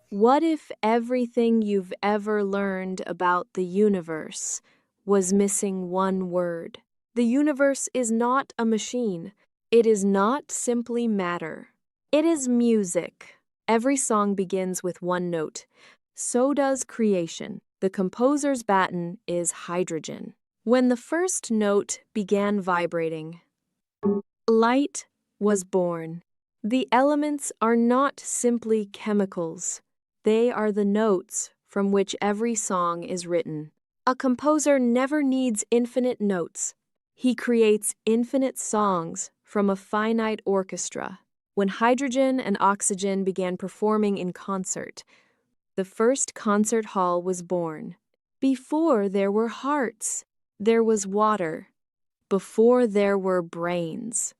What if everything you've ever learned about the universe was missing one word? The universe is not a machine. It is not simply matter. It is music. Every song begins with one note. So does creation. The composer's baton is hydrogen. When the first note began vibrating, light was born. The elements are not simply chemicals. They are the notes from which every song is written. A composer never needs infinite notes. He creates infinite songs from a finite orchestra. When hydrogen and oxygen began performing in concert, the first concert hall was born. Before there were hearts, there was water. Before there were brains,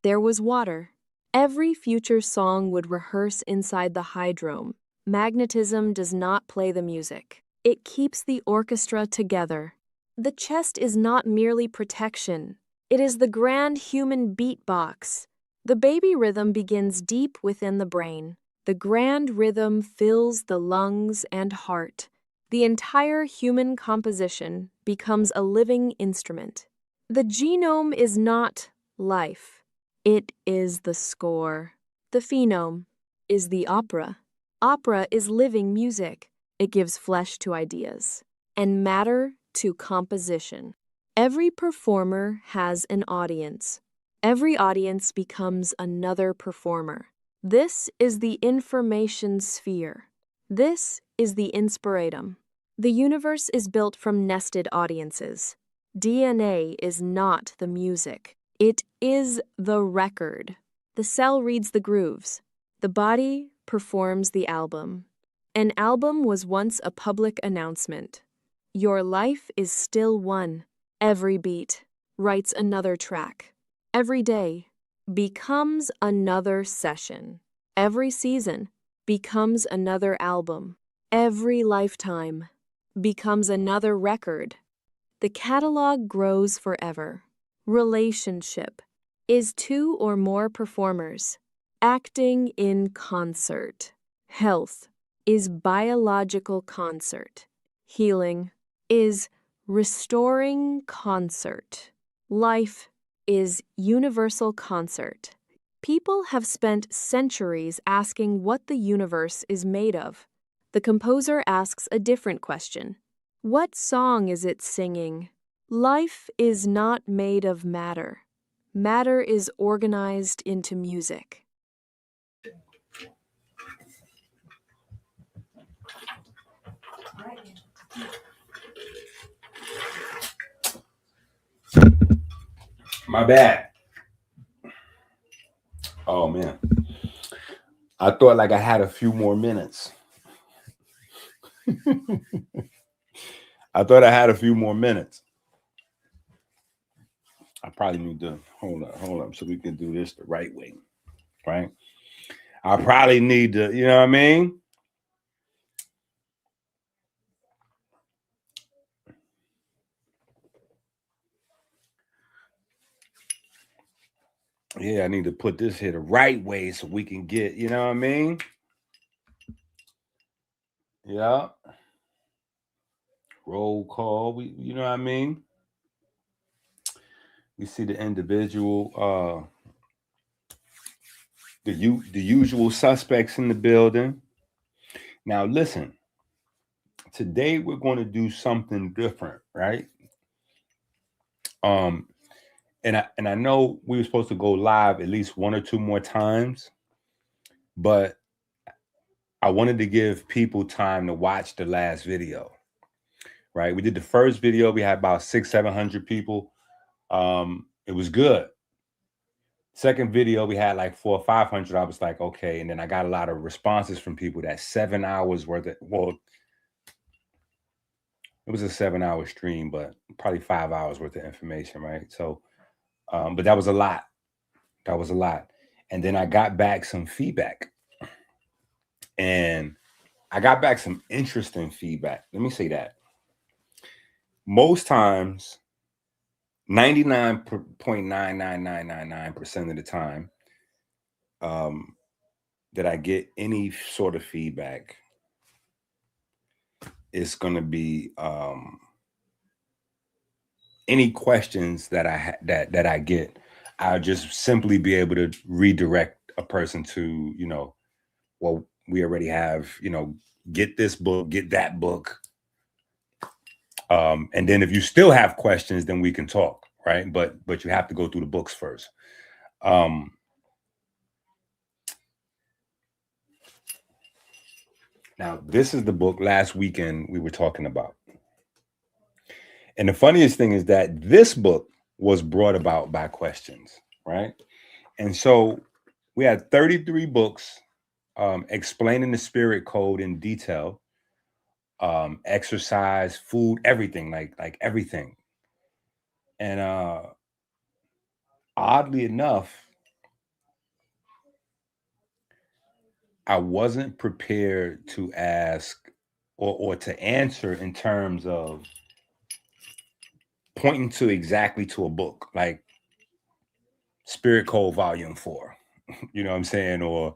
there was water. Every future song would rehearse inside the hydrome. Magnetism does not play the music. It keeps the orchestra together. The chest is not merely protection. It is the grand human beatbox. The baby rhythm begins deep within the brain. The grand rhythm fills the lungs and heart. The entire human composition becomes a living instrument. The genome is not life. It is the score. The phenome is the opera. Opera is living music. It gives flesh to ideas and matter to composition. Every performer has an audience. Every audience becomes another performer. This is the information sphere. This is the inspiratum. The universe is built from nested audiences. DNA is not the music. It is the record. The cell reads the grooves. The body performs the album. An album was once a public announcement. Your life is still one. Every beat writes another track. Every day becomes another session. Every season becomes another album. Every lifetime becomes another record. The catalog grows forever. Relationship is two or more performers acting in concert. Health is biological concert. Healing is restoring concert. Life is universal concert. People have spent centuries asking what the universe is made of. The composer asks a different question. What song is it singing? Life is not made of matter. Matter is organized into music. My bad. Oh man. I thought like I had a few more minutes. I thought I had a few more minutes. I probably need to hold up so we can do this the right way. Right? I probably need to, you know what I mean? Yeah, I need to put this here the right way so we can get, you know what I mean? Yeah. Roll call. You know what I mean? We see the individual, the usual suspects in the building. Now listen, today we're going to do something different, right? And I know we were supposed to go live at least one or two more times, but I wanted to give people time to watch the last video. Right? We did the first video, we had about 600-700 people. It was good. Second video, we had like 400 or 500. I was like, okay. And then I got a lot of responses from people that 7 hours worth of, well, it was a 7-hour stream, but probably 5 hours worth of information, right? So, but that was a lot. That was a lot. And then I got back some feedback. And I got back some interesting feedback. Let me say that. Most times, 99.99999% of the time, that I get any sort of feedback, it's going to be any questions that that I get. I'll just simply be able to redirect a person to, you know, well, we already have, you know, get this book, get that book. And then if you still have questions, then we can talk, right? But you have to go through the books first. Now, this is the book last weekend we were talking about. And the funniest thing is that this book was brought about by questions, right? And so we had 33 books explaining the spirit code in detail, exercise, food, everything, like everything. And oddly enough, I wasn't prepared to ask or to answer in terms of pointing to exactly to a book like Spirit Code Volume 4, you know what I'm saying? Or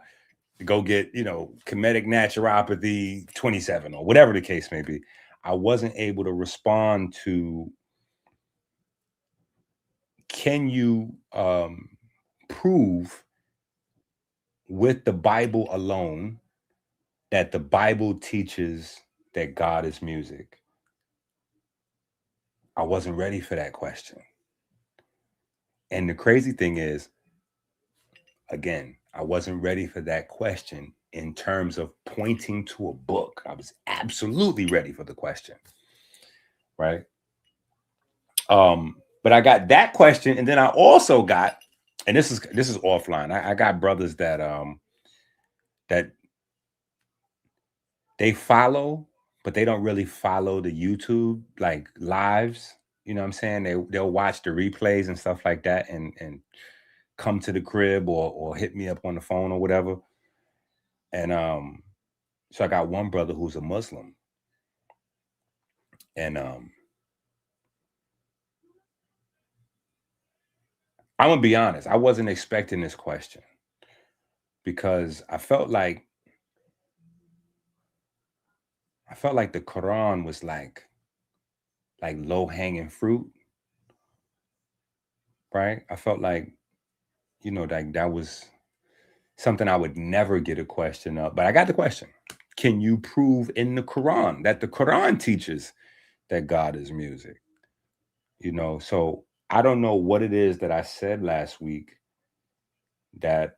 go get, you know, Comedic Naturopathy 27 or whatever the case may be. I wasn't able to respond to, can you prove with the Bible alone that the Bible teaches that God is music? I wasn't ready for that question. And the crazy thing is, again, I wasn't ready for that question in terms of pointing to a book. I was absolutely ready for the question, right? But I got that question, and then I also got, and this is offline. I got brothers that that they follow, but they don't really follow the YouTube like lives. You know what I'm saying? They'll watch the replays and stuff like that, and come to the crib or hit me up on the phone or whatever. And so I got one brother who's a Muslim, and I'm gonna be honest, I wasn't expecting this question because I felt like the Quran was like low-hanging fruit, right? I felt like, you know, that was something I would never get a question of, but I got the question. Can you prove in the Quran that the Quran teaches that God is music? You know, so I don't know what it is that I said last week that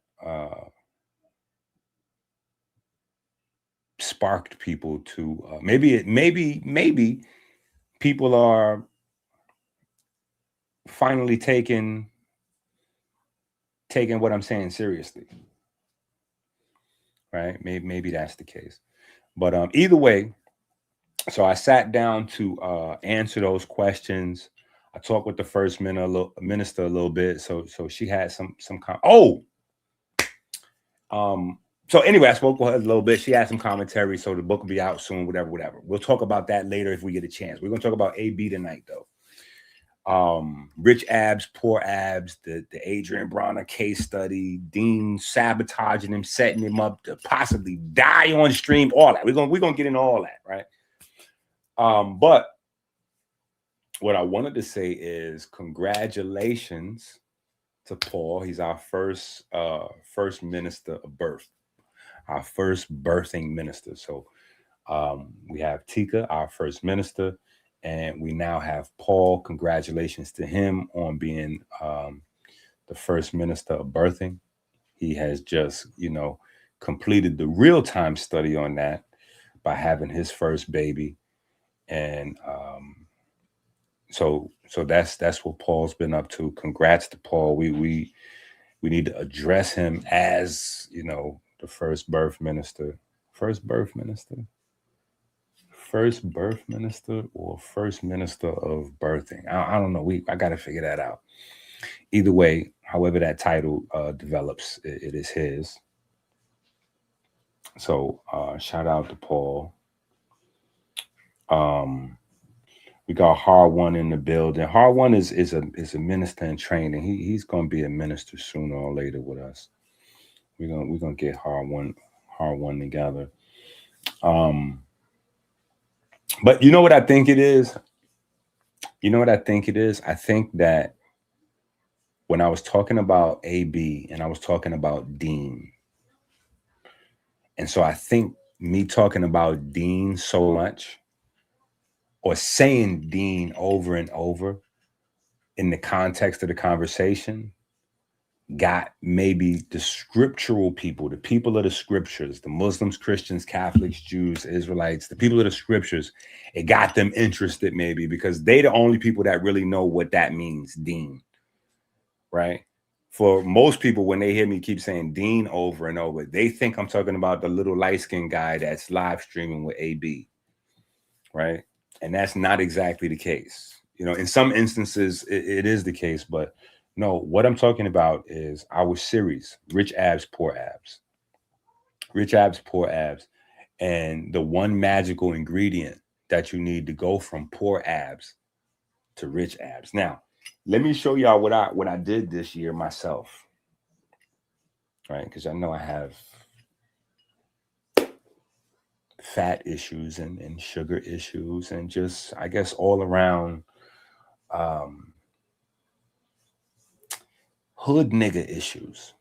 sparked people to maybe people are finally taking what I'm saying seriously, right? Maybe that's the case, but either way, so I sat down to answer those questions. I talked with the first minister a little bit, so she had some so anyway, I spoke with her a little bit. She had some commentary, so the book will be out soon, whatever. We'll talk about that later if we get a chance. We're going to talk about AB tonight, though. Rich abs, poor abs, the Adrien Broner case study, Deen sabotaging him, setting him up to possibly die on stream, all that. We're gonna get into all that, right? But what I wanted to say is congratulations to Paul. He's our first minister of birth, our first birthing minister. So we have Tika, our first minister, and we now have Paul. Congratulations to him on being the first minister of birthing. He has just, you know, completed the real-time study on that by having his first baby. And so that's what Paul's been up to. Congrats to Paul. We need to address him as, you know, the first birth minister or first minister of birthing. I don't know. I got to figure that out. Either way, however that title develops, it is his. So shout out to Paul. We got Hard One in the building. Hard One is a minister in training. He's going to be a minister sooner or later with us. We're gonna get hard one together. But you know what I think it is? I think that when I was talking about AB and I was talking about Deen, and so I think me talking about Deen so much, or saying Deen over and over in the context of the conversation, got maybe the scriptural people, the people of the scriptures, the Muslims, Christians, Catholics, Jews, Israelites, the people of the scriptures, it got them interested maybe because they the only people that really know what that means, Deen, right? For most people, when they hear me keep saying Deen over and over, they think I'm talking about the little light-skinned guy that's live streaming with AB, right? And that's not exactly the case. You know, in some instances, it is the case, but no, what I'm talking about is our series, Rich Abs, Poor Abs. Rich Abs, Poor Abs. And the one magical ingredient that you need to go from poor abs to rich abs. Now, let me show y'all what I did this year myself. Right? Because I know I have fat issues and sugar issues and just, I guess, all around hood nigga issues.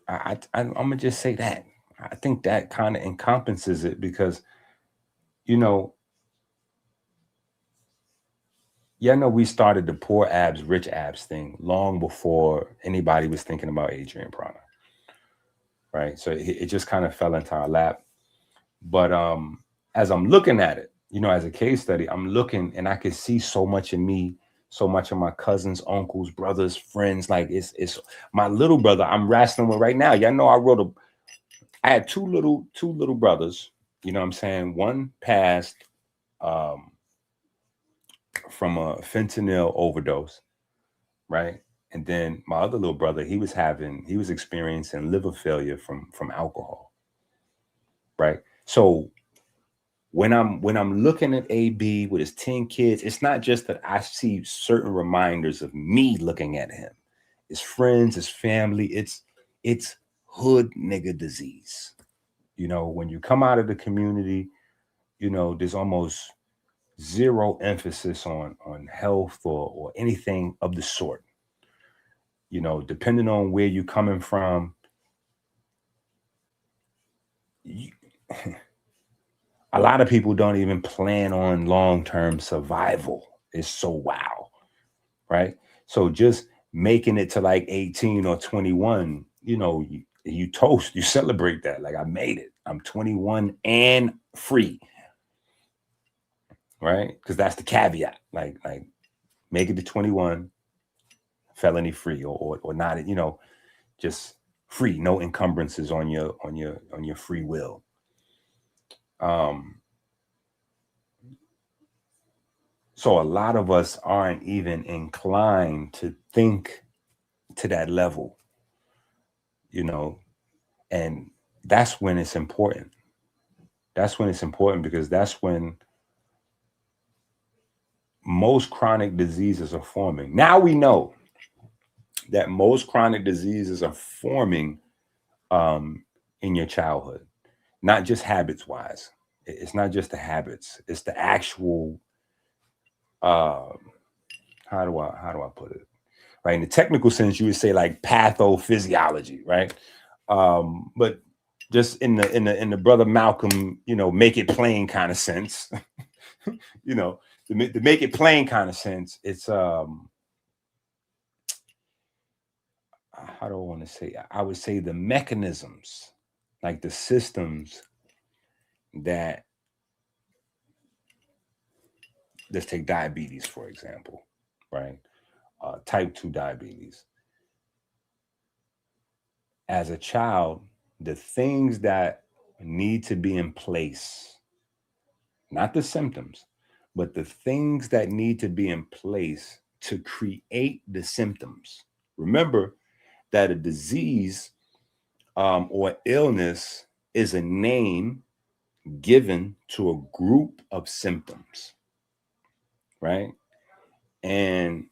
I'm gonna just say that. I think that kind of encompasses it because, you know, we started the poor abs, rich abs thing long before anybody was thinking about Adrien Broner, right? So it just kind of fell into our lap. But as I'm looking at it, you know, as a case study, I'm looking and I could see so much in me, so much of my cousins, uncles, brothers, friends. Like it's my little brother I'm wrestling with right now. Y'all know I had two little brothers, you know what I'm saying? One passed from a fentanyl overdose, right? And then my other little brother, he was experiencing liver failure from alcohol, right? So when I'm looking at AB with his 10 kids, it's not just that I see certain reminders of me looking at him, his friends, his family. It's hood nigga disease. You know, when you come out of the community, you know, there's almost zero emphasis on health or anything of the sort. You know, depending on where you're coming from, you, a lot of people don't even plan on long-term survival. It's so wow, right? So just making it to like 18 or 21, you know, you toast, you celebrate that. Like I made it. I'm 21 and free, right? Because that's the caveat. Like make it to 21, felony free or not, you know, just free, no encumbrances on your free will. So a lot of us aren't even inclined to think to that level, you know, and that's when it's important. That's when it's important because that's when most chronic diseases are forming. Now we know that most chronic diseases are forming in your childhood, not just habits wise. It's not just the habits. It's the actual. How do I put it? Right, in the technical sense, you would say like pathophysiology, right? But just in the brother Malcolm, you know, make it plain kind of sense, you know, to make it plain kind of sense, it's how do I want to say? I would say the mechanisms, like the systems that, let's take diabetes, for example, right? Type 2 diabetes. As a child, the things that need to be in place, not the symptoms, but the things that need to be in place to create the symptoms. Remember that a disease or illness is a name given to a group of symptoms, right? And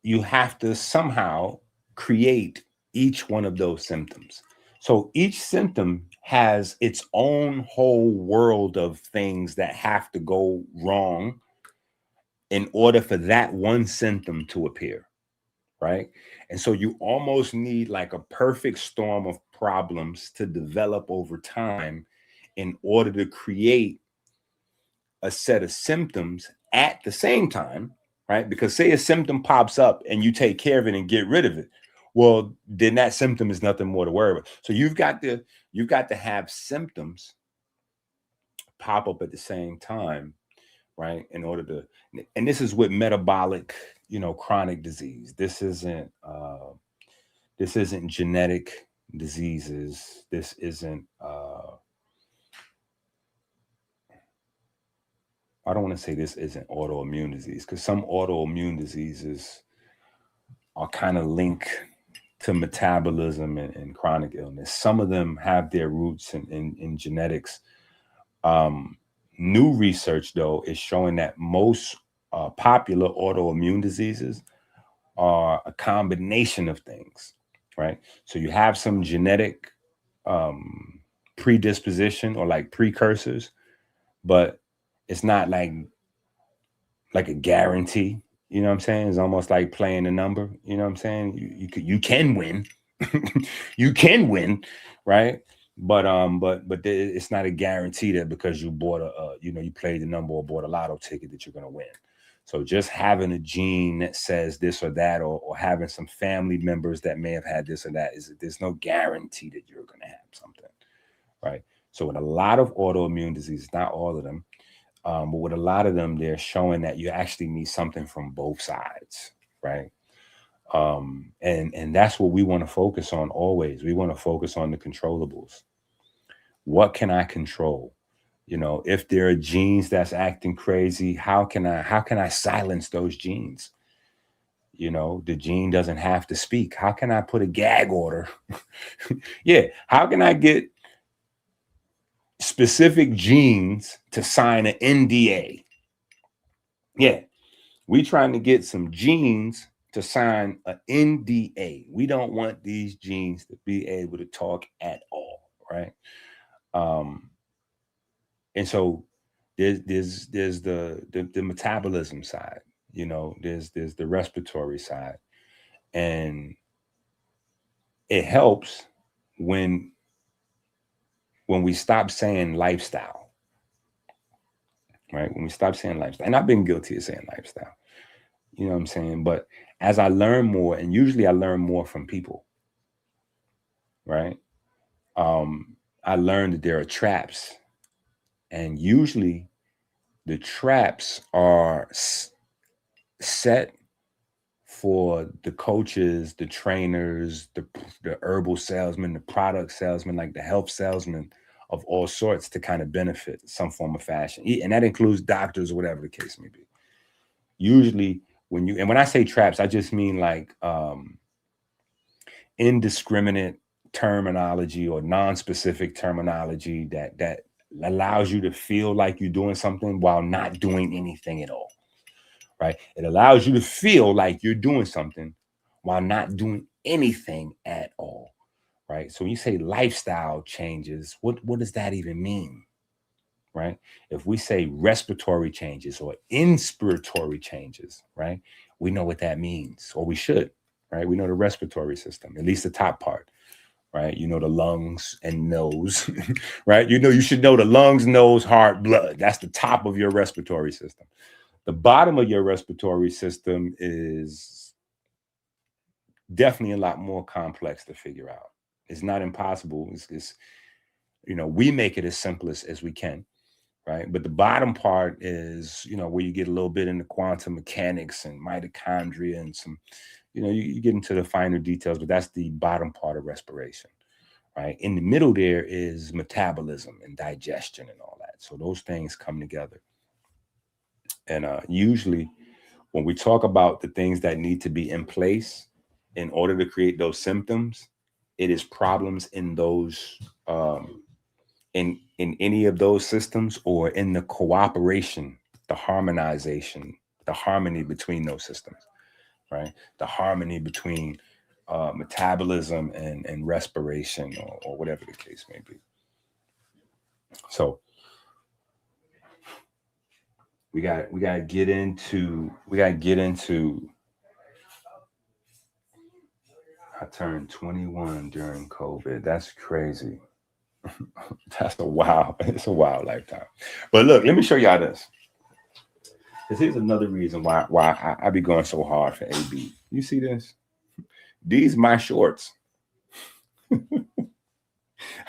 you have to somehow create each one of those symptoms. So each symptom has its own whole world of things that have to go wrong in order for that one symptom to appear, right? And so you almost need like a perfect storm of problems to develop over time in order to create a set of symptoms at the same time, right? Because say a symptom pops up and you take care of it and get rid of it, well, then that symptom is nothing more to worry about. So you've got to have symptoms pop up at the same time, right? In order to, and this is with metabolic, chronic disease. This isn't genetic diseases. This isn't I don't want to say this isn't autoimmune disease, because some autoimmune diseases are kind of linked to metabolism and chronic illness. Some of them have their roots in genetics. New research, though, is showing that most popular autoimmune diseases are a combination of things, right? So you have some genetic predisposition or like precursors, but it's not like a guarantee. You know what I'm saying? It's almost like playing a number. You know what I'm saying? You can win. You can win, right? But it's not a guarantee that because you bought you played the number or bought a lotto ticket that you're gonna win. So just having a gene that says this or that, or having some family members that may have had this or that, there's no guarantee that you're gonna have something, right? So with a lot of autoimmune diseases, not all of them, but with a lot of them, they're showing that you actually need something from both sides, right? And that's what we want to focus on always. We want to focus on the controllables. What can I control? If there are genes that's acting crazy, how can I silence those genes? The gene doesn't have to speak. How can I put a gag order? Yeah. How can I get specific genes to sign an NDA? Yeah. We trying to get some genes to sign an NDA. We don't want these genes to be able to talk at all, right? And so there's the metabolism side, there's the respiratory side, and it helps when we stop saying lifestyle, right? When we stop saying lifestyle, and I've been guilty of saying lifestyle, you know what I'm saying? But as I learn more, and usually I learn more from people, right? I learned that there are traps, and usually the traps are set for the coaches, the trainers, the herbal salesmen, the product salesmen, like the health salesmen of all sorts, to kind of benefit some form of fashion. And that includes doctors or whatever the case may be. Usually when I say traps, I just mean like indiscriminate terminology or non-specific terminology that allows you to feel like you're doing something while not doing anything at all, right? It allows you to feel like you're doing something while not doing anything at all, right? So when you say lifestyle changes, what does that even mean, right? If we say respiratory changes or inspiratory changes, right? We know what that means, or we should, right? We know the respiratory system, at least the top part, right? The lungs and nose, right? You should know the lungs, nose, heart, blood. That's the top of your respiratory system. The bottom of your respiratory system is definitely a lot more complex to figure out. It's not impossible. It's we make it as simple as we can, right? But the bottom part is, where you get a little bit into quantum mechanics and mitochondria and some, you get into the finer details, but that's the bottom part of respiration, right? In the middle there is metabolism and digestion and all that. So those things come together. And usually when we talk about the things that need to be in place in order to create those symptoms, it is problems in those, in any of those systems, or in the cooperation, the harmonization, the harmony between those systems, right? The harmony between metabolism and respiration, or whatever the case may be. So we gotta get into I turned 21 during COVID. That's crazy. It's a wild lifetime. But look, let me show y'all this. Because here's another reason why I be going so hard for AB. You see this? These my shorts. I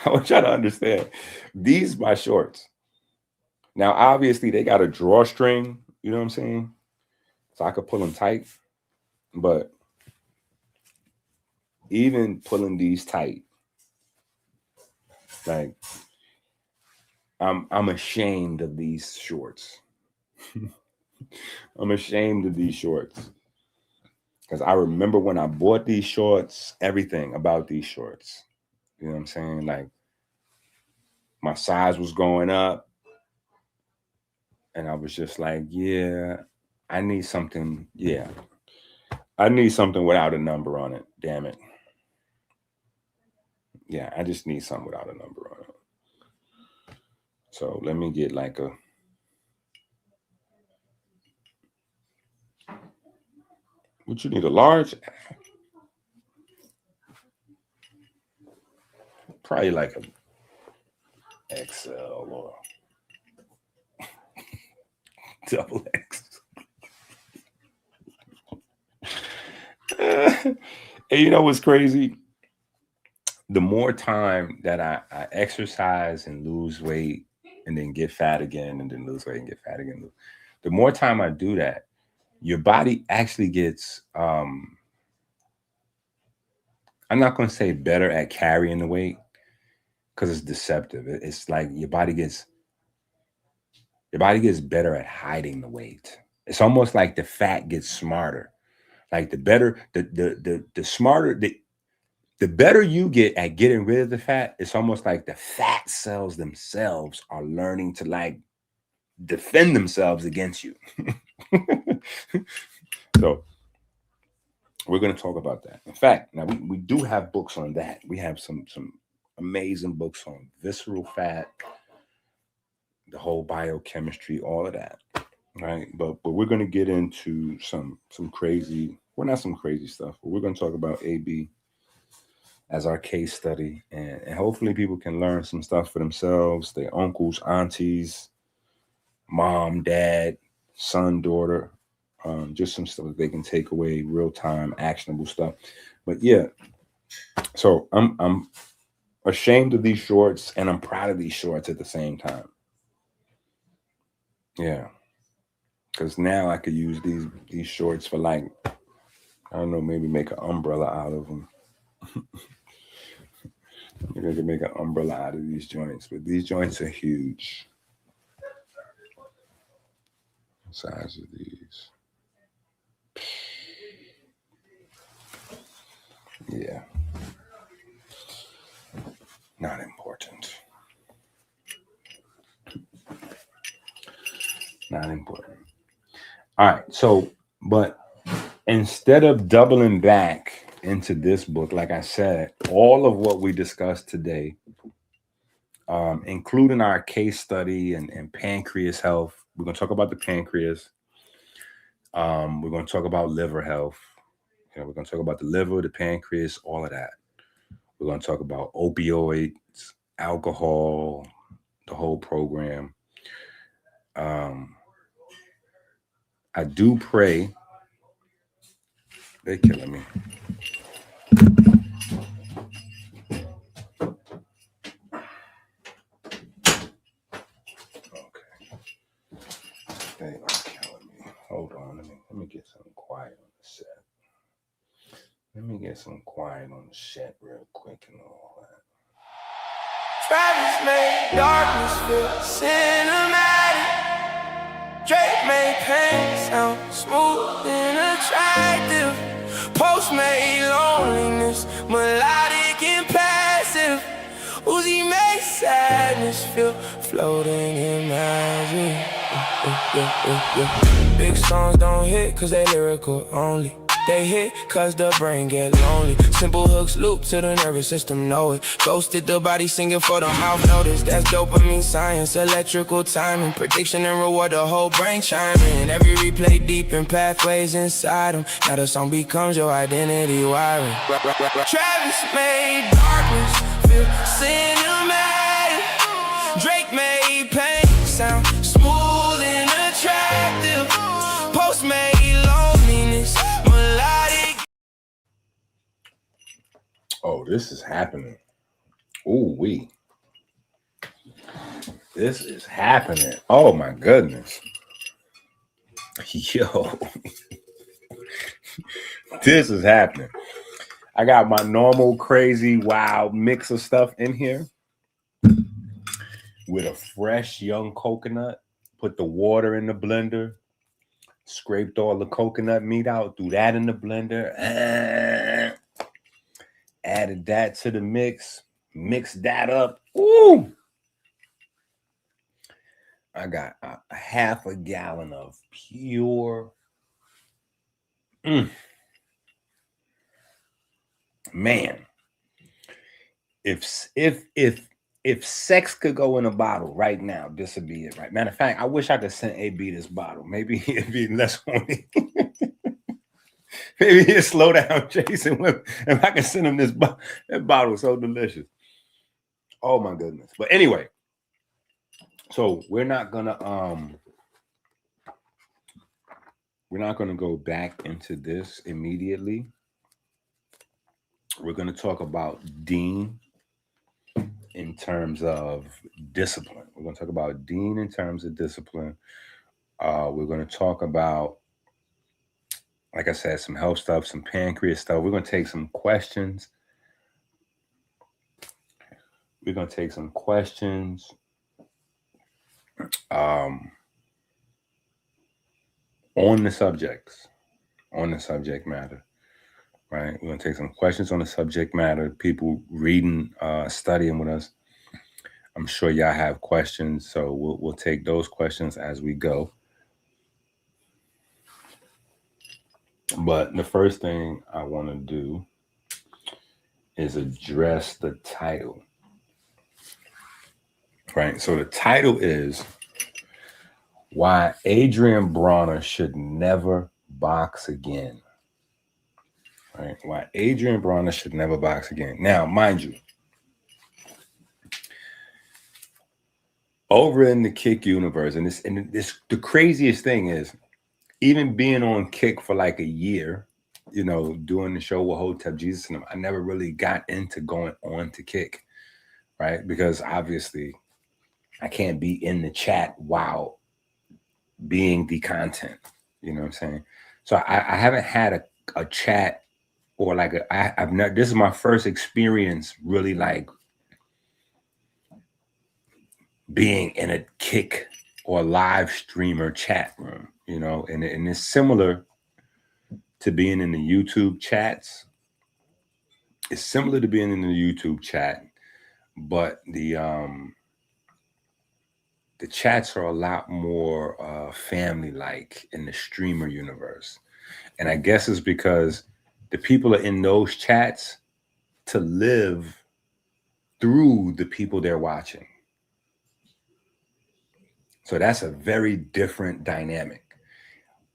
want y'all to understand. These my shorts. Now, obviously, they got a drawstring. You know what I'm saying? So I could pull them tight. But even pulling these tight, like, I'm ashamed of these shorts. I'm ashamed of these shorts. Because I remember when I bought these shorts, everything about these shorts. You know what I'm saying? Like, my size was going up. And I was just like, yeah, I need something. Yeah. I need something without a number on it. Damn it. Yeah, I just need something without a number on it. So let me get like a... What you need, a large? Probably like a XL or double X. And you know what's crazy? The more time that I exercise and lose weight and then get fat again and then lose weight and get fat again, the more time I do that, your body actually gets, I'm not going to say better at carrying the weight because it's deceptive. It's like your body gets better at hiding the weight. It's almost like the fat gets smarter. Like the better, the smarter, the better you get at getting rid of the fat, it's almost like the fat cells themselves are learning to like defend themselves against you. So we're going to talk about that. In fact, now we do have books on that. We have some amazing books on visceral fat, the whole biochemistry, all of that. Right. But we're going to get into some crazy, well, not some crazy stuff, but we're going to talk about AB as our case study. And hopefully people can learn some stuff for themselves, their uncles, aunties, mom, dad, son, daughter, just some stuff that they can take away, real time, actionable stuff. But yeah, so I'm ashamed of these shorts and I'm proud of these shorts at the same time. Yeah. Because now I could use these shorts for, like, I don't know, maybe make an umbrella out of them. Maybe I could make an umbrella out of these joints, but these joints are huge. The size of these. Yeah. Not important. Not important. All right. So, but instead of doubling back into this book, like I said, all of what we discussed today, including our case study and pancreas health, we're going to talk about the pancreas. We're going to talk about liver health. You know, we're going to talk about the liver, the pancreas, all of that. We're going to talk about opioids, alcohol, the whole program. I do pray. They're killing me. Okay. They are killing me. Hold on. Let me get something quiet on the set. Let me get some quiet on the set real quick and all that. Travis made darkness feel cinematic. Drake made pain sound smooth and attractive. Post made loneliness melodic and passive. Uzi made sadness feel floating in magic. Big songs don't hit cause they lyrical only. They hit cause the brain get lonely. Simple hooks loop to the nervous system, know it. Ghosted the body singing for the mouth notice. That's dopamine science, electrical timing. Prediction and reward, the whole brain chiming. Every replay deep in pathways inside them. Now the song becomes your identity wiring. Travis made darkness feel cinematic. Drake made pain sound smooth and attractive. Post made loneliness melodic. Oh, this is happening. Ooh wee. This is happening. Oh my goodness. Yo. This is happening. I got my normal crazy wild mix of stuff in here with a fresh young coconut. Put the water in the blender. Scraped all the coconut meat out. Threw that in the blender. Added that to the mix. Mixed that up. Ooh. I got a half a gallon of pure. Man, if sex could go in a bottle right now, this would be it. Right. Matter of fact, I wish I could send AB this bottle. Maybe it'd be less horny. Maybe he'll slow down, Jason. If I can send him this that bottle, so delicious. Oh my goodness. But anyway, so we're not gonna go back into this immediately. We're gonna talk about Deen in terms of discipline. We're gonna talk about Deen in terms of discipline. We're gonna talk about, like I said, some health stuff, some pancreas stuff. We're gonna take some questions. On the subject matter, right? We're gonna take some questions on the subject matter. People reading, studying with us. I'm sure y'all have questions, so we'll take those questions as we go. But the first thing I want to do is address the title, right? So the title is Why Adrien Broner Should Never Box Again. Right? Why Adrien Broner should never box again. Now, mind you, over in the Kick universe, and this the craziest thing is, even being on Kick for like a year, you know, doing the show with Hotep Jesus and them, I never really got into going on to Kick, right? Because obviously I can't be in the chat while being the content, you know what I'm saying? So I haven't had a chat or like I've never, this is my first experience really like being in a Kick or live streamer chat room, you know, and it's similar to being in the YouTube chats. It's similar to being in the YouTube chat, but the chats are a lot more family-like in the streamer universe. And I guess it's because the people are in those chats to live through the people they're watching. So that's a very different dynamic.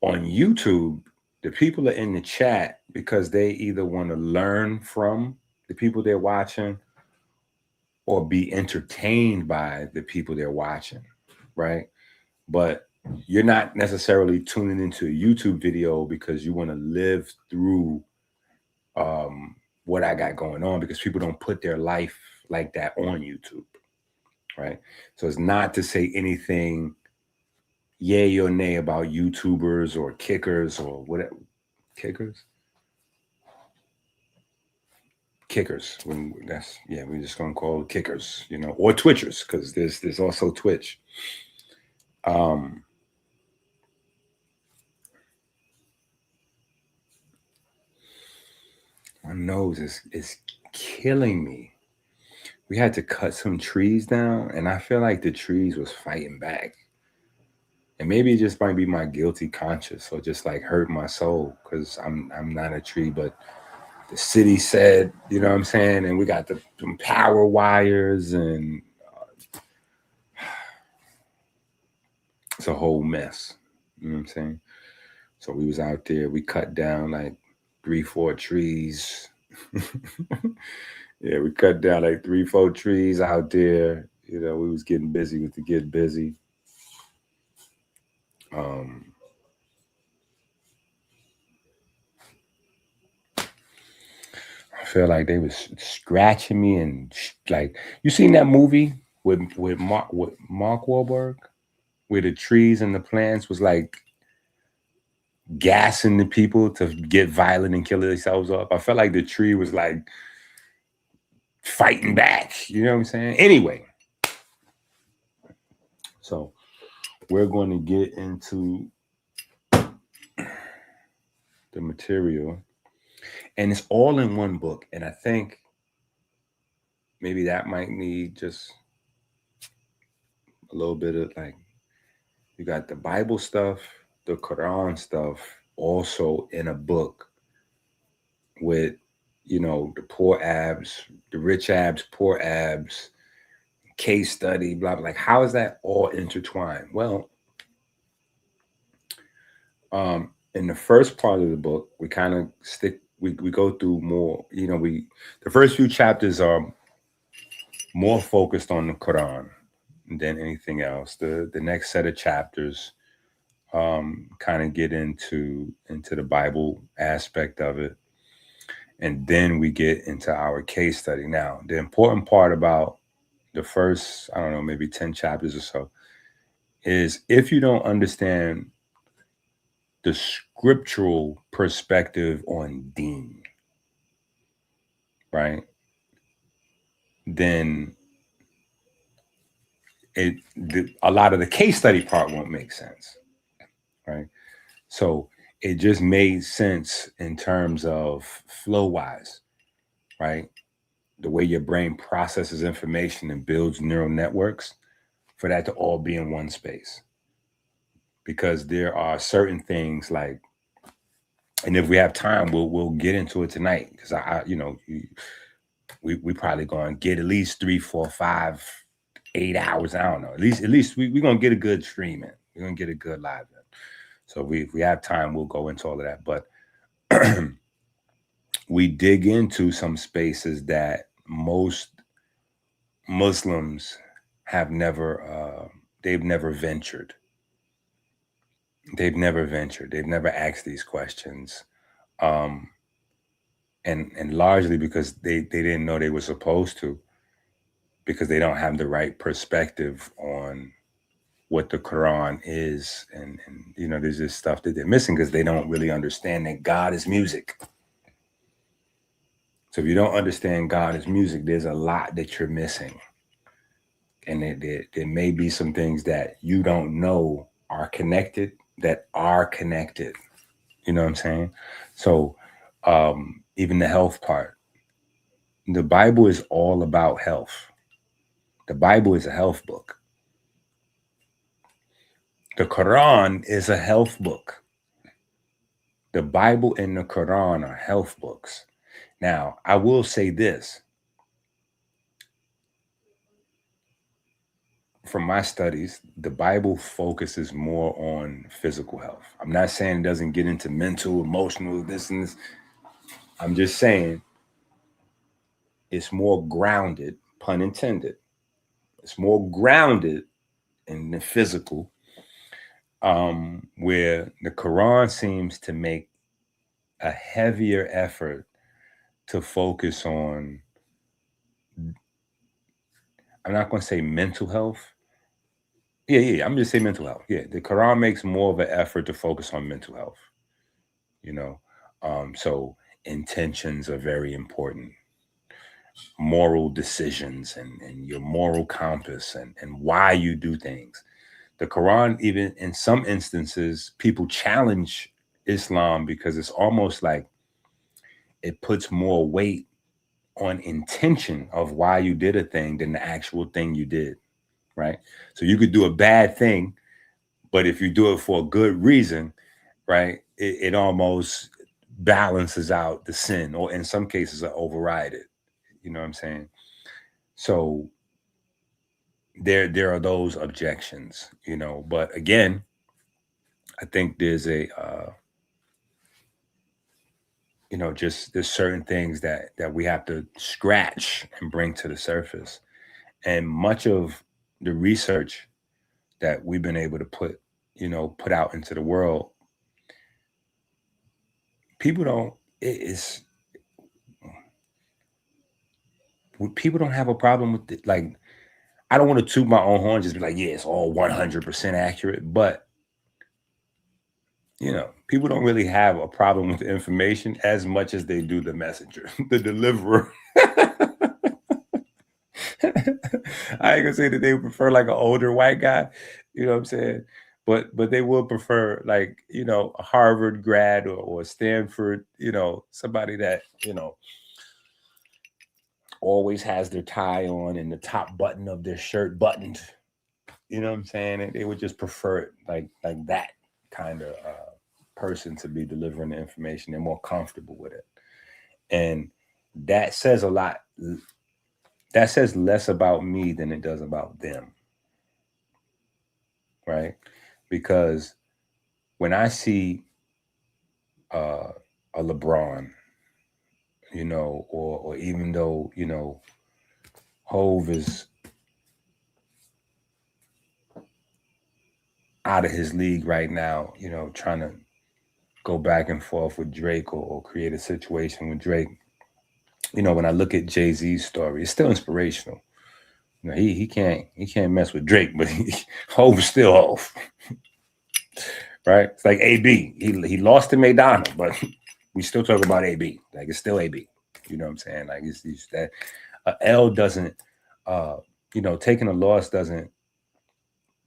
On YouTube, the people are in the chat because they either want to learn from the people they're watching or be entertained by the people they're watching, right? But you're not necessarily tuning into a YouTube video because you want to live through what I got going on, because people don't put their life like that on YouTube, right? So it's not to say anything yay or nay about YouTubers or kickers or whatever. Kickers? Kickers. We're just gonna call it kickers, you know, or Twitchers, because there's also Twitch. My nose is killing me. We had to cut some trees down, and I feel like the trees was fighting back. And maybe it just might be my guilty conscience or just like hurt my soul because I'm not a tree, but the city said, you know what I'm saying? And we got the power wires and it's a whole mess. You know what I'm saying? So we was out there, we cut down like 3-4 trees. Yeah, we cut down like 3-4 trees out there. You know, we was getting busy with the get busy. I feel like they was scratching me and like, you seen that movie with Mark Wahlberg, where the trees and the plants was like gassing the people to get violent and kill themselves up. I felt like the tree was like fighting back. You know what I'm saying? Anyway, so we're going to get into the material, and it's all in one book. And I think maybe that might need just a little bit of like, you got the Bible stuff, the Quran stuff, also in a book with, you know, the poor abs, the rich abs, poor abs, case study, blah, blah. Like, how is that all intertwined? Well, in the first part of the book, we kind of we go through more, you know, the first few chapters are more focused on the Quran than anything else. The next set of chapters kind of get into the Bible aspect of it. And then we get into our case study. Now, the important part about the first, I don't know, maybe 10 chapters or so, is if you don't understand the scriptural perspective on Deen, right, then a lot of the case study part won't make sense, right? So it just made sense in terms of flow-wise, right? The way your brain processes information and builds neural networks, for that to all be in one space. Because there are certain things like, and if we have time, we'll get into it tonight. Because I you know, we probably gonna get at least 3, 4, 5, 8 hours. I don't know. At least we're gonna get a good stream in. We're gonna get a good live in. So if we have time, we'll go into all of that. But we dig into some spaces that most Muslims have never they've never ventured. They've never asked these questions. And largely because they didn't know they were supposed to, because they don't have the right perspective on what the Quran is. And you know, there's this stuff that they're missing because they don't really understand that God is music. So if you don't understand God is music, there's a lot that you're missing. And there may be some things that you don't know are connected that are connected. You know what I'm saying? So even the health part, the Bible is all about health. The Bible is a health book. The Quran is a health book. The Bible and the Quran are health books. Now, I will say this. From my studies, the Bible focuses more on physical health. I'm not saying it doesn't get into mental, emotional, this and this. I'm just saying it's more grounded, pun intended. It's more grounded in the physical, where the Quran seems to make a heavier effort to focus on, I'm not going to say mental health. Yeah, I'm just saying mental health. Yeah, the Quran makes more of an effort to focus on mental health, you know. So intentions are very important. Moral decisions and your moral compass and why you do things. The Quran, even in some instances, people challenge Islam because it's almost like it puts more weight on intention of why you did a thing than the actual thing you did, right? So you could do a bad thing, But if you do it for a good reason, right, it almost balances out the sin, or in some cases override it. You know what I'm saying? So there are those objections, you know. But again, I think there's a you know, just there's certain things that we have to scratch and bring to the surface. And much of the research that we've been able to put out into the world, people don't people don't have a problem with it. Like, I don't want to toot my own horn, just be like, yeah, it's all 100% accurate. But, you know, people don't really have a problem with the information as much as they do the messenger, the deliverer. I ain't gonna say that they would prefer like an older white guy, you know what I'm saying? But they will prefer, like, you know, a Harvard grad or Stanford, you know, somebody that, you know, always has their tie on and the top button of their shirt buttoned. You know what I'm saying? And they would just prefer it like that kind of person to be delivering the information. They're more comfortable with it. And that says a lot. That says less about me than it does about them. Right? Because when I see a LeBron, you know, or even though, you know, Hove is out of his league right now, you know, trying to go back and forth with Drake or create a situation with Drake. You know, when I look at Jay-Z's story, it's still inspirational. You know, he can't mess with Drake, but Hove is still Hove. Right? It's like AB. He lost to McDonald, but we still talk about AB. Like, it's still AB. You know what I'm saying? Like, it's that L doesn't you know, taking a loss doesn't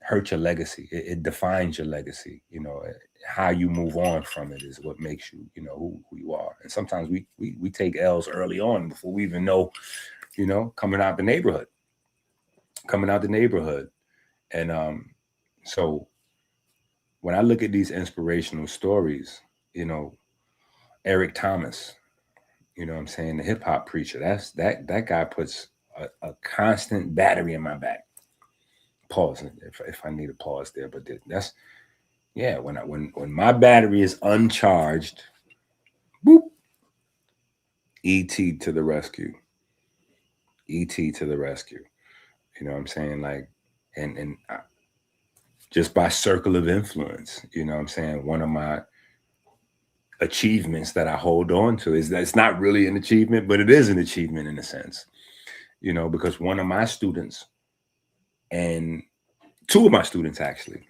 hurt your legacy. It defines your legacy. You know, how you move on from it is what makes you, you know, who you are. And sometimes we take L's early on before we even know, you know, coming out the neighborhood. And so when I look at these inspirational stories, you know, Eric Thomas, you know what I'm saying, the hip hop preacher, that guy puts a constant battery in my back. Pause if I need a pause there, but that's, yeah, when my battery is uncharged, boop, ET to the rescue. ET to the rescue. You know what I'm saying? Like, and just by circle of influence, you know what I'm saying? One of my achievements that I hold on to is that it's not really an achievement, but it is an achievement in a sense, you know, because one of my students, and two of my students actually,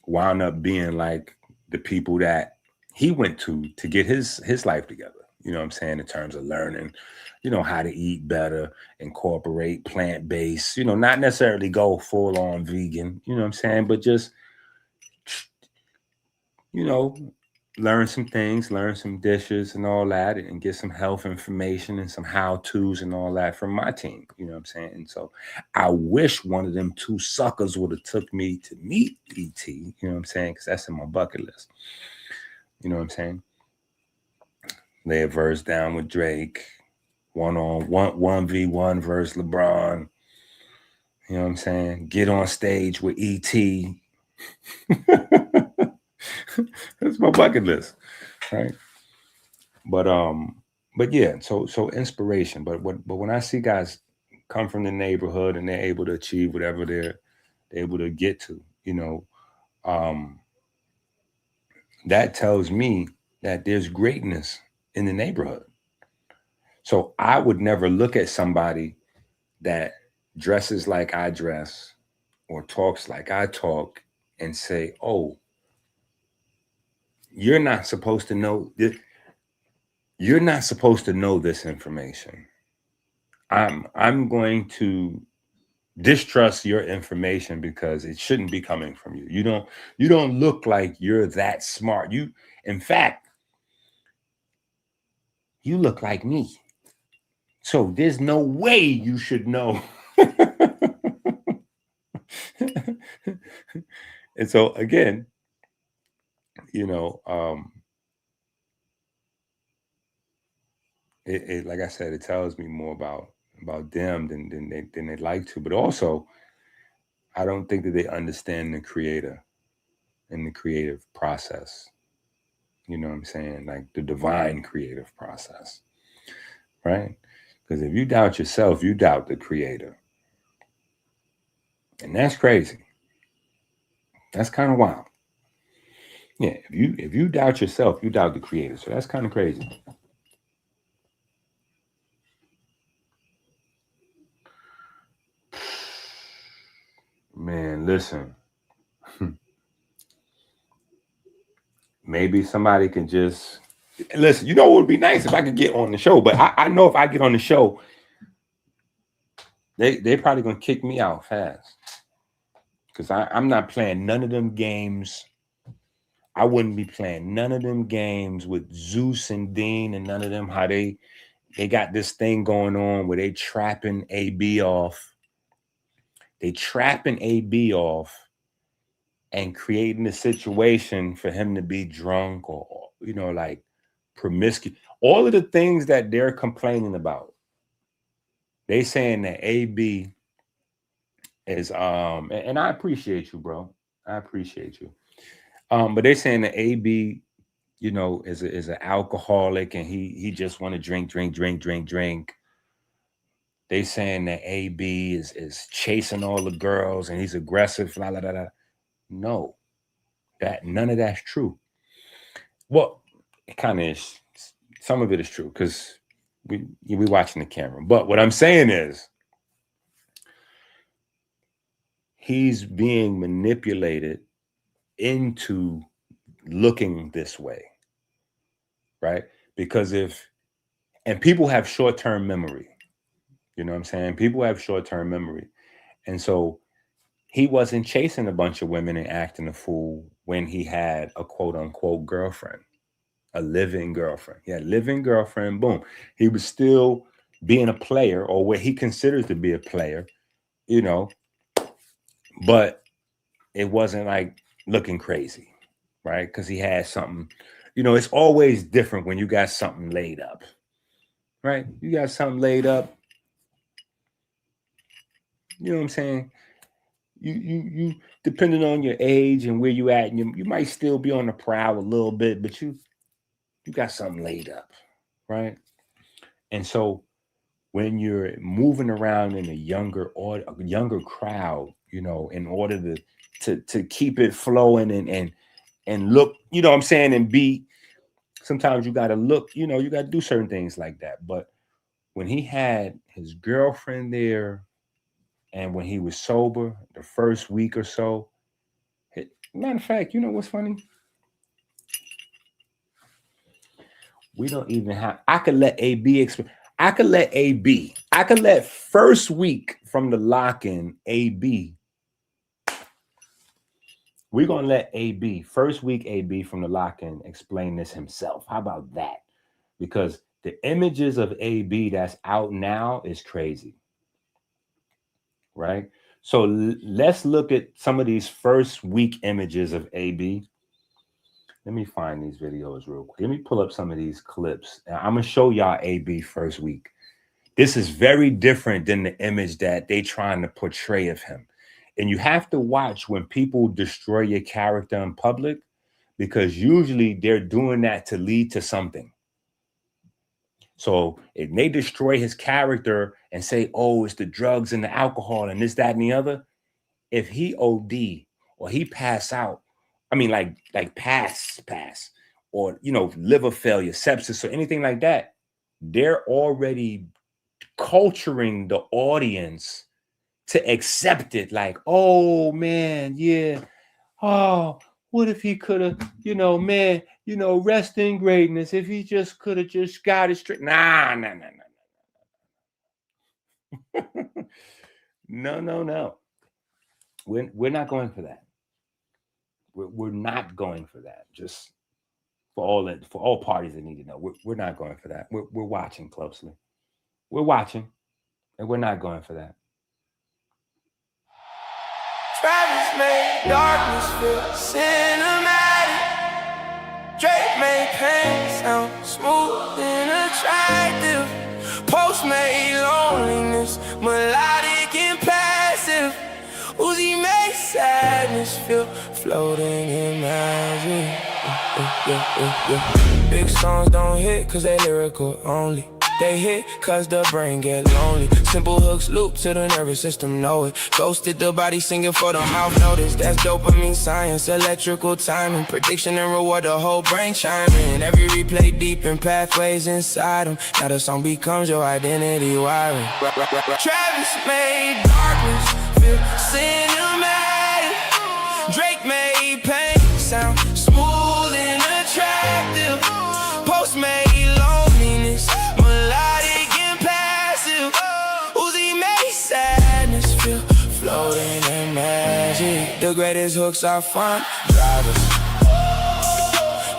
wound up being like the people that he went to get his life together. You know what I'm saying? In terms of learning, you know, how to eat better, incorporate plant-based, you know, not necessarily go full on vegan, you know what I'm saying? But just, you know, learn some things, learn some dishes and all that, and get some health information and some how-tos and all that from my team. You know what I'm saying? And so I wish one of them two suckers would have took me to meet ET, you know what I'm saying? Because that's in my bucket list. You know what I'm saying? Lay a verse down with Drake, 1v1 versus LeBron. You know what I'm saying? Get on stage with ET. That's my bucket list, right? But yeah, so inspiration. But when I see guys come from the neighborhood and they're able to achieve whatever they're able to get to, you know, that tells me that there's greatness in the neighborhood. So I would never look at somebody that dresses like I dress or talks like I talk and say, oh, you're not supposed to know this. You're not supposed to know this information. I'm going to distrust your information because it shouldn't be coming from you. You don't look like you're that smart. In fact, you look like me. So there's no way you should know. And so again, you know, it like I said, it tells me more about them than they'd like to. But also, I don't think that they understand the creator and the creative process. You know what I'm saying? Like the divine creative process, right? Because if you doubt yourself, you doubt the creator. And that's crazy. That's kind of wild. Yeah, if you doubt yourself, you doubt the creator. So that's kind of crazy. Man, listen. Maybe somebody can just listen. You know what would be nice if I could get on the show, but I know if I get on the show, they probably gonna kick me out fast. Because I'm not playing none of them games. I wouldn't be playing none of them games with Zeus and Deen and none of them, how they got this thing going on where they trapping AB off. They trapping AB off and creating a situation for him to be drunk or you know, like promiscuous. All of the things that they're complaining about. They saying that AB is and I appreciate you, bro. I appreciate you. But they're saying that AB, you know, is an alcoholic and he just want to drink. They saying that AB is chasing all the girls and he's aggressive. La, la, la, la. No, that none of that's true. Well, it kind of is. Some of it is true because we watching the camera. But what I'm saying is he's being manipulated into looking this way, right? Because and people have short-term memory. You know what I'm saying? People have short-term memory. And so he wasn't chasing a bunch of women and acting a fool when he had a quote unquote girlfriend, a living girlfriend. He had a living girlfriend, boom. He was still being a player or what he considers to be a player, you know, but it wasn't like looking crazy, right? Because he had something, you know, it's always different when you got something laid up, right? You got something laid up. You know what I'm saying? You depending on your age and where you at, you might still be on the prowl a little bit, but you got something laid up, right? And so when you're moving around in a younger crowd, you know, in order to keep it flowing and look, you know what I'm saying, and be, sometimes you got to look, you know, you got to do certain things like that. But when he had his girlfriend there and when he was sober, the first week or so, matter of fact, you know what's funny? We don't even have, I could let AB I could let first week from the lock-in AB. We're going to let AB, first week AB from the lock-in explain this himself. How about that? Because the images of AB that's out now is crazy. Right? So let's look at some of these first week images of AB. Let me find these videos real quick. Let me pull up some of these clips. I'm going to show y'all AB first week. This is very different than the image that they trying to portray of him. And you have to watch when people destroy your character in public, because usually they're doing that to lead to something. So if they destroy his character and say, oh, it's the drugs and the alcohol and this, that, and the other, if he OD or he pass out, I mean, like pass, or, you know, liver failure, sepsis, or anything like that, they're already culturing the audience to accept it. Like, oh man, yeah. Oh, what if he could have, you know, man, you know, rest in greatness. If he just could have just got it straight. Nah. No. We're not going for that. We're not going for that. Just for all parties that need to know, we're not going for that. We're watching closely. We're watching, and we're not going for that. Travis made darkness feel cinematic. Drake made pain sound smooth and attractive. Post made loneliness melodic and passive. Uzi made sadness feel floating in magic. Big songs don't hit cause they lyrical only. They hit cause the brain get lonely. Simple hooks loop to the nervous system, know it. Ghosted the body singing for the mouth notice. That's dopamine science, electrical timing. Prediction and reward, the whole brain chiming. Every replay deep in pathways inside them. Now the song becomes your identity wiring. Travis made darkness feel cinematic. Drake made pain sound smooth and attractive. Post made loneliness melodic and passive. Uzi made sadness feel floating in magic. The greatest hooks are fun drivers.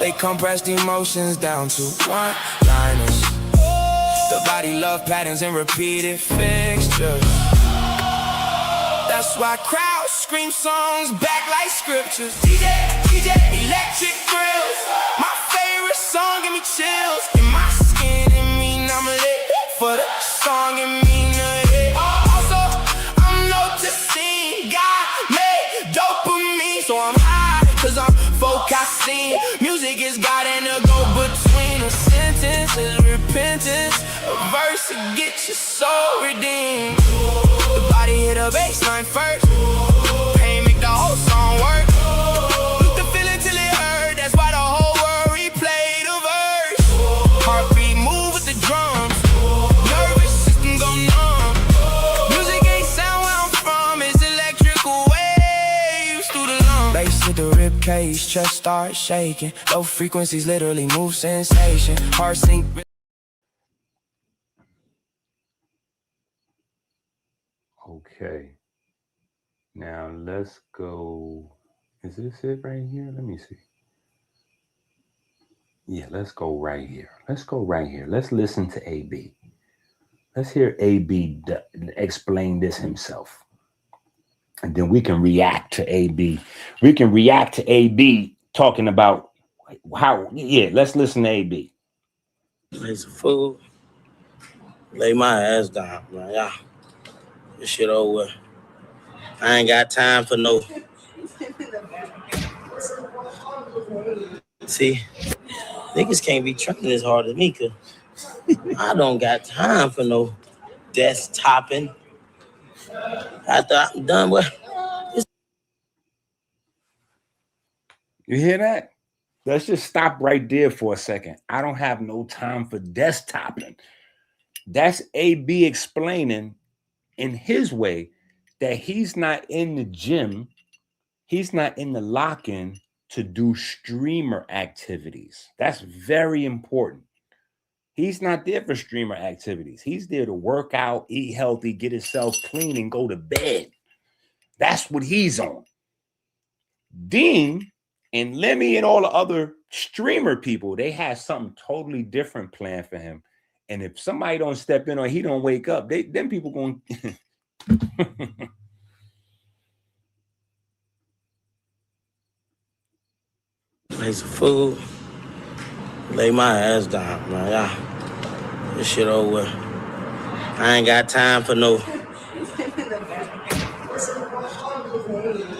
They compressed emotions down to one-liners. The body love patterns and repeated fixtures. That's why crowds scream songs back like scriptures. DJ, electric grills. My favorite song give me chills. In my skin, it mean I'm lit. For the song, it mean a hit. Also, I'm noticing God made dopamine. So I'm high, cause I'm focusing. Music is God and a go-between. A sentence is repentance. A verse to get your soul redeemed. The body hit a baseline first. Pain make the whole song work. The feeling till it hurt. That's why the whole world replay the verse. Heartbeat move with the drums. Nervous system go numb. Music ain't sound where I'm from. It's electrical waves through the lungs. Bass hit the rib cage, chest start shaking. Low frequencies literally move sensation. Heart sink. Okay. Now let's go. Is this it right here? Let me see. Yeah, let's go right here. Let's listen to AB. Let's hear AB explain this himself. And then we can react to AB. We can react to AB talking about how, let's listen to AB. Lay some food. Lay my ass down, man. Yeah. This shit over. I ain't got time for no. See, niggas can't be training as hard as me, cause I don't got time for no desktoping. After I'm done with. You hear that? Let's just stop right there for a second. I don't have no time for desktoping. That's AB explaining in his way that he's not in the gym. He's not in the lock-in to do streamer activities. That's very important. He's not there for streamer activities. He's there to work out, eat healthy, get himself clean, and go to bed. That's what he's on. Deen and Lemmy and all the other streamer people, they have something totally different planned for him. And if somebody don't step in or he don't wake up, them people going Lay some food. Lay my ass down, man. Yeah. This shit over. I ain't got time for no.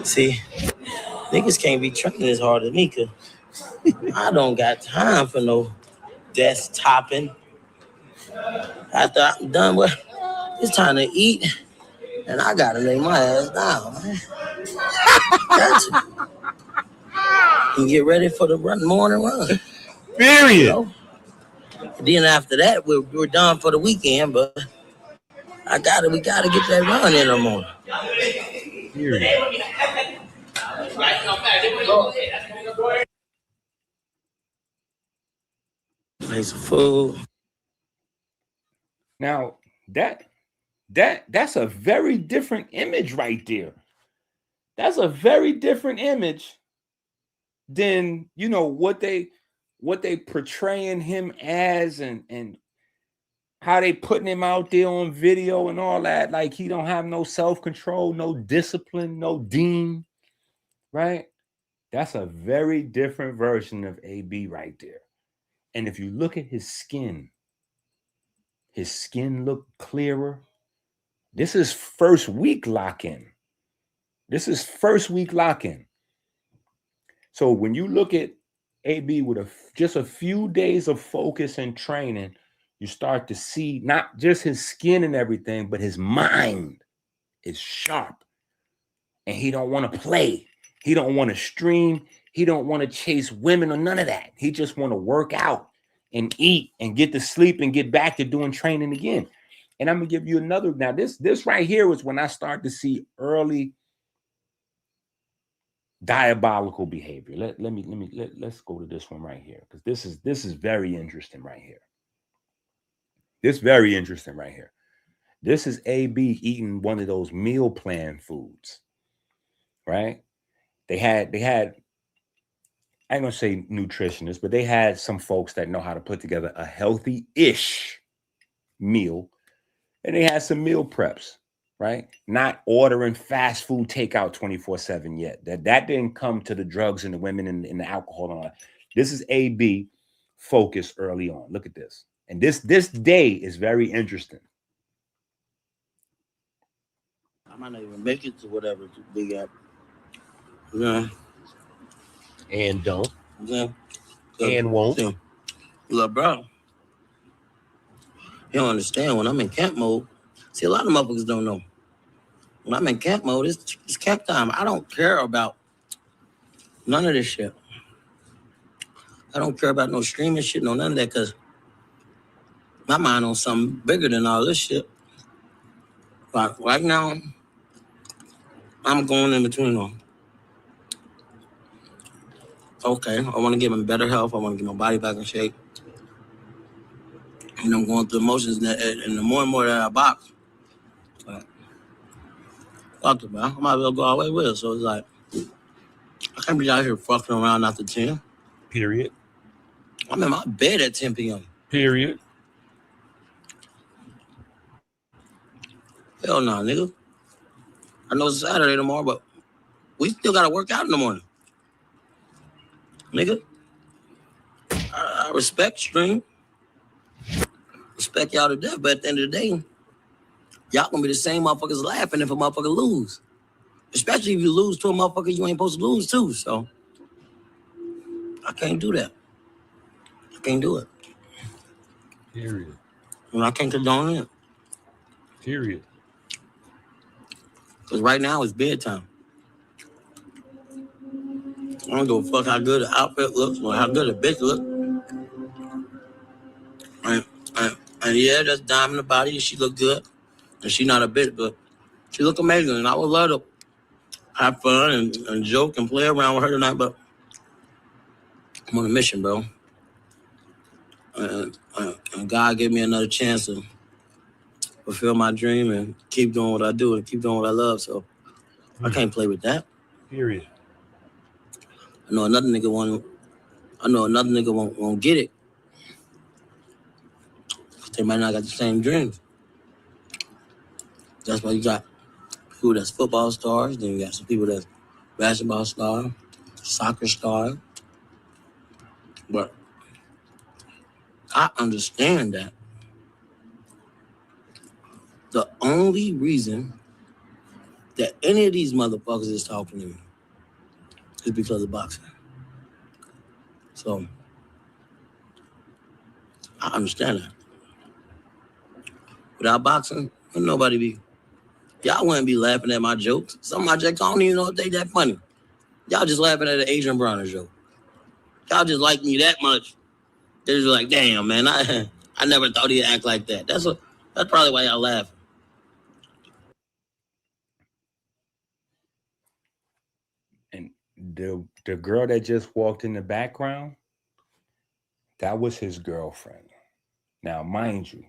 See, niggas can't be training as hard as me, cause I don't got time for no desktoping. After I'm done with, it's time to eat, and I gotta lay my ass down, man. Got to. And get ready for the morning run. period. You know? Then after that, we're done for the weekend, but we gotta get that run in the morning. Period. Lay some food. Now that's a very different image right there. That's a very different image than what they portraying him as, and how they putting him out there on video and all that, like he don't have no self-control, no discipline, no Deen, right? That's a very different version of AB right there. And if you look at his skin looked clearer. This is first week lock-in. So when you look at AB with just a few days of focus and training, you start to see not just his skin and everything, but his mind is sharp. And he don't want to play. He don't want to stream. He don't want to chase women or none of that. He just want to work out and eat and get to sleep and get back to doing training again. And I'm gonna give you another. Now, this right here is when I start to see early diabolical behavior. Let's go to this one right here, because this is very interesting right here. This is AB eating one of those meal plan foods, right? They had I ain't gonna say nutritionists, but they had some folks that know how to put together a healthy-ish meal, and they had some meal preps, right? Not ordering fast food takeout 24/7 yet. That didn't come to the drugs and the women and the alcohol and all that. This is AB focused early on. Look at this. And this day is very interesting. I might not even make it to whatever big app. Yeah. And don't. Yeah. And won't. See, look, bro. You don't understand. When I'm in camp mode, see, a lot of motherfuckers don't know. When I'm in camp mode, it's camp time. I don't care about none of this shit. I don't care about no streaming shit, no none of that, because my mind on something bigger than all this shit. But right now, I'm going in between them. Okay, I want to give him better health. I want to get my body back in shape. And I'm going through emotions, and the more and more that I box, fuck it, man. I might as well go all the way with it. So it's like, I can't be out here fucking around after 10. Period. I'm in my bed at 10 p.m. Period. Hell no, nigga. I know it's Saturday tomorrow, but we still got to work out in the morning. Nigga, I respect stream. Respect y'all to death, but at the end of the day, y'all gonna be the same motherfuckers laughing if a motherfucker lose. Especially if you lose to a motherfucker you ain't supposed to lose to. So, I can't do that. I can't do it. Period. And I can't condone it. Period. Because right now it's bedtime. I don't give a fuck how good the outfit looks or how good a bitch looks. And yeah, that's dime in the body, and she look good. And she not a bitch, but she look amazing. And I would love to have fun and joke and play around with her tonight, but I'm on a mission, bro. And God gave me another chance to fulfill my dream and keep doing what I do and keep doing what I love. So I can't play with that. Period. I know another nigga won't get it. They might not got the same dreams. That's why you got people that's football stars, then you got some people that's basketball stars, soccer stars. But I understand that the only reason that any of these motherfuckers is talking to me is because of boxing. So I understand that. Without boxing, y'all wouldn't be laughing at my jokes. Some of my jokes, I don't even know if they that funny. Y'all just laughing at an Adrien Broner joke. Y'all just like me that much. They're just like, damn, man, I never thought he'd act like that. That's probably why y'all laugh. And the girl that just walked in the background, that was his girlfriend. Now, mind you,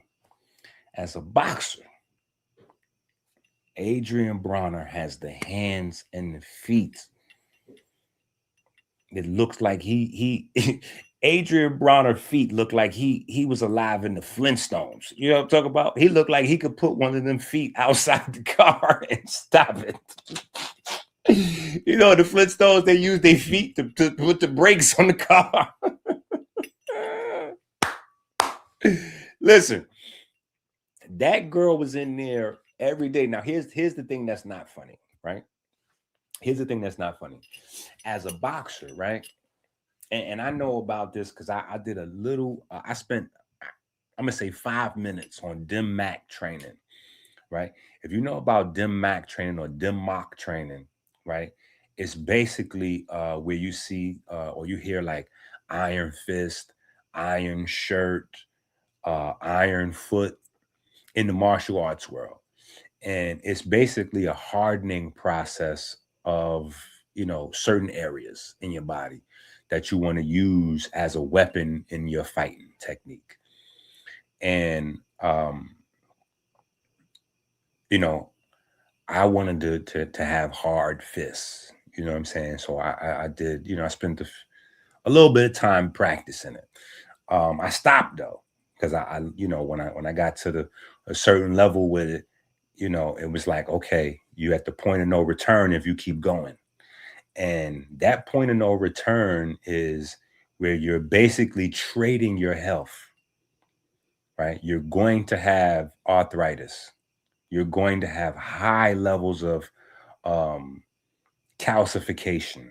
as a boxer, Adrien Broner has the hands and the feet. It looks like he Adrien Broner feet looked like he was alive in the Flintstones. You know what I'm talking about? He looked like he could put one of them feet outside the car and stop it. You know, the Flintstones, they use their feet to put the brakes on the car. Listen, that girl was in there every day. Now, here's the thing that's not funny, right? Here's the thing that's not funny. As a boxer, right? And I know about this because I did a little, I spent, I'm going to say 5 minutes on dim mak training, right? If you know about dim mak training or dim mak training, right? It's basically where you see or you hear like iron fist, iron shirt, iron foot in the martial arts world. And it's basically a hardening process of, you know, certain areas in your body that you want to use as a weapon in your fighting technique. And, you know, I wanted to have hard fists, you know what I'm saying? So I did, you know, I spent a little bit of time practicing it. I stopped though, because I you know, when I got to a certain level with it, you know, it was like, okay, you at the point of no return if you keep going. And that point of no return is where you're basically trading your health, right? You're going to have arthritis. You're going to have high levels of calcification,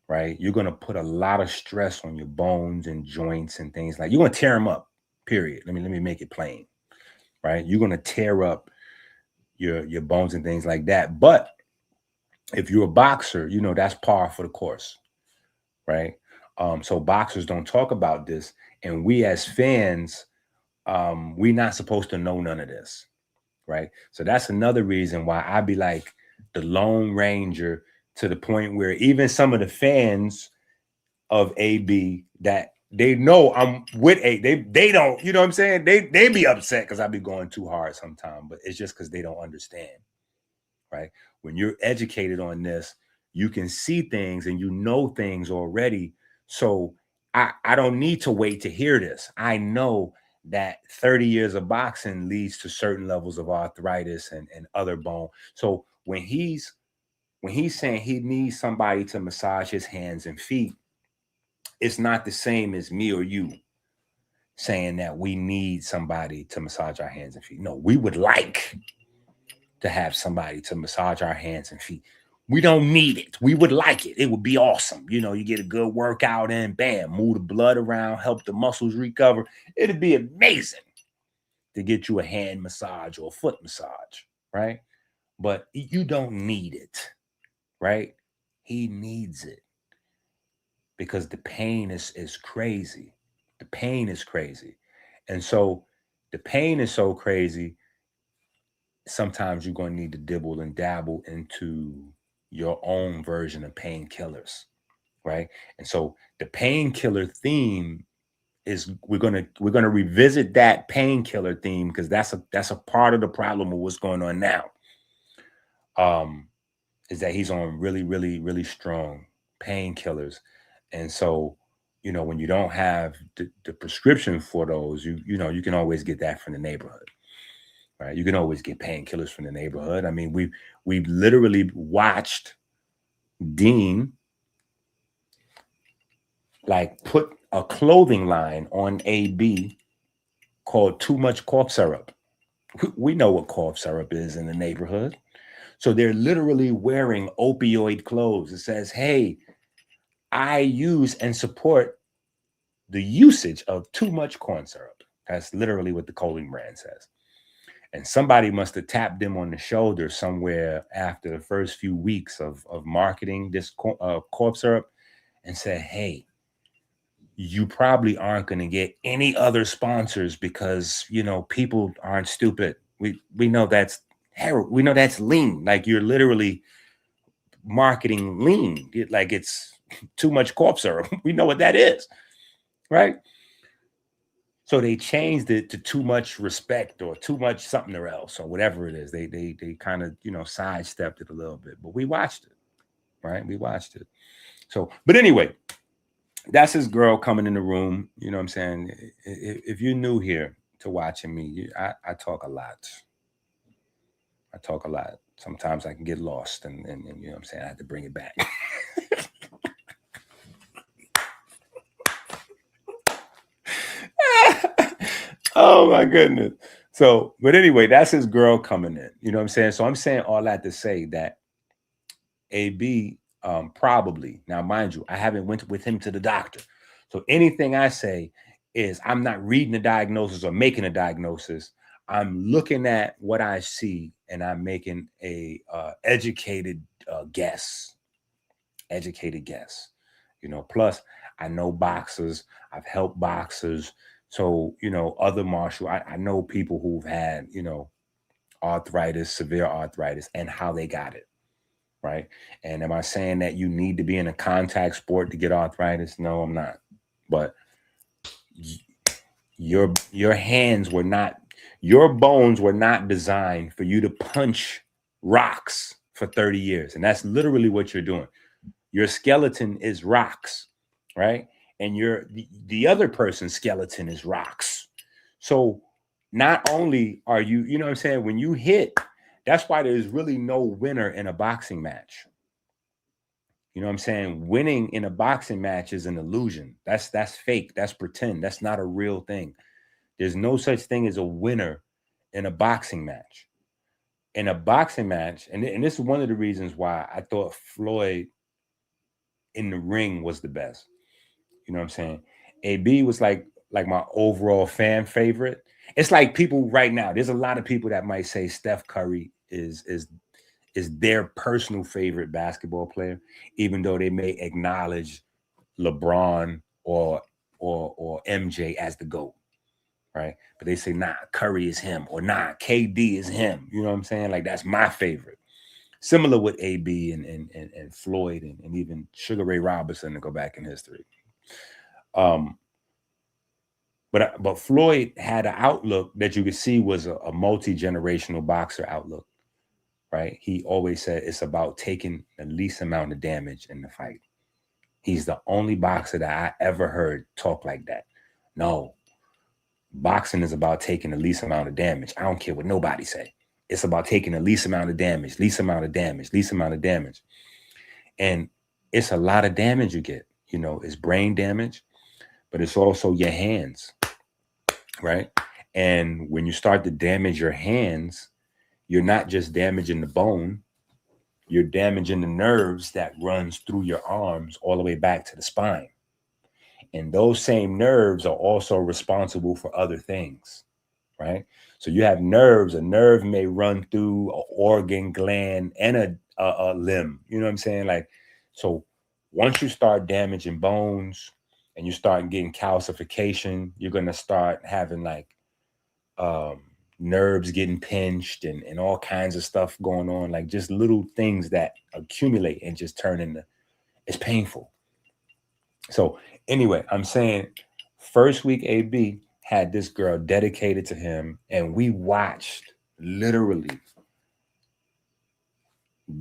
right? You're going to put a lot of stress on your bones and joints and things like you're going to tear them up, period. Let me make it plain, right? You're going to tear up your bones and things like that. But if you're a boxer, you know, that's par for the course, right? So boxers don't talk about this. And we as fans, we're not supposed to know none of this, right? So that's another reason why I be like the Lone Ranger to the point where even some of the fans of AB that they know I'm with A, they don't, you know what I'm saying? They be upset because I be going too hard sometimes, but it's just because they don't understand, right? When you're educated on this, you can see things and you know things already. So I don't need to wait to hear this. I know that 30 years of boxing leads to certain levels of arthritis and other bone. So when he's saying he needs somebody to massage his hands and feet, it's not the same as me or you saying that we need somebody to massage our hands and feet. No, we would like to have somebody to massage our hands and feet. We don't need it. We would like it. It would be awesome. You know, you get a good workout in, bam, move the blood around, help the muscles recover. It'd be amazing to get you a hand massage or a foot massage, right? But you don't need it, right? He needs it because the pain is crazy. The pain is crazy. And so the pain is so crazy, sometimes you're going to need to dibble and dabble into your own version of painkillers, right? And so the painkiller theme is we're gonna revisit that painkiller theme because that's a part of the problem of what's going on now. Is that he's on really, really, really strong painkillers, and so you know when you don't have the prescription for those, you know you can always get that from the neighborhood. Right, you can always get painkillers from the neighborhood. I mean, we've literally watched Deen like put a clothing line on AB called Too Much Cough Syrup. We know what cough syrup is in the neighborhood. So they're literally wearing opioid clothes. It says, hey, I use and support the usage of too much corn syrup. That's literally what the clothing brand says. And somebody must have tapped them on the shoulder somewhere after the first few weeks of marketing this cough syrup and said, hey, you probably aren't going to get any other sponsors because, you know, people aren't stupid. We know that's heroin. We know that's lean. Like you're literally marketing lean. Like it's too much cough syrup. We know what that is, right? So they changed it to too much respect or too much something else or whatever it is. They kind of, you know, sidestepped it a little bit, but we watched it, right? We watched it. So, but anyway, that's his girl coming in the room. You know what I'm saying? If you're new here to watching me, I talk a lot. I talk a lot. Sometimes I can get lost, and you know what I'm saying? I have to bring it back. Oh my goodness. So, but anyway, that's his girl coming in. You know what I'm saying? So I'm saying all that to say that AB probably, now mind you, I haven't went with him to the doctor. So anything I say is I'm not reading the diagnosis or making a diagnosis. I'm looking at what I see and I'm making a educated guess. Educated guess. You know, plus I know boxers, I've helped boxers. So, you know, other martial, I know people who've had, you know, arthritis, severe arthritis, and how they got it. Right. And am I saying that you need to be in a contact sport to get arthritis? No, I'm not. But your hands were not, your bones were not designed for you to punch rocks for 30 years. And that's literally what you're doing. Your skeleton is rocks, right? And the other person's skeleton is rocks. So not only are you, you know what I'm saying, when you hit, that's why there's really no winner in a boxing match. You know what I'm saying? Winning in a boxing match is an illusion. That's fake. That's pretend. That's not a real thing. There's no such thing as a winner in a boxing match. In a boxing match, and this is one of the reasons why I thought Floyd in the ring was the best. You know what I'm saying? AB was like my overall fan favorite. It's like people right now, there's a lot of people that might say Steph Curry is their personal favorite basketball player, even though they may acknowledge LeBron or MJ as the GOAT, right? But they say, nah, Curry is him, or nah, KD is him. You know what I'm saying? Like, that's my favorite. Similar with AB and Floyd and even Sugar Ray Robinson to go back in history. But Floyd had an outlook that you could see was a multi-generational boxer outlook, right? He always said it's about taking the least amount of damage in the fight. He's the only boxer that I ever heard talk like that. No, boxing is about taking the least amount of damage. I don't care what nobody say. It's about taking the least amount of damage, least amount of damage, least amount of damage. And it's a lot of damage you get. You know, it's brain damage, but it's also your hands, right? And when you start to damage your hands, you're not just damaging the bone, you're damaging the nerves that runs through your arms all the way back to the spine. And those same nerves are also responsible for other things, right? So you have nerves. A nerve may run through an organ, gland, and a limb. You know what I'm saying? Like, so once you start damaging bones and you start getting calcification, you're going to start having like nerves getting pinched and all kinds of stuff going on, like just little things that accumulate and just turn into, it's painful. So anyway, I'm saying first week AB had this girl dedicated to him, and we watched literally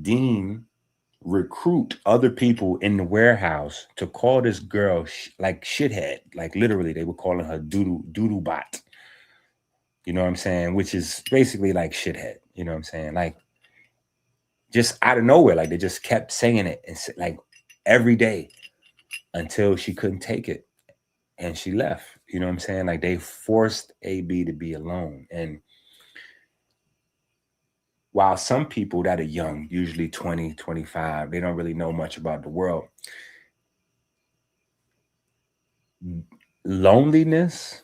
Deen recruit other people in the warehouse to call this girl like shithead. Like literally they were calling her doodle bot. You know what I'm saying? Which is basically like shithead. You know what I'm saying? Like just out of nowhere, like they just kept saying it and like every day until she couldn't take it and she left. You know what I'm saying? Like they forced AB to be alone. And while some people that are young, usually 20, 25, they don't really know much about the world, loneliness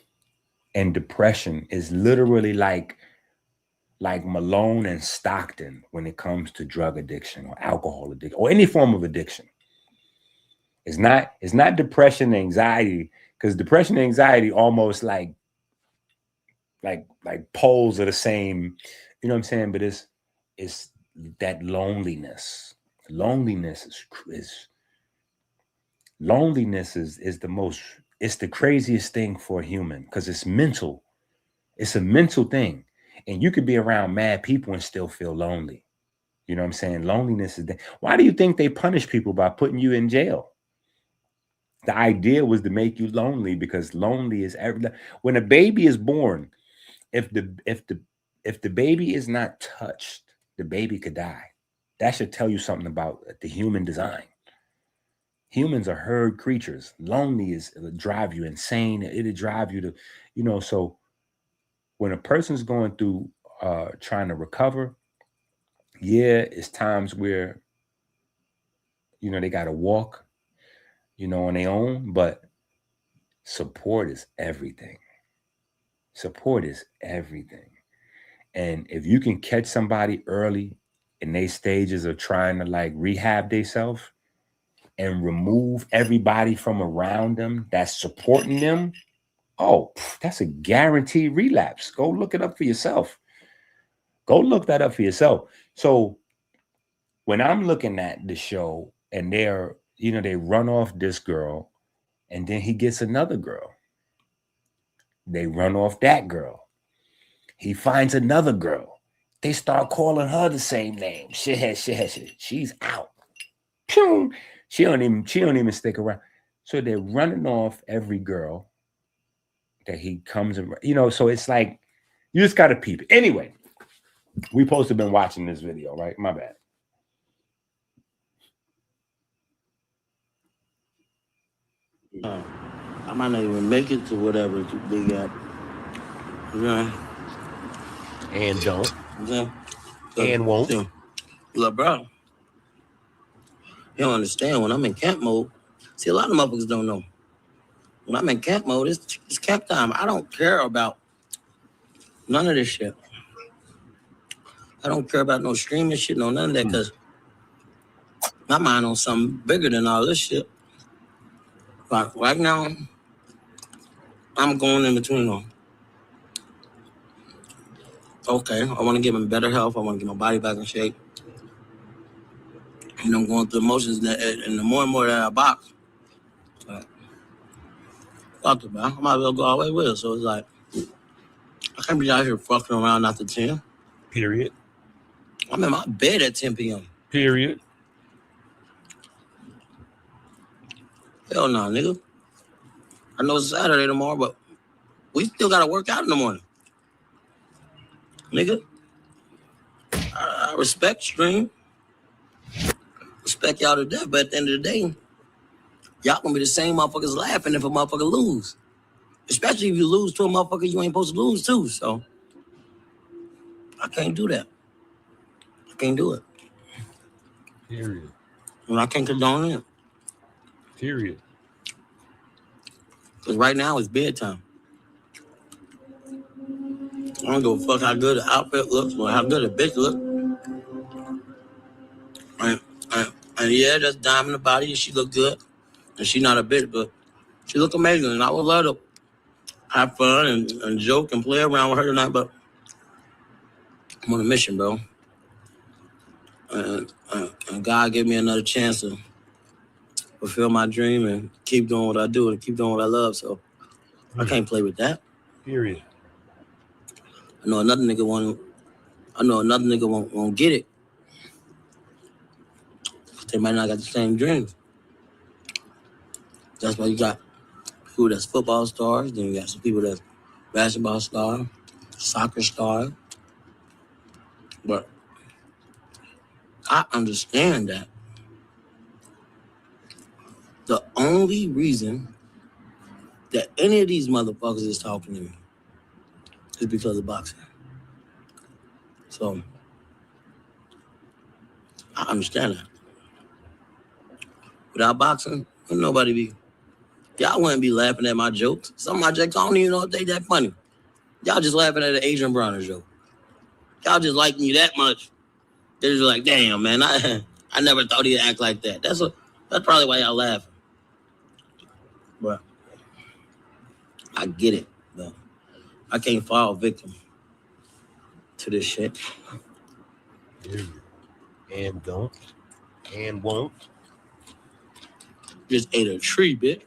and depression is literally like Malone and Stockton when it comes to drug addiction or alcohol addiction or any form of addiction. It's not depression and anxiety, because depression and anxiety almost like poles are the same, you know what I'm saying? But it's that loneliness. Loneliness is the most, it's the craziest thing for a human because it's mental. It's a mental thing. And you could be around mad people and still feel lonely. You know what I'm saying? Loneliness is why do you think they punish people by putting you in jail? The idea was to make you lonely because lonely is when a baby is born, if the baby is not touched, the baby could die. That should tell you something about the human design. Humans are herd creatures. Lonely it'll drive you insane. It'll drive you to, so when a person's going through trying to recover, yeah, it's times where, they got to walk, on their own, but support is everything. Support is everything. And if you can catch somebody early in their stages of trying to like rehab themselves and remove everybody from around them that's supporting them, that's a guaranteed relapse. Go look it up for yourself. Go look that up for yourself. So when I'm looking at the show and they run off this girl and then he gets another girl. They run off that girl. He finds another girl. They start calling her the same name. Shit. She's out. Pew! She don't even stick around. So they're running off every girl that he comes around. So it's like you just gotta peep it. Anyway, we supposed to have been watching this video, right? My bad. I might not even make it to whatever they got. And don't. Yeah. And won't. Look, bro. You don't understand. When I'm in camp mode, see, a lot of motherfuckers don't know. When I'm in camp mode, it's camp time. I don't care about none of this shit. I don't care about no streaming shit, none of that, because my mind on something bigger than all this shit. Like right now, I'm going in between them. Okay, I want to give him better health. I want to get my body back in shape. And I'm going through emotions, and the more and more that I box, I might as well go all the way with it. So it's like, I can't be out here fucking around after 10. Period. I'm in my bed at 10 p.m. Period. Hell no, nigga. I know it's Saturday tomorrow, but we still got to work out in the morning. Nigga, I respect stream. Respect y'all to death, but at the end of the day, y'all gonna be the same motherfuckers laughing if a motherfucker lose. Especially if you lose to a motherfucker you ain't supposed to lose to. So, I can't do that. I can't do it. Period. And I can't condone it. Period. Because right now it's bedtime. I don't give a fuck how good the outfit looks or how good a bitch looks. And yeah, that's dime in the body and she look good. And she not a bitch, but she look amazing. And I would love to have fun and joke and play around with her tonight, but I'm on a mission, bro. And God gave me another chance to fulfill my dream and keep doing what I do and keep doing what I love. So I can't play with that. Period. I know another nigga won't get it. They might not got the same dreams. That's why you got people that's football stars, then you got some people that's basketball stars, soccer stars. But I understand that the only reason that any of these motherfuckers is talking to me is because of boxing. So I understand that. Without boxing, y'all wouldn't be laughing at my jokes. Some of my jokes, I don't even know if they that funny. Y'all just laughing at an Adrien Broner joke. Y'all just like me that much. They're just like, damn, man, I never thought he'd act like that. That's probably why y'all laughing. But I get it, though. I can't fall victim to this shit. Period. And don't. And won't. Just ate a tree, bitch.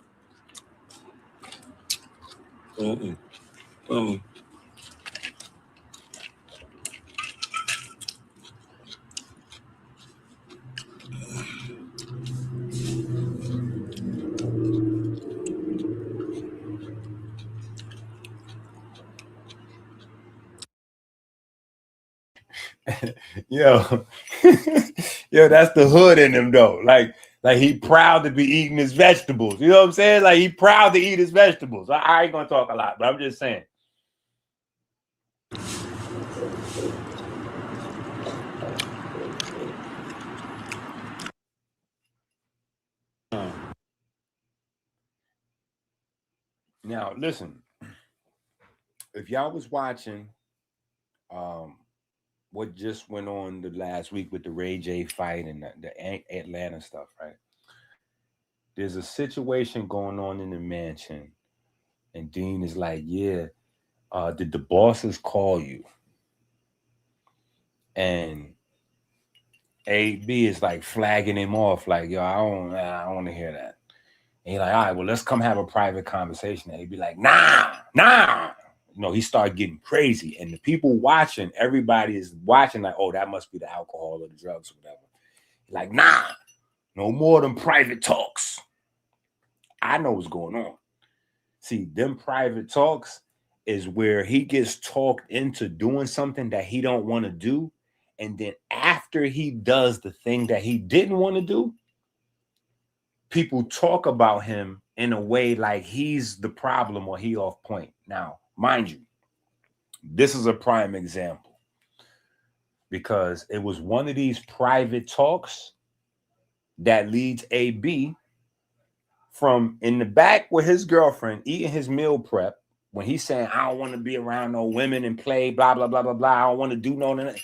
Yo, yo, that's the hood in him though. Like he proud to be eating his vegetables. You know what I'm saying? Like he proud to eat his vegetables. I ain't gonna talk a lot, but I'm just saying. Now listen, if y'all was watching what just went on the last week with the Ray J fight and the Atlanta stuff, right? There's a situation going on in the mansion, and Deen is like, yeah, did the bosses call you? And AB is like flagging him off, like, yo, I don't want to hear that. And he's like, all right, well, let's come have a private conversation. And he'd be like, nah. You know, he started getting crazy. And the people watching, everybody is watching like, oh, that must be the alcohol or the drugs or whatever. He's like, nah, no more than private talks. I know what's going on. See, them private talks is where he gets talked into doing something that he don't want to do. And then after he does the thing that he didn't want to do, people talk about him in a way like he's the problem or he off point. Now, mind you, this is a prime example because it was one of these private talks that leads AB from in the back with his girlfriend eating his meal prep when he's saying, I don't want to be around no women and play, blah, blah, blah, blah, blah. I don't want to do no.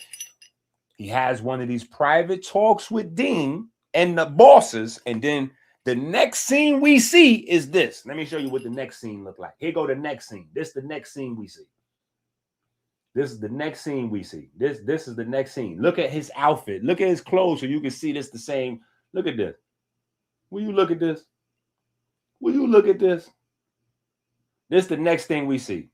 He has one of these private talks with Deen and the bosses. And then the next scene we see is this. Let me show you what the next scene look like. Here go the next scene. This is the next scene we see. This is the next scene we see. This is the next scene. Look at his outfit. Look at his clothes so you can see this the same. Look at this. Will you look at this? Will you look at this? This is the next thing we see.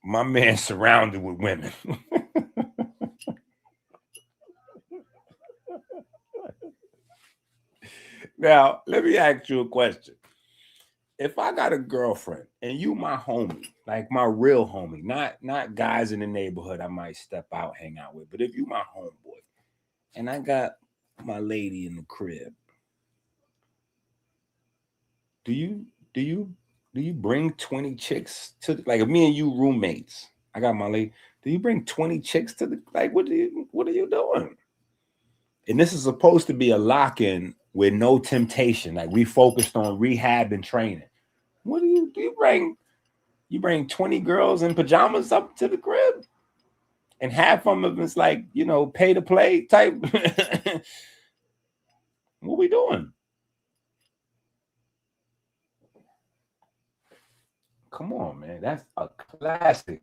My man surrounded with women. Now, let me ask you a question. If I got a girlfriend and you my homie, like my real homie, not guys in the neighborhood I might step out, hang out with, but if you my homeboy and I got my lady in the crib, do you bring 20 chicks to like if me and you roommates, I got my lady, do you bring 20 chicks to the like what are you doing? And this is supposed to be a lock-in with no temptation. Like we focused on rehab and training. What do you bring? You bring 20 girls in pajamas up to the crib, and half of them is like, you know, pay to play type. What we doing? Come on, man. That's a classic.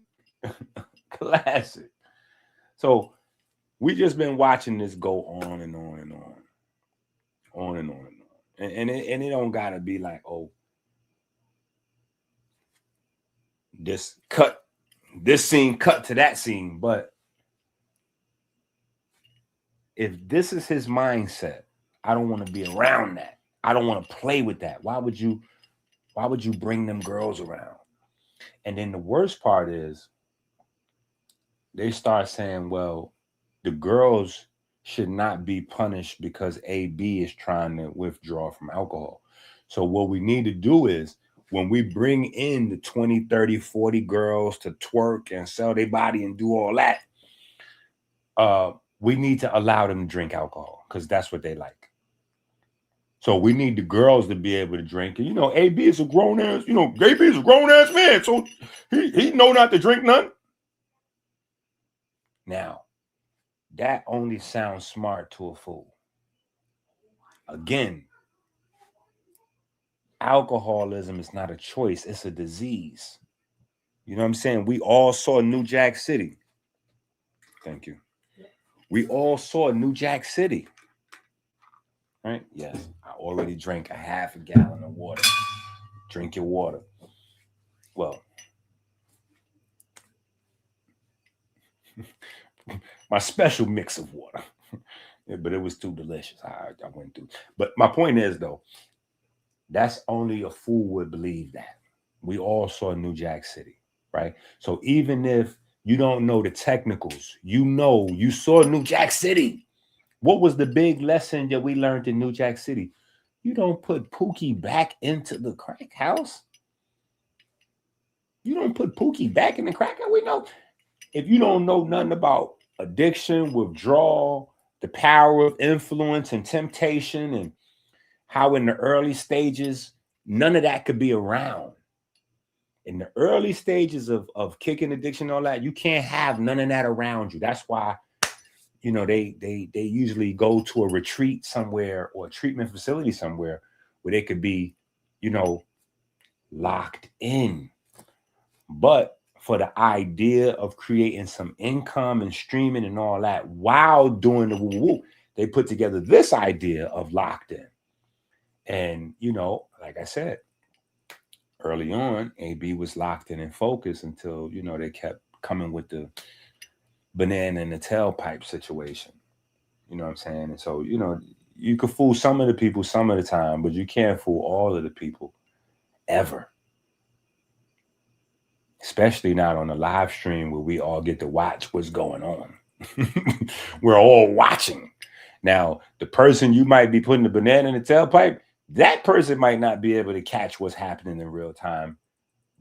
Classic. So we just been watching this go on and on and on. On and on and on. And it don't gotta be like, oh, this scene cut to that scene. But if this is his mindset, I don't want to be around that. I don't want to play with that. Why would you bring them girls around? And then the worst part is they start saying, well, the girls should not be punished because AB is trying to withdraw from alcohol. So what we need to do is when we bring in the 20, 30, 40 girls to twerk and sell their body and do all that, we need to allow them to drink alcohol because that's what they like. So we need the girls to be able to drink. And, you know, AB is a grown-ass, you know, AB is a grown-ass man, so he know not to drink none. Now, that only sounds smart to a fool. Again, alcoholism is not a choice. It's a disease. You know what I'm saying? We all saw New Jack City. Thank you. We all saw New Jack City. Right? Yes. I already drank a half a gallon of water. Drink your water. Well, My special mix of water. Yeah, but it was too delicious. I went through. But my point is, though, that's only a fool would believe that. We all saw New Jack City, right? So even if you don't know the technicals, you know you saw New Jack City. What was the big lesson that we learned in New Jack City? You don't put Pookie back into the crack house. You don't put Pookie back in the crack house. We know if you don't know nothing about addiction, withdrawal, the power of influence and temptation, and how in the early stages, none of that could be around. In the early stages of kicking addiction, all that, you can't have none of that around you. That's why, you know, they usually go to a retreat somewhere or a treatment facility somewhere where they could be, you know, locked in. But for the idea of creating some income and streaming and all that while doing the woo-woo, they put together this idea of locked in. And, you know, like I said, early on, AB was locked in and focused until, you know, they kept coming with the banana in the tailpipe situation. You know what I'm saying? And so, you know, you could fool some of the people some of the time, but you can't fool all of the people ever. Especially not on a live stream where we all get to watch what's going on. We're all watching. Now, the person you might be putting the banana in the tailpipe, that person might not be able to catch what's happening in real time.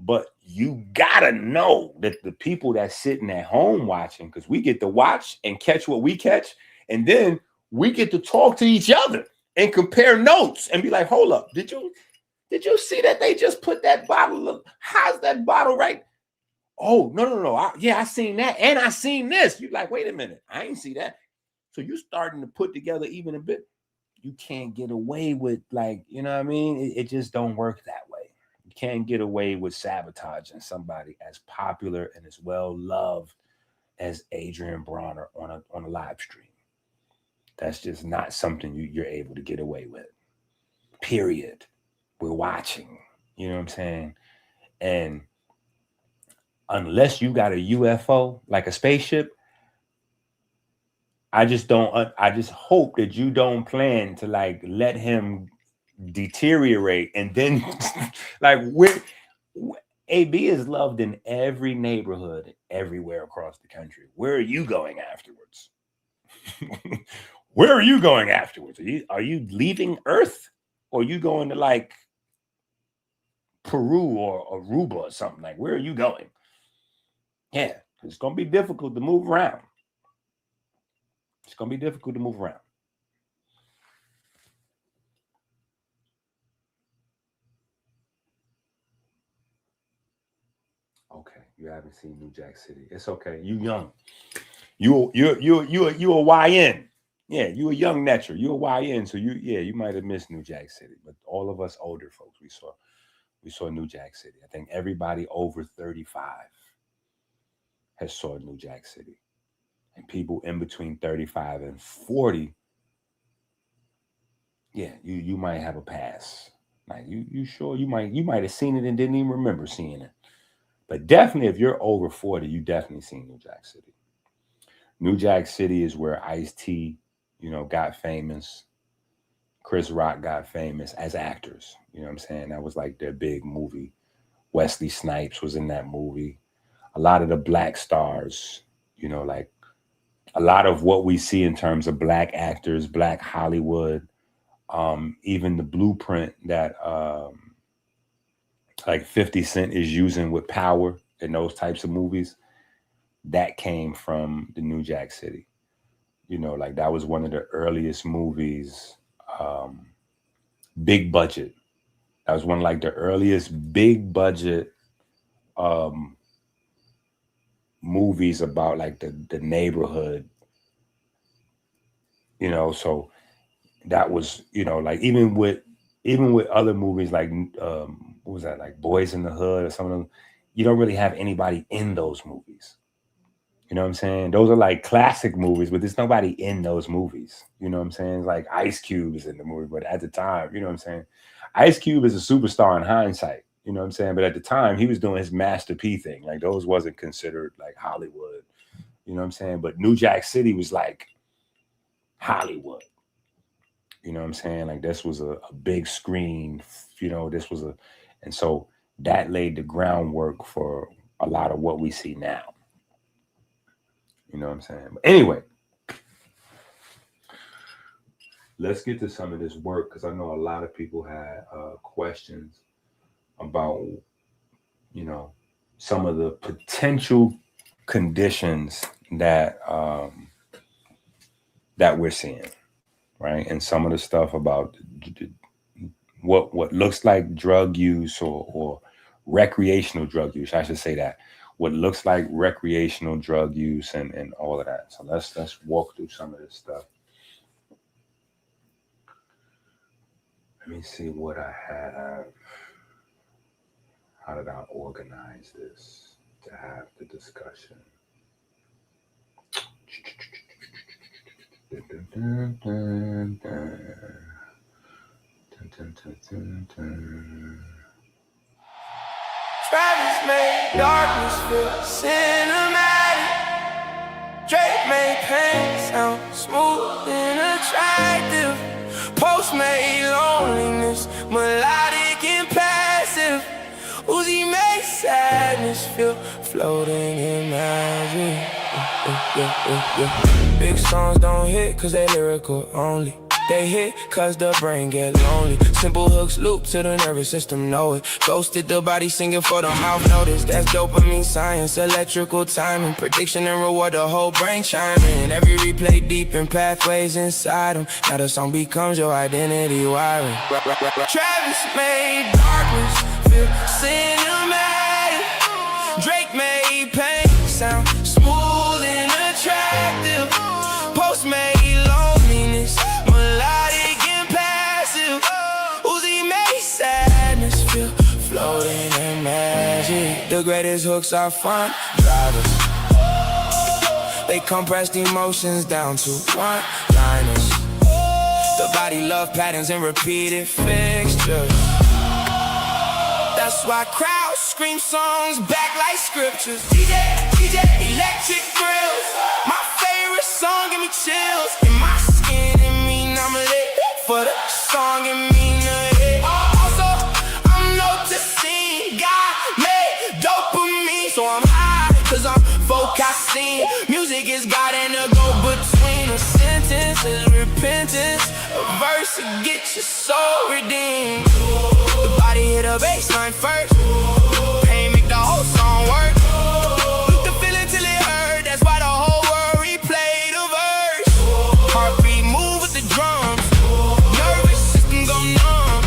But you gotta know that the people that's sitting at home watching, because we get to watch and catch what we catch, and then we get to talk to each other and compare notes and be like, hold up, did you see that they just put that bottle of, how's that bottle right? Oh, no. I seen that. And I seen this. You're like, wait a minute. I ain't see that. So you're starting to put together even a bit. You can't get away with, like, you know what I mean? It just don't work that way. You can't get away with sabotaging somebody as popular and as well loved as Adrien Broner on a live stream. That's just not something you're able to get away with. Period. We're watching. You know what I'm saying? And unless you got a UFO, like a spaceship, I just hope that you don't plan to like let him deteriorate and then like AB is loved in every neighborhood everywhere across the country. Where are you going afterwards? Where are you going afterwards? Are you leaving Earth, or are you going to like Peru or Aruba or something? Like, where are you going? Yeah, it's going to be difficult to move around. It's going to be difficult to move around. Okay, you haven't seen New Jack City. It's okay. You young. You a YN. Yeah, you a young netcher. You a YN. So you might have missed New Jack City. But all of us older folks, we saw New Jack City. I think everybody over 35 has saw New Jack City. And people in between 35 and 40, yeah, you might have a pass. Like you sure you might have seen it and didn't even remember seeing it. But definitely, if you're over 40, you definitely seen New Jack City. New Jack City is where Ice-T, you know, got famous. Chris Rock got famous as actors. You know what I'm saying? That was like their big movie. Wesley Snipes was in that movie. A lot of the black stars, you know, like a lot of what we see in terms of black actors, black Hollywood, even the blueprint that like 50 Cent is using with Power in those types of movies, that came from the New Jack City. You know, like that was one of the earliest movies, big budget. That was one of like the earliest big budget movies about like the neighborhood, you know. So that was, you know, like even with other movies like what was that, like Boys in the Hood or some of them, you don't really have anybody in those movies. You know what I'm saying? Those are like classic movies, but there's nobody in those movies. You know what I'm saying? It's like Ice Cube is in the movie, but at the time, you know what I'm saying? Ice Cube is a superstar in hindsight. You know what I'm saying? But at the time, he was doing his Master P thing. Like those wasn't considered like Hollywood. You know what I'm saying? But New Jack City was like Hollywood. You know what I'm saying? Like this was a big screen, you know, and so that laid the groundwork for a lot of what we see now. You know what I'm saying? But anyway, let's get to some of this work, because I know a lot of people had questions about, you know, some of the potential conditions that that we're seeing, right? And some of the stuff about what looks like drug use or recreational drug use, I should say that. What looks like recreational drug use and all of that. So let's walk through some of this stuff. Let me see what I have. How did I organize this to have the discussion? Travis made darkness feel cinematic. Drake made pain sound smooth and attractive. Post made loneliness melodic and passive. Uzi made sadness feel floating in magic. Big songs don't hit cause they lyrical only. They hit cause the brain get lonely. Simple hooks loop to the nervous system, know it. Ghosted the body singing for the mouth notice. That's dopamine science, electrical timing. Prediction and reward, the whole brain chiming. Every replay deep in pathways inside them. Now the song becomes your identity wiring. Travis made darkness feel cinematic. Drake made pain sound smooth and attractive. Post made loneliness melodic and passive. Uzi made sadness feel floating in magic. The greatest hooks are fun drivers. They compressed emotions down to one-liners. The body love patterns and repeated fixtures. That's why crowds scream songs back like scriptures. DJ, electric grills. My favorite song give me chills. In my skin, it mean I'm lit. For the song, it mean a hit. Also, I'm noticing God made dopamine. So I'm high, cause I'm focusing. Music is God and a go-between. A sentence is repentance. A verse to get your soul redeemed. The body hit a baseline first. Pain make the whole song work. Look the feeling till it hurt. That's why the whole world replay the verse. Heartbeat move with the drums. Nervous system go numb.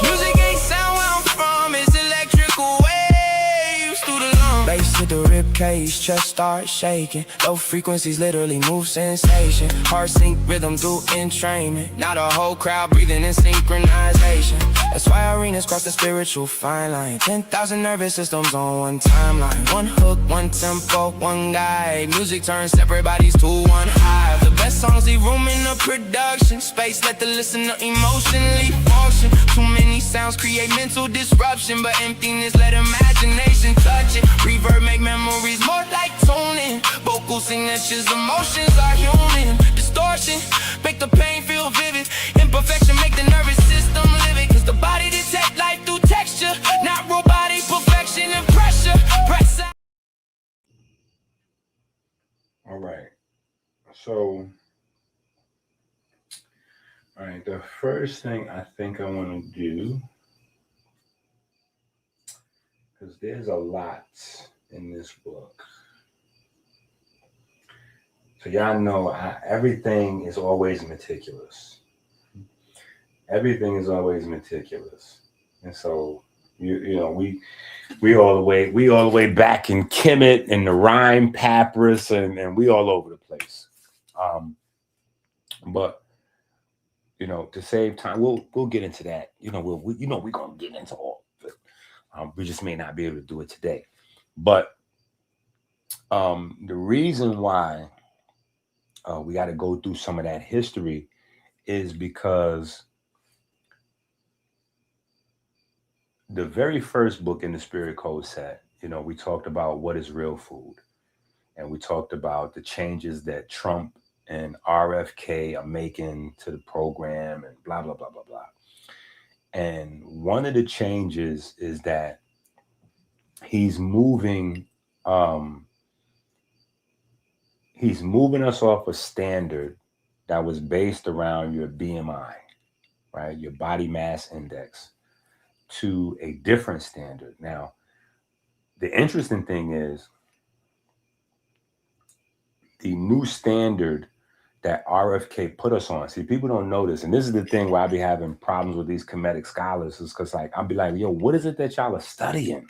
Music ain't sound where I'm from. It's electrical waves through the lungs. Bass hit the rib cage, chest start shaking. Low frequencies literally move sensation. Heart sync rhythm through entrainment. Now the whole crowd breathing in synchronization. That's why arenas cross the spiritual fine line. 10,000 nervous systems on one timeline. One hook, one tempo, one guide. Music turns separate bodies to one hive. The best songs leave room in the production space. Let the listener emotionally function. Too many sounds create mental disruption, but emptiness let imagination touch it. Reverb make memories more like tuning. Vocal signatures, emotions are human. Distortion make the pain feel vivid. Imperfection make the nervous system livid. Cause the body detect life through texture, not robotic perfection and pressure. Press out. All right. So, all right, the first thing I think I want to do, because there's a lot in this book. So y'all know everything is always meticulous. Everything is always meticulous. And so, you know, we all the way back in Kemet and the Rhyme Papyrus, and we all over the place. But you know, to save time, we'll get into that. You know, we're gonna get into all of it. We just may not be able to do it today. But the reason why we got to go through some of that history is because the very first book in the Spirit Code set, you know, we talked about what is real food. and we talked about the changes that Trump and RFK are making to the program and blah, blah, blah, blah, blah. And one of the changes is that he's moving us off a standard that was based around your BMI, right? Your body mass index, to a different standard. Now, the interesting thing is the new standard that RFK put us on. See, people don't know this. And this is the thing where I be having problems with these comedic scholars, is because like, I'll be like, yo, what is it that y'all are studying?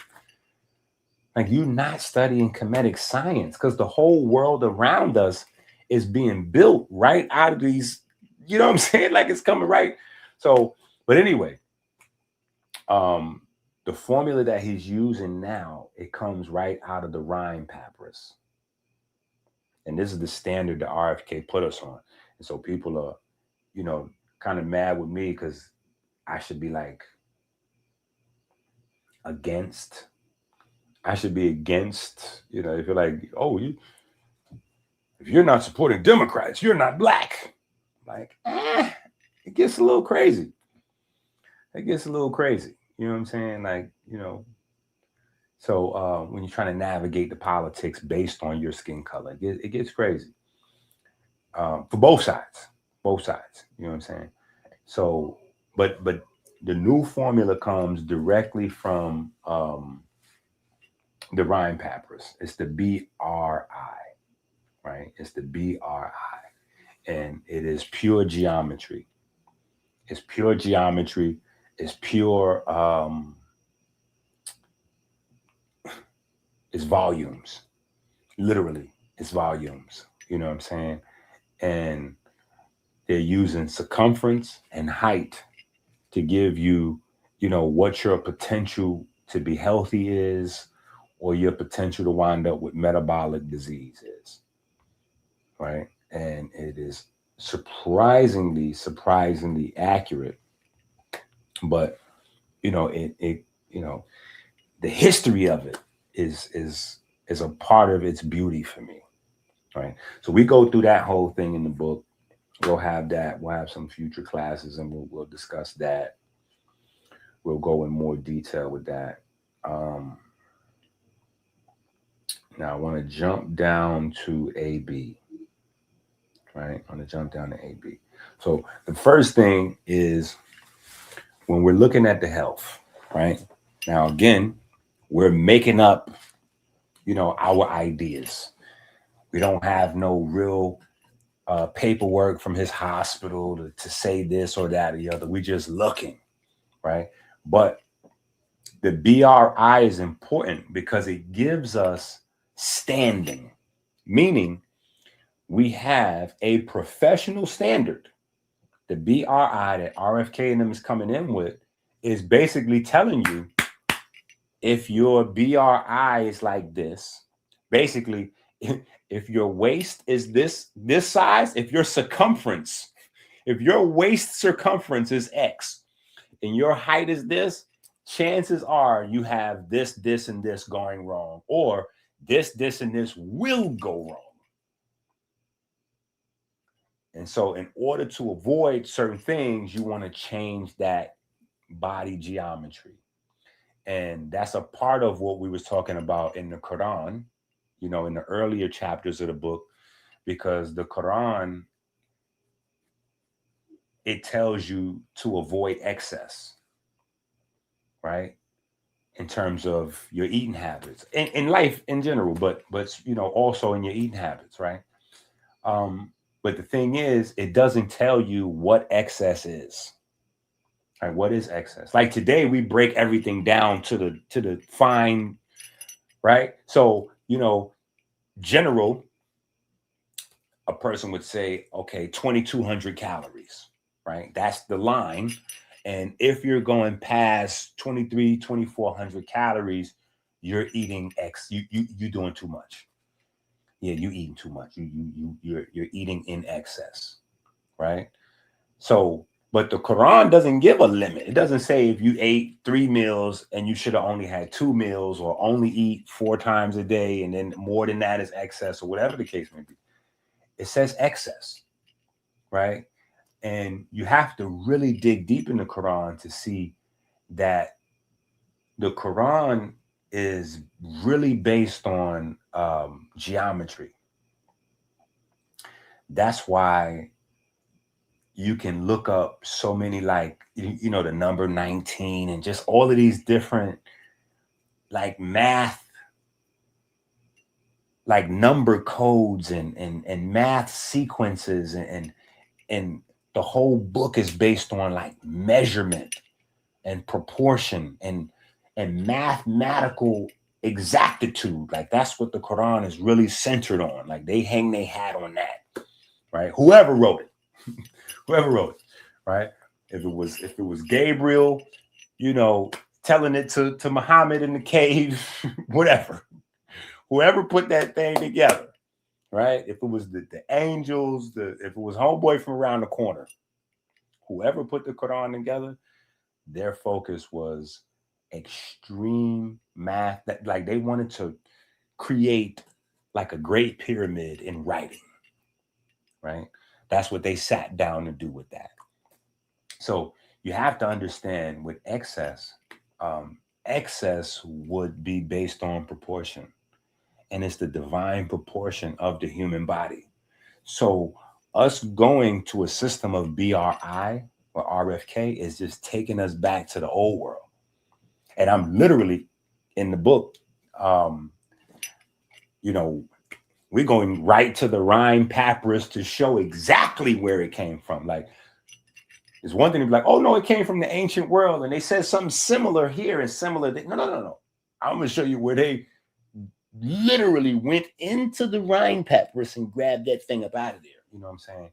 Like, you're not studying comedic science, because the whole world around us is being built right out of these, you know what I'm saying? Like, it's coming right. So, but anyway, the formula that he's using now, it comes right out of the Rhine papyrus. And this is the standard that RFK put us on. And so people are, you know, kind of mad with me because I should be like against. I should be against, you know, if you're like, oh, if you're not supporting Democrats, you're not black. Like, it gets a little crazy. It gets a little crazy. You know what I'm saying? Like, you know, so when you're trying to navigate the politics based on your skin color, it gets crazy for both sides, you know what I'm saying? So, but the new formula comes directly from the Rhine papyrus. It's the BRI, right? It's the BRI, and it is pure geometry. It's pure geometry. It's pure, it's volumes. Literally, it's volumes. You know what I'm saying? And they're using circumference and height to give you, you know, what your potential to be healthy is, or your potential to wind up with metabolic disease is, right? And it is surprisingly accurate. But, you know, it you know, the history of it is a part of its beauty for me, right? So we go through that whole thing in the book. We'll have that. We'll have some future classes, and we'll discuss that. We'll go in more detail with that. Now I want to jump down to AB, right? I want to jump down to AB. So the first thing is when we're looking at the health, right? Now, again, we're making up, you know, our ideas. We don't have no real paperwork from his hospital to say this or that or the other. We're just looking, right? But the BRI is important because it gives us standing, meaning we have a professional standard. The BRI that RFK and them is coming in with is basically telling you, if your BRI is like this, basically, if your waist is this size, if your waist circumference is X and your height is this, chances are you have this, and this going wrong, or this, and this will go wrong. And so in order to avoid certain things, you want to change that body geometry. And that's a part of what we was talking about in the Quran, you know, in the earlier chapters of the book, because the Quran, it tells you to avoid excess, right? In terms of your eating habits, in life in general, but you know, also in your eating habits, right? But the thing is, it doesn't tell you what excess is. Right? What is excess? Like today, we break everything down to the fine, right? So, you know, general, a person would say, okay, 2,200 calories, right? That's the line. And if you're going past 2,400 calories, you're eating you're doing too much. Yeah, you're eating too much. You're eating in excess, right? So But the Quran doesn't give a limit. It doesn't say if you ate 3 meals and you should have only had 2 meals, or only eat 4 times a day and then more than that is excess, or whatever the case may be. It says excess, right? And you have to really dig deep in the Quran to see that the Quran is really based on geometry. That's why you can look up so many, like, you know, the number 19 and just all of these different like math, like number codes and math sequences, and the whole book is based on like measurement and proportion and mathematical exactitude. Like that's what the Quran is really centered on. Like they hang their hat on that, right? Whoever wrote it. Whoever wrote it, right? If it was Gabriel, you know, telling it to Muhammad in the cave, whatever. Whoever put that thing together, right? If it was the angels, if it was homeboy from around the corner, whoever put the Quran together, their focus was extreme math. That, like, they wanted to create like a great pyramid in writing, right? That's what they sat down to do with that. So you have to understand with excess, excess would be based on proportion, and it's the divine proportion of the human body. So us going to a system of BRI or RFK is just taking us back to the old world. And I'm literally in the book, you know, we're going right to the Rhine papyrus to show exactly where it came from. Like, it's one thing to be like, oh no, it came from the ancient world, and they said something similar here and similar. No. I'm going to show you where they literally went into the Rhine papyrus and grabbed that thing up out of there. You know what I'm saying?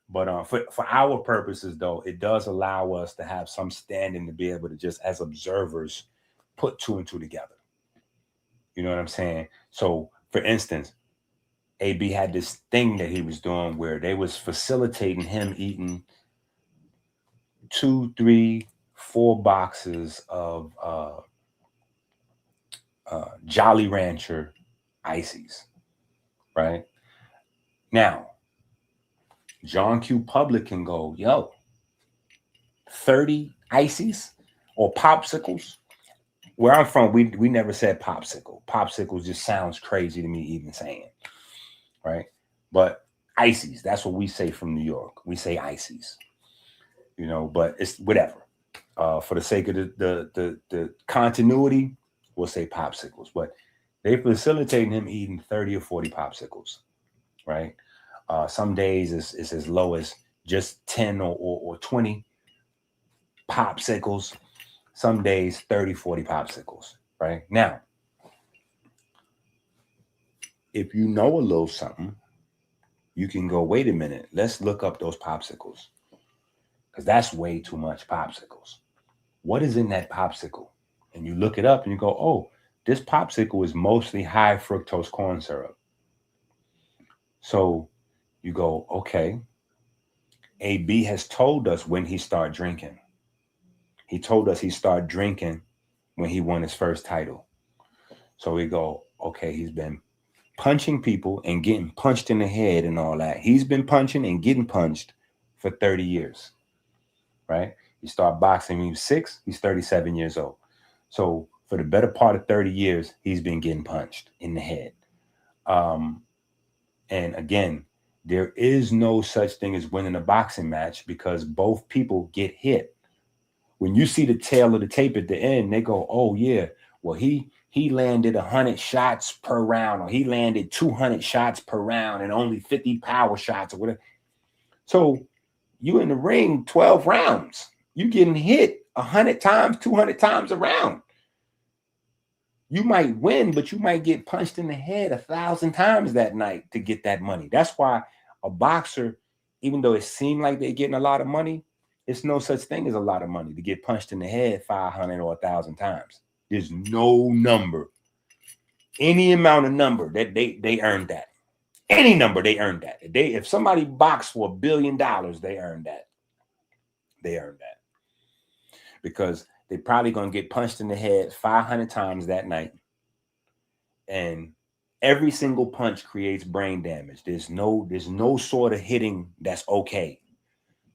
But for our purposes, though, it does allow us to have some standing to be able to just, as observers, put 2 and 2 together. You know what I'm saying? So, for instance, AB had this thing that he was doing where they was facilitating him eating 2, 3, 4 boxes of Jolly Rancher ices, right? Now, John Q. Public can go, yo, 30 ices or popsicles. Where I'm from, we never said popsicle. Popsicles just sounds crazy to me even saying, right? But ices, that's what we say from New York. We say ices, you know, but it's whatever. For the sake of the continuity, we'll say popsicles. But they facilitating him eating 30 or 40 popsicles, right? Some days it's as low as just 10 or 20 popsicles. Some days 30, 40 popsicles, right? Now, if you know a little something, you can go, wait a minute, let's look up those popsicles, because that's way too much popsicles. What is in that popsicle? And you look it up and you go, oh, this popsicle is mostly high fructose corn syrup. So you go, okay, AB has told us when he started drinking. He told us he started drinking when he won his first title. So we go, okay, he's been punching people and getting punched in the head and all that. He's been punching and getting punched for 30 years, right? He started boxing when he was 6. He's 37 years old. So for the better part of 30 years, he's been getting punched in the head. And again, there is no such thing as winning a boxing match, because both people get hit. When you see the tail of the tape at the end, they go, oh yeah, well, he landed 100 shots per round, or he landed 200 shots per round and only 50 power shots or whatever. So you in the ring 12 rounds, you getting hit 100 times, 200 times a round. You might win, but you might get punched in the head 1,000 times that night to get that money. That's why a boxer, even though it seemed like they're getting a lot of money, it's no such thing as a lot of money to get punched in the head 500 or 1,000 times. There's no number, any amount of number that they earned that. Any number, they earned that. If somebody boxed for $1 billion, they earned that. They earn that because they're probably going to get punched in the head 500 times that night. And every single punch creates brain damage. There's no sort of hitting that's okay.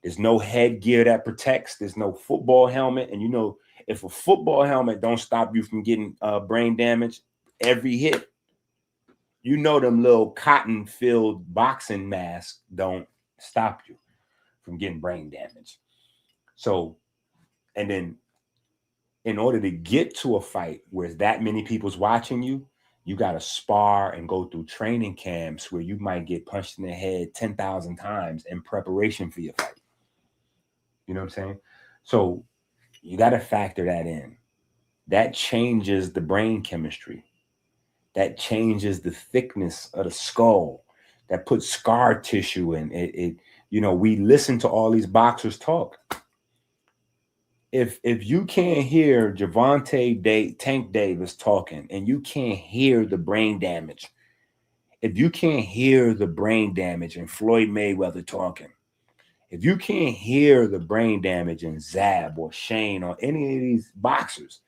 There's no headgear that protects. There's no football helmet. And you know, if a football helmet don't stop you from getting brain damage every hit, you know them little cotton-filled boxing masks don't stop you from getting brain damage. So, and then in order to get to a fight where that many people's watching you, you got to spar and go through training camps where you might get punched in the head 10,000 times in preparation for your fight. You know what I'm saying? So you got to factor that in. That changes the brain chemistry. That changes the thickness of the skull. That puts scar tissue in it. You know, we listen to all these boxers talk. If you can't hear Tank Davis talking and you can't hear the brain damage, if you can't hear the brain damage in Floyd Mayweather talking, if you can't hear the brain damage in Zab or Shane or any of these boxers,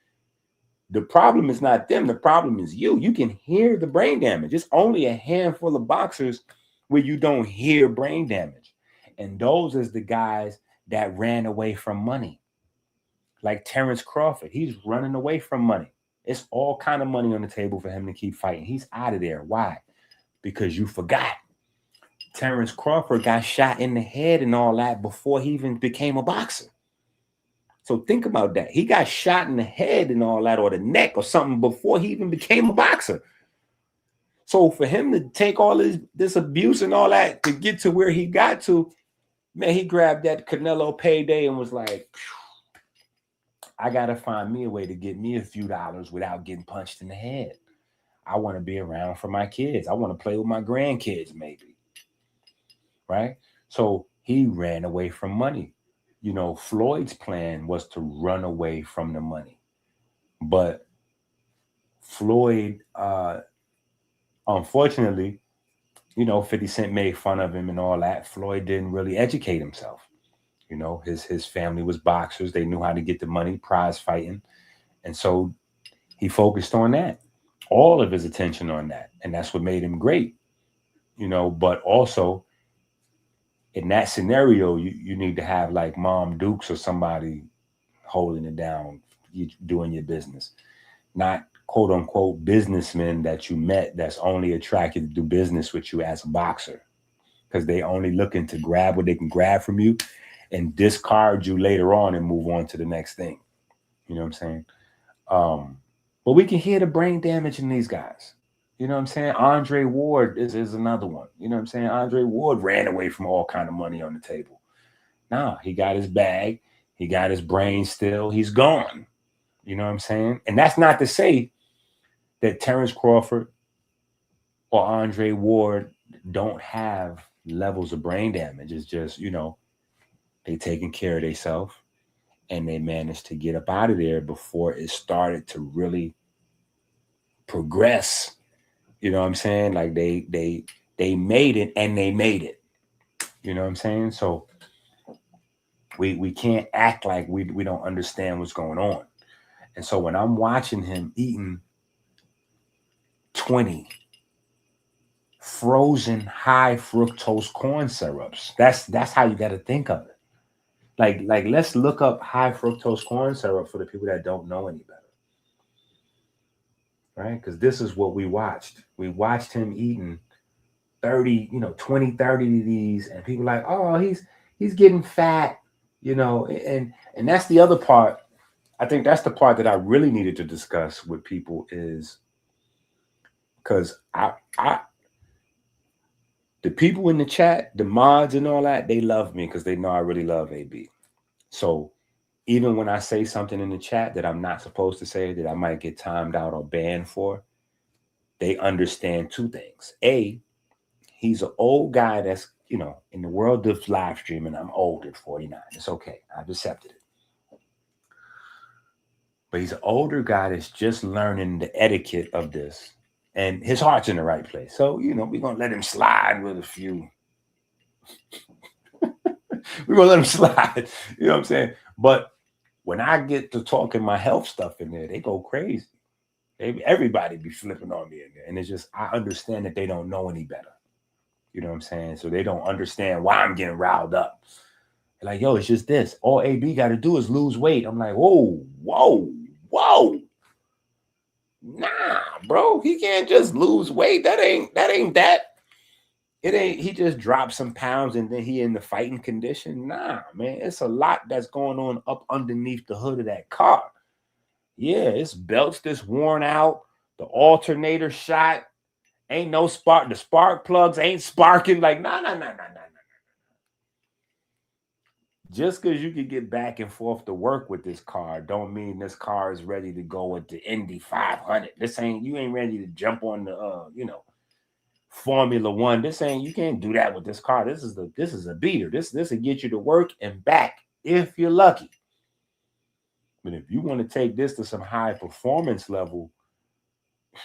the problem is not them. The problem is you. You can hear the brain damage. It's only a handful of boxers where you don't hear brain damage. And those is the guys that ran away from money. Like Terrence Crawford, he's running away from money. It's all kind of money on the table for him to keep fighting. He's out of there. Why? Because you forgot. Terrence Crawford got shot in the head and all that before he even became a boxer. So think about that. He got shot in the head and all that, or the neck or something before he even became a boxer. So for him to take all this abuse and all that to get to where he got to, man, he grabbed that Canelo payday and was like, I got to find me a way to get me a few dollars without getting punched in the head. I want to be around for my kids. I want to play with my grandkids, maybe. Right? So he ran away from money. You know, Floyd's plan was to run away from the money. But Floyd, unfortunately, you know, 50 Cent made fun of him and all that. Floyd didn't really educate himself. You know, his family was boxers. They knew how to get the money, prize fighting. And so he focused on that, all of his attention on that. And that's what made him great, you know. But also in that scenario, you need to have like Mom Dukes or somebody holding it down, you doing your business, not quote unquote businessmen that you met that's only attracted to do business with you as a boxer because they only looking to grab what they can grab from you and discard you later on and move on to the next thing. You know what I'm saying? But we can hear the brain damage in these guys. You know what I'm saying? Andre Ward is another one. You know what I'm saying? Andre Ward ran away from all kind of money on the table. Nah, he got his bag. He got his brain still. He's gone. You know what I'm saying? And that's not to say that Terrence Crawford or Andre Ward don't have levels of brain damage. It's just, you know, they taking care of themselves and they managed to get up out of there before it started to really progress. You know what I'm saying? Like they made it and they made it. You know what I'm saying? So we can't act like we don't understand what's going on. And so when I'm watching him eating 20 frozen high fructose corn syrups, that's how you got to think of it. Like let's look up high fructose corn syrup for the people that don't know any better. Right? Because this is what we watched. We watched him eating 30, 20, 30 of these, and people like, oh, he's getting fat, and that's the other part. I think that's the part that I really needed to discuss with people is because the people in the chat, the mods and all that, they love me because they know I really love AB. So even when I say something in the chat that I'm not supposed to say, that I might get timed out or banned for, they understand two things. A, he's an old guy that's, in the world of live streaming, I'm old at 49. It's okay. I've accepted it. But he's an older guy that's just learning the etiquette of this. And his heart's in the right place. So, we're going to let him slide with a few. We're We're gonna let them slide. You know what I'm saying? But when I get to talking my health stuff in there, they go crazy. Everybody be flipping on me in there. And it's just, I understand that they don't know any better. You know what I'm saying? So they don't understand why I'm getting riled up. They're like, yo, it's just this. All AB got to do is lose weight. I'm like, whoa. Nah, bro, he can't just lose weight. That ain't that. It ain't, he just dropped some pounds and then he in the fighting condition. Nah, man, it's a lot that's going on up underneath the hood of that car. Yeah, it's belts that's worn out, the alternator shot, ain't no spark, the spark plugs ain't sparking. Like, nah. Just because you can get back and forth to work with this car don't mean this car is ready to go at the Indy 500. You ain't ready to jump on the Formula One. You can't do that with this car. This is a beater. This will get you to work and back if you're lucky. But if you want to take this to some high performance level,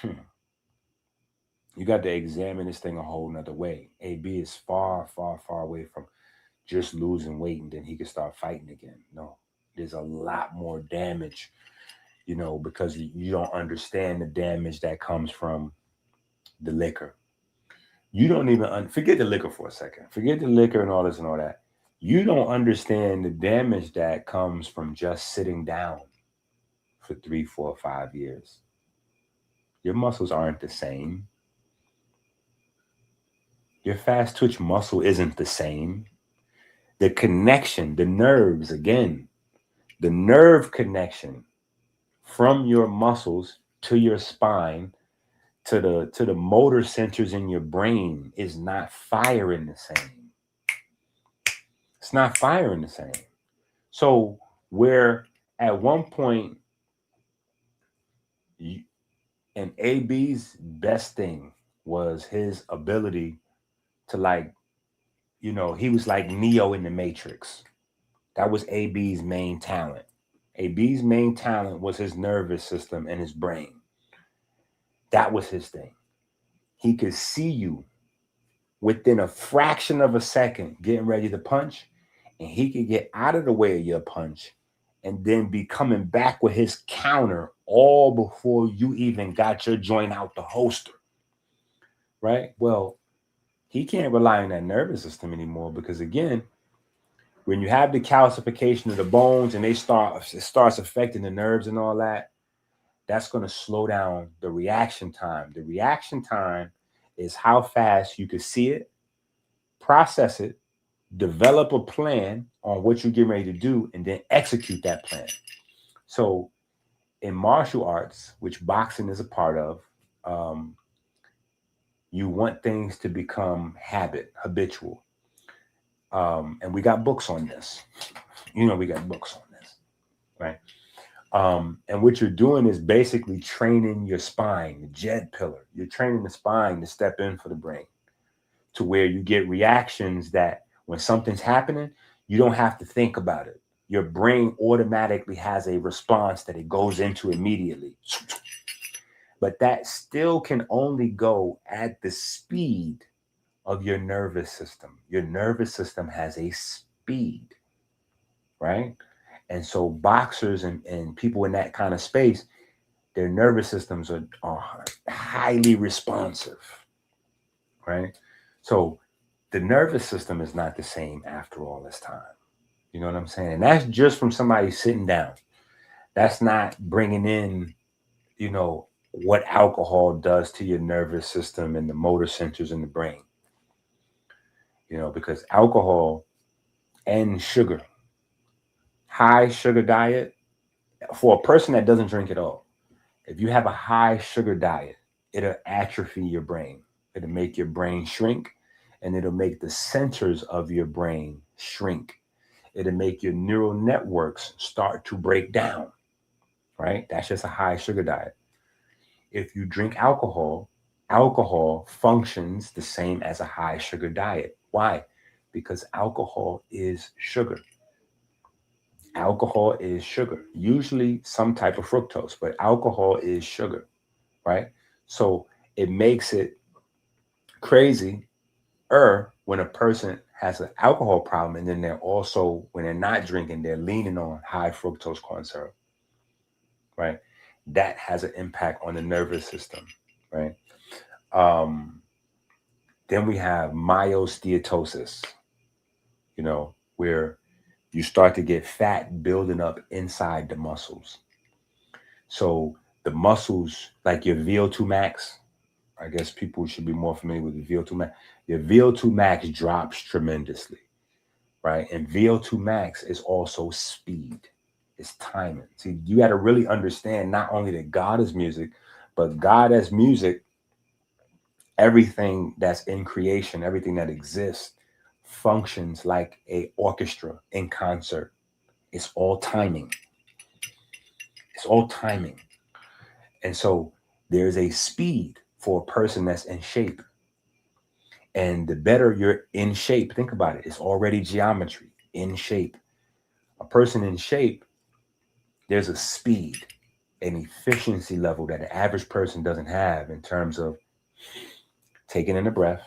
you got to examine this thing a whole nother way. AB is far, far, far away from just losing weight and then he can start fighting again. No, there's a lot more damage, because you don't understand the damage that comes from the liquor. You don't even forget the liquor for a second. Forget the liquor and all this and all that. You don't understand the damage that comes from just sitting down for 3, 4, 5 years. Your muscles aren't the same. Your fast twitch muscle isn't the same. The connection, the nerves, again, the nerve connection from your muscles to your spine to the motor centers in your brain is not firing the same. It's not firing the same. So where at one point, and AB's best thing was his ability to he was like Neo in the Matrix. That was AB's main talent. AB's main talent was his nervous system and his brain. That was his thing. He could see you within a fraction of a second getting ready to punch, and he could get out of the way of your punch and then be coming back with his counter all before you even got your joint out the holster, right? Well, he can't rely on that nervous system anymore because, again, when you have the calcification of the bones and it starts affecting the nerves and all that, that's going to slow down the reaction time. The reaction time is how fast you can see it, process it, develop a plan on what you're getting ready to do, and then execute that plan. So in martial arts, which boxing is a part of, you want things to become habitual. And we got books on this. We got books on this, right? And what you're doing is basically training your spine, the Jed pillar. You're training the spine to step in for the brain to where you get reactions that when something's happening, you don't have to think about it. Your brain automatically has a response that it goes into immediately. But that still can only go at the speed of your nervous system. Your nervous system has a speed, right? And so boxers and people in that kind of space, their nervous systems are highly responsive, right? So the nervous system is not the same after all this time. You know what I'm saying? And that's just from somebody sitting down. That's not bringing in, what alcohol does to your nervous system and the motor centers in the brain. Because alcohol and sugar, high sugar diet, for a person that doesn't drink at all, if you have a high sugar diet, it'll atrophy your brain. It'll make your brain shrink, and it'll make the centers of your brain shrink. It'll make your neural networks start to break down, right? That's just a high sugar diet. If you drink alcohol functions the same as a high sugar diet. Why? Because alcohol is sugar. Alcohol is sugar, usually some type of fructose, but alcohol is sugar, right? So it makes it crazy when a person has an alcohol problem, and then they're also, when they're not drinking, they're leaning on high fructose corn syrup, right? That has an impact on the nervous system, right? Then we have myosteatosis, where you start to get fat building up inside the muscles. So the muscles, like your VO2 max, I guess people should be more familiar with the VO2 max. Your VO2 max drops tremendously, right? And VO2 max is also speed. It's timing. See, you got to really understand not only that God is music, but God as music, everything that's in creation, everything that exists functions like a orchestra in concert. It's all timing. It's all timing. And so there's a speed for a person that's in shape. And the better you're in shape, think about it, it's already geometry, in shape. A person in shape, there's a speed, an efficiency level that the average person doesn't have in terms of taking in a breath,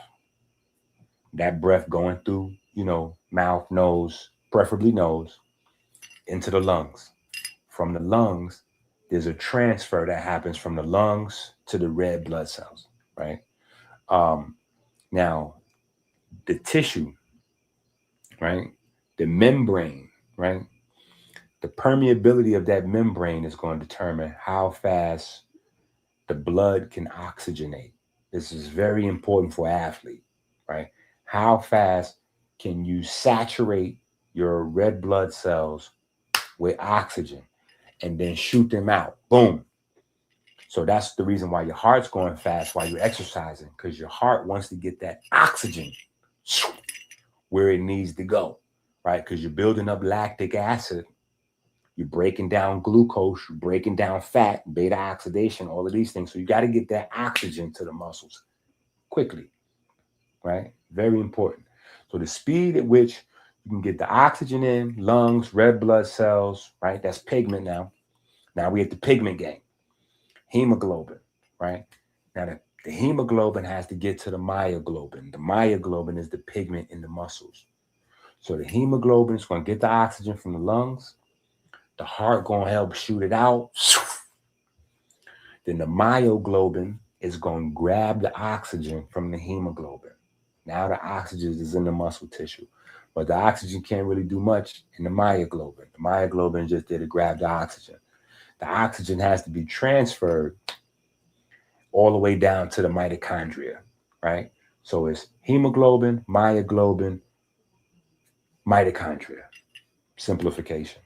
that breath going through, mouth, nose, preferably nose, into the lungs. From the lungs, there's a transfer that happens from the lungs to the red blood cells, right? Now, the tissue, right? The membrane, right? The permeability of that membrane is going to determine how fast the blood can oxygenate. This is very important for athletes, right? How fast can you saturate your red blood cells with oxygen and then shoot them out? Boom. So that's the reason why your heart's going fast while you're exercising, because your heart wants to get that oxygen where it needs to go, right? Because you're building up lactic acid, you're breaking down glucose, you're breaking down fat, beta oxidation, all of these things. So you got to get that oxygen to the muscles quickly, right? Very important. So the speed at which you can get the oxygen in, lungs, red blood cells, right? That's pigment now. Now we at the pigment game. Hemoglobin, right? Now the hemoglobin has to get to the myoglobin. The myoglobin is the pigment in the muscles. So the hemoglobin is going to get the oxygen from the lungs. The heart going to help shoot it out. Then the myoglobin is going to grab the oxygen from the hemoglobin. Now the oxygen is in the muscle tissue, but the oxygen can't really do much in the myoglobin. The myoglobin is just there to grab the oxygen. The oxygen has to be transferred all the way down to the mitochondria, right? So it's hemoglobin, myoglobin, mitochondria. Simplification,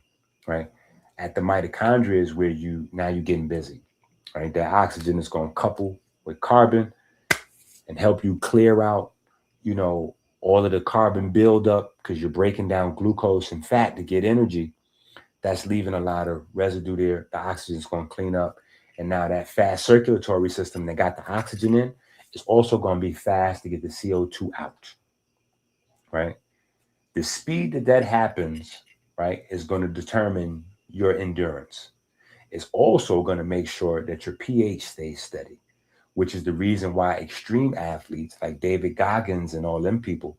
right? At the mitochondria is where you're getting busy, right? That oxygen is going to couple with carbon and help you clear out, all of the carbon buildup, because you're breaking down glucose and fat to get energy. That's leaving a lot of residue there. The oxygen is going to clean up. And now that fast circulatory system that got the oxygen in is also going to be fast to get the CO2 out, right? The speed that happens, right, is going to determine your endurance. It's also going to make sure that your pH stays steady, which is the reason why extreme athletes like David Goggins and all them people,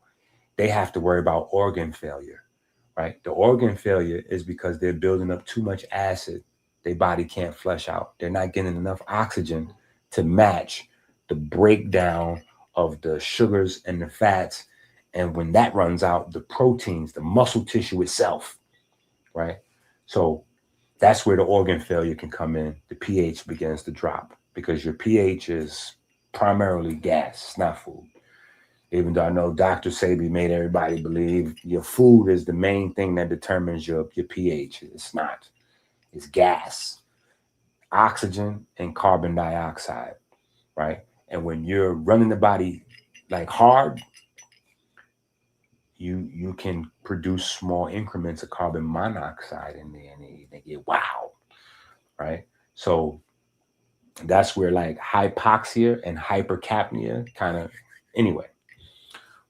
they have to worry about organ failure, right? The organ failure is because they're building up too much acid. Their body can't flush out. They're not getting enough oxygen to match the breakdown of the sugars and the fats. And when that runs out, the proteins, the muscle tissue itself, right? So that's where the organ failure can come in. The pH begins to drop because your pH is primarily gas, it's not food. Even though I know Dr. Sebi made everybody believe your food is the main thing that determines your pH. It's not. It's gas, oxygen, and carbon dioxide, right? And when you're running the body like hard, you can produce small increments of carbon monoxide in there, and they get wild, right? So that's where like hypoxia and hypercapnia kind of, anyway,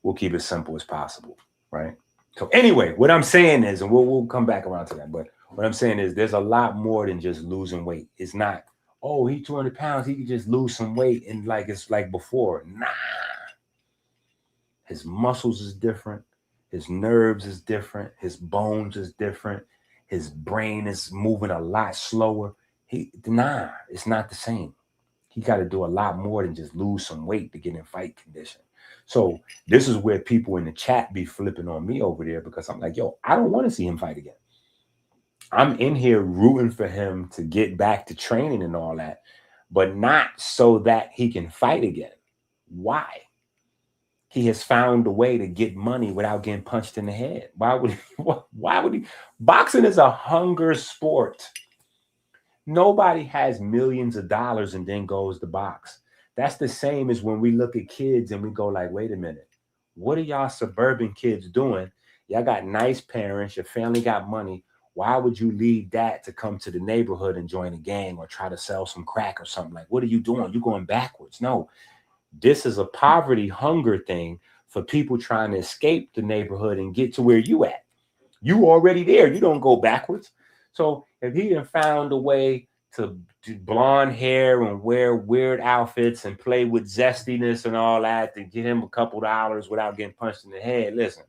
we'll keep it simple as possible, right? So anyway, what I'm saying is, and we'll come back around to that, but what I'm saying is there's a lot more than just losing weight. It's not, oh, he's 200 pounds, he can just lose some weight and like it's like before. Nah. His muscles is different. His nerves is different. His bones is different. His brain is moving a lot slower. It's not the same. He got to do a lot more than just lose some weight to get in fight condition. So this is where people in the chat be flipping on me over there, because I'm like, yo, I don't want to see him fight again. I'm in here rooting for him to get back to training and all that, but not so that he can fight again. Why? He has found a way to get money without getting punched in the head. Why would he? Boxing is a hunger sport. Nobody has millions of dollars and then goes to box. That's the same as when we look at kids and we go like, wait a minute, what are y'all suburban kids doing? Y'all got nice parents, your family got money. Why would you leave that to come to the neighborhood and join a gang or try to sell some crack or something? Like, what are you doing? You're going backwards. No, this is a poverty hunger thing for people trying to escape the neighborhood and get to where you at. You already there. You don't go backwards. So if he had found a way to do blonde hair and wear weird outfits and play with zestiness and all that to get him a couple dollars without getting punched in the head, listen,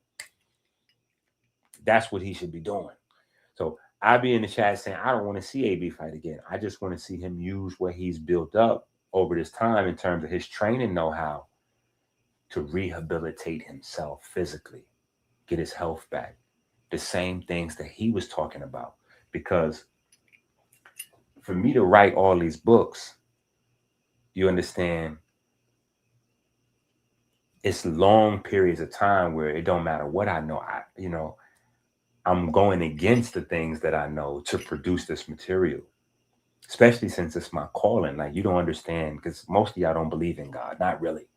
that's what he should be doing. So I'll be in the chat saying, I don't want to see AB fight again. I just want to see him use what he's built up over this time in terms of his training know-how to rehabilitate himself physically, get his health back. The same things that he was talking about. Because for me to write all these books, you understand, it's long periods of time where it don't matter what I know. I'm going against the things that I know to produce this material, especially since it's my calling. Like, you don't understand, because most of y'all don't believe in God. Not really.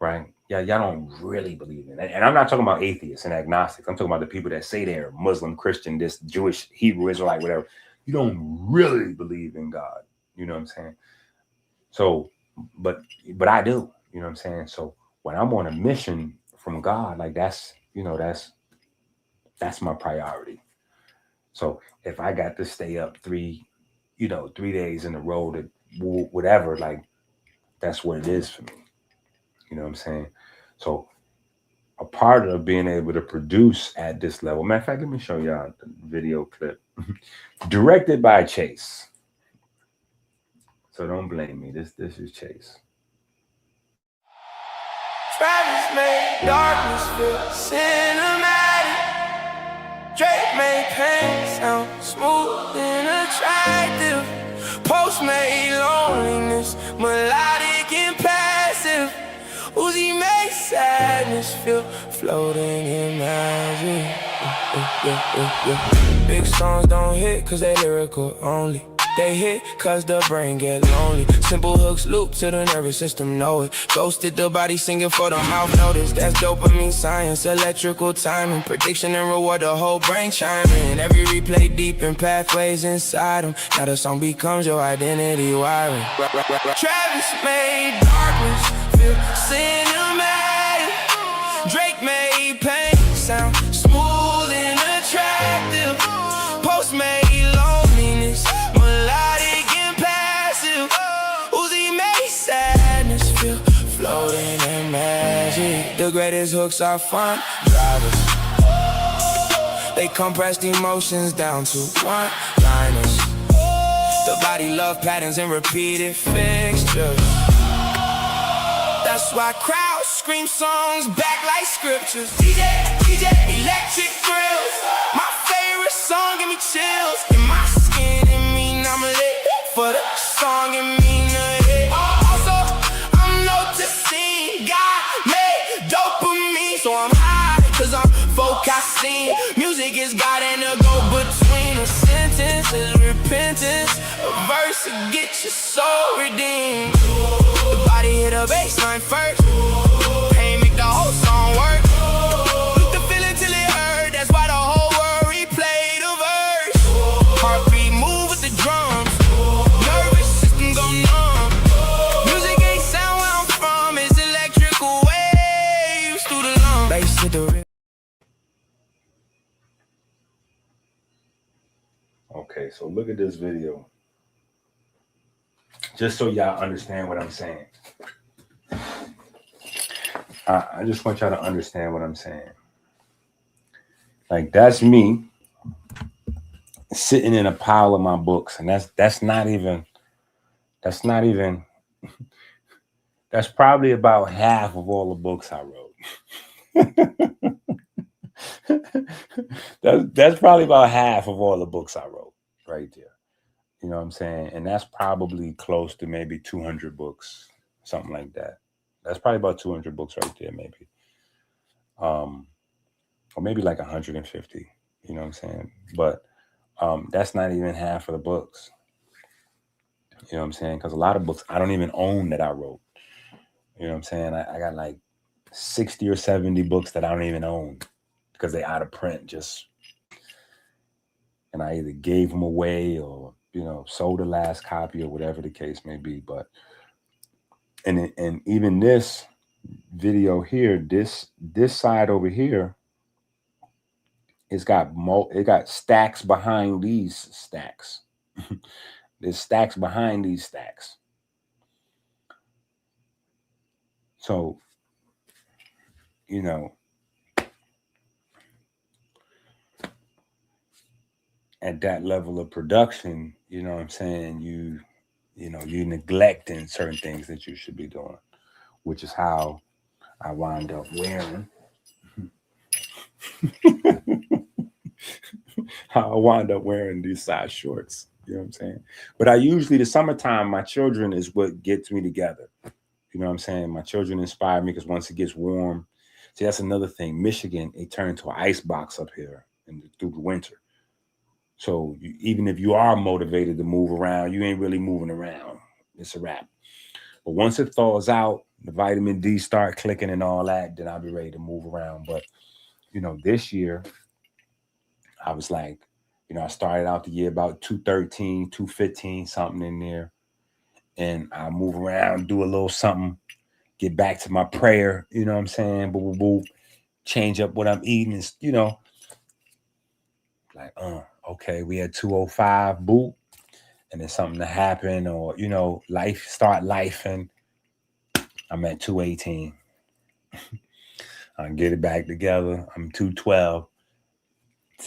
Right? Yeah, y'all don't really believe in it. And I'm not talking about atheists and agnostics. I'm talking about the people that say they're Muslim, Christian, this Jewish, Hebrew, Israelite, whatever. You don't really believe in God. You know what I'm saying? So, but I do. You know what I'm saying? So when I'm on a mission from God, like that's my priority. So if I got to stay up 3 days in a row to whatever, like that's what it is for me. You know what I'm saying? So a part of being able to produce at this level. Matter of fact, let me show y'all the video clip. Directed by Chase. So don't blame me. This is Chase. Travis made darkness feel cinematic. Drake made pain sound smooth and attractive. Post made loneliness melodic and passive. Uzi made sadness feel floating in magic. Big songs don't hit cause they lyrical only. They hit cause the brain get lonely. Simple hooks loop to the nervous system, know it. Ghosted the body singing for the mouth notice. That's dopamine science, electrical timing. Prediction and reward, the whole brain chiming. Every replay deep in pathways inside them. Now the song becomes your identity wiring. Travis made darkness feel cinematic. Drake made pain sound smooth and attractive. Post made loneliness melodic and passive. Uzi made sadness feel floating in magic. The greatest hooks are fun drivers. They compressed emotions down to one-liners. The body love patterns and repeated fixtures. That's why crowds scream songs back like scriptures. DJ, electric thrills. My favorite song give me chills. In my skin, it mean I'm lit. For the song, it mean a hit. Also, I'm noticing God made dopamine. So I'm high, cause I'm focusing. Music is God and the go-between. A sentence is repentance. A verse to get your soul redeemed. The body hit a baseline first. Pain make the whole song work. The feeling till it hurt. That's why the whole world replay the verse. Heartbeat move with the drums. Nervous system go numb. Music ain't sound where I'm from. It's electrical waves through the lungs. Bass to the rhythm. Okay, so look at this video. Just so y'all understand what I'm saying. I just want y'all to understand what I'm saying. Like, that's me sitting in a pile of my books, and that's probably about half of all the books I wrote. that's probably about half of all the books I wrote right there. You know what I'm saying? And that's probably close to maybe 200 books, something like that. That's probably about 200 books right there, maybe. Or maybe like 150, you know what I'm saying? But that's not even half of the books. You know what I'm saying? Because a lot of books I don't even own that I wrote. You know what I'm saying? I got like 60 or 70 books that I don't even own because they out of print just, and I either gave them away or, you know, sold the last copy or whatever the case may be. But, and even this video here, this side over here, it got stacks behind these stacks. There's stacks behind these stacks. So, you know, at that level of production, you know what I'm saying, you're neglecting certain things that you should be doing, which is how I wind up wearing these size shorts. You know what I'm saying? But I usually, the summertime, my children is what gets me together. You know what I'm saying? My children inspire me because once it gets warm, see, that's another thing. Michigan, it turned to an ice box up here through the winter. So even if you are motivated to move around, you ain't really moving around. It's a wrap. But once it thaws out, the vitamin D start clicking and all that, then I'll be ready to move around. But, you know, this year, I was like, you know, I started out the year about 213, 215, something in there. And I move around, do a little something, get back to my prayer, you know what I'm saying? Boop, boop, boop. Change up what I'm eating. Is, you know, like, okay, we had 205, boop. And then something to happen, or, you know, life, and I'm at 218. I can get it back together. I'm 212.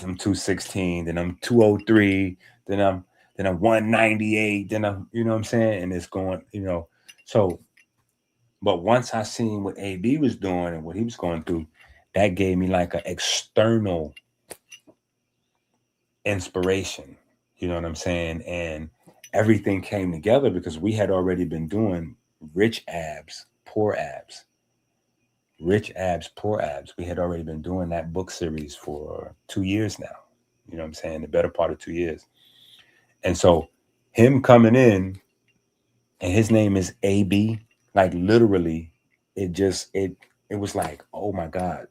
I'm 216. Then I'm 203. Then I'm 198. Then I'm, you know what I'm saying? And it's going, you know. So, but once I seen what AB was doing and what he was going through, that gave me like an external inspiration. You know what I'm saying? And everything came together because we had already been doing rich abs, poor abs. Rich abs, poor abs. We had already been doing that book series for 2 years now. You know what I'm saying? The better part of 2 years. And so him coming in, and his name is AB, like literally, it was like, oh my God.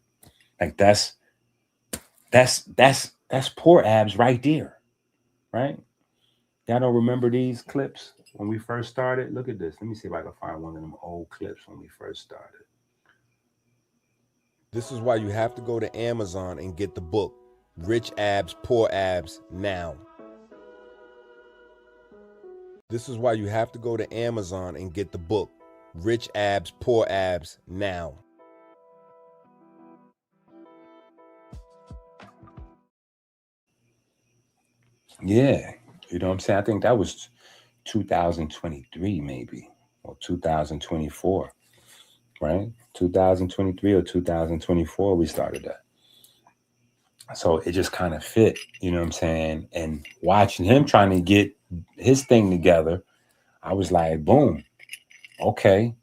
Like that's poor abs right there. Right? Y'all don't remember these clips when we first started? Look at this. Let me see if I can find one of them old clips when we first started. This is why you have to go to Amazon and get the book, Rich Abs, Poor Abs, now. This is why you have to go to Amazon and get the book, Rich Abs, Poor Abs, now. Yeah. You know what I'm saying? I think that was 2023 maybe, or 2024, right? 2023 or 2024 we started that. So it just kind of fit, you know what I'm saying? And watching him trying to get his thing together, I was like, boom, okay,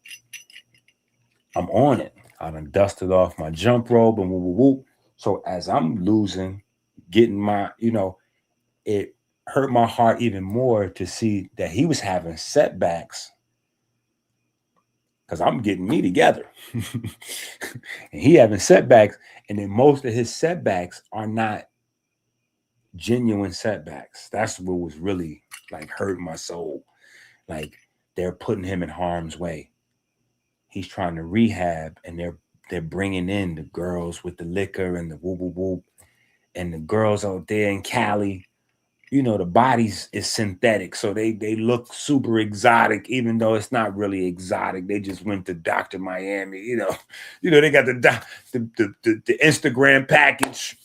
I'm on it. I done dusted off my jump rope and whoop, whoop, whoop. So as I'm losing, getting my, you know, it hurt my heart even more to see that he was having setbacks because I'm getting me together. And he having setbacks, and then most of his setbacks are not genuine setbacks. That's what was really like hurting my soul. Like they're putting him in harm's way. He's trying to rehab, and they're bringing in the girls with the liquor and the whoop whoop whoop, and the girls out there in Cali you know, the bodies is synthetic, so they look super exotic, even though it's not really exotic. They just went to Dr. Miami, you know, they got the Instagram package.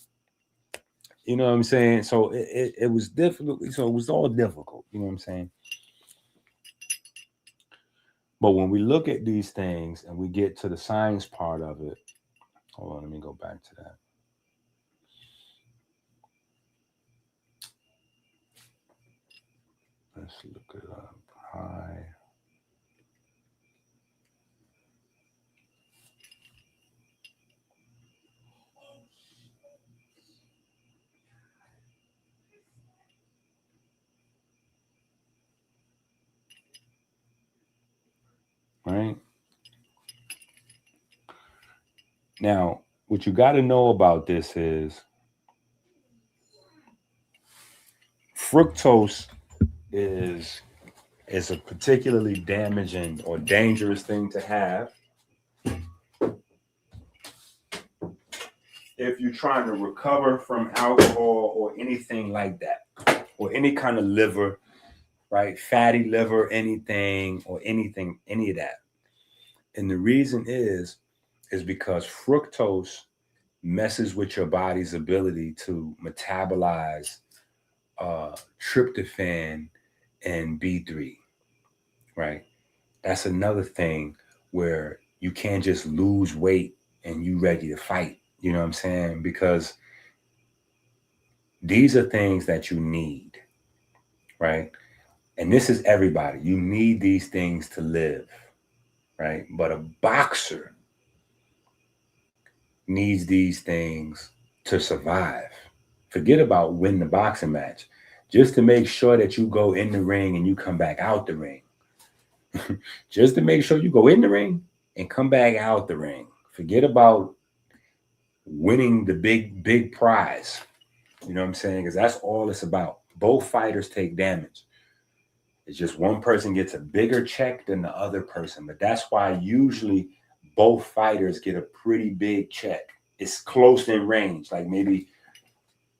You know what I'm saying? So it was difficult. So it was all difficult. You know what I'm saying? But when we look at these things and we get to the science part of it, hold on, let me go back to that. Let's look it up. High. Right? Now, what you got to know about this is fructose is a particularly damaging or dangerous thing to have if you're trying to recover from alcohol or anything like that, or any kind of liver, right? Fatty liver, anything, any of that. And the reason is because fructose messes with your body's ability to metabolize tryptophan and B3, right? That's another thing where you can't just lose weight and you ready to fight. You know what I'm saying? Because these are things that you need, right? And this is everybody. You need these things to live, right? But a boxer needs these things to survive. Forget about win the boxing match. Just to make sure that you go in the ring and you come back out the ring. Just to make sure you go in the ring and come back out the ring. Forget about winning the big prize. You know what I'm saying? Because that's all it's about. Both fighters take damage. It's just one person gets a bigger check than the other person. But that's why usually both fighters get a pretty big check. It's close in range. Like maybe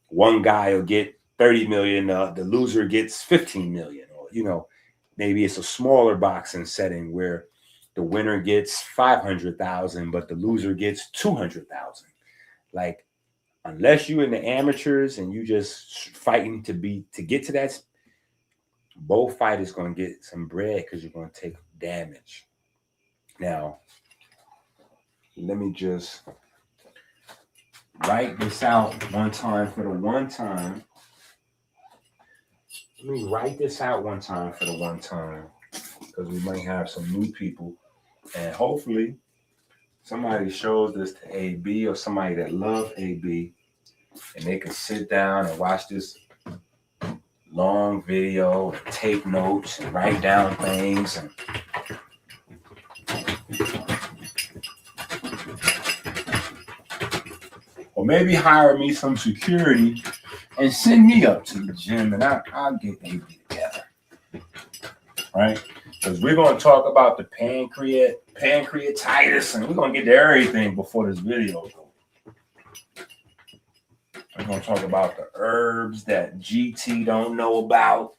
one guy will get 30 million, the loser gets 15 million. Or, you know, maybe it's a smaller boxing setting where the winner gets 500,000, but the loser gets 200,000. Like, unless you in the amateurs and you just fighting to get to that, both fighters going to get some bread because you're going to take damage. Now, let me just write this out one time for the one time. Let me write this out one time for the one time, because we might have some new people, and hopefully somebody shows this to AB or somebody that loves AB, and they can sit down and watch this long video and take notes and write down things. And or maybe hire me some security and send me up to the gym, and I'll get AB together, right? Because we're going to talk about the pancreatitis, and we're going to get to everything before this video goes. We're going to talk about the herbs that GT don't know about.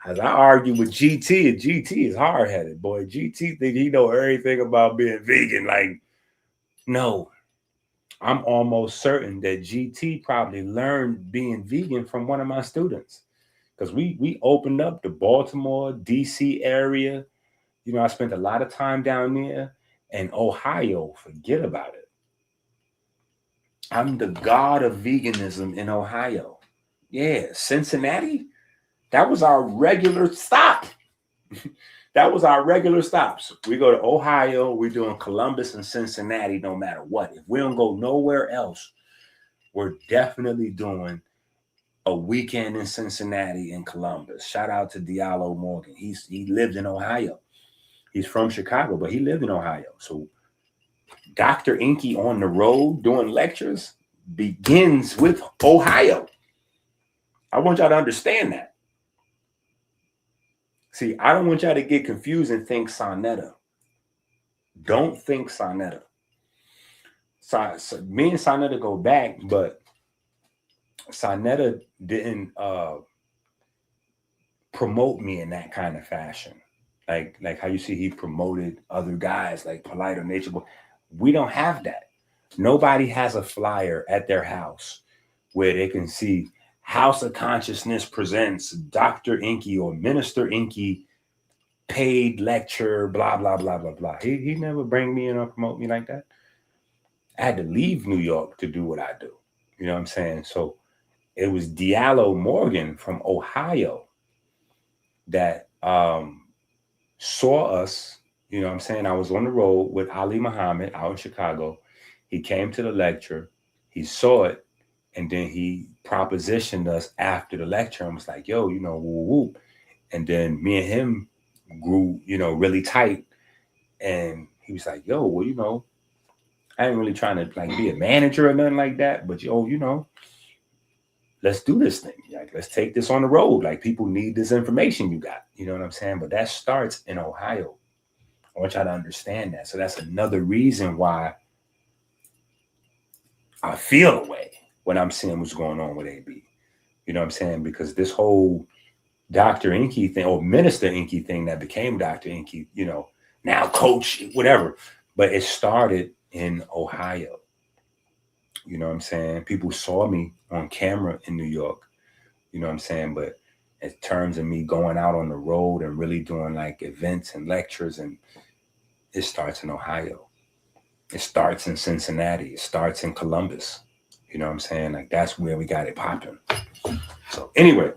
As I argue with GT, and GT is hard-headed, boy. GT think he know everything about being vegan. Like, no. I'm almost certain that GT probably learned being vegan from one of my students, because we opened up the Baltimore, DC area. You know, I spent a lot of time down there, and Ohio, forget about it. I'm the god of veganism in Ohio. Yeah, Cincinnati, that was our regular stop. That was our regular stops. We go to Ohio, we're doing Columbus and Cincinnati no matter what. If we don't go nowhere else, we're definitely doing a weekend in Cincinnati and Columbus. Shout out to Diallo Morgan. He lived in Ohio. He's from Chicago, but he lived in Ohio. So Dr. EnQi on the road doing lectures begins with Ohio. I want y'all to understand that. See, I don't want y'all to get confused and think Sonetta. Don't think Sonetta. So me and Sonetta go back, but Sonetta didn't promote me in that kind of fashion. Like how you see he promoted other guys like Polite or Nature Boy. We don't have that. Nobody has a flyer at their house where they can see House of Consciousness presents Dr. EnQi or Minister EnQi paid lecture, blah, blah, blah, blah, blah. He never bring me in or promote me like that. I had to leave New York to do what I do. You know what I'm saying? So it was Diallo Morgan from Ohio that saw us. You know what I'm saying? I was on the road with Ali Muhammad out in Chicago. He came to the lecture. He saw it. And then he propositioned us after the lecture and was like, yo, you know, woo woo. And then me and him grew, you know, really tight. And he was like, yo, well, you know, I ain't really trying to like be a manager or nothing like that. But yo, you know, let's do this thing. Like, let's take this on the road. Like, people need this information you got. You know what I'm saying? But that starts in Ohio. I want y'all to understand that. So that's another reason why I feel a way when I'm seeing what's going on with AB. You know what I'm saying? Because this whole Dr. EnQi thing or Minister EnQi thing that became Dr. EnQi, you know, now coach, whatever. But it started in Ohio. You know what I'm saying? People saw me on camera in New York. You know what I'm saying? But in terms of me going out on the road and really doing like events and lectures, and it starts in Ohio. It starts in Cincinnati. It starts in Columbus. You know what I'm saying? Like, that's where we got it popping. So anyway,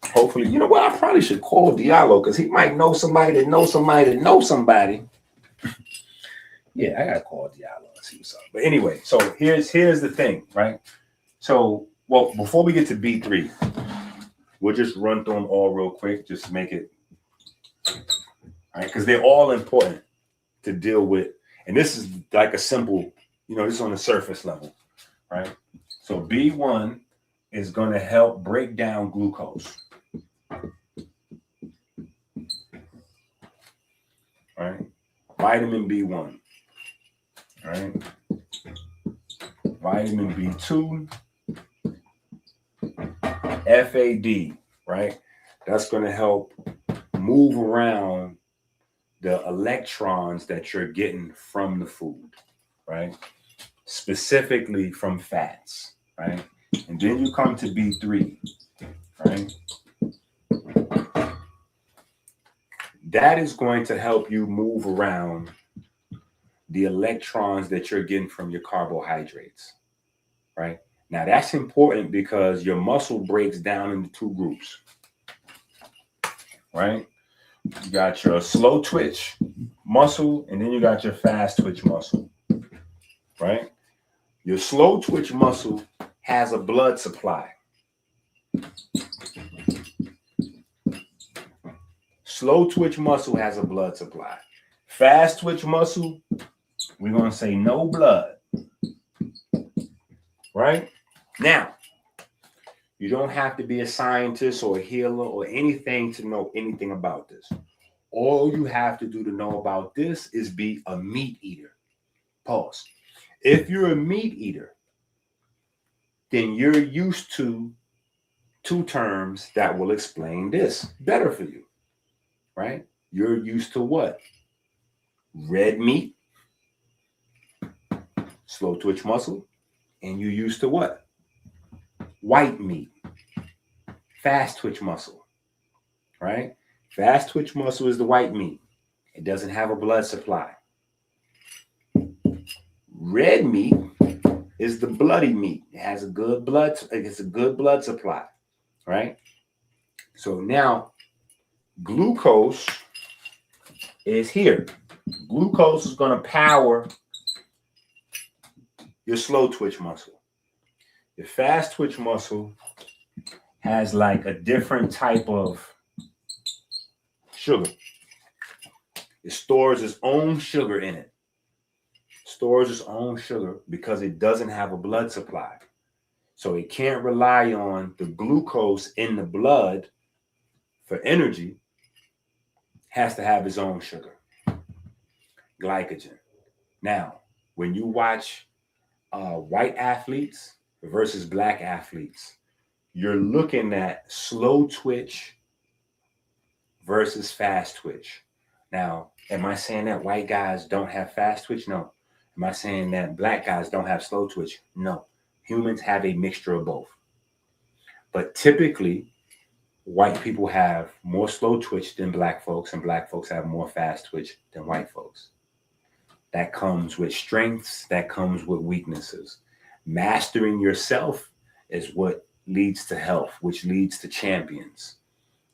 hopefully, you know what? I probably should call Diallo because he might know somebody that knows somebody that knows somebody. Yeah, I gotta call Diallo and see what's up. But anyway, so here's the thing, right? So, well, before we get to B3, we'll just run through them all real quick, just to make it, all right? Because they're all important to deal with. And this is like a simple, you know, this is on the surface level, right? So B1 is going to help break down glucose. All right. Vitamin B1. All right. Vitamin B2. FAD, right? That's going to help move around the electrons that you're getting from the food, right? Specifically from fats, right? And then you come to B3, right? That is going to help you move around the electrons that you're getting from your carbohydrates, right? Now that's important because your muscle breaks down into two groups, right? You got your slow twitch muscle, and then you got your fast twitch muscle, right? Your slow twitch muscle has a blood supply. Slow twitch muscle has a blood supply. Fast twitch muscle, we're going to say no blood, right? Now, you don't have to be a scientist or a healer or anything to know anything about this. All you have to do to know about this is be a meat eater. Pause. If you're a meat eater, then you're used to two terms that will explain this better for you, right? You're used to what? Red meat, slow twitch muscle, and you're used to what? White meat, fast twitch muscle, right? Fast twitch muscle is the white meat. It doesn't have a blood supply. Red meat is the bloody meat. It has a good blood, it's a good blood supply, right? So now glucose is here. Glucose is going to power your slow twitch muscle. Your fast twitch muscle has like a different type of sugar. It stores its own sugar in it. Stores its own sugar because it doesn't have a blood supply. So it can't rely on the glucose in the blood for energy. Has to have its own sugar. Glycogen. Now, when you watch white athletes, versus black athletes, you're looking at slow twitch versus fast twitch. Now, am I saying that white guys don't have fast twitch? No. Am I saying that black guys don't have slow twitch? No. Humans have a mixture of both. But typically, white people have more slow twitch than black folks, and black folks have more fast twitch than white folks. That comes with strengths, that comes with weaknesses. Mastering yourself is what leads to health, which leads to champions,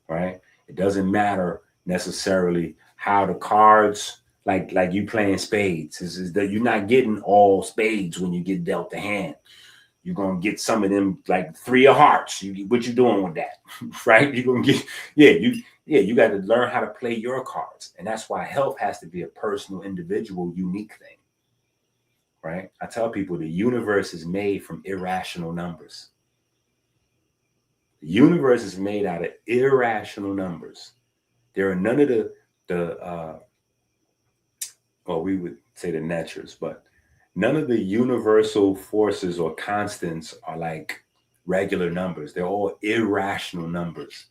right? It doesn't matter necessarily how the cards, like you playing spades, is that you're not getting all spades when you get dealt the hand. You're gonna get some of them, like 3 of hearts. What you doing with that, right? You're gonna get, you got to learn how to play your cards, and that's why health has to be a personal, individual, unique thing, right? I tell people the universe is made from irrational numbers. The universe is made out of irrational numbers. There are none of well, we would say the natures, but none of the universal forces or constants are like regular numbers. They're all irrational numbers.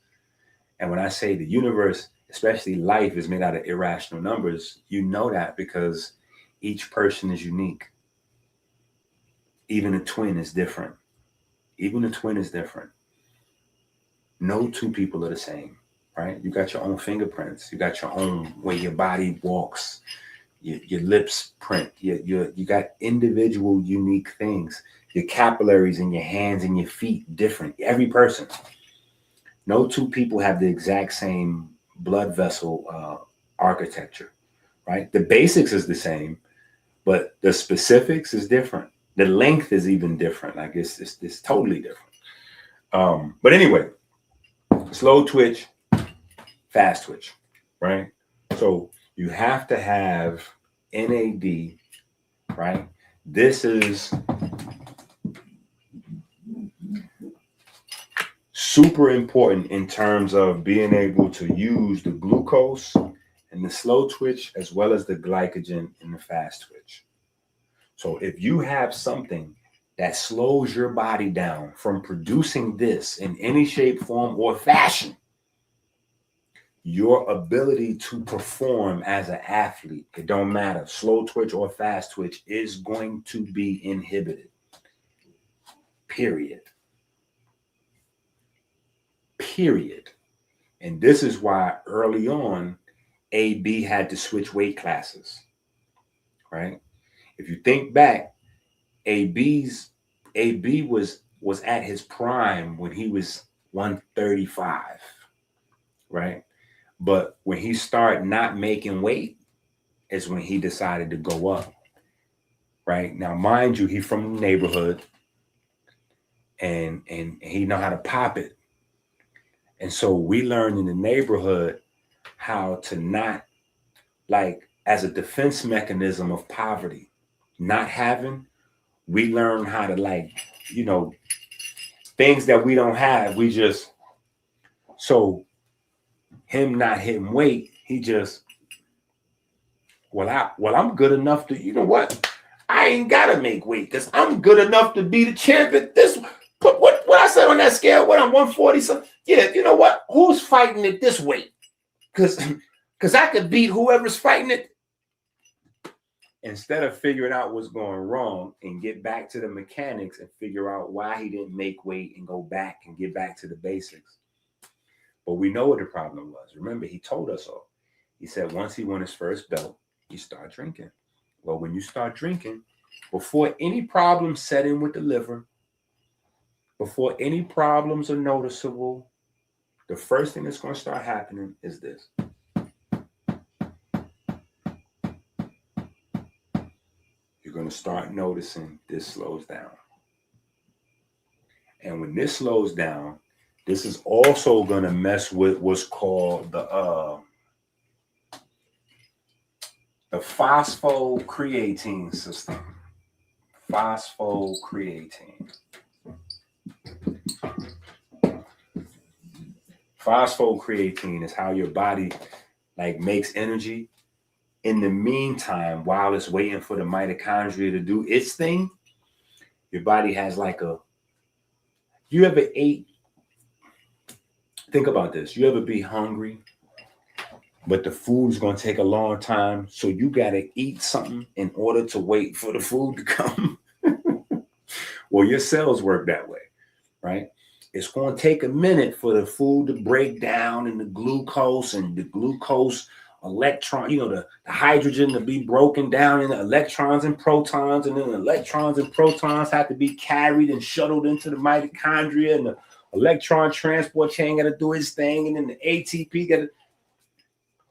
And when I say the universe, especially life, is made out of irrational numbers, you know that because each person is unique. Even a twin is different. Even a twin is different. No 2 people are the same, right? You got your own fingerprints. You got your own way your body walks. Your lips print, you got individual, unique things. Your capillaries in your hands and your feet, different. Every person. No 2 people have the exact same blood vessel architecture, right? The basics is the same, but the specifics is different. The length is even different. Like it's totally different. But anyway, slow twitch, fast twitch, right? So you have to have NAD, right? This is super important in terms of being able to use the glucose and the slow twitch as well as the glycogen in the fast twitch. So if you have something that slows your body down from producing this in any shape, form, or fashion, your ability to perform as an athlete, it don't matter, slow twitch or fast twitch, is going to be inhibited. Period. And this is why early on, AB had to switch weight classes, right? If you think back, AB was at his prime when he was 135, right? But when he started not making weight is when he decided to go up, right? Now, mind you, he's from the neighborhood and he know how to pop it. And so we learned in the neighborhood how to not, like, as a defense mechanism of poverty, not having, we learn how to, like, things that we don't have, we just, so him not hitting weight, he just, I'm good enough to, you know what? I ain't gotta make weight because I'm good enough to be the champion. This, what I said on that scale, what I'm 140 something. Yeah, you know what? Who's fighting it this weight? Because I could beat whoever's fighting it. Instead of figuring out what's going wrong and get back to the mechanics and figure out why he didn't make weight and go back and get back to the basics. But we know what the problem was. Remember, he told us all. He said once he won his first belt, he started drinking. Well, when you start drinking, before any problems set in with the liver, before any problems are noticeable, the first thing that's going to start happening is this. You're going to start noticing this slows down. And when this slows down, this is also going to mess with what's called the phosphocreatine system. Phosphocreatine. Phosphocreatine is how your body like makes energy. In the meantime, while it's waiting for the mitochondria to do its thing, Your body has like you ever ate, think about this. You ever be hungry, but the food's going to take a long time. So you got to eat something in order to wait for the food to come. Well, your cells work that way, right? It's going to take a minute for the food to break down and the glucose electron, the hydrogen to be broken down into electrons and protons, and then the electrons and protons have to be carried and shuttled into the mitochondria, and the electron transport chain got to do its thing, and then the ATP got to.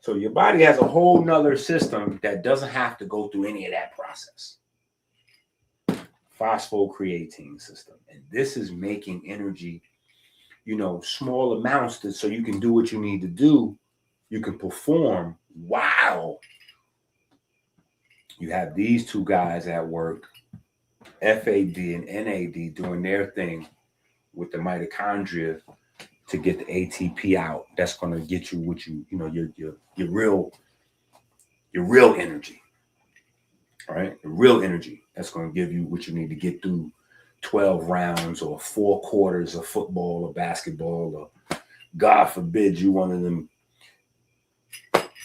So your body has a whole nother system that doesn't have to go through any of that process. Phosphocreatine system. And this is making energy, small amounts so you can do what you need to do. You can perform while you have these two guys at work, FAD and NAD, doing their thing with the mitochondria to get the ATP out. That's going to get you what your real energy. All right, the real energy that's going to give you what you need to get through 12 rounds or 4 quarters of football or basketball, or God forbid you one of them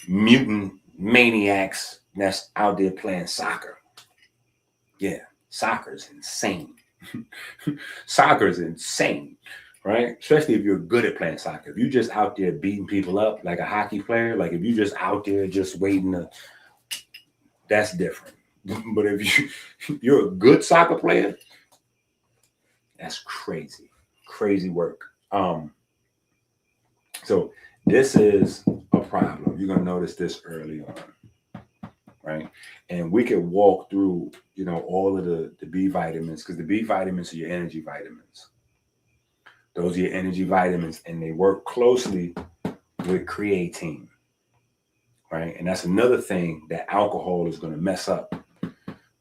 mutant maniacs that's out there playing soccer. Yeah, soccer's insane. Soccer's insane, right? Especially if you're good at playing soccer. If you're just out there beating people up like a hockey player, like if you're just out there just waiting to, that's different. But if you're a good soccer player, that's crazy work. So this is a problem. You're gonna notice this early on, right? And we could walk through, all of the B vitamins, because the B vitamins are your energy vitamins. Those are your energy vitamins, and they work closely with creatine, right? And that's another thing that alcohol is going to mess up,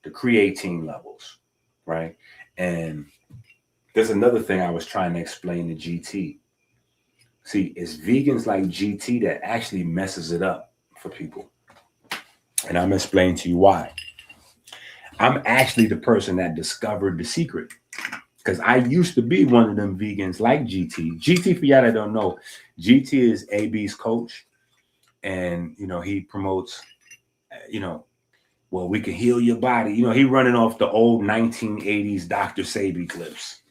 the creatine levels, right? And there's another thing I was trying to explain to GT. See, it's vegans like GT that actually messes it up for people. And I'm explaining to you why. I'm actually the person that discovered the secret, because I used to be one of them vegans like GT. GT, for y'all that don't know, GT is AB's coach. And, he promotes, well, we can heal your body. He running off the old 1980s Dr. Sebi clips.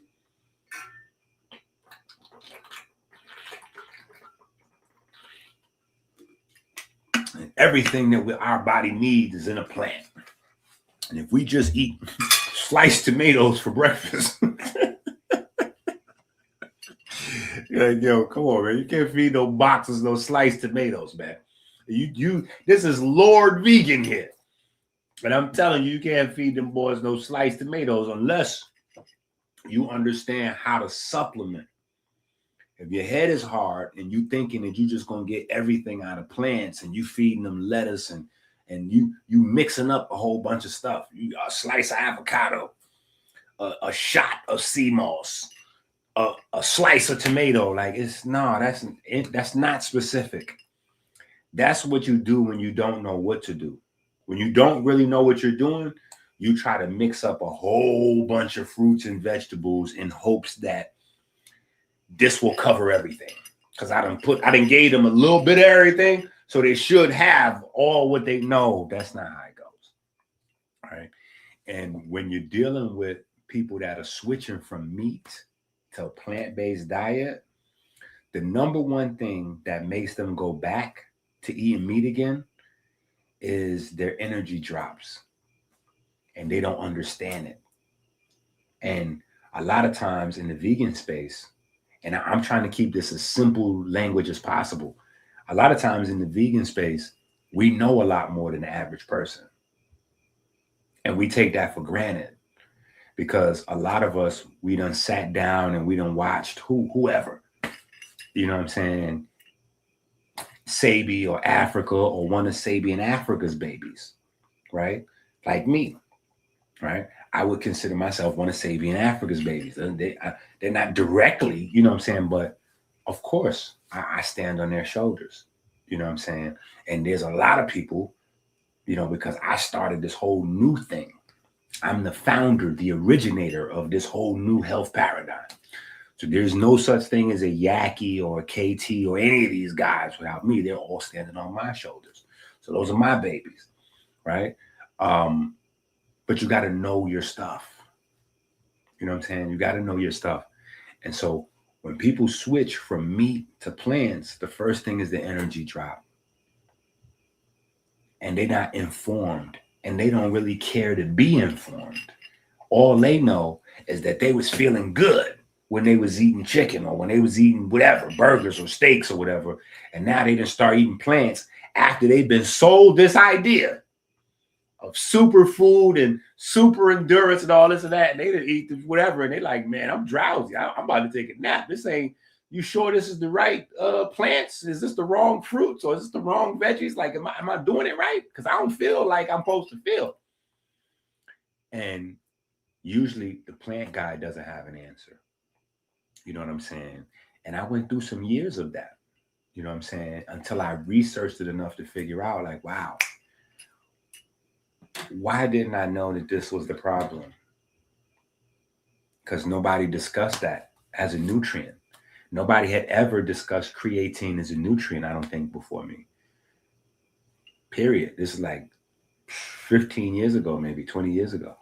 And everything that our body needs is in a plant. And if we just eat sliced tomatoes for breakfast, yo, come on, man. You can't feed no boxes, no sliced tomatoes, man. This is Lord Vegan here. And I'm telling you, you can't feed them boys no sliced tomatoes unless you understand how to supplement. If your head is hard and you thinking that you just gonna get everything out of plants, and you feeding them lettuce and you mixing up a whole bunch of stuff, a slice of avocado, a shot of sea moss, a slice of tomato, that's not specific. That's what you do when you don't know what to do. When you don't really know what you're doing, you try to mix up a whole bunch of fruits and vegetables in hopes that this will cover everything. Because I done gave them a little bit of everything, so they should have all what they know. That's not how it goes. All right. And when you're dealing with people that are switching from meat to a plant-based diet, the number one thing that makes them go back to eating meat again is their energy drops, and they don't understand it. And a lot of times in the vegan space, and I'm trying to keep this as simple language as possible, a lot of times in the vegan space, we know a lot more than the average person. And we take that for granted, because a lot of us, we done sat down and we done watched whoever, you know what I'm saying, Sebi or Africa, or one of Sebi and Africa's babies, right? Like me, right? I would consider myself one of Sebi and Africa's babies. They're not directly, you know what I'm saying, but of course I stand on their shoulders, you know what I'm saying? And there's a lot of people, because I started this whole new thing, I'm the founder, the originator of this whole new health paradigm. So there's no such thing as a Yaki or a KT or any of these guys without me. They're all standing on my shoulders. So those are my babies, right? But you got to know your stuff. You know what I'm saying? You got to know your stuff. And so when people switch from meat to plants, the first thing is the energy drop. And they're not informed, and they don't really care to be informed. All they know is that they was feeling good when they was eating chicken or when they was eating whatever, burgers or steaks or whatever. And now they just start eating plants after they've been sold this idea of superfood and super endurance and all this and that. And they didn't eat whatever. And they like, man, I'm drowsy. I'm about to take a nap. This ain't, you sure this is the right plants? Is this the wrong fruits or is this the wrong veggies? Like, am I doing it right? Because I don't feel like I'm supposed to feel. And usually the plant guy doesn't have an answer. You know what I'm saying? And I went through some years of that, you know what I'm saying? Until I researched it enough to figure out like, wow, why didn't I know that this was the problem? Because nobody discussed that as a nutrient. Nobody had ever discussed creatine as a nutrient, I don't think, before me. Period. This is like 15 years ago, maybe 20 years ago.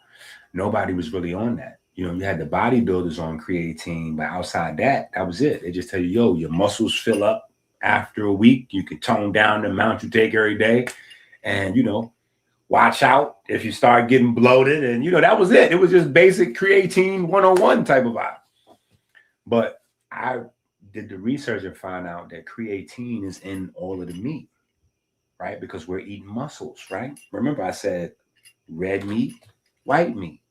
Nobody was really on that. You know, you had the bodybuilders on creatine, but outside that, that was it. They just tell you, yo, your muscles fill up after a week. You can tone down the amount you take every day. And, you know, watch out if you start getting bloated. And, you know, that was it. It was just basic creatine 101 type of vibe. But I did the research and found out that creatine is in all of the meat, right? Because we're eating muscles, right? Remember I said red meat, white meat,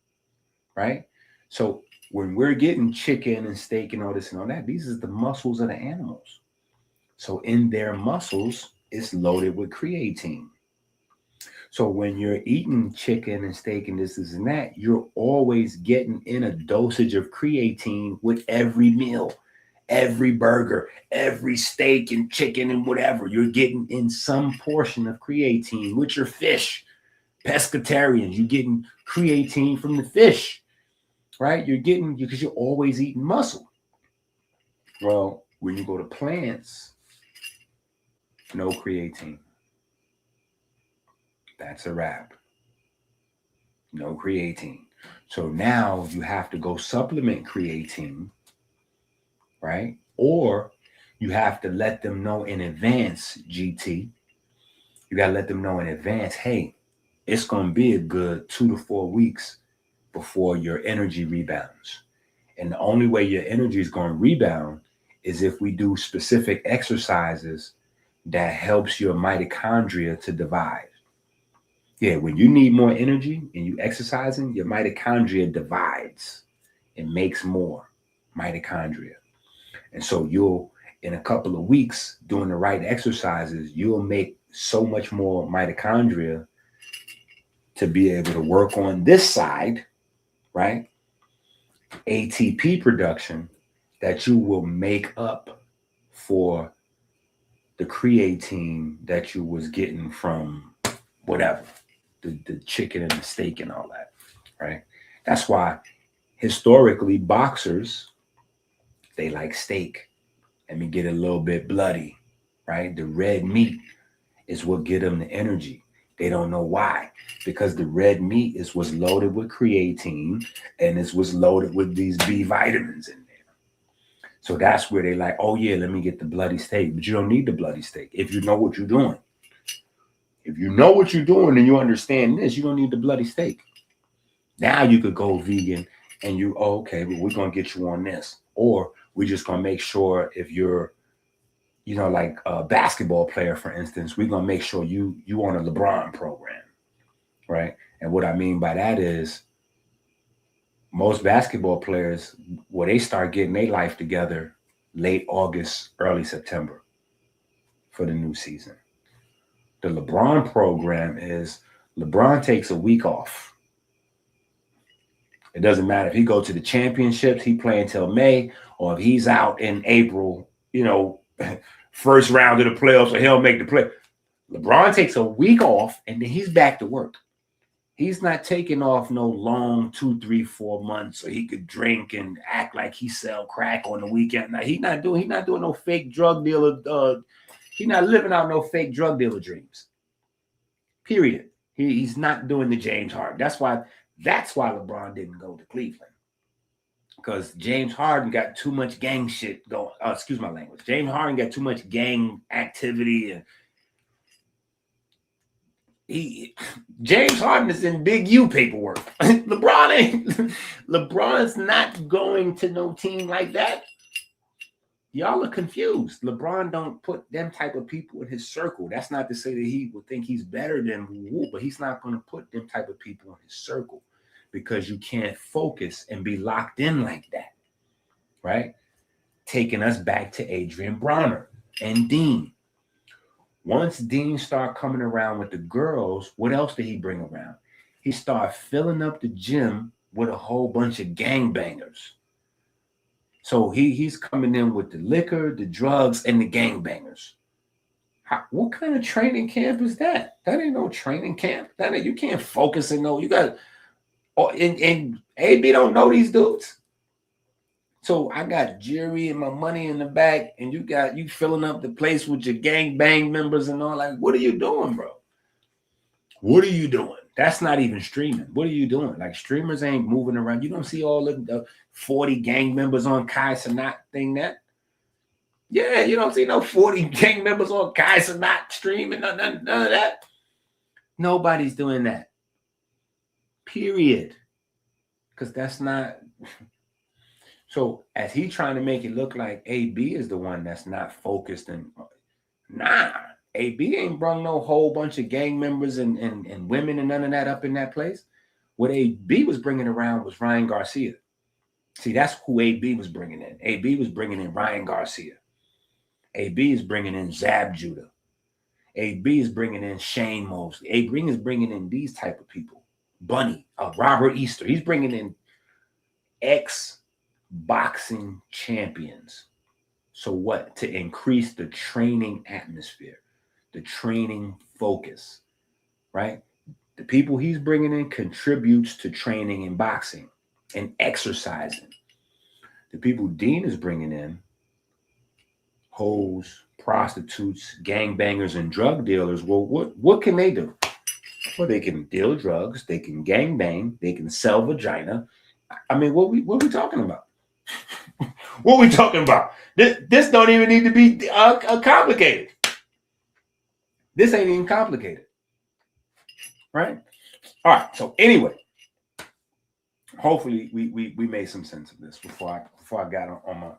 right? So when we're getting chicken and steak and all this and all that, these are the muscles of the animals. So in their muscles, it's loaded with creatine. So when you're eating chicken and steak and this and that, you're always getting in a dosage of creatine with every meal, every burger, every steak and chicken and whatever. You're getting in some portion of creatine with your fish. Pescatarians, you're getting creatine from the fish, right? You're getting, because you're always eating muscle. Well, when you go to plants, no creatine. That's a wrap. No creatine. So now you have to go supplement creatine, right? Or you have to let them know in advance, GT. You got to let them know in advance, hey, it's going to be a good 2 to 4 weeks before your energy rebounds. And the only way your energy is going to rebound is if we do specific exercises that helps your mitochondria to divide. Yeah, when you need more energy and you exercising, your mitochondria divides and makes more mitochondria. And so you'll, in a couple of weeks, doing the right exercises, you'll make so much more mitochondria to be able to work on this side, right? ATP production, that you will make up for the creatine that you was getting from whatever, the chicken and the steak and all that, right? That's why historically boxers, they like steak. Let me get a little bit bloody, right? The red meat is what get them the energy. They don't know why, because the red meat is what's loaded with creatine and is what's loaded with these B vitamins in there. So that's where they like, oh yeah, let me get the bloody steak. But you don't need the bloody steak if you know what you're doing. If you know what you're doing and you understand this, you don't need the bloody steak. Now you could go vegan and you, oh, okay, but we're going to get you on this. Or we're just going to make sure if you're, you know, like a basketball player, for instance, we're going to make sure you on a LeBron program, right? And what I mean by that is most basketball players, well, they start getting their life together late August, early September for the new season. The LeBron program is LeBron takes a week off. It doesn't matter if he goes to the championships, he play until May, or if he's out in April, you know, first round of the playoffs, or he'll make the play. LeBron takes a week off and then he's back to work. He's not taking off no long 2, 3, 4 months so he could drink and act like he sell crack on the weekend. Now, he's not doing no fake drug dealer. He's not living out no fake drug dealer dreams. Period. He's not doing the James Harden. That's why LeBron didn't go to Cleveland. Because James Harden got too much gang shit going. Excuse my language. James Harden got too much gang activity, and James Harden is in big U paperwork. LeBron's not going to no team like that. Y'all are confused. LeBron don't put them type of people in his circle. That's not to say that he would think he's better than Wu, but he's not going to put them type of people in his circle because you can't focus and be locked in like that, right? Taking us back to Adrien Broner and Deen. Once Deen started coming around with the girls, what else did he bring around? He started filling up the gym with a whole bunch of gangbangers. So he's coming in with the liquor, the drugs, and the gangbangers. What kind of training camp is that? That ain't no training camp. You can't focus and know. You got, and AB don't know these dudes. So I got jewelry and my money in the bag, and you filling up the place with your gang bang members and all. Like, what are you doing, bro? What are you doing? That's not even streaming. What are you doing? Like, streamers ain't moving around. You don't see all the 40 gang members on Kai Cenat thing that? Yeah, you don't see no 40 gang members on Kai Cenat streaming, none of that. Nobody's doing that. Period. Because that's not... So as he trying to make it look like AB is the one that's not focused, and nah, AB ain't brung no whole bunch of gang members and women and none of that up in that place. What AB was bringing around was Ryan Garcia. See, that's who AB was bringing in. AB was bringing in Ryan Garcia. AB is bringing in Zab Judah. AB is bringing in Shane Mosley. AB is bringing in these type of people. Bunny, Robert Easter. He's bringing in boxing champions. So what? To increase the training atmosphere, the training focus, right? The people he's bringing in contributes to training in boxing and exercising. The people Deen is bringing in, hoes, prostitutes, gangbangers, and drug dealers. Well, what can they do? Well, they can deal drugs, they can gangbang, they can sell vagina. I mean, what we talking about? What we talking about? This don't even need to be complicated. This ain't even complicated, right? All right. So anyway, hopefully we made some sense of this before I got on my.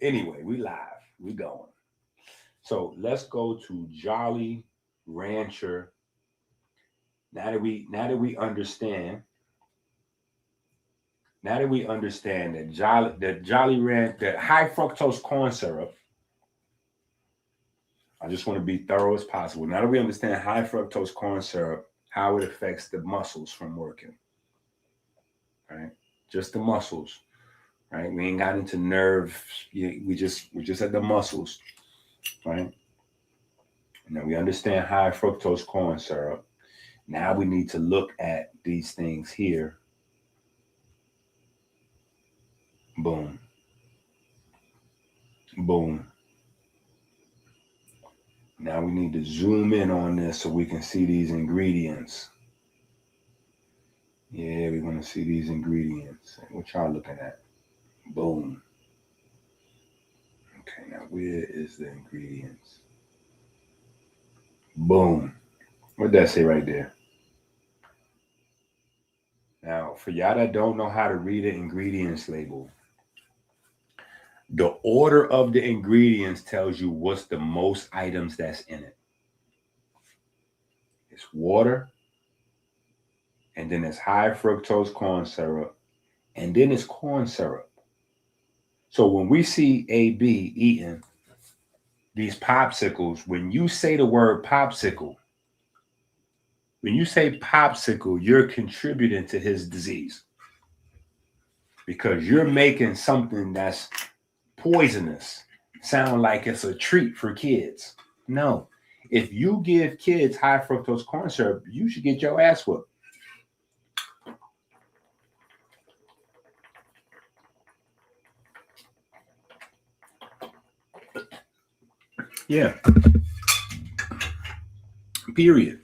Anyway, we live. We going. So let's go to Jolly Rancher. Now that we understand that Jolly Rancher, that high fructose corn syrup, I just want to be thorough as possible. Now that we understand high fructose corn syrup, how it affects the muscles from working, right? Just the muscles, right? We ain't got into nerves. We just at the muscles, right? Now we understand high fructose corn syrup. Now we need to look at these things here. Boom. Boom. Now we need to zoom in on this so we can see these ingredients. Yeah, we're going to see these ingredients. What y'all looking at? Boom. Okay, now where is the ingredients? Boom. What did that say right there? Now, for y'all that don't know how to read an ingredients label, the order of the ingredients tells you what's the most items that's in it. It's water, and then it's high fructose corn syrup, and then it's corn syrup. So when we see AB eating these popsicles, when you say the word popsicle, you're contributing to his disease because you're making something that's poisonous sound like it's a treat for kids. No. If you give kids high fructose corn syrup, you should get your ass whooped. Yeah. Period.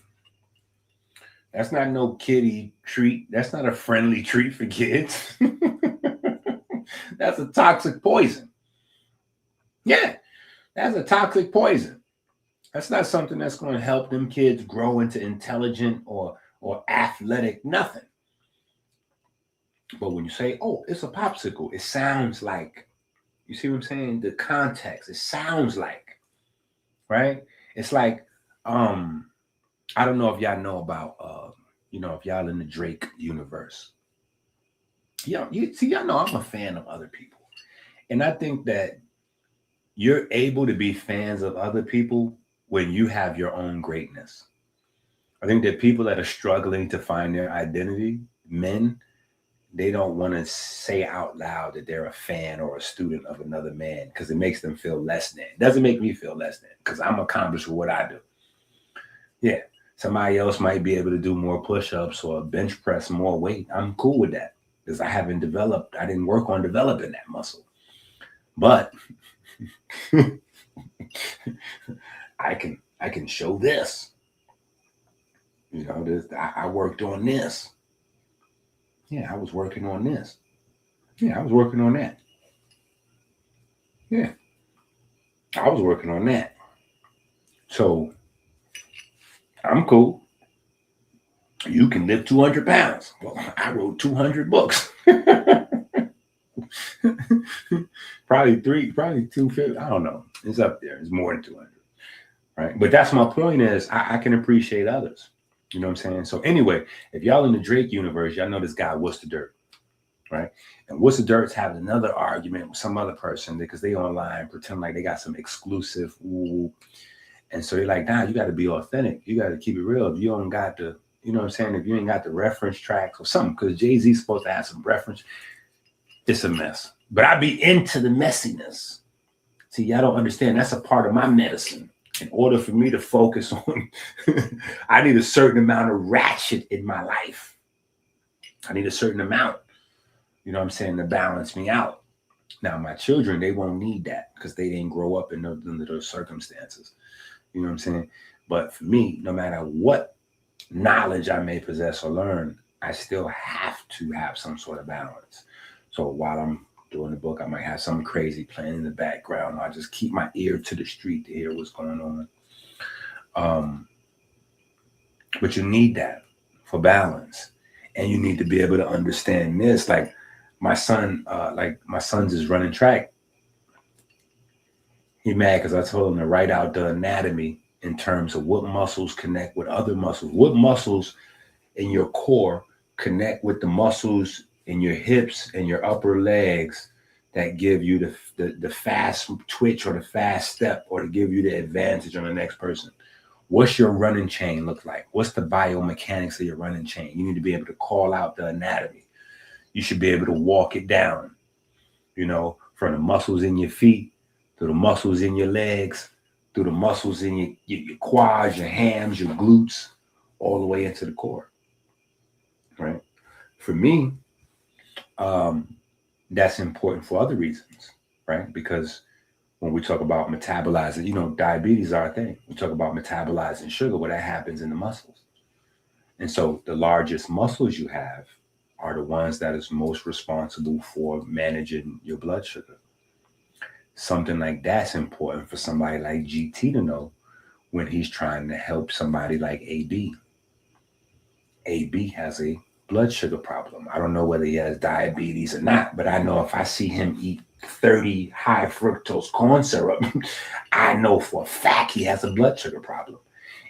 That's not no kiddie treat. That's not a friendly treat for kids. That's a toxic poison. Yeah, that's a toxic poison. That's not something that's going to help them kids grow into intelligent or athletic nothing. But when you say, oh, it's a popsicle, it sounds like, you see what I'm saying? The context, it sounds like, right? It's like, I don't know if y'all know about, if y'all in the Drake universe. Y'all know I'm a fan of other people. And I think that you're able to be fans of other people when you have your own greatness. I think that people that are struggling to find their identity, men, they don't want to say out loud that they're a fan or a student of another man because it makes them feel less than. It doesn't make me feel less than because I'm accomplished with what I do. Yeah. Somebody else might be able to do more push-ups or bench press more weight. I'm cool with that because I didn't work on developing that muscle. But I can show this. I worked on this. Yeah, I was working on this. Yeah, I was working on that. Yeah, I was working on that. So I'm cool. You can lift 200 pounds. Well, I wrote 200 books. probably 250. I don't know. It's up there. It's more than 200. Right. But that's my point is I can appreciate others. You know what I'm saying? So anyway, if y'all in the Drake universe, y'all know this guy, What's the Dirt, right? And What's the Dirt's having another argument with some other person because they online pretend like they got some exclusive woo. And so they're like, nah, you got to be authentic. You got to keep it real. If you don't got the, you know what I'm saying? If you ain't got the reference tracks or something, because Jay-Z's supposed to have some reference, it's a mess. But I be into the messiness. See, y'all don't understand. That's a part of my medicine. In order for me to focus on, I need a certain amount of ratchet in my life. I need a certain amount, you know what I'm saying, to balance me out. Now, my children, they won't need that because they didn't grow up in those circumstances. You know what I'm saying? But for me, no matter what knowledge I may possess or learn, I still have to have some sort of balance. So while I'm doing the book, I might have some crazy playing in the background. I just keep my ear to the street to hear what's going on. But you need that for balance. And you need to be able to understand this. Like my son's is running track. He mad because I told him to write out the anatomy in terms of what muscles connect with other muscles. What muscles in your core connect with the muscles in your hips and your upper legs that give you the fast twitch or the fast step or to give you the advantage on the next person. What's your running chain look like? What's the biomechanics of your running chain? You need to be able to call out the anatomy. You should be able to walk it down, from the muscles in your feet, to the muscles in your legs, through the muscles in your quads, your hams, your glutes, all the way into the core, right? For me, that's important for other reasons, right? Because when we talk about metabolizing, diabetes are a thing. We talk about metabolizing sugar, well, that happens in the muscles. And so the largest muscles you have are the ones that is most responsible for managing your blood sugar. Something like that's important for somebody like GT to know when he's trying to help somebody like AB. AB has a blood sugar problem. I don't know whether he has diabetes or not, but I know if I see him eat 30 high fructose corn syrup, I know for a fact he has a blood sugar problem.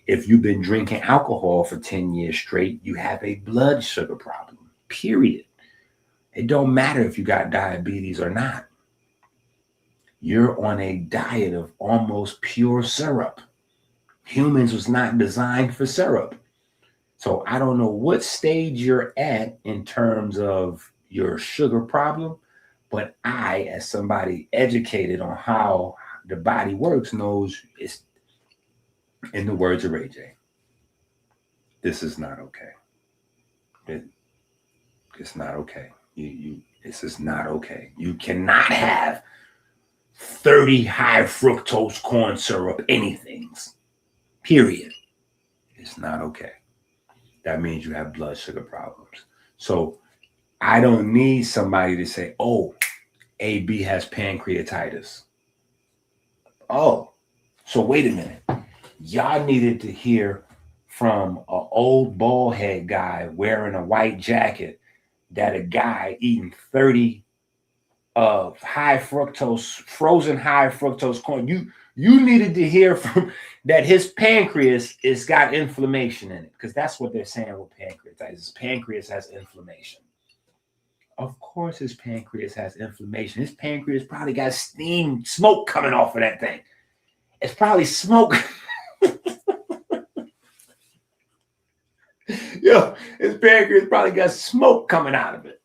If you've been drinking alcohol for 10 years straight, you have a blood sugar problem, period. It don't matter if you got diabetes or not. You're on a diet of almost pure syrup. Humans was not designed for syrup. So I don't know what stage you're at in terms of your sugar problem, but I, as somebody educated on how the body works knows it's, in the words of Ray J, this is not okay. It's not okay. This is not okay. You cannot have 30 high fructose corn syrup anythings. Period. It's not okay. That means you have blood sugar problems. So I don't need somebody to say, oh, AB has pancreatitis. Oh, so wait a minute. Y'all needed to hear from an old bald head guy wearing a white jacket that a guy eating 30 of high fructose, frozen high fructose corn. You needed to hear from that his pancreas is got inflammation in it, because that's what they're saying with pancreatitis. His pancreas has inflammation. Of course his pancreas has inflammation. His pancreas probably got steam, smoke coming off of that thing. It's probably smoke. Yo, his pancreas probably got smoke coming out of it,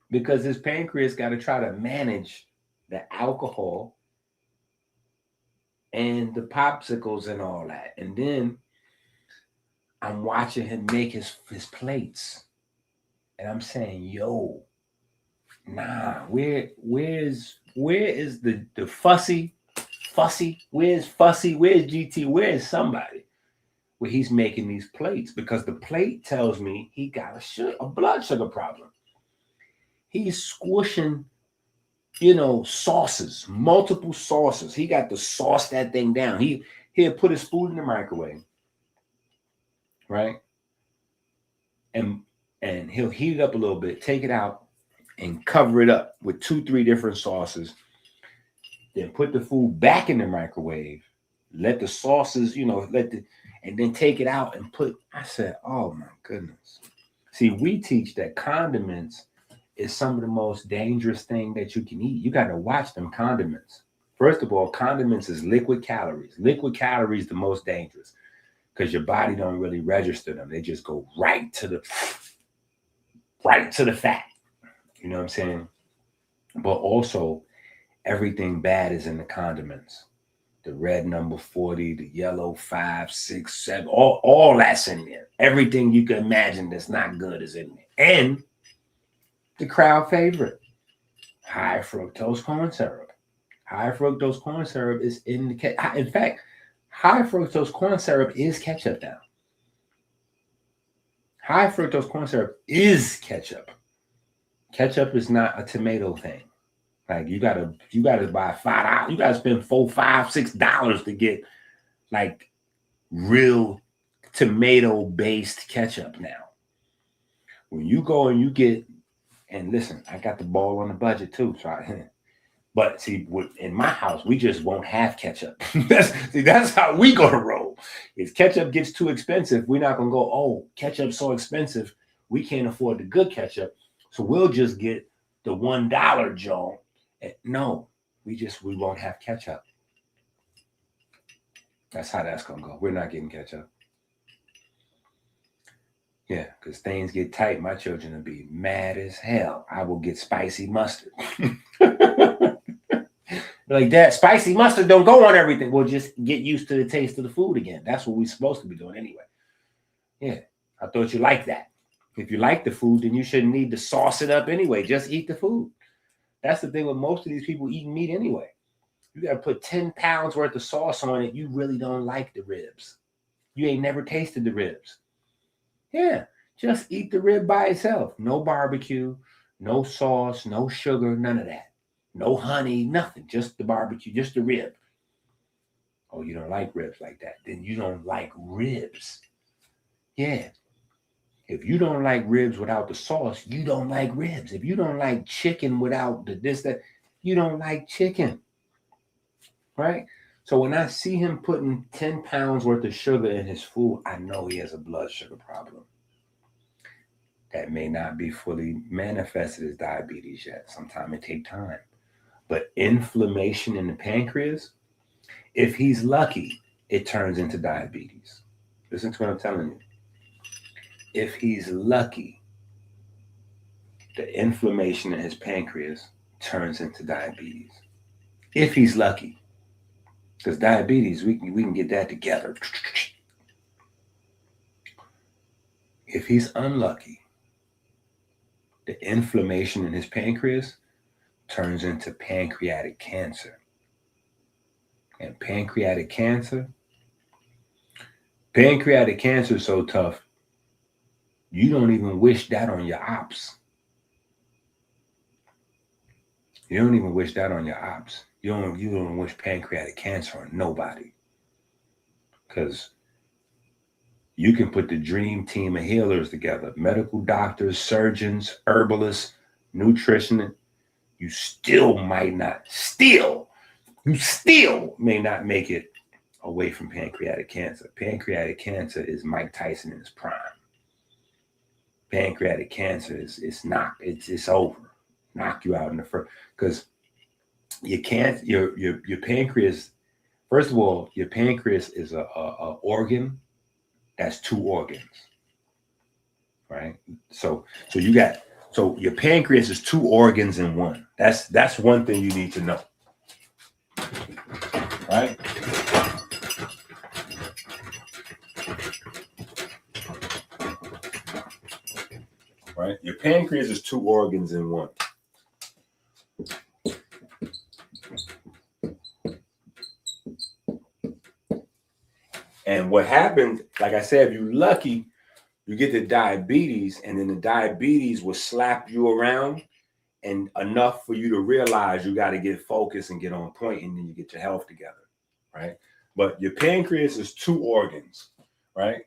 because his pancreas got to try to manage the alcohol and the popsicles and all that. And then I'm watching him make his plates. And I'm saying, yo, nah, where is the fussy? Where's Fussy? Where's GT? Where's somebody? Where he's making these plates, because the plate tells me he got a blood sugar problem. He's squishing, sauces, multiple sauces. He got to sauce that thing down. He'll put his food in the microwave, right? And he'll heat it up a little bit, take it out, and cover it up with 2-3 different sauces. Then put the food back in the microwave, let the sauces, and then take it out and put. I said, oh my goodness. See, we teach that condiments is some of the most dangerous thing that you can eat. You got to watch them condiments. First of all, condiments is liquid calories. Liquid calories the most dangerous, because your body don't really register them. They just go right to the fat. You know what I'm saying? But also, everything bad is in the condiments. The red number 40, the yellow 5, 6, 7, all that's in there. Everything you can imagine that's not good is in there. And the crowd favorite, high fructose corn syrup. High fructose corn syrup is in the in fact, high fructose corn syrup is ketchup now. High fructose corn syrup is ketchup. Ketchup is not a tomato thing. Like you gotta buy $5. You gotta spend $4, $5, $6 to get like real tomato-based ketchup now. When you go and you get, and listen, I got the ball on the budget too. But see, in my house, we just won't have ketchup. That's how we go to roll. If ketchup gets too expensive, we're not gonna go, oh, ketchup's so expensive, we can't afford the good ketchup, so we'll just get the $1 Joe. No, we won't have ketchup. That's how that's gonna go. We're not getting ketchup. Yeah, because things get tight. My children will be mad as hell. I will get spicy mustard. Like that, spicy mustard don't go on everything. We'll just get used to the taste of the food again. That's what we're supposed to be doing anyway. Yeah, I thought you liked that. If you like the food, then you shouldn't need to sauce it up anyway. Just eat the food. That's the thing with most of these people eating meat anyway. You got to put 10 pounds worth of sauce on it. You really don't like the ribs. You ain't never tasted the ribs. Yeah, just eat the rib by itself. No barbecue, no sauce, no sugar, none of that. No honey, nothing. Just the barbecue, just the rib. Oh, you don't like ribs like that? Then you don't like ribs. Yeah. If you don't like ribs without the sauce, you don't like ribs. If you don't like chicken without the this, that, you don't like chicken. Right? So when I see him putting 10 pounds worth of sugar in his food, I know he has a blood sugar problem. That may not be fully manifested as diabetes yet. Sometimes it takes time. But inflammation in the pancreas, if he's lucky, it turns into diabetes. Listen to what I'm telling you. If he's lucky, the inflammation in his pancreas turns into diabetes. If he's lucky. Because diabetes, we can get that together. If he's unlucky, the inflammation in his pancreas turns into pancreatic cancer. And pancreatic cancer is so tough, you don't even wish that on your ops. You don't even wish that on your ops. You don't wish pancreatic cancer on nobody. Because you can put the dream team of healers together, medical doctors, surgeons, herbalists, nutritionists. You still may not make it away from pancreatic cancer. Pancreatic cancer is Mike Tyson in his prime. Pancreatic cancer is it's over. Knock you out in the first, because you can't, your pancreas, first of all, your pancreas is a organ that's two organs, right? So your pancreas is two organs in one. That's one thing you need to know, right? Right? Your pancreas is two organs in one. And what happens, like I said, if you're lucky, you get the diabetes, and then the diabetes will slap you around and enough for you to realize you got to get focused and get on point, and then you get your health together, right? But your pancreas is two organs, right?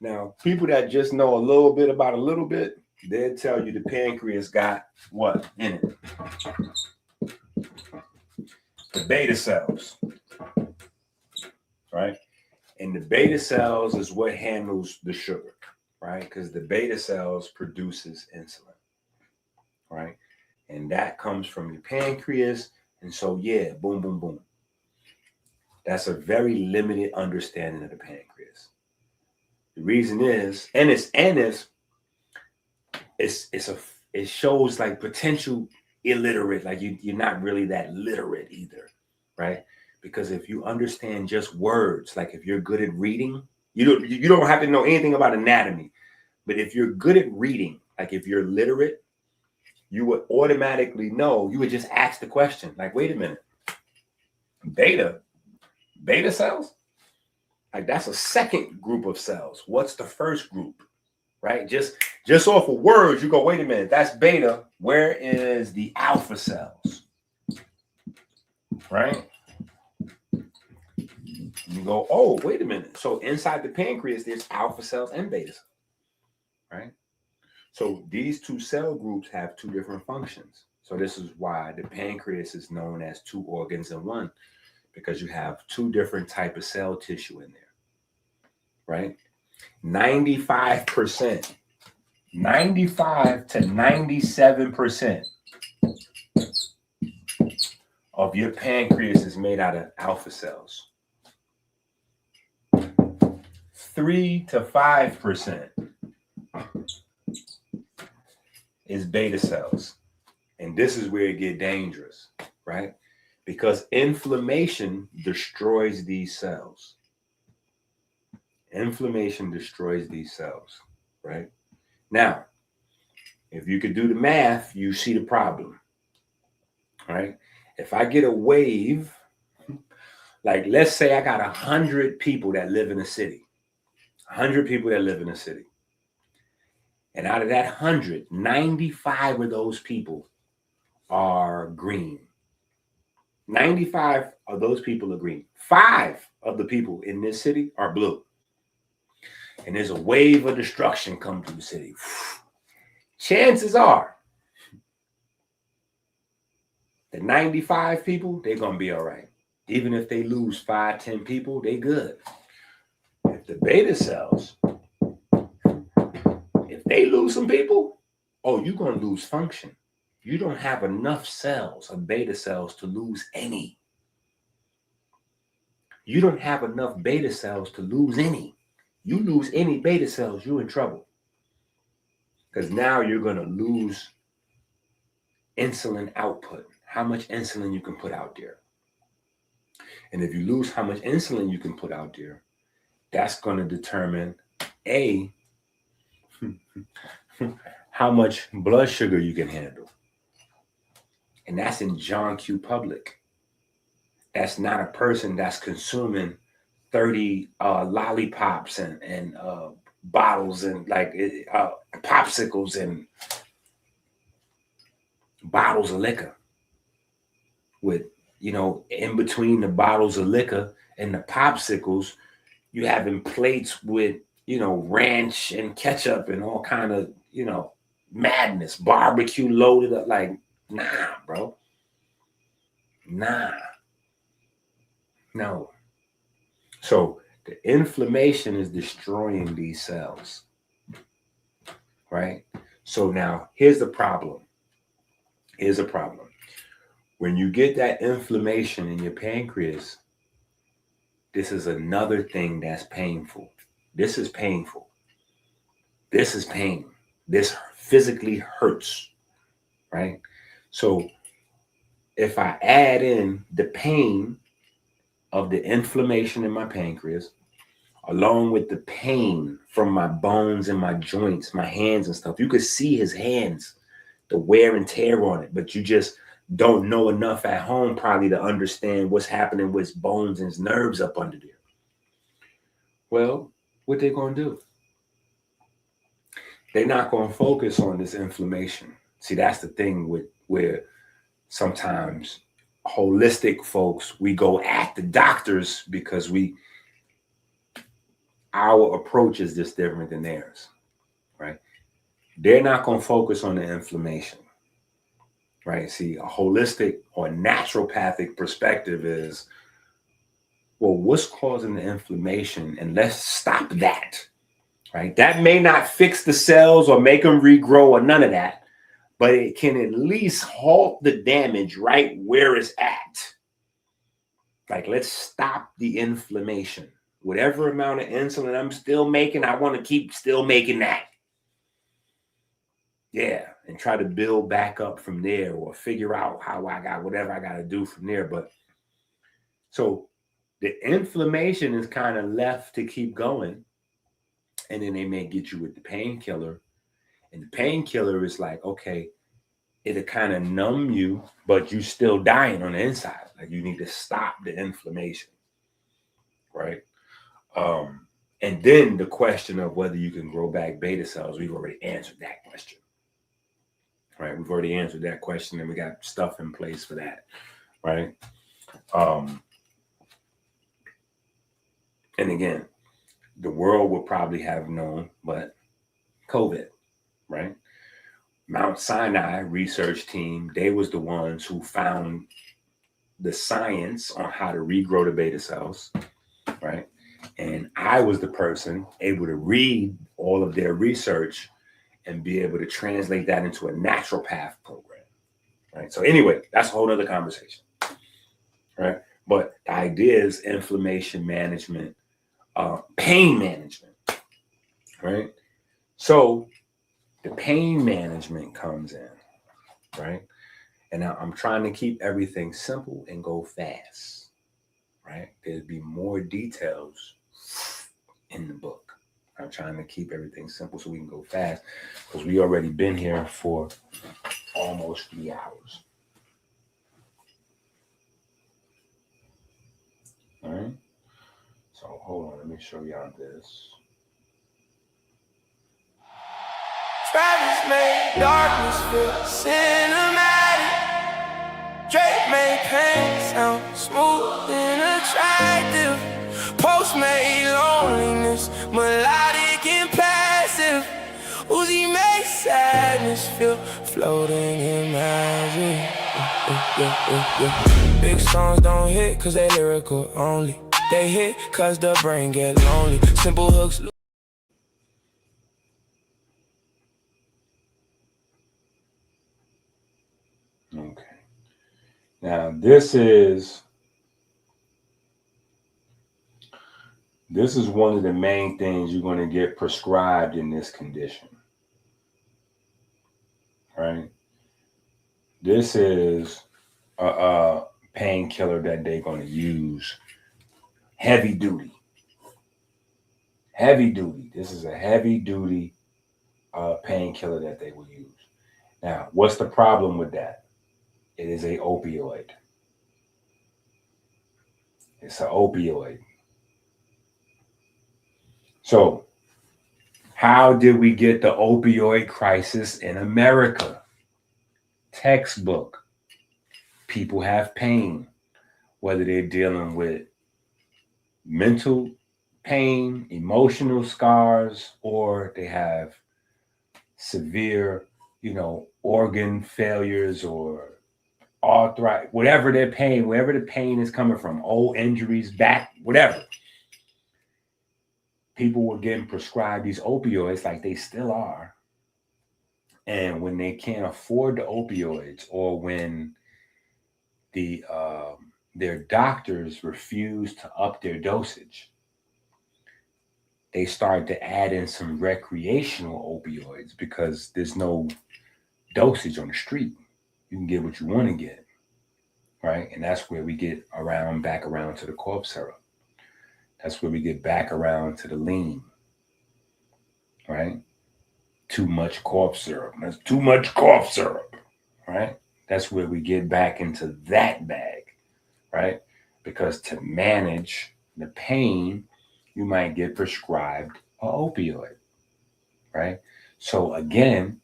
Now, people that just know a little bit about a little bit, they'll tell you the pancreas got what in it? The beta cells, right? And the beta cells is what handles the sugar, right? Because the beta cells produces insulin, right? And that comes from your pancreas. And so, yeah, boom, boom, boom. That's a very limited understanding of the pancreas. The reason is, it shows like potential illiterate, like you're not really that literate either, right? Because if you understand just words, like if you're good at reading, you don't have to know anything about anatomy. But if you're good at reading, like if you're literate, you would automatically know. You would just ask the question, like, wait a minute, beta cells? Like that's a second group of cells. What's the first group, right? Just off of words, you go, wait a minute, that's beta. Where is the alpha cells, right? You go, oh, wait a minute. So inside the pancreas, there's alpha cells and beta cells, right? So these two cell groups have two different functions. So this is why the pancreas is known as two organs in one, because you have two different type of cell tissue in there, right? 95 to 97% of your pancreas is made out of alpha cells. 3 to 5% is beta cells. And this is where it gets dangerous, right? Because inflammation destroys these cells. Inflammation destroys these cells, right? Now, if you could do the math, you see the problem, right? If I get a wave, like let's say I got 100 people that live in a city, 100 people that live in a city. And out of that 100, 95 of those people are green. 95 of those people are green. 5 of the people in this city are blue. And there's a wave of destruction come through the city. Chances are the 95 people, they're going to be all right. Even if they lose 5, 10 people, they good. If the beta cells, if they lose some people, oh, you're going to lose function. You don't have enough cells of beta cells to lose any. You don't have enough beta cells to lose any. You lose any beta cells, you're in trouble. Because now you're going to lose insulin output, how much insulin you can put out there. And if you lose how much insulin you can put out there, that's going to determine how much blood sugar you can handle. And that's in John Q. Public. That's not a person that's consuming 30 lollipops and bottles and like popsicles and bottles of liquor with, in between the bottles of liquor and the popsicles, you having plates with, ranch and ketchup and all kind of, madness, barbecue loaded up. Like, nah, bro. Nah. No. So the inflammation is destroying these cells, right? So now here's the problem. Here's a problem. When you get that inflammation in your pancreas, this is another thing that's painful. This is painful. This is pain. This physically hurts, right? So if I add in the pain of the inflammation in my pancreas, along with the pain from my bones and my joints, my hands and stuff, you could see his hands, the wear and tear on it, but you just don't know enough at home probably to understand what's happening with his bones and his nerves up under there. Well, what they going to do? They're not going to focus on this inflammation. See, that's the thing with where sometimes holistic folks, we go at the doctors because our approach is just different than theirs, right? They're not going to focus on the inflammation, right? See, a holistic or naturopathic perspective is, well, what's causing the inflammation? And let's stop that, right? That may not fix the cells or make them regrow or none of that, but it can at least halt the damage right where it's at. Like, let's stop the inflammation. Whatever amount of insulin I'm still making, I want to keep still making that. Yeah, and try to build back up from there or figure out how I got whatever I got to do from there. But so the inflammation is kind of left to keep going. And then they may get you with the painkiller. And the painkiller is like, okay, it'll kind of numb you, but you still dying on the inside. Like, you need to stop the inflammation, right? And then the question of whether you can grow back beta cells, we've already answered that question, right? We've already answered that question, and we got stuff in place for that, right? And again, the world would probably have known, but COVID, right? Mount Sinai research team, they was the ones who found the science on how to regrow the beta cells, right? And I was the person able to read all of their research and be able to translate that into a naturopath program, right? So anyway, that's a whole other conversation, right? But the idea is inflammation management, pain management, right? So the pain management comes in, right? And now I'm trying to keep everything simple and go fast, right? There'll be more details in the book. I'm trying to keep everything simple so we can go fast because we already been here for almost 3 hours. All right. So hold on, let me show y'all this. Travis made darkness feel cinematic. Drake made pain sound smooth and attractive. Post made loneliness melodic and passive. Uzi made sadness feel floating in magic. Big songs don't hit cause they lyrical only. They hit cause the brain get lonely. Simple hooks. Okay. Now this is one of the main things you're going to get prescribed in this condition, right? This is a painkiller that they're going to use heavy duty. Heavy duty. This is a heavy duty painkiller that they will use. Now, what's the problem with that? It is a opioid. It's an opioid. So, how did we get the opioid crisis in America? Textbook. People have pain, whether they're dealing with mental pain, emotional scars, or they have severe, organ failures or arthritis, whatever their pain, wherever the pain is coming from, old injuries, back, whatever. People were getting prescribed these opioids like they still are. And when they can't afford the opioids, or when their doctors refuse to up their dosage, they start to add in some recreational opioids because there's no dosage on the street. You can get what you want to get, right? And that's where we get back around to the cough syrup. That's where we get back around to the lean, right? Too much cough syrup. That's too much cough syrup, right? That's where we get back into that bag, right? Because to manage the pain, you might get prescribed an opioid, right? So again,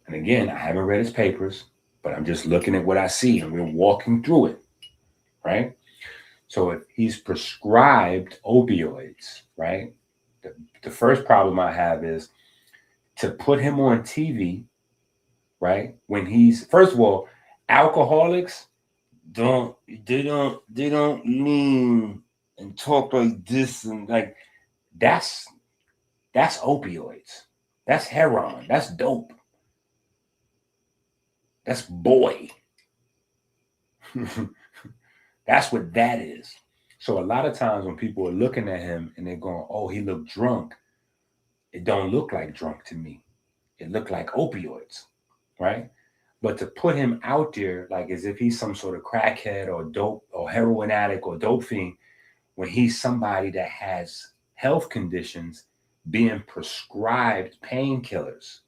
I haven't read his papers, but I'm just looking at what I see and we're walking through it, right? So if he's prescribed opioids, right? The first problem I have is to put him on TV, right? When he's, first of all, alcoholics don't lean and talk like this, and like that's opioids. That's heroin. That's dope. That's boy. That's what that is. So a lot of times when people are looking at him and they're going, oh, he looked drunk. It don't look like drunk to me. It looked like opioids, right? But to put him out there like as if he's some sort of crackhead or dope or heroin addict or dope fiend, when he's somebody that has health conditions being prescribed painkillers,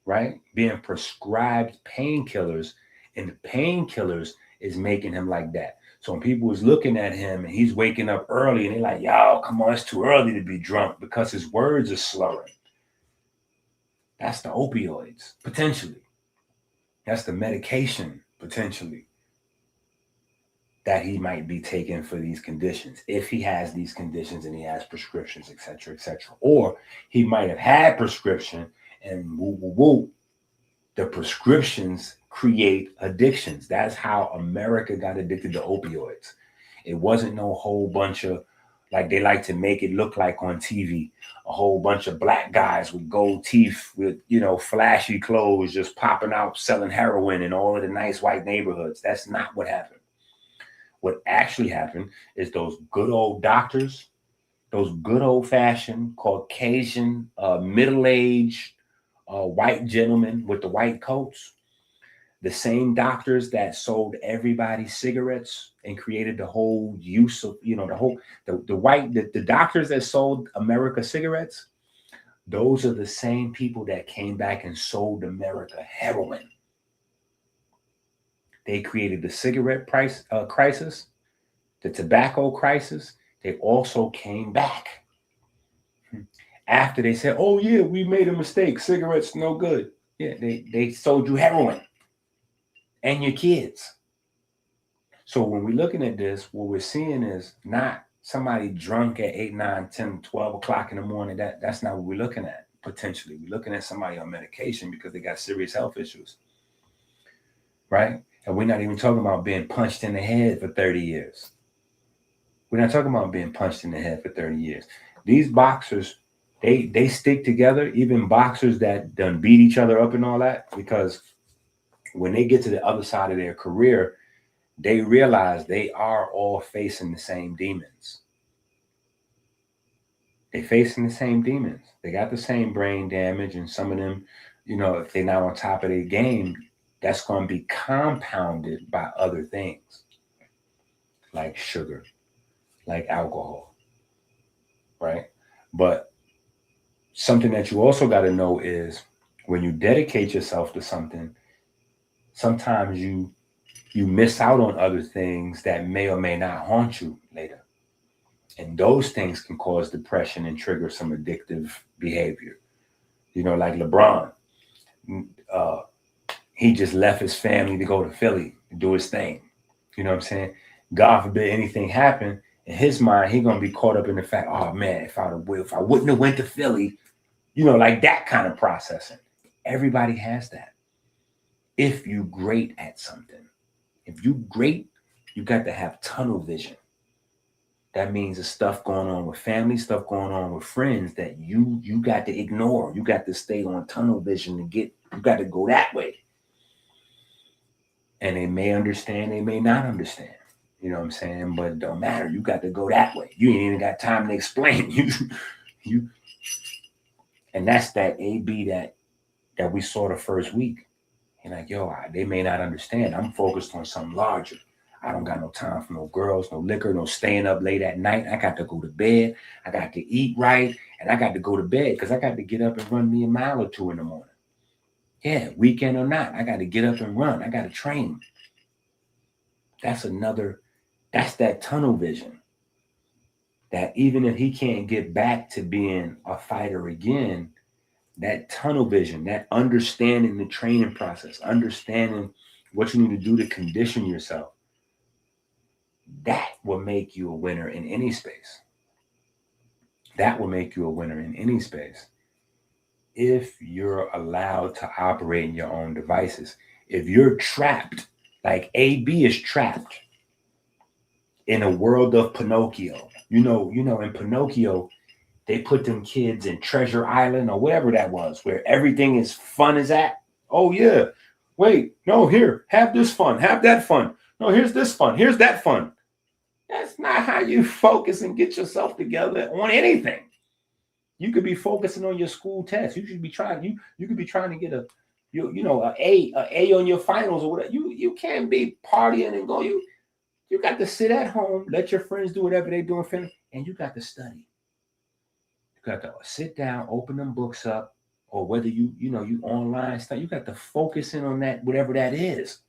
right? Being prescribed painkillers, and the painkillers is making him like that. So when people was looking at him and he's waking up early and they're like, yo, come on, it's too early to be drunk because his words are slurring. That's the opioids, potentially. That's the medication, potentially, that he might be taking for these conditions. If he has these conditions and he has prescriptions, et cetera, et cetera. Or he might have had prescription and the prescriptions create addictions. That's how America got addicted to opioids. It wasn't no whole bunch of, like they like to make it look like on TV, a whole bunch of black guys with gold teeth, with, flashy clothes, just popping out, selling heroin in all of the nice white neighborhoods. That's not what happened. What actually happened is those good old doctors, those good old fashioned Caucasian, middle-aged, white gentlemen with the white coats, the same doctors that sold everybody cigarettes and created the whole use of, the doctors that sold America cigarettes, those are the same people that came back and sold America heroin. They created the cigarette price crisis, the tobacco crisis. They also came back after they said, oh yeah, we made a mistake. Cigarettes, no good. Yeah, they sold you heroin and your kids. So when we're looking at this, what we're seeing is not somebody drunk at 8, 9, 10, 12 o'clock in the morning. That's not what we're looking at, potentially. We're looking at somebody on medication because they got serious health issues, right? And we're not even talking about being punched in the head for 30 years. We're not talking about being punched in the head for 30 years. These boxers, they stick together, even boxers that done beat each other up and all that, because when they get to the other side of their career, they realize they are all facing the same demons. They facing the same demons. They got the same brain damage, and some of them, if they're not on top of their game, that's going to be compounded by other things. like sugar, like alcohol, right? But something that you also got to know is when you dedicate yourself to something, sometimes you miss out on other things that may or may not haunt you later. And those things can cause depression and trigger some addictive behavior. You know, like LeBron, he just left his family to go to Philly to do his thing. You know what I'm saying? God forbid anything happen, in his mind, he gonna be caught up in the fact, oh man, if I wouldn't have went to Philly, you know, like that kind of processing. Everybody has that. If you great at something, if you great, you got to have tunnel vision. That means there's stuff going on with family, stuff going on with friends that you got to ignore. You got to stay on tunnel vision you got to go that way. And they may understand, they may not understand. You know what I'm saying? But it don't matter. You got to go that way. You ain't even got time to explain. You and that's that AB that we saw the first week. And like, yo, they may not understand. I'm focused on something larger. I don't got no time for no girls, no liquor, no staying up late at night. I got to go to bed. I got to eat right. And I got to go to bed because I got to get up and run me a mile or two in the morning. Yeah, weekend or not, I got to get up and run. I got to train. That's that tunnel vision. That even if he can't get back to being a fighter again, that tunnel vision, that understanding the training process, understanding what you need to do to condition yourself, that will make you a winner in any space. That will make you a winner in any space. If you're allowed to operate in your own devices, if you're trapped, like AB is trapped in a world of Pinocchio. You know, in Pinocchio, they put them kids in Treasure Island or wherever that was, where everything is fun as that. Oh yeah. Wait, no, here, have this fun, have that fun. No, here's this fun, here's that fun. That's not how you focus and get yourself together on anything. You could be focusing on your school test. You should be trying. You could be trying to get a A on your finals or whatever. You can't be partying and go. You got to sit at home, let your friends do whatever they're doing, and you got to study. You got to sit down, open them books up, or whether you online stuff. You got to focus in on that, whatever that is.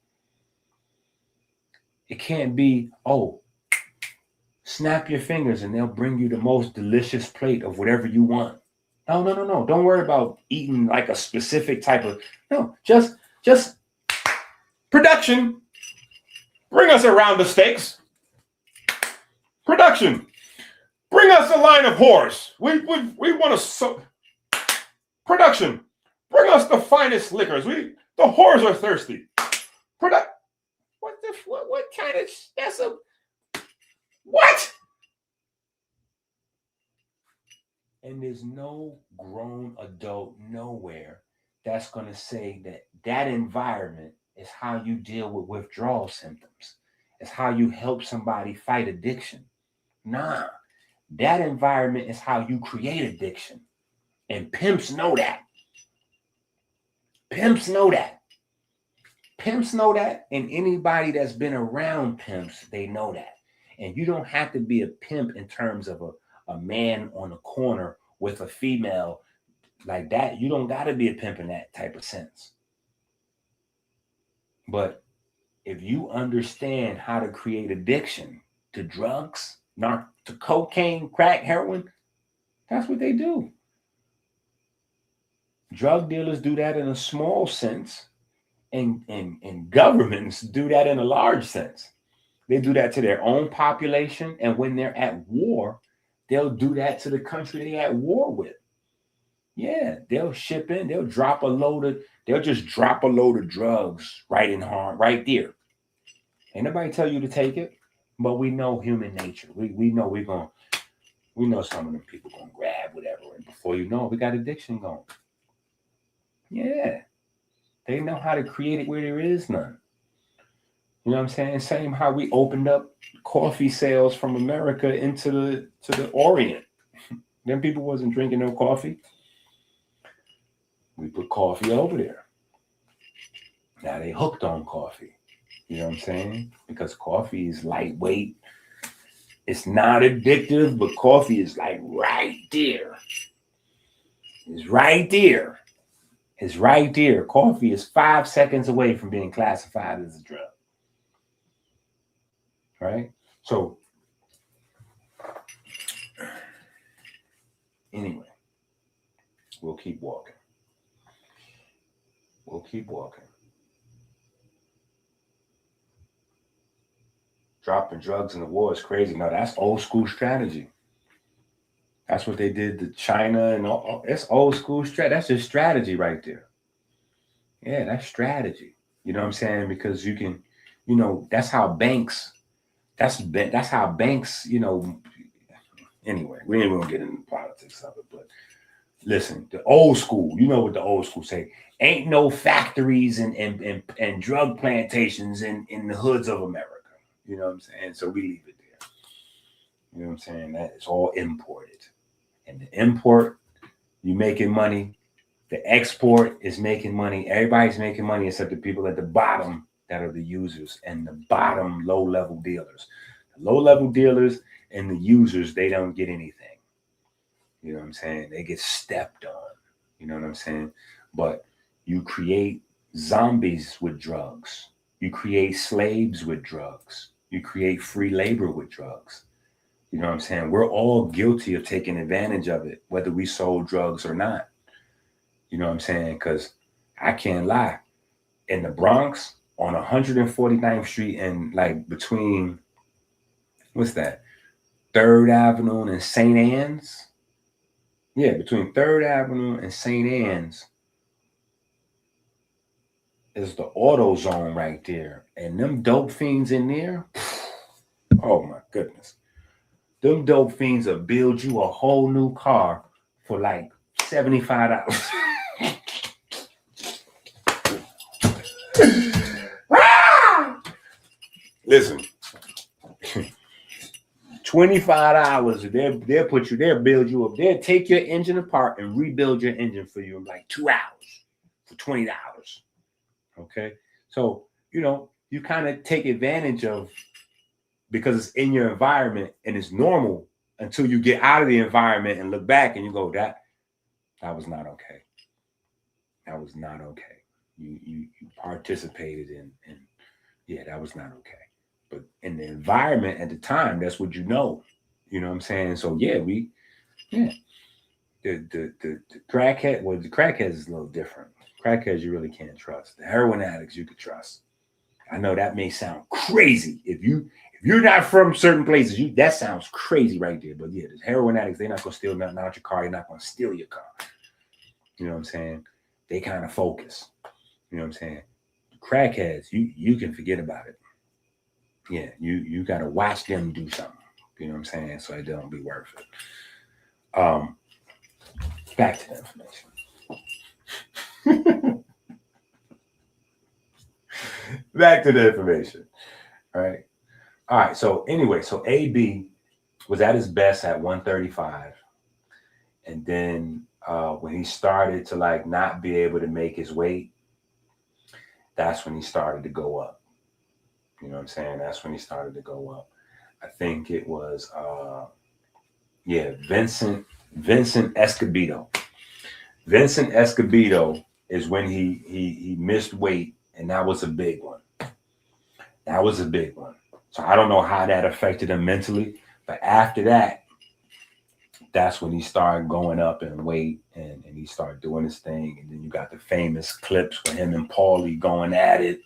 It can't be, snap your fingers and they'll bring you the most delicious plate of whatever you want. No. Don't worry about eating like a specific type of, no, just production. Bring us a round of steaks. Production. Bring us a line of whores. We want to, production. Bring us the finest liquors. The whores are thirsty. What kind of, that's a, what? And there's no grown adult nowhere that's going to say that environment is how you deal with withdrawal symptoms. It's how you help somebody fight addiction. Nah, that environment is how you create addiction. And pimps know that. Pimps know that. Pimps know that. And anybody that's been around pimps, they know that. And you don't have to be a pimp in terms of a man on the corner with a female like that. You don't got to be a pimp in that type of sense. But if you understand how to create addiction to drugs, to cocaine, crack, heroin, that's what they do. Drug dealers do that in a small sense, and governments do that in a large sense. They do that to their own population, and when they're at war, they'll do that to the country they're at war with. Yeah, they'll ship in, they'll just drop a load of drugs right in harm, right there. Ain't nobody tell you to take it, but we know human nature. We know we know some of them people gonna grab whatever, and before you know it, we got addiction going. Yeah, they know how to create it where there is none. You know what I'm saying? Same how we opened up coffee sales from America into the Orient. Them people wasn't drinking no coffee. We put coffee over there. Now they hooked on coffee. You know what I'm saying? Because coffee is lightweight. It's not addictive, but coffee is like right there. It's right there. It's right there. Coffee is 5 seconds away from being classified as a drug. Right? So, anyway, we'll keep walking. We'll keep walking. Dropping drugs in the war is crazy. No, that's old school strategy. That's what they did to China and all. It's old school strategy. That's just strategy right there. Yeah, that's strategy. You know what I'm saying? Because you can, you know, that's how banks. That's how banks. You know. Anyway, we ain't gonna get into politics of it, but listen, the old school. You know what the old school say? Ain't no factories and drug plantations in the hoods of America. You know what I'm saying? So we leave it there. You know what I'm saying? That is all imported. And the import, you making money. The export is making money. Everybody's making money except the people at the bottom that are the users and the bottom low-level dealers. The low-level dealers and the users, they don't get anything. You know what I'm saying? They get stepped on. You know what I'm saying? But you create zombies with drugs. You create slaves with drugs. You create free labor with drugs. You know what I'm saying? We're all guilty of taking advantage of it, whether we sold drugs or not. You know what I'm saying? Because I can't lie. In the Bronx, on 149th Street and like between, what's that? 3rd Avenue and St. Anne's? Yeah, between 3rd Avenue and St. Anne's is the auto zone right there. And them dope fiends in there, oh my goodness. Them dope fiends will build you a whole new car for like $75. Listen, $25, they'll put you, they'll build you up. They'll take your engine apart and rebuild your engine for you in like 2 hours for $20. Okay. So, you know, you kind of take advantage of, because it's in your environment and it's normal until you get out of the environment and look back and you go, that was not okay. That was not okay. You participated in yeah, that was not okay. But in the environment at the time, that's what you know. You know what I'm saying? So yeah, the crackhead, well, the crackheads is a little different. Crackheads you really can't trust. The heroin addicts you could trust. I know that may sound crazy. If you're not from certain places, that sounds crazy right there. But yeah, the heroin addicts, they're not gonna steal nothing out your car. They're not gonna steal your car. You know what I'm saying? They kind of focus. You know what I'm saying? The crackheads, you can forget about it. Yeah, you got to watch them do something. You know what I'm saying? So it don't be worth it. Back to the information. Back to the information. All right. All right. So anyway, so AB was at his best at 135. And then when he started to like not be able to make his weight, that's when he started to go up. You know what I'm saying? That's when he started to go up. I think it was, Vincent Escobedo. Vincent Escobedo is when he missed weight, and that was a big one. That was a big one. So I don't know how that affected him mentally, but after that, that's when he started going up in weight and he started doing his thing. And then you got the famous clips with him and Paulie going at it.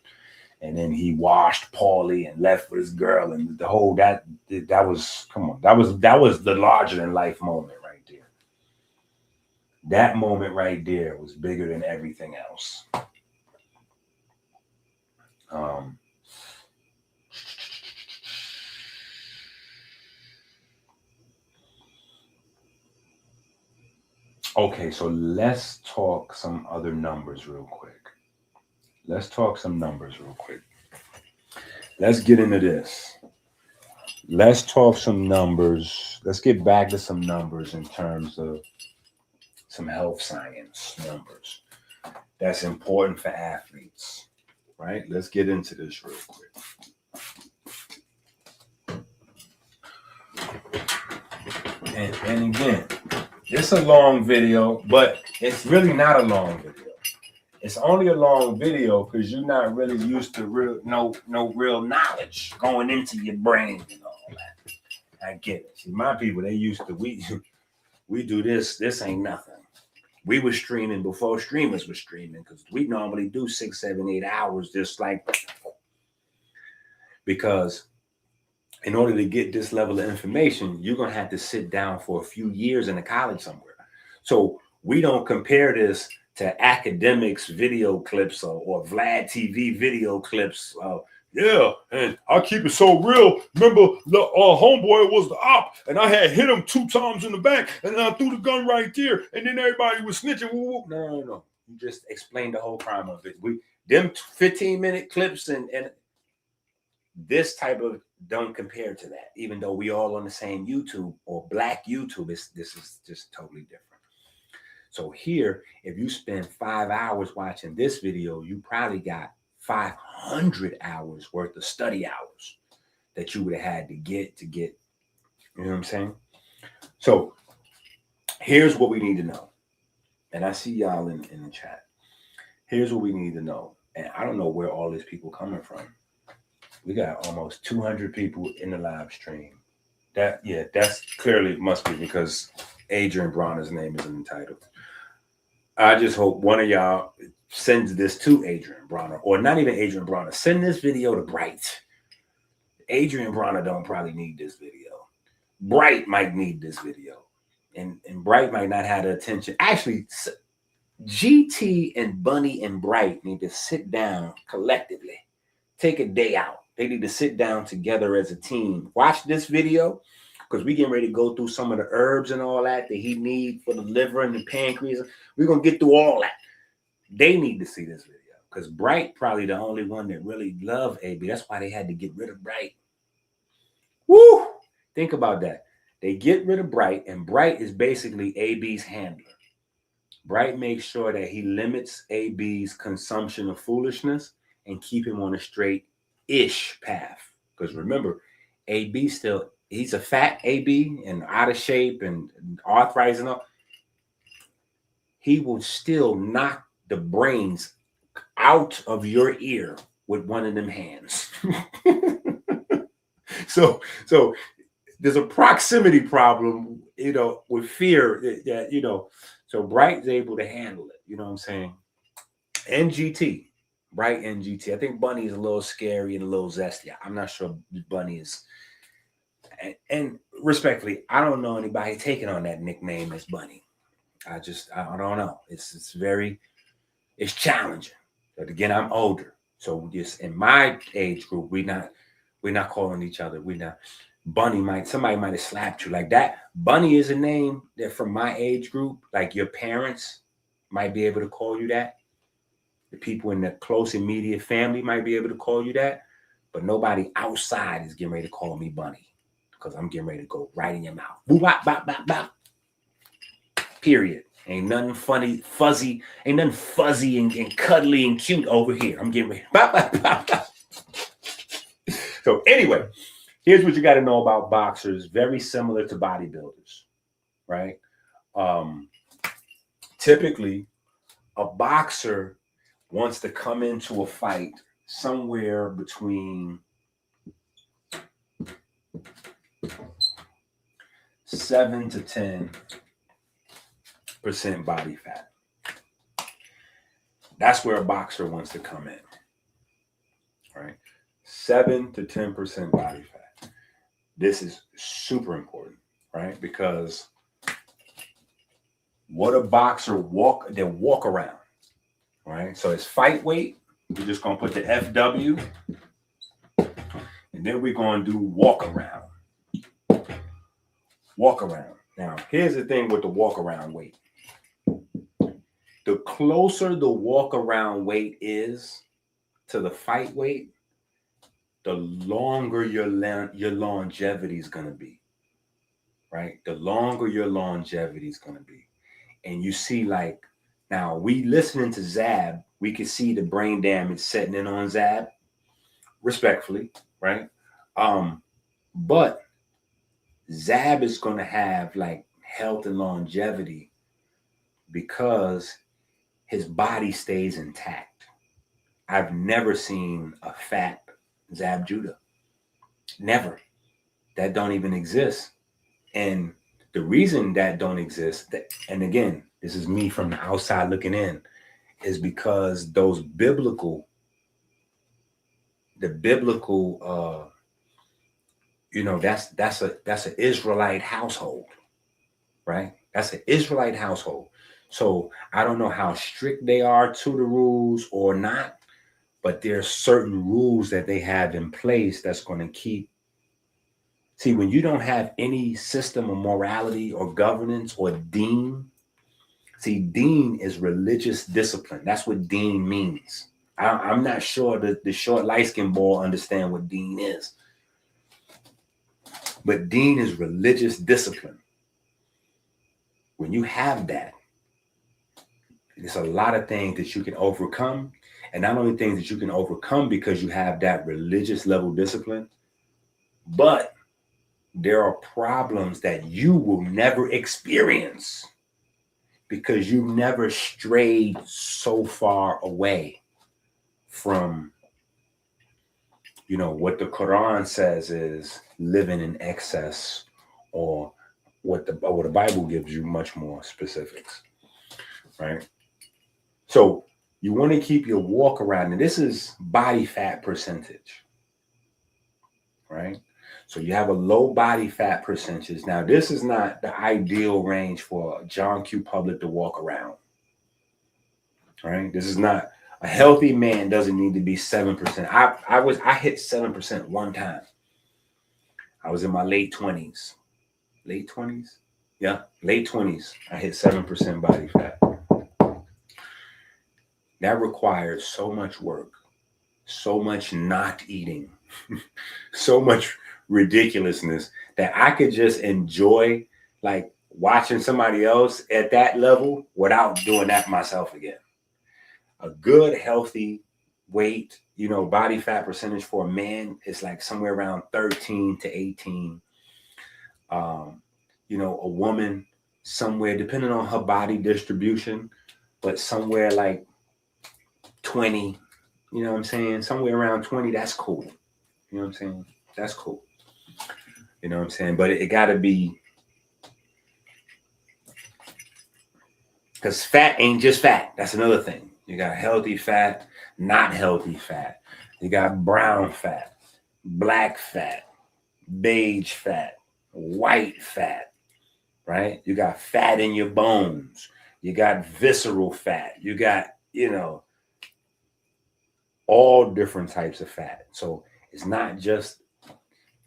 And then he washed Paulie and left with his girl, and the whole that was, come on, that was the larger than life moment right there. That moment right there was bigger than everything else. Okay, so let's talk some other numbers real quick. Let's talk some numbers real quick. Let's get into this. Let's talk some numbers. Let's get back to some numbers in terms of some health science numbers. That's important for athletes, right? Let's get into this real quick. And again, it's a long video, but it's really not a long video. It's only a long video because you're not really used to no real knowledge going into your brain and all that. I get it. See, my people, they used to we do this. This ain't nothing. We were streaming before streamers were streaming because we normally do 6, 7, 8 hours, just like, because in order to get this level of information, you're going to have to sit down for a few years in a college somewhere. So we don't compare this to academics video clips or Vlad TV video clips. Yeah, and I keep it so real. Remember, the homeboy was the op, and I had hit him 2 times in the back, and I threw the gun right there, and then everybody was snitching. No. You just explained the whole crime of it. Them 15-minute clips and this type of don't compare to that. Even though we all on the same YouTube or Black YouTube, this is just totally different. So here, if you spend 5 hours watching this video, you probably got 500 hours worth of study hours that you would have had to get, you know what I'm saying? So here's what we need to know. And I see y'all in the chat. Here's what we need to know. And I don't know where all these people coming from. We got almost 200 people in the live stream. That's clearly must be because Adrien Broner's name is in the title. I just hope one of y'all sends this to Adrien Broner, or not even Adrien Broner. Send this video to Bright. Adrien Broner don't probably need this video. Bright might need this video. And Bright might not have the attention. Actually, GT and Bunny and Bright need to sit down collectively. Take a day out. They need to sit down together as a team. Watch this video, because we getting ready to go through some of the herbs and all that he needs for the liver and the pancreas. We're going to get through all that. They need to see this video, because Bright probably the only one that really loved AB. That's why they had to get rid of Bright. Woo! Think about that. They get rid of Bright, and Bright is basically AB's handler. Bright makes sure that he limits AB's consumption of foolishness and keep him on a straight-ish path. Because remember, AB he's a fat AB and out of shape and arthritis and all. He will still knock the brains out of your ear with one of them hands. So there's a proximity problem, with fear that, so Bright's able to handle it. You know what I'm saying? NGT, Bright NGT. I think Bunny is a little scary and a little zesty. I'm not sure Bunny is. And respectfully, I don't know anybody taking on that nickname as Bunny. I don't know. It's challenging. But again, I'm older. So just in my age group, we're not calling each other. Somebody might have slapped you like that. Bunny is a name that from my age group, like your parents might be able to call you that. The people in the close immediate family might be able to call you that. But nobody outside is getting ready to call me Bunny, because I'm getting ready to go right in your mouth. Boo, bop, bop, bop, bop. Period. Ain't nothing fuzzy and cuddly and cute over here. I'm getting ready. Bop, bop, bop, bop. So anyway, here's what you got to know about boxers. Very similar to bodybuilders, right? Typically, a boxer wants to come into a fight somewhere between 7 to 10% body fat. That's where a boxer wants to come in, right? 7 to 10% body fat. This is super important, right? Because what a boxer walk around, right? So it's fight weight. We're just going to put the FW, and then we're going to do walk around. Walk around. Now, here's the thing with the walk around weight. The closer the walk around weight is to the fight weight, the longer your longevity is going to be, right? The longer your longevity is going to be. And you see, like, Now, we listening to Zab, we can see the brain damage setting in on Zab, respectfully, right? But Zab is going to have like health and longevity because his body stays intact. I've never seen a fat Zab Judah. Never. That don't even exist. And the reason that don't exist, and again, this is me from the outside looking in, is because those biblical, you know, that's an Israelite household, right? That's an Israelite household. So I don't know how strict they are to the rules or not, but there's certain rules that they have in place that's going to keep. See, when you don't have any system of morality or governance or Deen, see, Deen is religious discipline. That's what Deen means. I'm not sure that the short light-skinned boy understand what Deen is. But Deen is religious discipline. When you have that, there's a lot of things that you can overcome. And not only things that you can overcome because you have that religious level discipline, but there are problems that you will never experience because you never strayed so far away from, you know, what the Quran says is living in excess, or what the Bible gives you much more specifics, right? So you want to keep your walk around, and this is body fat percentage, right? So you have a low body fat percentage. Now, this is not the ideal range for John Q. Public to walk around, right? This is not, a healthy man doesn't need to be 7%. I hit 7% one time. I was in my late 20s. Late 20s? Yeah, late 20s. I hit 7% body fat. That requires so much work, so much not eating, so much ridiculousness that I could just enjoy like watching somebody else at that level without doing that myself again. A good, healthy weight, you know, body fat percentage for a man is like somewhere around 13 to 18. You know, a woman somewhere, depending on her body distribution, but somewhere like 20, you know what I'm saying? Somewhere around 20, that's cool. You know what I'm saying? That's cool. You know what I'm saying? But it got to be, because fat ain't just fat. That's another thing. You got healthy fat, not healthy fat. You got brown fat, black fat, beige fat, white fat, right? You got fat in your bones. You got visceral fat. You got, you know, all different types of fat. So it's not just,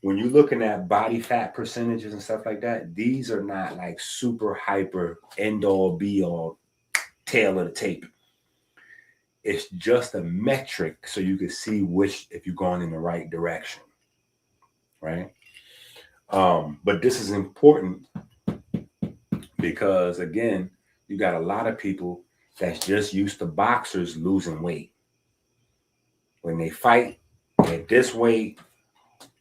when you're looking at body fat percentages and stuff like that, these are not like super hyper end all be all tail of the tape. It's just a metric so you can see which, if you're going in the right direction, right? But this is important because, again, you got a lot of people that's just used to boxers losing weight. When they fight, they're at this weight.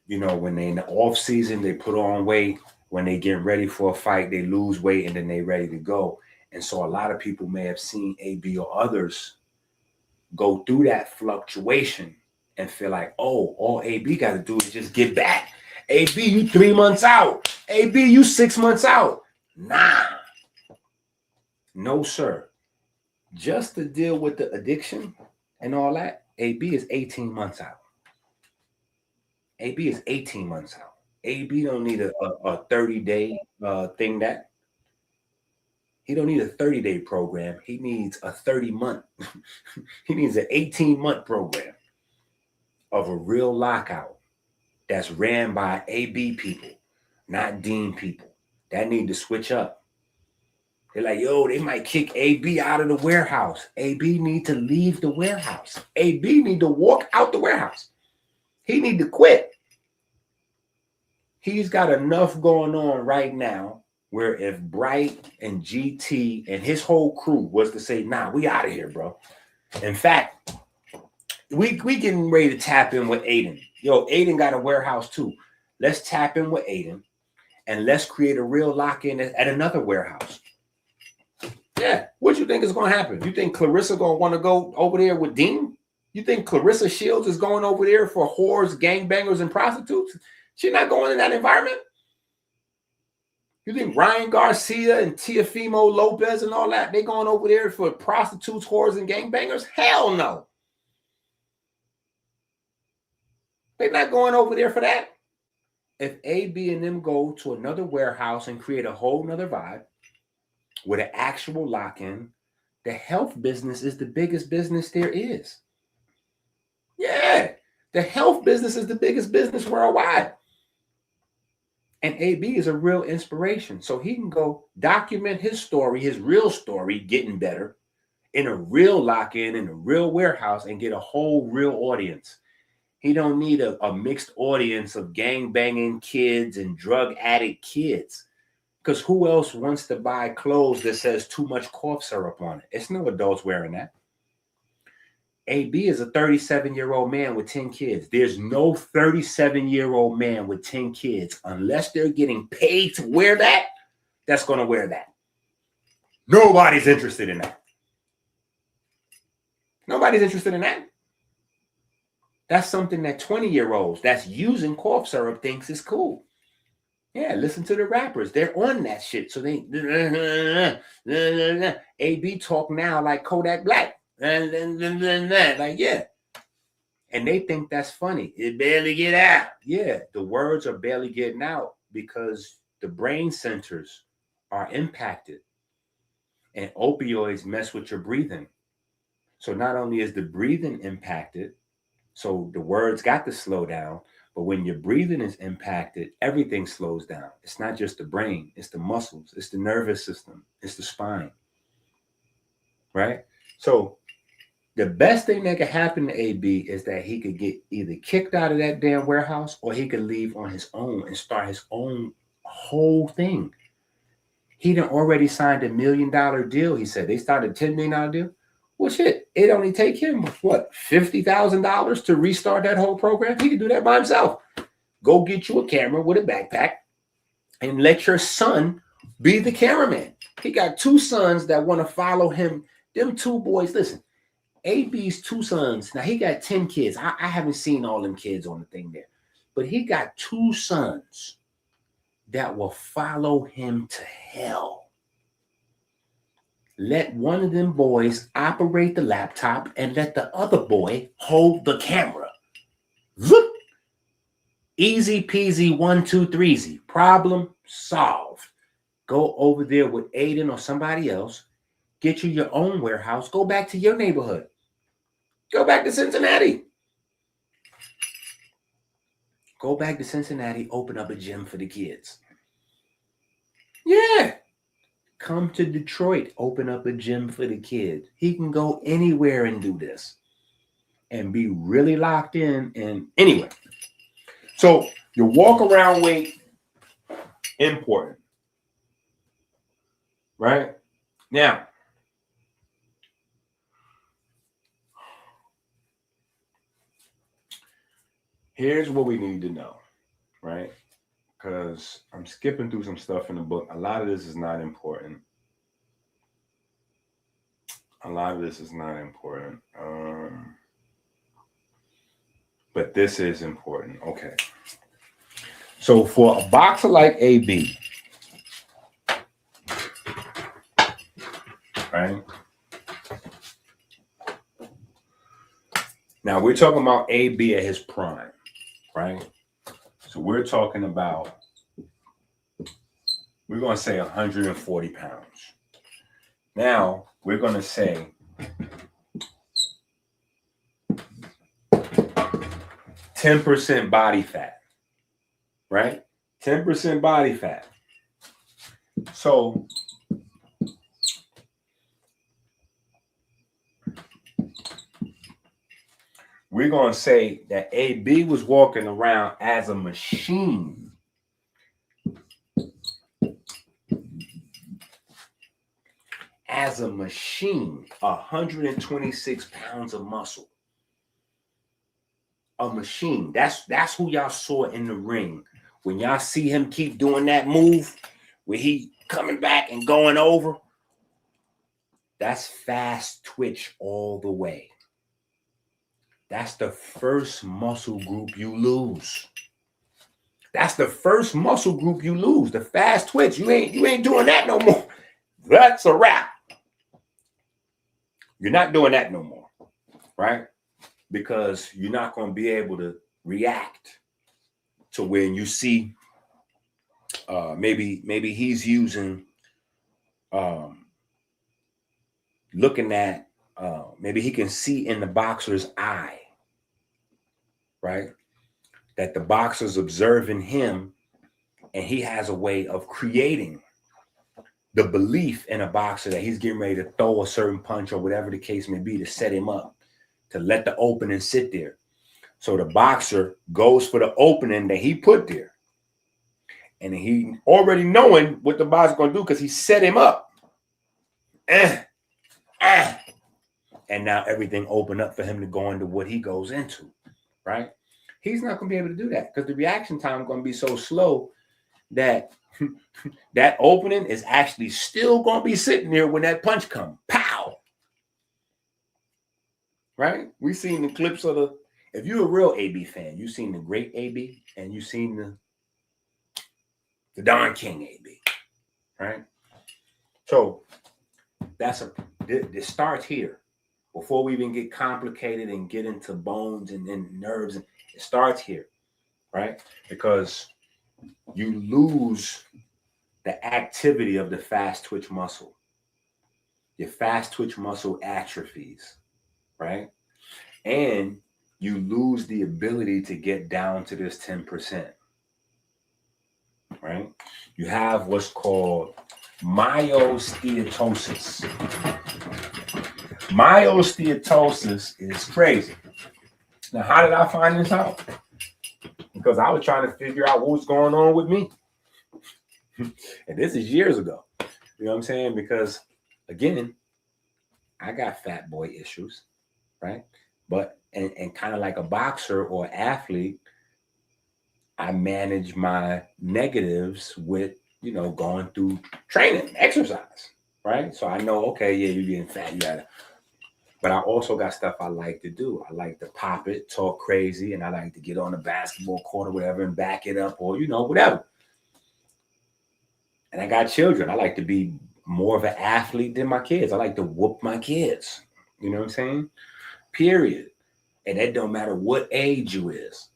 You know, when they in the off season, they put on weight. When they get ready for a fight, they lose weight and then they ready to go. And so a lot of people may have seen AB or others go through that fluctuation and feel like, oh, all AB got to do is just get back. AB, you 3 months out. AB, you 6 months out. Nah. No, sir. Just to deal with the addiction and all that, AB is 18 months out. AB is 18 months out. AB don't need a 30-day thing that. He don't need a 30-day program. He needs a 30-month. He needs an 18-month program of a real lockout that's ran by AB people, not Deen people. That need to switch up. They're like, yo, they might kick AB out of the warehouse. AB need to leave the warehouse. AB need to walk out the warehouse. He need to quit. He's got enough going on right now where if Bright and GT and his whole crew was to say, nah, we out of here, bro. In fact, we getting ready to tap in with Aiden. Yo, Aiden got a warehouse too. Let's tap in with Aiden and let's create a real lock-in at another warehouse. Yeah, what you think is going to happen? You think Clarissa going to want to go over there with Deen? You think Clarissa Shields is going over there for whores, gangbangers, and prostitutes? She's not going in that environment. You think Ryan Garcia and Teofimo Lopez and all that, they going over there for prostitutes, whores, and gangbangers? Hell no. They're not going over there for that. If A, B, and them go to another warehouse and create a whole nother vibe with an actual lock-in, the health business is the biggest business there is. Yeah, the health business is the biggest business worldwide. And AB is a real inspiration. So he can go document his story, his real story, getting better in a real lock-in, in a real warehouse, and get a whole real audience. He don't need a mixed audience of gang-banging kids and drug addict kids. Because who else wants to buy clothes that says too much cough syrup on it? It's no adults wearing that. AB is a 37-year-old man with 10 kids. There's no 37-year-old man with 10 kids, unless they're getting paid to wear that, that's going to wear that. Nobody's interested in that. Nobody's interested in that. That's something that 20-year-olds that's using cough syrup thinks is cool. Yeah, listen to the rappers. They're on that shit. So they AB talk now like Kodak Black. Like, yeah. And they think that's funny. It barely get out. Yeah, the words are barely getting out because the brain centers are impacted. And opioids mess with your breathing. So not only is the breathing impacted, so the words got to slow down, but when your breathing is impacted, everything slows down. It's not just the brain, it's the muscles, it's the nervous system, it's the spine, right? So the best thing that could happen to AB is that he could get either kicked out of that damn warehouse or he could leave on his own and start his own whole thing. He done already signed $1 million deal. He said they started a $10 million deal. Well, shit, it only take him, what, $50,000 to restart that whole program? He can do that by himself. Go get you a camera with a backpack and let your son be the cameraman. He got 2 sons that want to follow him. Them 2 boys, listen, AB's 2 sons. Now, he got 10 kids. I haven't seen all them kids on the thing there. But he got 2 sons that will follow him to hell. Let one of them boys operate the laptop and let the other boy hold the camera. Whoop. Easy peasy, 1, 2, 3. Problem solved. Go over there with Aiden or somebody else. Get you your own warehouse. Go back to your neighborhood. Go back to Cincinnati. Go back to Cincinnati. Open up a gym for the kids. Yeah. Come to Detroit, open up a gym for the kids. He can go anywhere and do this and be really locked in. And anyway, so your walk around weight, important, right? Now, here's what we need to know, right? Because I'm skipping through some stuff in the book. A lot of this is not important. But this is important. Okay. So for a boxer like AB, right? Now we're talking about AB at his prime, right? So we're talking about, we're going to say 140 pounds. Now we're going to say 10% body fat, right? 10% body fat. So we're going to say that AB was walking around as a machine. as a machine, 126 pounds of muscle. A machine. That's who y'all saw in the ring. When y'all see him keep doing that move, where he coming back and going over, that's fast twitch all the way. That's the first muscle group you lose. That's the first muscle group you lose. The fast twitch. You ain't doing that no more. That's a wrap. You're not doing that no more, right? Because you're not going to be able to react to when you see maybe he's using looking at maybe he can see in the boxer's eye, right? That the boxer's observing him, and he has a way of creating the belief in a boxer that he's getting ready to throw a certain punch or whatever the case may be to set him up, to let the opening sit there. So the boxer goes for the opening that he put there. And he already knowing what the boxer's going to do because he set him up. And now everything opened up for him to go into what he goes into, right? He's not going to be able to do that because the reaction time is going to be so slow that that opening is actually still going to be sitting there when that punch comes. Pow! Right? We've seen the clips of if you're a real AB fan, you've seen the great AB and you've seen the Don King AB, right? So it starts here. Before we even get complicated and get into bones and nerves, it starts here, right? Because you lose the activity of the fast twitch muscle. Your fast twitch muscle atrophies, right? And you lose the ability to get down to this 10%, right? You have what's called myosteatosis. Myosteatosis is crazy. Now, how did I find this out? Because I was trying to figure out what was going on with me. And this is years ago. You know what I'm saying? Because, again, I got fat boy issues, right? But, and kind of like a boxer or athlete, I manage my negatives with, going through training, exercise, right? So I know, okay, yeah, you're getting fat, you gotta. But I also got stuff I like to do. I like to pop it, talk crazy, and I like to get on the basketball court or whatever and back it up or, whatever. And I got children. I like to be more of an athlete than my kids. I like to whoop my kids. You know what I'm saying? Period. And that don't matter what age you is.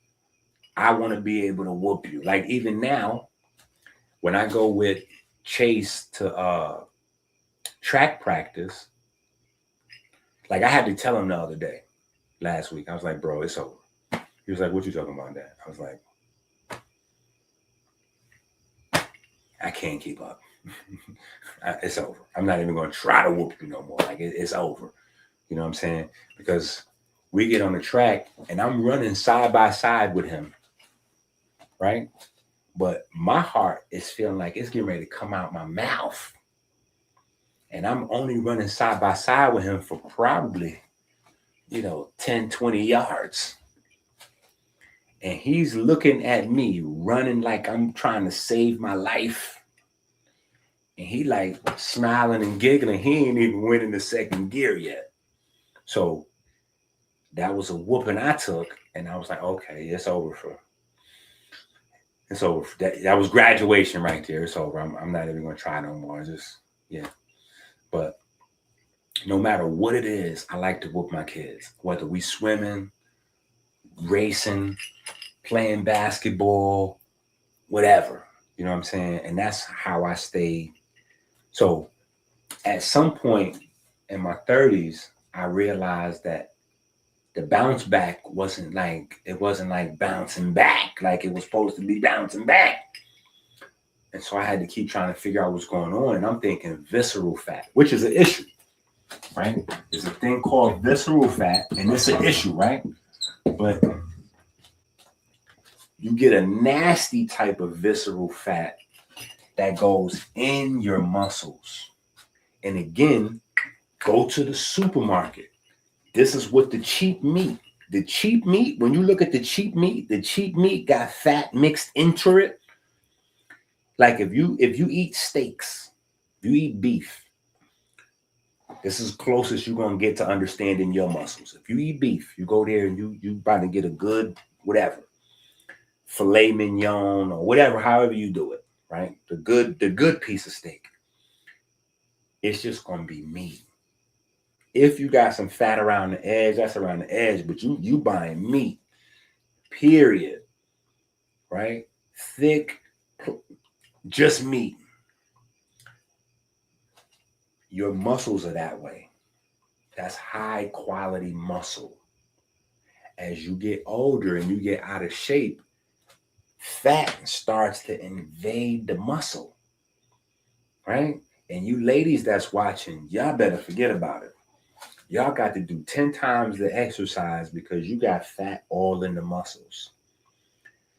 I want to be able to whoop you. Like even now, when I go with Chase to track practice, like I had to tell him the other day, last week, I was like, bro, it's over. He was like, what you talking about, Dad? I was like, I can't keep up. It's over. I'm not even going to try to whoop you no more. Like it's over. You know what I'm saying? Because we get on the track and I'm running side by side with him, right? But my heart is feeling like it's getting ready to come out my mouth. And I'm only running side by side with him for probably, 10, 20 yards. And he's looking at me running like I'm trying to save my life. And he like smiling and giggling. He ain't even went in the second gear yet. So that was a whooping I took. And I was like, okay, it's over. It's over. That was graduation right there. It's over. I'm not even going to try no more. Yeah. But no matter what it is, I like to whoop my kids. Whether we swimming, racing, playing basketball, whatever. You know what I'm saying? And that's how I stay. So at some point in my 30s, I realized that the bounce back wasn't like bouncing back like it was supposed to be bouncing back. And so I had to keep trying to figure out what's going on. And I'm thinking visceral fat, which is an issue, right? There's a thing called visceral fat, and it's an issue, right? But you get a nasty type of visceral fat that goes in your muscles. And again, go to the supermarket. This is what the cheap meat, when you look at the cheap meat got fat mixed into it. Like if you eat steaks, if you eat beef, this is closest you're gonna get to understanding your muscles. If you eat beef, you go there and you about to get a good whatever filet mignon or whatever, however you do it, right? The good piece of steak. It's just gonna be meat. If you got some fat around the edge, that's around the edge, but you buying meat, period, right? Thick, just meat. Your muscles are that way. That's high quality muscle. As you get older and you get out of shape, fat starts to invade the muscle, right? And you ladies that's watching, y'all better forget about it. Y'all got to do 10 times the exercise because you got fat all in the muscles.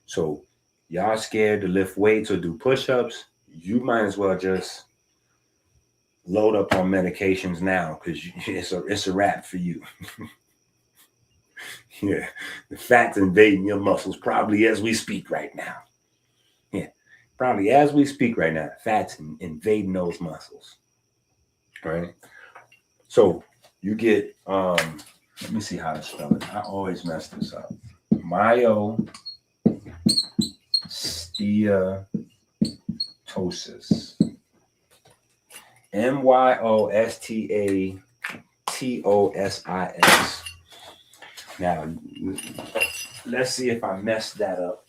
So y'all scared to lift weights or do push-ups, you might as well just load up on medications now because it's a wrap for you. Yeah, the fat's invading your muscles probably as we speak right now. Yeah, probably as we speak right now, fat's invading those muscles. All right. So you get, let me see how to spell it. I always mess this up. Myosteatosis. Myostatos. Now, let's see if I messed that up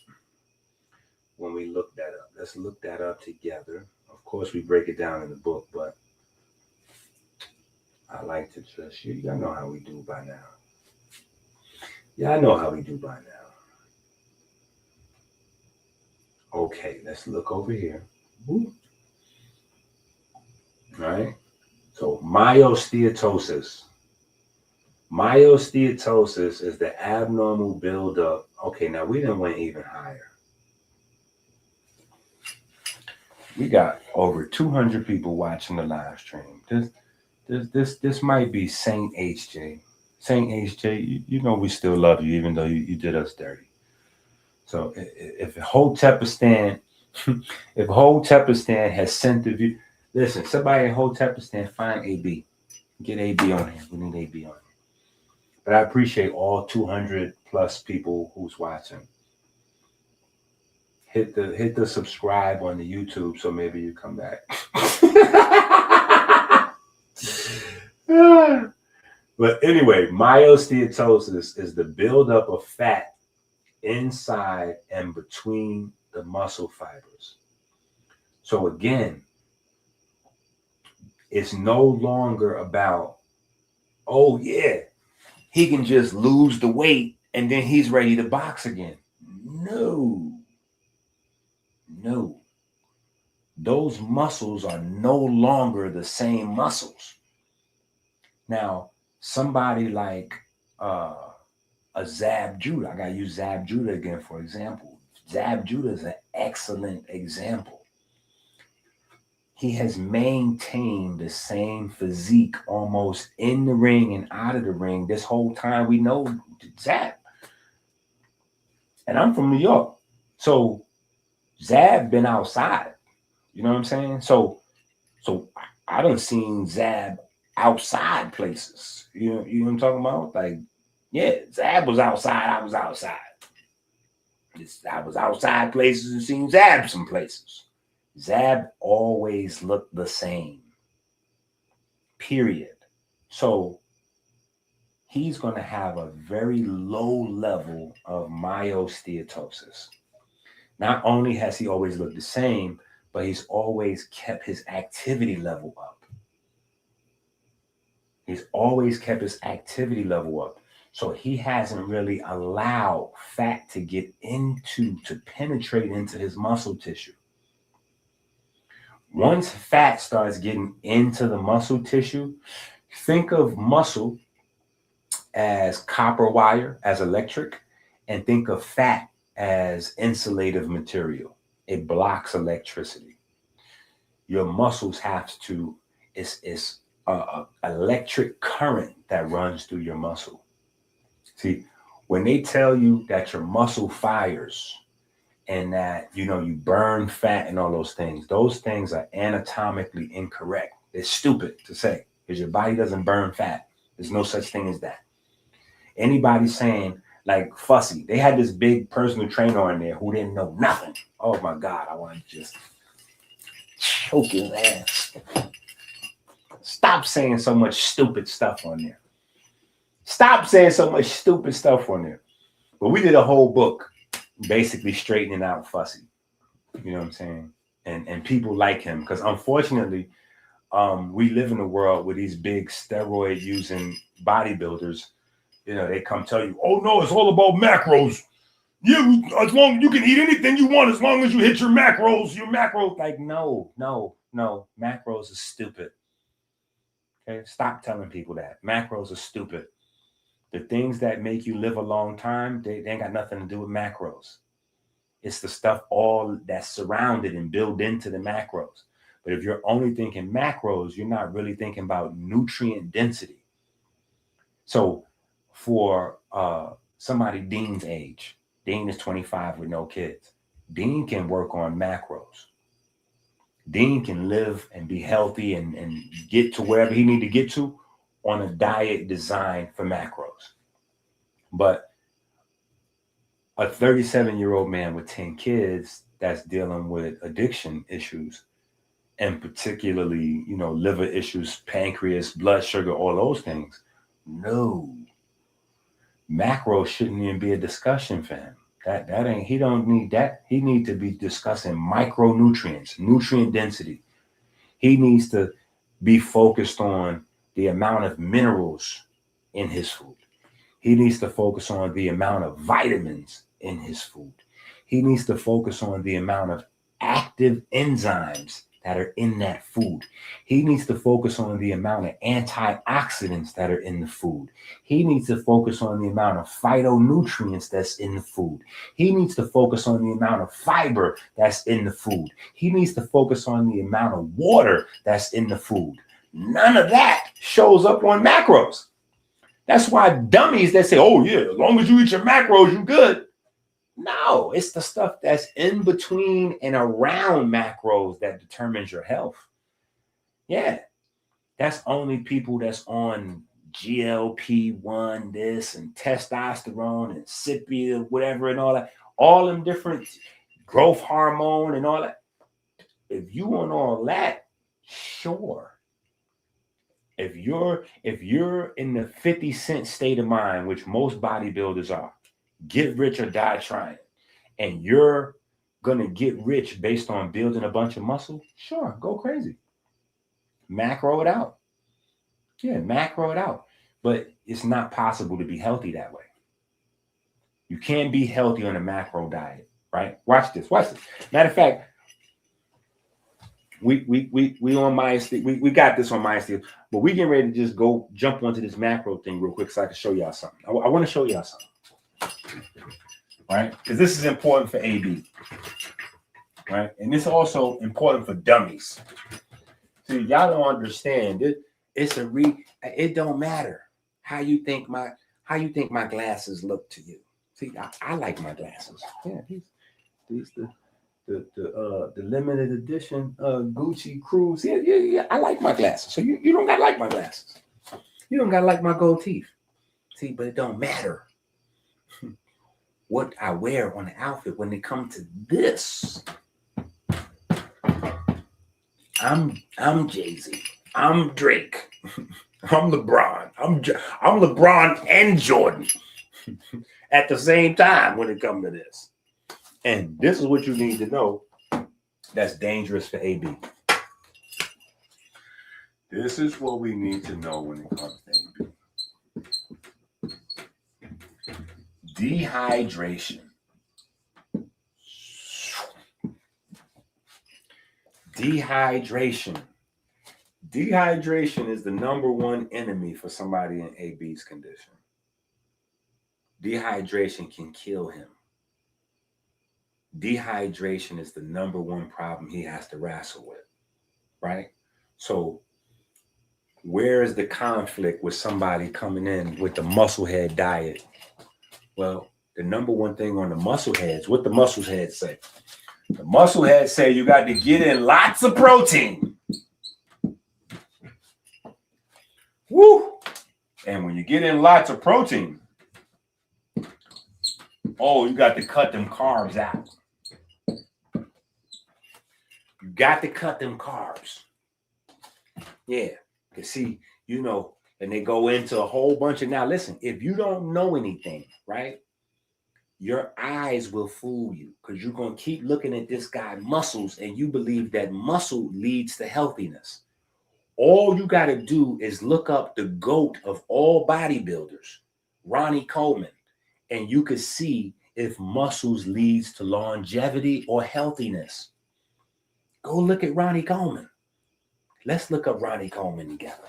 when we look that up. Let's look that up together. Of course, we break it down in the book, but I like to trust you. Y'all know how we do by now. Y'all know how we do by now. Okay, let's look over here. Woo. All right. So myosteatosis. Myosteatosis is the abnormal buildup. Okay, now we done went even higher. We got over 200 people watching the live stream. This might be Saint HJ. Saint HJ, you know we still love you even though you did us dirty. So if Hotepistan, if Hotepistan has sent the view, listen, somebody in Hotepistan, find AB. Get AB on here. We need AB on here. But I appreciate all 200 plus people who's watching. Hit the subscribe on the YouTube so maybe you come back. But anyway, myosteatosis is the buildup of fat inside and between the muscle fibers. So again, it's no longer about, oh yeah, he can just lose the weight and then he's ready to box again. No. Those muscles are no longer the same muscles. Now, somebody like a Zab Judah, I gotta use Zab Judah again for example. Zab Judah is an excellent example. He has maintained the same physique almost in the ring and out of the ring this whole time we know Zab. And I'm from New York. So Zab been outside. You know what I'm saying? So I done seen Zab outside places. You know what I'm talking about? Like, yeah, Zab was outside, I was outside. I was outside places and seen Zab some places. Zab always looked the same. Period. So he's going to have a very low level of myosteatosis. Not only has he always looked the same, but he's always kept his activity level up. He's always kept his activity level up. So he hasn't really allowed fat to penetrate into his muscle tissue. Once fat starts getting into the muscle tissue, think of muscle as copper wire, as electric, and think of fat as insulative material. It blocks electricity. Your muscles have to It's a electric current that runs through your muscle. See, when they tell you that your muscle fires and that, you burn fat and all those things are anatomically incorrect. It's stupid to say because your body doesn't burn fat. There's no such thing as that. Anybody saying like Fussy, they had this big personal trainer on there who didn't know nothing. Oh my God, I want to just choke his ass. Stop saying so much stupid stuff on there. Stop saying so much stupid stuff on there. But we did a whole book basically straightening out Fussy. You know what I'm saying? And people like him because unfortunately, we live in a world where these big steroid using bodybuilders, they come tell you, oh no, it's all about macros. Yeah, as long as you can eat anything you want, as long as you hit your macros. Like, no, macros is stupid. Okay, stop telling people that. Macros are stupid. The things that make you live a long time, they ain't got nothing to do with macros. It's the stuff all that's surrounded and built into the macros. But if you're only thinking macros, you're not really thinking about nutrient density. So for somebody Deen's age, Deen is 25 with no kids. Deen can work on macros. Deen can live and be healthy and get to wherever he need to get to on a diet designed for macros. But a 37-year-old man with 10 kids that's dealing with addiction issues, and particularly, liver issues, pancreas, blood sugar, all those things, no. Macros shouldn't even be a discussion for him. He don't need that. He needs to be discussing micronutrients, nutrient density. He needs to be focused on the amount of minerals in his food. He needs to focus on the amount of vitamins in his food. He needs to focus on the amount of active enzymes that are in that food. He needs to focus on the amount of antioxidants that are in the food. He needs to focus on the amount of phytonutrients that's in the food. He needs to focus on the amount of fiber that's in the food. He needs to focus on the amount of water that's in the food. None of that shows up on macros. That's why dummies that say, oh yeah, as long as you eat your macros, you're good. No, it's the stuff that's in between and around macros that determines your health. Yeah, that's only people that's on GLP-1 this and testosterone and Cipia, whatever and all that, all them different growth hormone and all that. If you on all that, sure. If you're in the 50-cent state of mind, which most bodybuilders are, get rich or die trying, and you're gonna get rich based on building a bunch of muscle, sure, go crazy. Macro it out. Yeah, macro it out. But it's not possible to be healthy that way. You can't be healthy on a macro diet, right? Watch this. Matter of fact, we on MySteam. We got this on MySteam, but we getting ready to just go jump onto this macro thing real quick so I can show y'all something. I want to show y'all something, right? Because this is important for AB, right? And this is also important for dummies. So y'all don't understand. It don't matter how you think my glasses look to you. See, I like my glasses. Yeah, these the limited edition Gucci Cruise. Yeah. I like my glasses. So you don't gotta like my glasses. You don't gotta like my gold teeth. See, but it don't matter what I wear on the outfit when it comes to this. I'm Jay-Z. I'm Drake. I'm LeBron. I'm LeBron and Jordan at the same time when it comes to this. And this is what you need to know that's dangerous for AB. This is what we need to know when it comes to AB. Dehydration. Dehydration. Dehydration is the number one enemy for somebody in AB's condition. Dehydration can kill him. Dehydration is the number one problem he has to wrestle with, right? So where is the conflict with somebody coming in with the muscle head diet? Well, the number one thing on the muscle heads, what the muscle heads say? The muscle heads say you got to get in lots of protein. Woo! And when you get in lots of protein, oh, you got to cut them carbs out. You got to cut them carbs. Yeah. Because see, you know, and they go into a whole bunch of, now listen, if you don't know anything, right? Your eyes will fool you because you're going to keep looking at this guy's muscles and you believe that muscle leads to healthiness. All you got to do is look up the GOAT of all bodybuilders, Ronnie Coleman, and you could see if muscles leads to longevity or healthiness. Go look at Ronnie Coleman. Let's look up Ronnie Coleman together.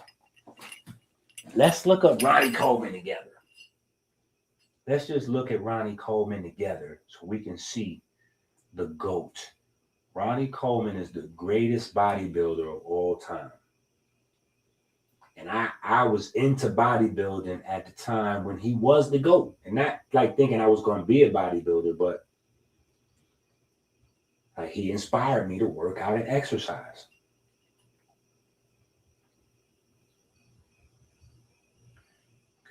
Let's look up Ronnie Coleman together. Let's just look at Ronnie Coleman together so we can see the GOAT. Ronnie Coleman is the greatest bodybuilder of all time. And I was into bodybuilding at the time when he was the GOAT. And not like thinking I was going to be a bodybuilder, but he inspired me to work out and exercise.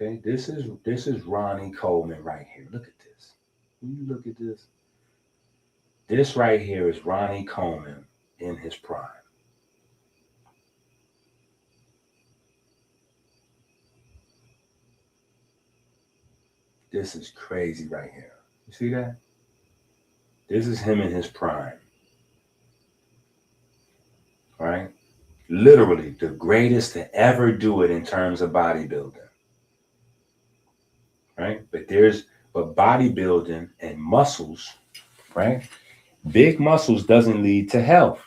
Okay, this is Ronnie Coleman right here. Look at this. When you look at this, this right here is Ronnie Coleman in his prime. This is crazy right here. You see that? This is him in his prime. Right? Literally the greatest to ever do it in terms of bodybuilding. Right? But bodybuilding and muscles, right? Big muscles doesn't lead to health.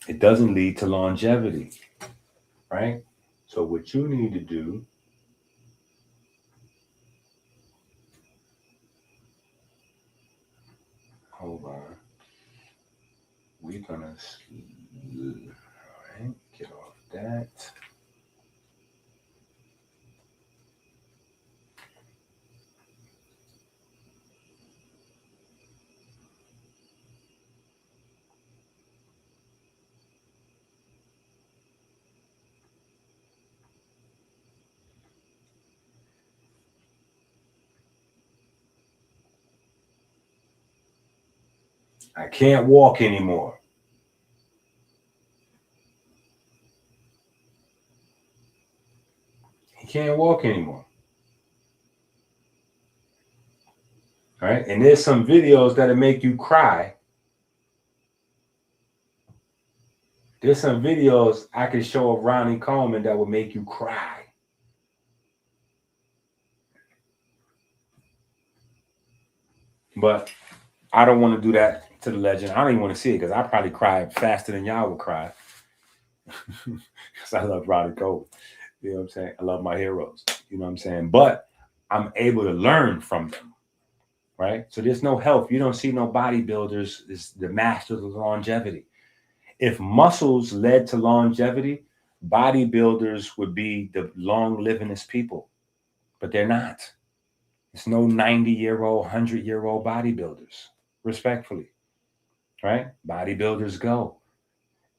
It doesn't lead to longevity. Right? So what you need to do hold on. We're gonna all right, get off that. I can't walk anymore. He can't walk anymore. All right. And there's some videos that'll make you cry. There's some videos I can show of Ronnie Coleman that will make you cry. But I don't want to do that to the legend. I don't even want to see it because I probably cry faster than y'all would cry. Because I love Ronnie Coleman. You know what I'm saying? I love my heroes. You know what I'm saying? But I'm able to learn from them. Right? So there's no health. You don't see no bodybuilders is the masters of longevity. If muscles led to longevity, bodybuilders would be the long-livingest people. But they're not. It's no 90-year-old, 100-year-old bodybuilders, respectfully. Right? Bodybuilders go.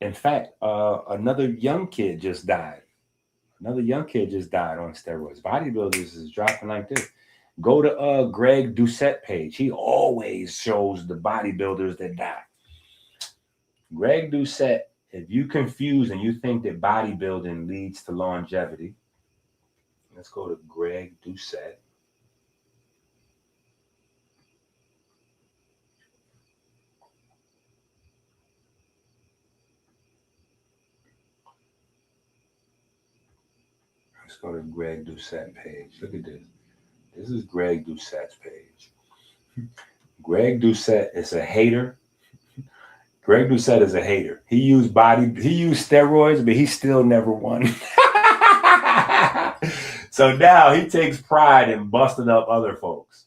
In fact, another young kid just died. Another young kid just died on steroids. Bodybuilders is dropping like this. Go to Greg Doucette page. He always shows the bodybuilders that die. Greg Doucette, if you confuse and you think that bodybuilding leads to longevity, let's go to Greg Doucette. Let's go to Greg Doucette page. Look at this. This is Greg Doucette's page. Greg Doucette is a hater. Greg Doucette is a hater. He used steroids, but he still never won. So now he takes pride in busting up other folks.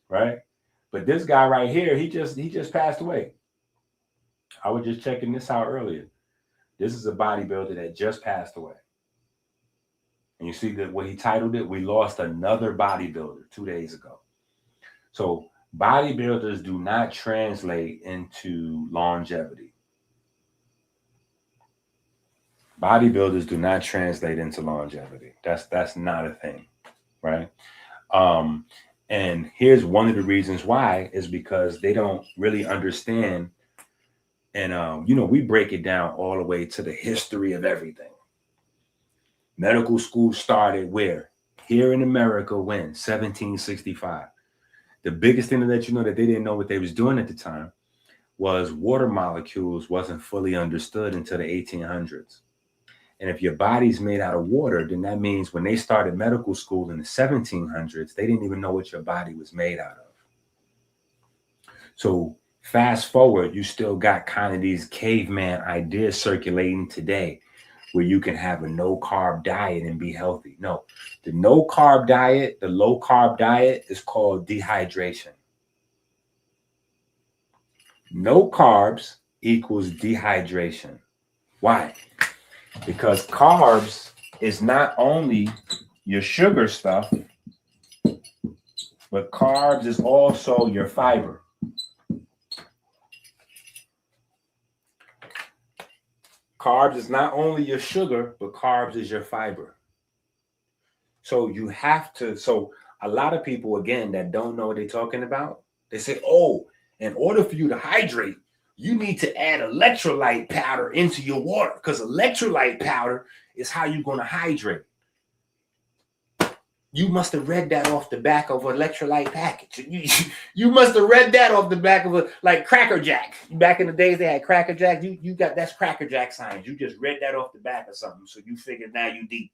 Right? But this guy right here, he just passed away. I was just checking this out earlier. This is a bodybuilder that just passed away. And you see that what he titled it, we lost another bodybuilder 2 days ago. So bodybuilders do not translate into longevity. Bodybuilders do not translate into longevity. That's not a thing, right? And here's one of the reasons why is because they don't really understand. And we break it down all the way to the history of everything. Medical school started where? Here in America, when? 1765. The biggest thing to let you know that they didn't know what they was doing at the time was water molecules wasn't fully understood until the 1800s. And if your body's made out of water, then that means when they started medical school in the 1700s, they didn't even know what your body was made out of. So fast forward, you still got kind of these caveman ideas circulating today where you can have a no carb diet and be healthy. No, the no carb diet, the low carb diet is called dehydration. No carbs equals dehydration. Why? Because carbs is not only your sugar stuff, but carbs is also your fiber. Carbs is not only your sugar, but carbs is your fiber. So you have to, so a lot of people, again, that don't know what they're talking about, they say, oh, in order for you to hydrate, you need to add electrolyte powder into your water because electrolyte powder is how you're going to hydrate. You must have read that off the back of an electrolyte package. You must have read that off the back of like Cracker Jack. Back in the days, they had Cracker Jack. You got that's Cracker Jack science. You just read that off the back of something. So you figured now you deep.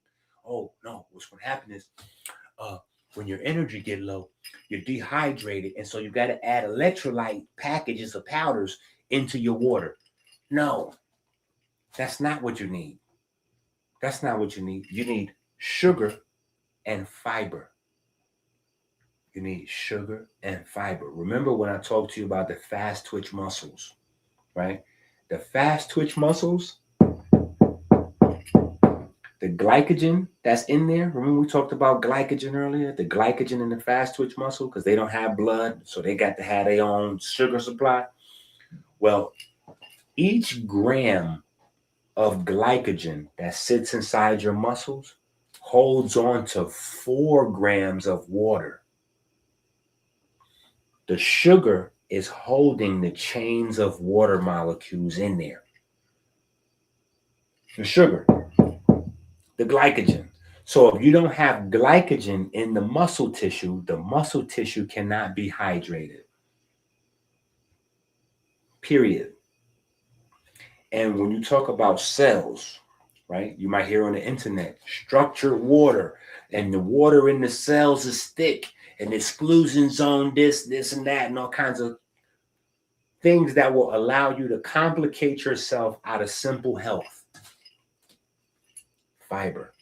Oh, no. What's going to happen is when your energy get low, you're dehydrated. And so you got to add electrolyte packages of powders into your water. No, that's not what you need. That's not what you need. You need sugar and fiber. You need sugar and fiber. Remember when I talked to you about the fast twitch muscles, right? The fast twitch muscles, the glycogen that's in there. Remember we talked about glycogen earlier? The glycogen in the fast twitch muscle, because they don't have blood, so they got to have their own sugar supply. Well, each gram of glycogen that sits inside your muscles holds on to 4 grams of water. The sugar is holding the chains of water molecules in there. The sugar, the glycogen. So if you don't have glycogen in the muscle tissue cannot be hydrated. Period. And when you talk about cells, right, you might hear on the internet, structured water, and the water in the cells is thick, and exclusion zone this, and that, and all kinds of things that will allow you to complicate yourself out of simple health. Fiber.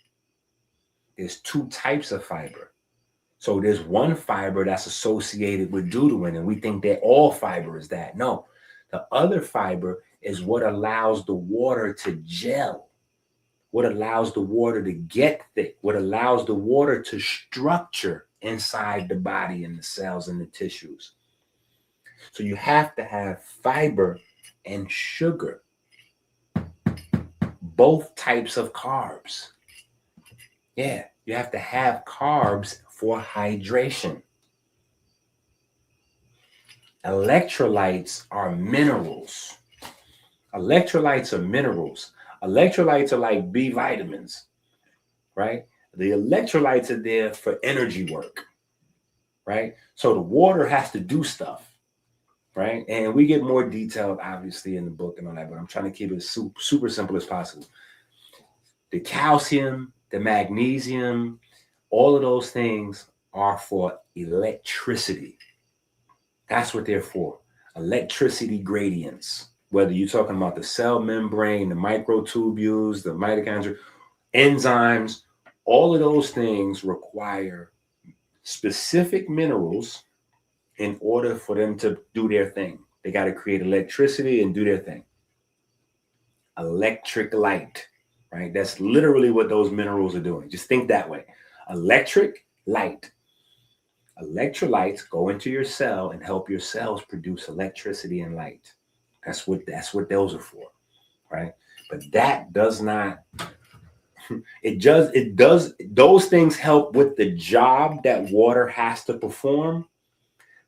There's 2 types of fiber. So there's one fiber that's associated with doodling, and we think that all fiber is that. No, the other fiber is what allows the water to gel, what allows the water to get thick, what allows the water to structure inside the body and the cells and the tissues. So you have to have fiber and sugar, both types of carbs. Yeah, you have to have carbs for hydration. Electrolytes are minerals. Electrolytes are minerals. Electrolytes are like B vitamins, right? The electrolytes are there for energy work, right? So the water has to do stuff, right? And we get more detailed, obviously, in the book and all that, but I'm trying to keep it super simple as possible. The calcium, the magnesium, all of those things are for electricity. That's what they're for. Electricity gradients. Whether you're talking about the cell membrane, the microtubules, the mitochondria, enzymes, all of those things require specific minerals in order for them to do their thing. They got to create electricity and do their thing. Electric light, right? That's literally what those minerals are doing. Just think that way. Electric light. Electrolytes go into your cell and help your cells produce electricity and light. That's what those are for, right? But that does not, it does, those things help with the job that water has to perform,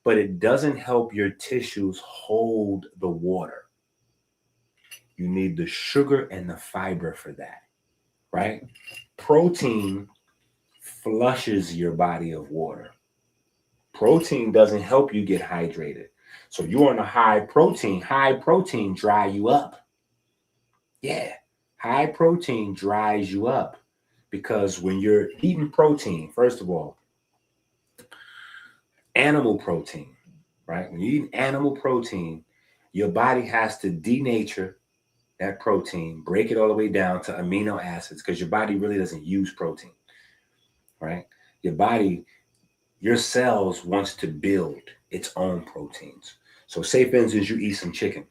but it doesn't help your tissues hold the water. You need the sugar and the fiber for that, right? Protein flushes your body of water. Protein doesn't help you get hydrated. So you're on a high protein dry you up. Yeah, high protein dries you up because when you're eating protein, first of all, animal protein, right? When you eat animal protein, your body has to denature that protein, break it all the way down to amino acids because your body really doesn't use protein, right? Your cells wants to build its own proteins. So say, for instance, you eat some chicken.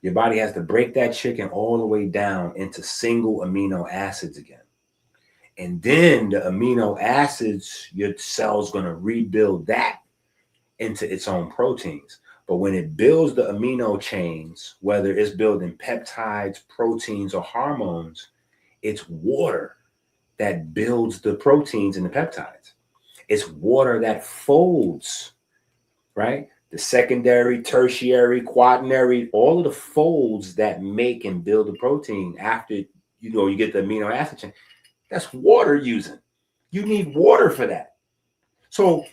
Your body has to break that chicken all the way down into single amino acids again. And then the amino acids, your cell's going to rebuild that into its own proteins. But when it builds the amino chains, whether it's building peptides, proteins, or hormones, it's water that builds the proteins and the peptides. It's water that folds, right? The secondary, tertiary, quaternary, all of the folds that make and build the protein after, you get the amino acid chain. That's water using. You need water for that. So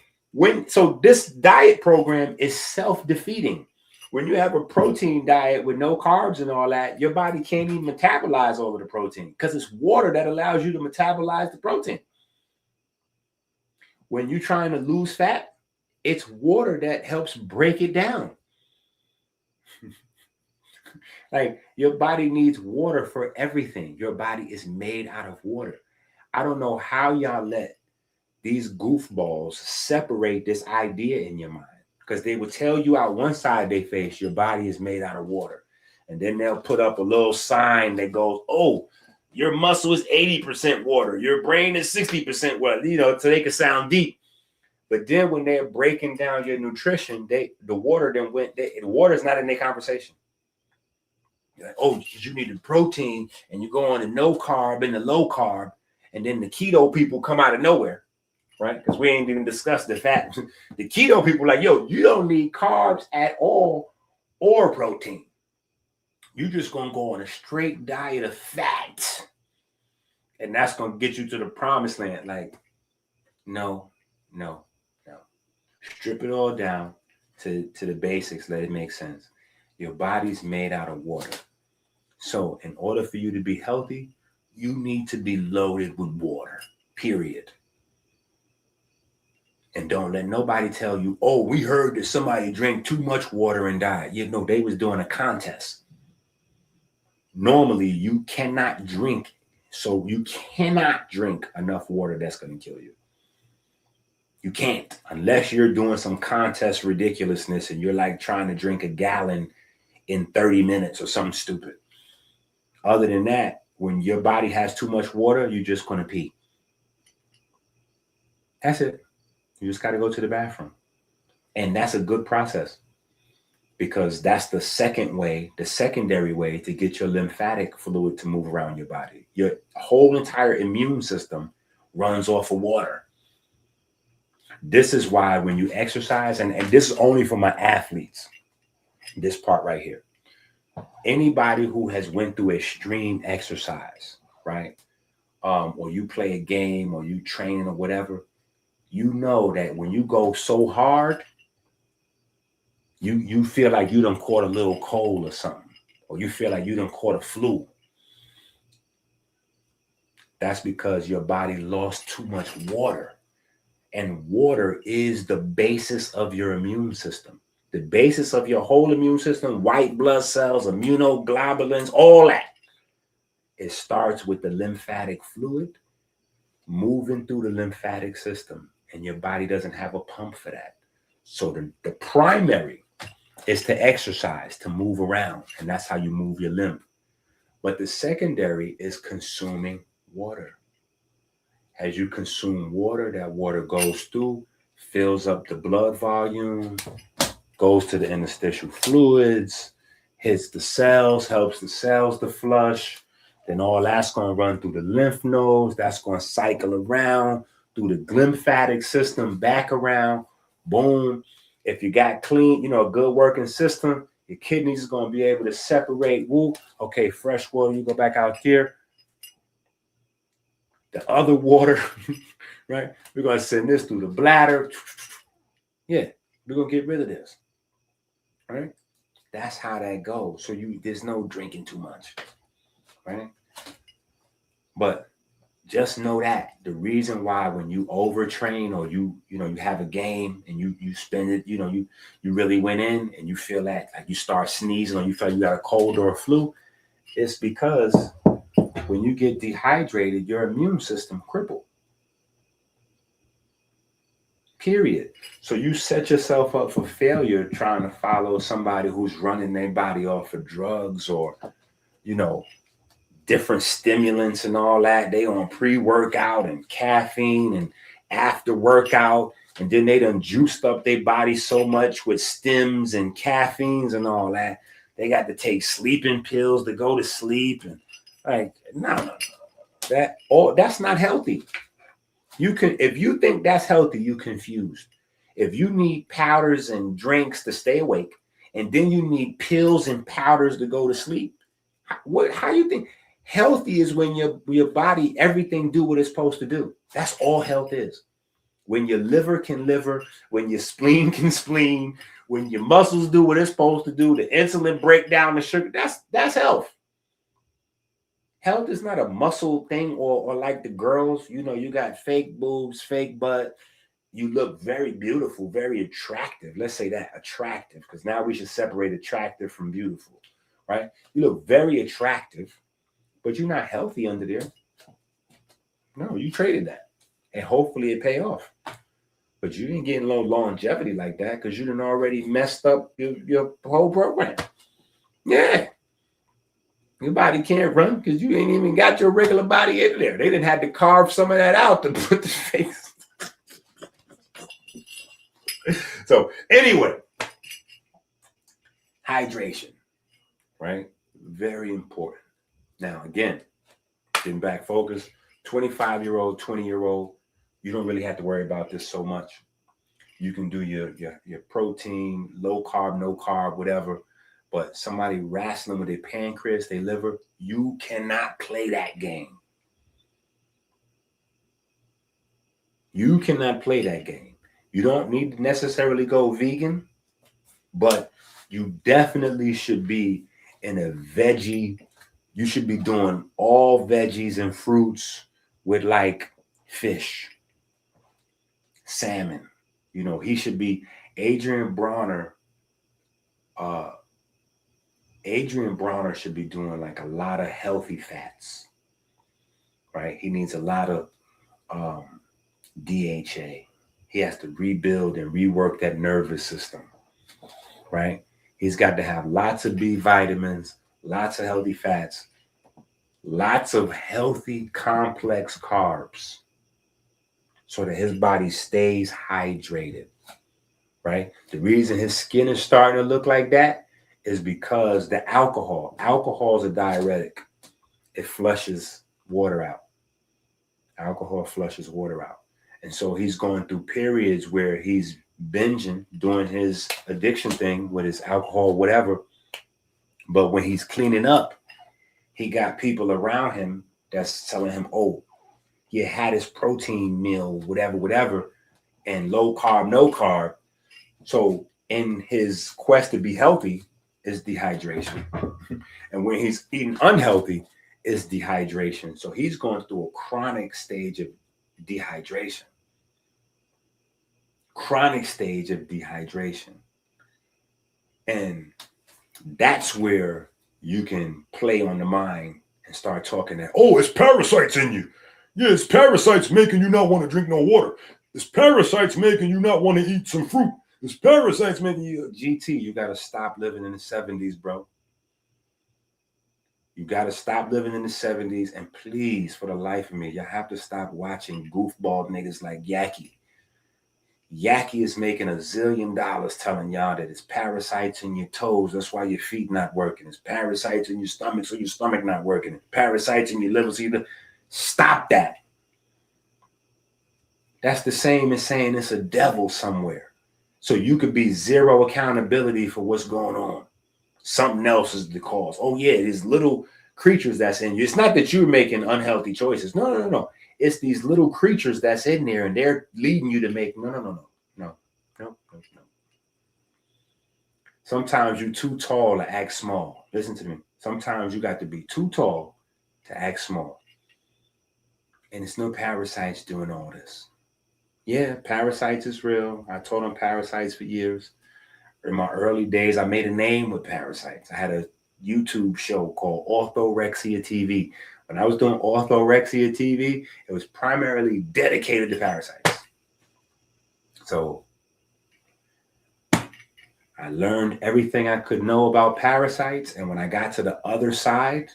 this diet program is self-defeating. When you have a protein diet with no carbs and all that, your body can't even metabolize all of the protein because it's water that allows you to metabolize the protein. When you're trying to lose fat, it's water that helps break it down. Like your body needs water for everything. Your body is made out of water. I don't know how y'all let these goofballs separate this idea in your mind, because they will tell you out one side of their face, your body is made out of water. And then they'll put up a little sign that goes, oh, your muscle is 80% water. Your brain is 60% water, so they can sound deep. But then when they're breaking down your nutrition, the water is not in their conversation. You're like, oh, you need the protein, and you go on the no carb and the low carb, and then the keto people come out of nowhere, right? Because we ain't even discussed the fat. The keto people are like, yo, you don't need carbs at all or protein. You're just going to go on a straight diet of fat, and that's going to get you to the promised land. Like, no. Strip it all down to the basics. Let it make sense. Your body's made out of water. So in order for you to be healthy, you need to be loaded with water, period. And don't let nobody tell you, oh, we heard that somebody drank too much water and died. They was doing a contest. Normally, you cannot drink. So you cannot drink enough water that's going to kill you. You can't, unless you're doing some contest ridiculousness and you're like trying to drink a gallon in 30 minutes or something stupid. Other than that, when your body has too much water, you're just going to pee. That's it. You just got to go to the bathroom. And that's a good process, because that's the secondary way to get your lymphatic fluid to move around your body. Your whole entire immune system runs off of water. This is why when you exercise, and this is only for my athletes, this part right here. Anybody who has went through extreme exercise, right? Or you play a game or you train or whatever, you know that when you go so hard, you feel like you done caught a little cold or something, or you feel like you done caught a flu. That's because your body lost too much water. And water is the basis of your immune system. The basis of your whole immune system, white blood cells, immunoglobulins, all that. It starts with the lymphatic fluid moving through the lymphatic system, and your body doesn't have a pump for that. So the primary is to exercise, to move around, and that's how you move your lymph. But the secondary is consuming water. As you consume water, that water goes through, fills up the blood volume, goes to the interstitial fluids, hits the cells, helps the cells to flush. Then all that's going to run through the lymph nodes. That's going to cycle around through the glymphatic system, back around. Boom. If you got clean, a good working system, your kidneys is going to be able to separate. Woo. Okay, fresh water, you go back out here. The other water, right? We're going to send this through the bladder. Yeah, we're going to get rid of this, right? That's how that goes. So there's no drinking too much, right? But just know that the reason why when you overtrain or you have a game and you spend it, you really went in and you feel that like you start sneezing or you feel you got a cold or a flu, it's because when you get dehydrated, your immune system crippled. Period. So you set yourself up for failure trying to follow somebody who's running their body off of drugs or, different stimulants and all that. They on pre-workout and caffeine and after workout. And then they done juiced up their body so much with stims and caffeines and all that. They got to take sleeping pills to go to sleep. And like, no. That's not healthy. If you think that's healthy, you confused. If you need powders and drinks to stay awake, and then you need pills and powders to go to sleep, how you think? Healthy is when your body, everything do what it's supposed to do. That's all health is. When your liver can liver, when your spleen can spleen, when your muscles do what it's supposed to do, the insulin break down the sugar, that's health. Health is not a muscle thing or like the girls, you got fake boobs, fake butt. You look very beautiful, very attractive. Let's say that, attractive, because now we should separate attractive from beautiful, right? You look very attractive, but you're not healthy under there. No, you traded that. And hopefully it pay off. But you ain't getting no longevity like that because you done already messed up your whole program. Yeah. Your body can't run because you ain't even got your regular body in there. They didn't have to carve some of that out to put the face. So anyway, hydration, right? Very important. Now, again, getting back focused, 25-year-old, 20-year-old, you don't really have to worry about this so much. You can do your protein, low carb, no carb, whatever. But somebody wrestling with their pancreas, their liver, you cannot play that game. You cannot play that game. You don't need to necessarily go vegan, but you definitely should be in a veggie. You should be doing all veggies and fruits with like fish, salmon. He should be Adrien Broner. Adrien Broner should be doing like a lot of healthy fats, right? He needs a lot of DHA. He has to rebuild and rework that nervous system, right? He's got to have lots of B vitamins, lots of healthy fats, lots of healthy complex carbs so that his body stays hydrated, right? The reason his skin is starting to look like that is because the alcohol is a diuretic. It flushes water out. Alcohol flushes water out. And so he's going through periods where he's binging, doing his addiction thing with his alcohol, whatever. But when he's cleaning up, he got people around him that's telling him, oh, you had his protein meal, whatever, and low carb, no carb. So in his quest to be healthy is dehydration. And when he's eating unhealthy is dehydration. So he's going through a chronic stage of dehydration. Chronic stage of dehydration. And that's where you can play on the mind and start talking that, oh, it's parasites in you. Yeah, it's parasites making you not want to drink no water. It's parasites making you not want to eat some fruit. It's parasites making you. GT, you got to stop living in the 70s, bro. You got to stop living in the 70s. And please, for the life of me, you have to stop watching goofball niggas like Yaki. Yaki is making $1 zillion telling y'all that it's parasites in your toes. That's why your feet not working. It's parasites in your stomach, so your stomach not working. It's parasites in your liver, so you stop that. That's the same as saying it's a devil somewhere. So you could be zero accountability for what's going on. Something else is the cause. Oh yeah, these little creatures that's in you. It's not that you're making unhealthy choices. No. It's these little creatures that's in there, and they're leading you to make no. Sometimes you're too tall to act small. Listen to me. Sometimes you got to be too tall to act small. And it's no parasites doing all this. Yeah, parasites is real. I taught on parasites for years. In my early days, I made a name with parasites. I had a YouTube show called Orthorexia TV. When I was doing Orthorexia TV, it was primarily dedicated to parasites. So I learned everything I could know about parasites. And when I got to the other side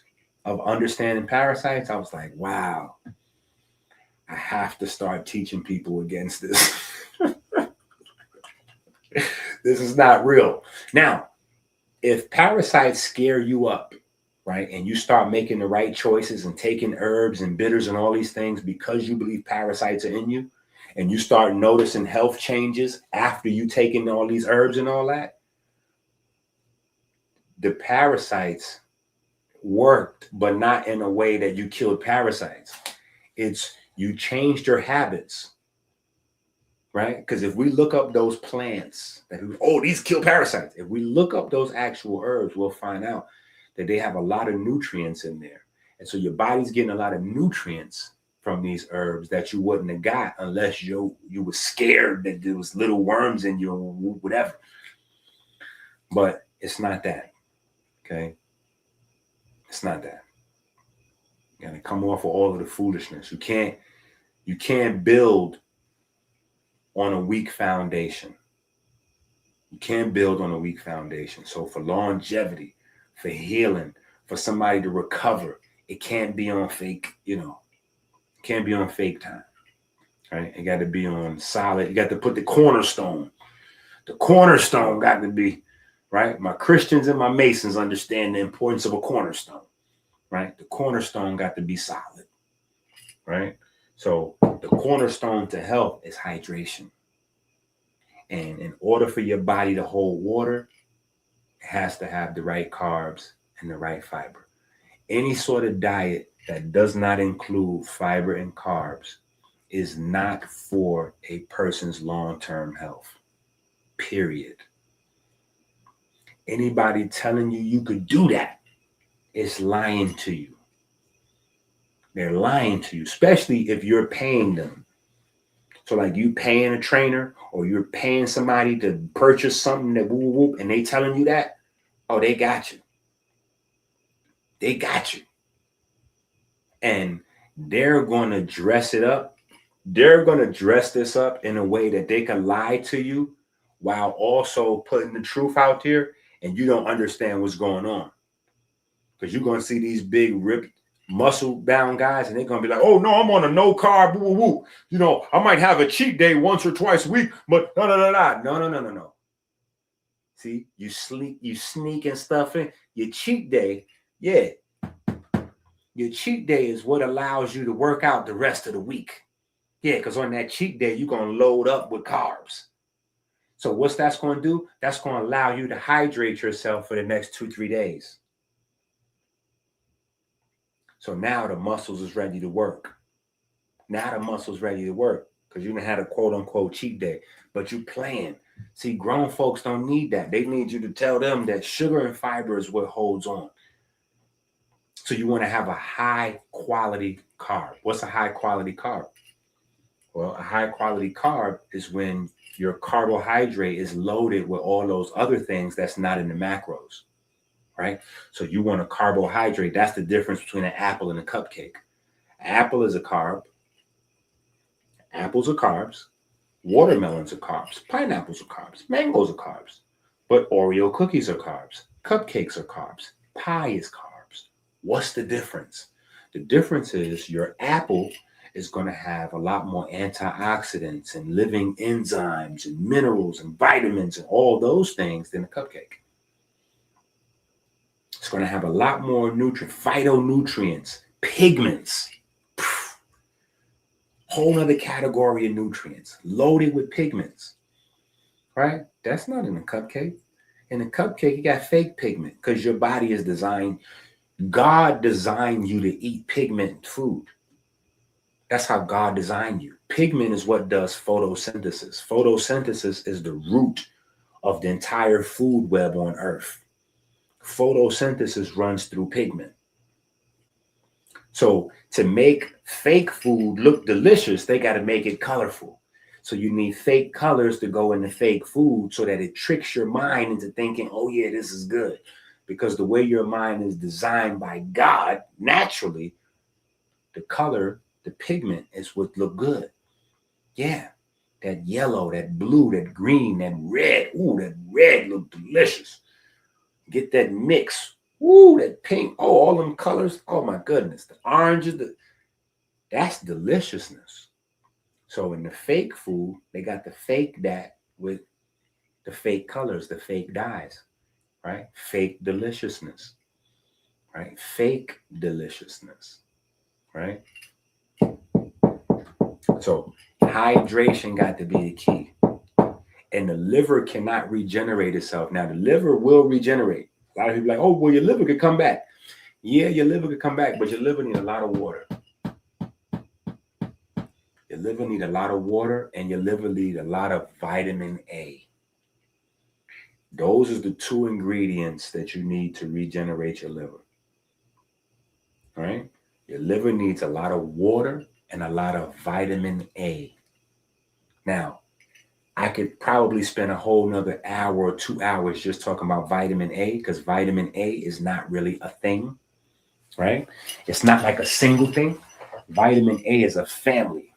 of understanding parasites, I was like, wow, I have to start teaching people against this. This is not real. Now, if parasites scare you up, right, and you start making the right choices and taking herbs and bitters and all these things because you believe parasites are in you, and you start noticing health changes after you taking all these herbs and all that, the parasites worked, but not in a way that you killed parasites. It's you changed your habits. Right? Because if we look up those plants that these kill parasites, if we look up those actual herbs, we'll find out that they have a lot of nutrients in there. And so your body's getting a lot of nutrients from these herbs that you wouldn't have got unless you were scared that there was little worms in you or whatever. But it's not that. Okay? It's not that. You gotta come off of all of the foolishness. You can't build on a weak foundation. You can't build on a weak foundation. So for longevity, for healing, for somebody to recover, it can't be on fake, it can't be on fake time, right? It got to be on solid. You got to put the cornerstone. The cornerstone got to be, right? My Christians and my Masons understand the importance of a cornerstone, right? The cornerstone got to be solid, right? So the cornerstone to health is hydration. And in order for your body to hold water, it has to have the right carbs and the right fiber. Any sort of diet that does not include fiber and carbs is not for a person's long-term health, period. Anybody telling you could do that is lying to you. They're lying to you, especially if you're paying them. So like you paying a trainer or you're paying somebody to purchase something that whoop, and they telling you that, oh, they got you. They got you. And they're going to dress it up. They're going to dress this up in a way that they can lie to you while also putting the truth out there, and you don't understand what's going on. Because you're going to see these big ripped muscle bound guys, and they're gonna be like, oh no, I'm on a no carb, woo woo. I might have a cheat day once or twice a week, but no. See, you sneak and stuff in. Your cheat day, yeah. Your cheat day is what allows you to work out the rest of the week. Yeah, because on that cheat day, you're gonna load up with carbs. So what's that's gonna do? That's gonna allow you to hydrate yourself for the next 2-3 days. So now the muscles is ready to work. Now the muscles ready to work because you done had a quote unquote cheat day, but you playing. See, grown folks don't need that. They need you to tell them that sugar and fiber is what holds on. So you want to have a high quality carb. What's a high quality carb? Well, a high quality carb is when your carbohydrate is loaded with all those other things that's not in the macros. Right? So you want a carbohydrate. That's the difference between an apple and a cupcake. Apple is a carb. Apples are carbs. Watermelons are carbs. Pineapples are carbs. Mangoes are carbs. But Oreo cookies are carbs. Cupcakes are carbs. Pie is carbs. What's the difference? The difference is your apple is going to have a lot more antioxidants and living enzymes and minerals and vitamins and all those things than a cupcake. It's going to have a lot more phytonutrients, pigments, whole other category of nutrients, loaded with pigments, right? That's not in a cupcake. In a cupcake, you got fake pigment because your body is designed. God designed you to eat pigment food. That's how God designed you. Pigment is what does photosynthesis. Photosynthesis is the root of the entire food web on Earth. Photosynthesis runs through pigment. So to make fake food look delicious, they got to make it colorful. So you need fake colors to go in the fake food so that it tricks your mind into thinking, oh yeah, this is good. Because the way your mind is designed by God, naturally, the color, the pigment is what look good. Yeah, that yellow, that blue, that green, that red. Ooh, that red look delicious. Get that mix. Ooh, that pink. Oh, all them colors. Oh my goodness. The oranges, that's deliciousness. So in the fake food, they got the fake that with the fake colors, the fake dyes, right? Fake deliciousness, right? Fake deliciousness, right? So hydration got to be the key. And the liver cannot regenerate itself. Now, the liver will regenerate. A lot of people are like, oh, well, your liver could come back. Yeah, your liver could come back, but your liver needs a lot of water. Your liver needs a lot of water, and your liver needs a lot of vitamin A. Those are the two ingredients that you need to regenerate your liver. All right? Your liver needs a lot of water and a lot of vitamin A. Now, I could probably spend a whole nother hour or 2 hours just talking about vitamin A because vitamin A is not really a thing, right? It's not like a single thing. Vitamin A is a family.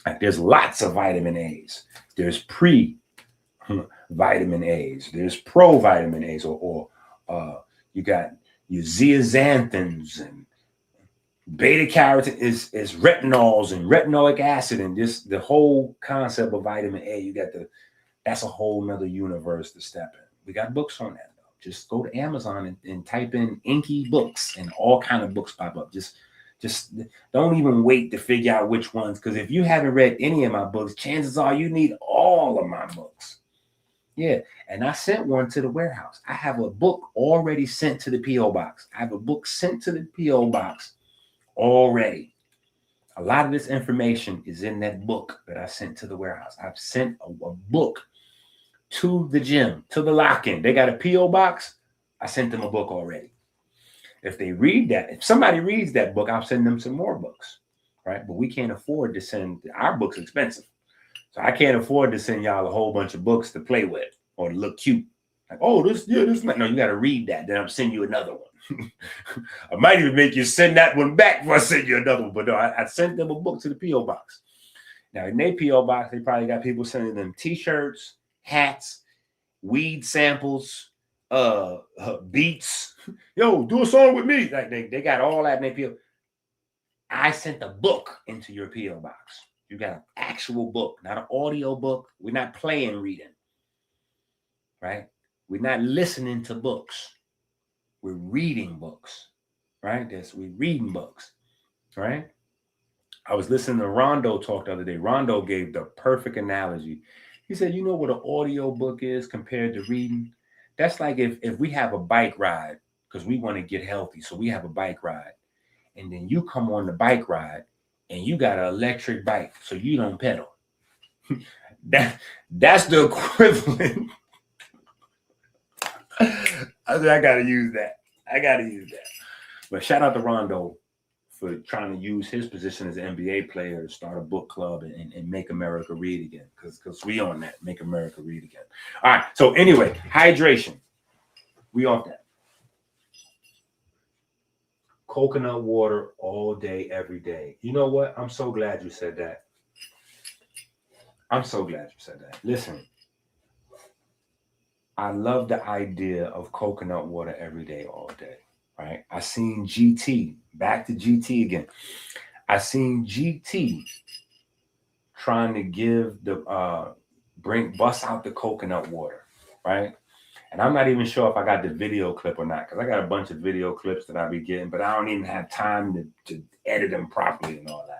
Like there's lots of vitamin A's. There's pre-vitamin A's. There's pro-vitamin A's, or you got your zeaxanthins and beta carotene is retinols and retinoic acid, and just the whole concept of vitamin A. You got that's a whole nother universe to step in. We got books on that though. Just go to Amazon and type in EnQi books, and all kind of books pop up. Just don't even wait to figure out which ones, because if you haven't read any of my books, chances are you need all of my books. Yeah, and I sent one to the warehouse. I have a book already sent to the P.O. box. I have a book sent to the P.O. box already. A lot of this information is in that book that I sent to the warehouse. I've sent a book to the gym, to the lock-in. They got a P.O. box. I sent them a book already. If they read that, if somebody reads that book, I'll send them some more books, right? But we can't afford to send, our books expensive. So I can't afford to send y'all a whole bunch of books to play with or to look cute. Like, oh, this, no, you got to read that. Then I'll send you another one. I might even make you send that one back before I send you another one. But no, I sent them a book to the P.O. box. Now, in their P.O. box, they probably got people sending them t-shirts, hats, weed samples, beats. Yo, do a song with me. Like they got all that in their P.O. I sent a book into your P.O. box. You got an actual book, not an audio book. We're not playing reading, right? We're not listening to books. We're reading books, right? We're reading books, right? I was listening to Rondo talk the other day. Rondo gave the perfect analogy. He said, you know what an audio book is compared to reading? That's like if we have a bike ride, because we want to get healthy, so we have a bike ride, and then you come on the bike ride, and you got an electric bike, so you don't pedal. That's the equivalent. I gotta use that. But shout out to Rondo for trying to use his position as an NBA player to start a book club and make America read again. Because we on that, make America read again. All right. So anyway, hydration. We off that. Coconut water all day, every day. You know what? I'm so glad you said that. I'm so glad you said that. Listen, I love the idea of coconut water every day, all day, right? I seen GT, back to GT again. I seen GT trying to give the bust out the coconut water, right? And I'm not even sure if I got the video clip or not, because I got a bunch of video clips that I be getting, but I don't even have time to edit them properly and all that.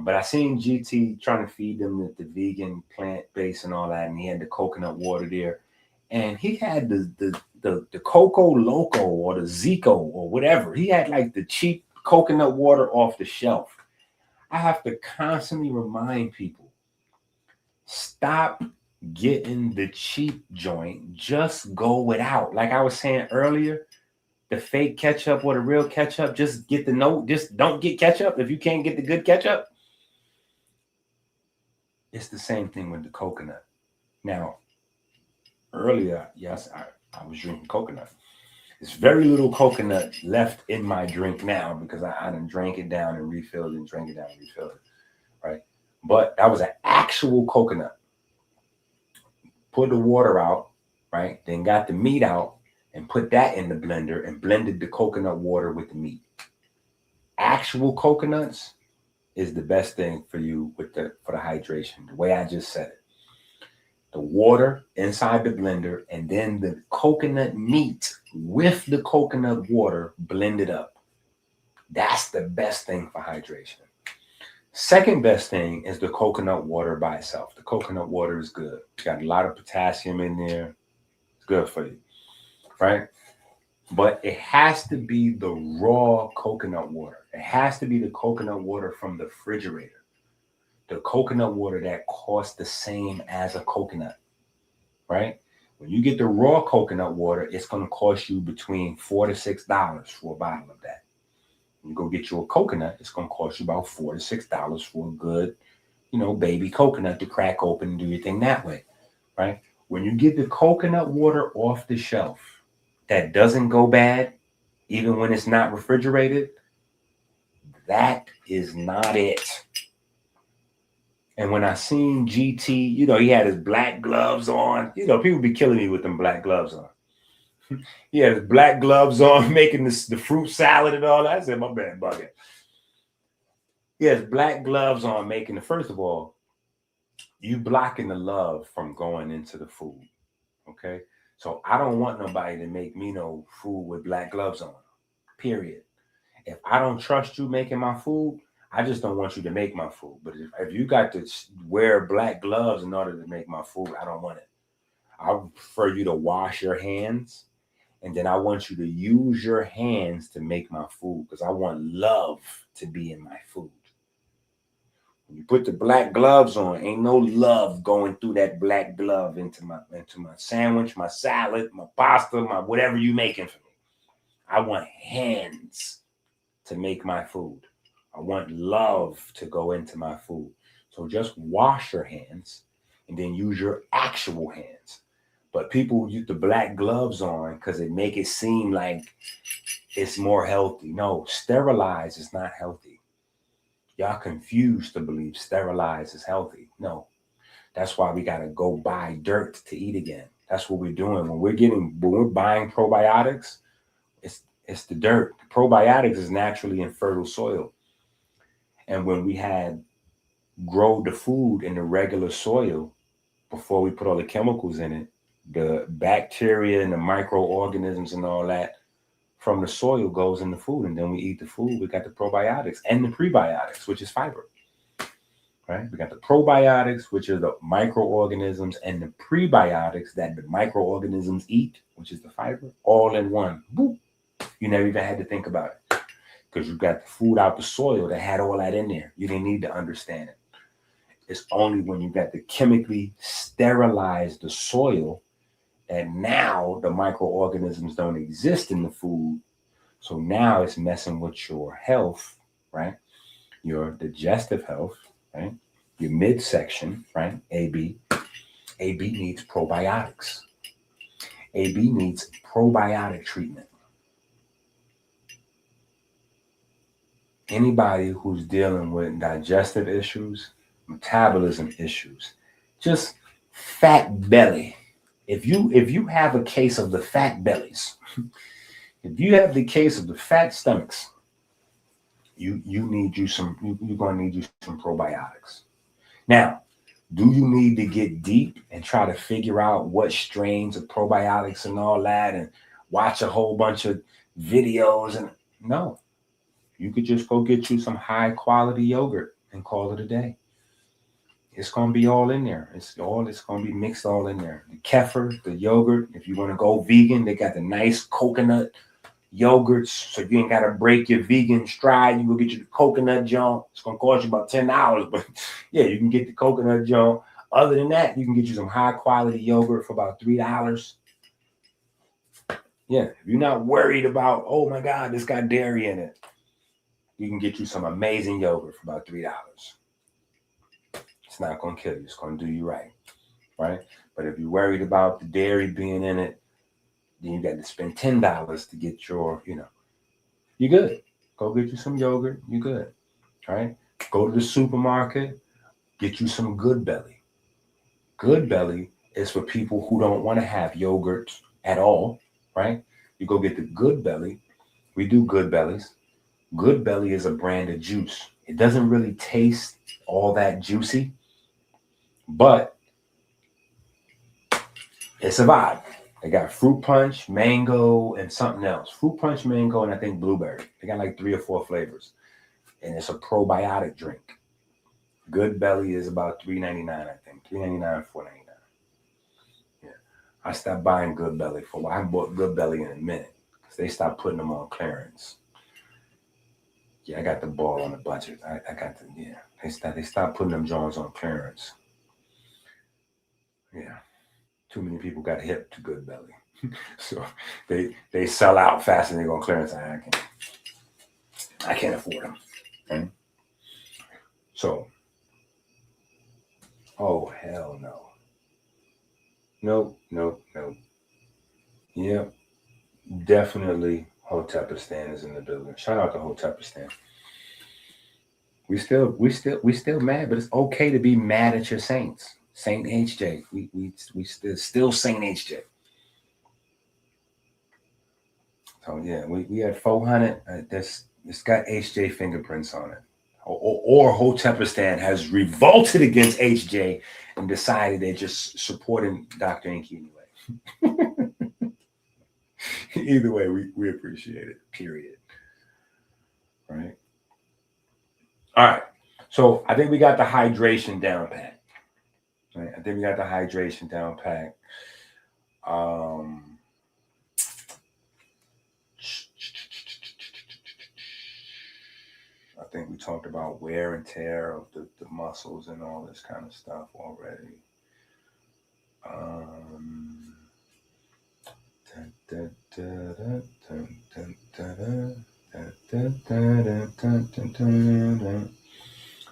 But I seen GT trying to feed them the vegan plant base and all that, and he had the coconut water there, and he had the Coco Loco or the Zico or whatever. He had like the cheap coconut water off the shelf. I have to constantly remind people, stop getting the cheap joint. Just go without. Like I was saying earlier, the fake ketchup or the real ketchup, just get the note. Just don't get ketchup if you can't get the good ketchup. It's the same thing with the coconut. Now, earlier, yes, I was drinking coconut. There's very little coconut left in my drink now because I done drank it down and refilled it and drank it down and refilled it, right? But that was an actual coconut. Put the water out, right? Then got the meat out and put that in the blender and blended the coconut water with the meat. Actual coconuts is the best thing for you for the hydration, the way I just said it. The water inside the blender and then the coconut meat with the coconut water blended up. That's the best thing for hydration. Second best thing is the coconut water by itself. The coconut water is good. It's got a lot of potassium in there. It's good for you, right? But it has to be the raw coconut water. It has to be the coconut water from the refrigerator. The coconut water that costs the same as a coconut, right? When you get the raw coconut water, it's going to cost you between $4 to $6 for a bottle of that. When you go get you a coconut, it's going to cost you about $4 to $6 for a good, baby coconut to crack open and do your thing that way, right? When you get the coconut water off the shelf that doesn't go bad, even when it's not refrigerated, that is not it. And when I seen GT, he had his black gloves on. People be killing me with them black gloves on. He had his black gloves on, making the fruit salad and all that. I said, my bad, bucket. He has black gloves on, making first of all, you blocking the love from going into the food, okay? So I don't want nobody to make me no food with black gloves on, period. If I don't trust you making my food, I just don't want you to make my food. But if you got to wear black gloves in order to make my food, I don't want it. I would prefer you to wash your hands, and then I want you to use your hands to make my food because I want love to be in my food. When you put the black gloves on, ain't no love going through that black glove into my sandwich, my salad, my pasta, my whatever you making for me. I want hands to make my food. I want love to go into my food. So just wash your hands and then use your actual hands. But people use the black gloves on because it make it seem like it's more healthy. No, sterilize is not healthy. Y'all confused to believe sterilize is healthy. No, that's why we got to go buy dirt to eat again. That's what we're doing. When we're buying probiotics, it's the dirt. The probiotics is naturally in fertile soil. And when we had grow the food in the regular soil before we put all the chemicals in it, the bacteria and the microorganisms and all that from the soil goes in the food. And then we eat the food. We got the probiotics and the prebiotics, which is fiber, right? We got the probiotics, which are the microorganisms, and the prebiotics that the microorganisms eat, which is the fiber, all in one. Boop. You never even had to think about it because you got the food out the soil that had all that in there. You didn't need to understand it. It's only when you got to chemically sterilize the soil and now the microorganisms don't exist in the food. So now it's messing with your health, right? Your digestive health, right? Your midsection, right? AB. AB needs probiotics. AB needs probiotic treatment. Anybody who's dealing with digestive issues, metabolism issues, just fat belly. If you have a case of the fat bellies, if you have the case of the fat stomachs, you're gonna need you some probiotics. Now, do you need to get deep and try to figure out what strains of probiotics and all that and watch a whole bunch of videos? And no, you could just go get you some high quality yogurt and call it a day. It's going to be all in there. It's going to be mixed all in there. The kefir, the yogurt, if you want to go vegan, they got the nice coconut yogurts, so you ain't got to break your vegan stride. You go get you the coconut junk. It's going to cost you about $10, but yeah, you can get the coconut junk. Other than that, you can get you some high quality yogurt for about $3. Yeah, if you're not worried about, oh my God, this got dairy in it, you can get you some amazing yogurt for about $3. It's not going to kill you. It's going to do you right? But if you're worried about the dairy being in it, then you got to spend $10 to get your, you're good. Go get you some yogurt. You're good, right? Go to the supermarket, get you some Good Belly. Good Belly is for people who don't want to have yogurt at all, right? You go get the Good Belly. We do Good Bellies. Good Belly is a brand of juice. It doesn't really taste all that juicy, but it's a vibe. They got fruit punch, mango, and something else. Fruit punch, mango, and I think blueberry. They got like 3 or 4 flavors. And it's a probiotic drink. Good Belly is about $3.99, I think. $3.99, $4.99. Yeah. I stopped buying Good Belly for a while. I haven't bought Good Belly in a minute because they stopped putting them on clearance. Yeah, I got the ball on the budget. I got the, yeah. They stopped putting them Jones on clearance. Yeah. Too many people got hip to Good Belly. So they sell out fast and they go on clearance. I can't afford them. Okay? So, oh, hell no. Nope. Yep. Definitely Hotepistan is in the building. Shout out to Hotepistan. We still mad, but it's okay to be mad at your saints. Saint HJ. We still Saint HJ. So yeah, we had 400. It's got HJ fingerprints on it. Or Hotepistan has revolted against HJ and decided they're just supporting Dr. EnQi anyway. Either way, we appreciate it, period. Right? All right. So I think we got the hydration down pat. Right? I think we got the hydration down pat. I think we talked about wear and tear of the muscles and all this kind of stuff already.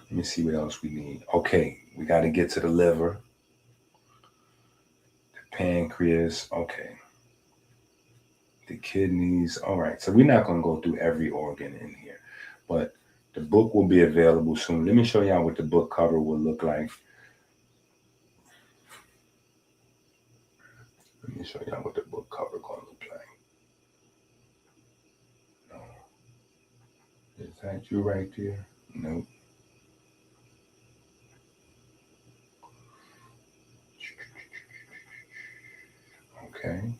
Let me see what else we need. Okay, we got to get to the liver, the pancreas. Okay, the kidneys. All right, so we're not going to go through every organ in here, but the book will be available soon. Let me show y'all what the book cover will look like. Let me show y'all what the book cover going to look like. No. Is that you right there? Nope. Okay. I'm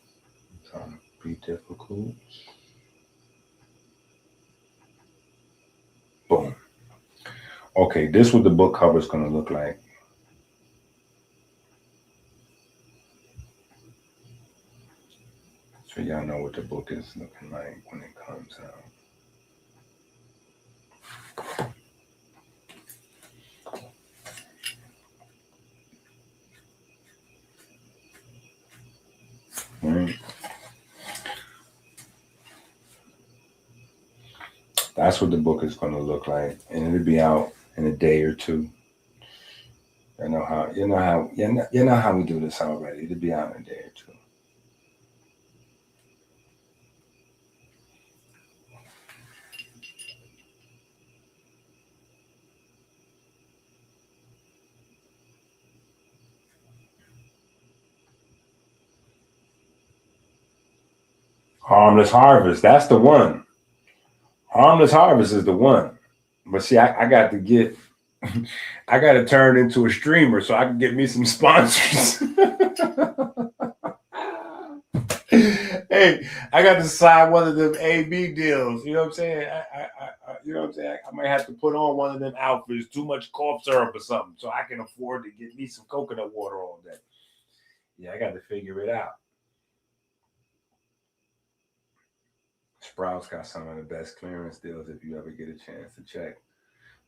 trying to be difficult. Boom. Okay, this is what the book cover is going to look like. So y'all know what the book is looking like when it comes out. Right. That's what the book is going to look like, and it'll be out in a day or two. You know how we do this already. It'll be out in a day or two. Harmless Harvest. That's the one. Harmless Harvest is the one. But see, I got to get, I got to turn into a streamer so I can get me some sponsors. Hey, I got to sign one of them AB deals. You know what I'm saying? You know what I'm saying? I might have to put on one of them outfits, too much cough syrup or something, so I can afford to get me some coconut water all day. Yeah, I got to figure it out. Sprouts got some of the best clearance deals if you ever get a chance to check.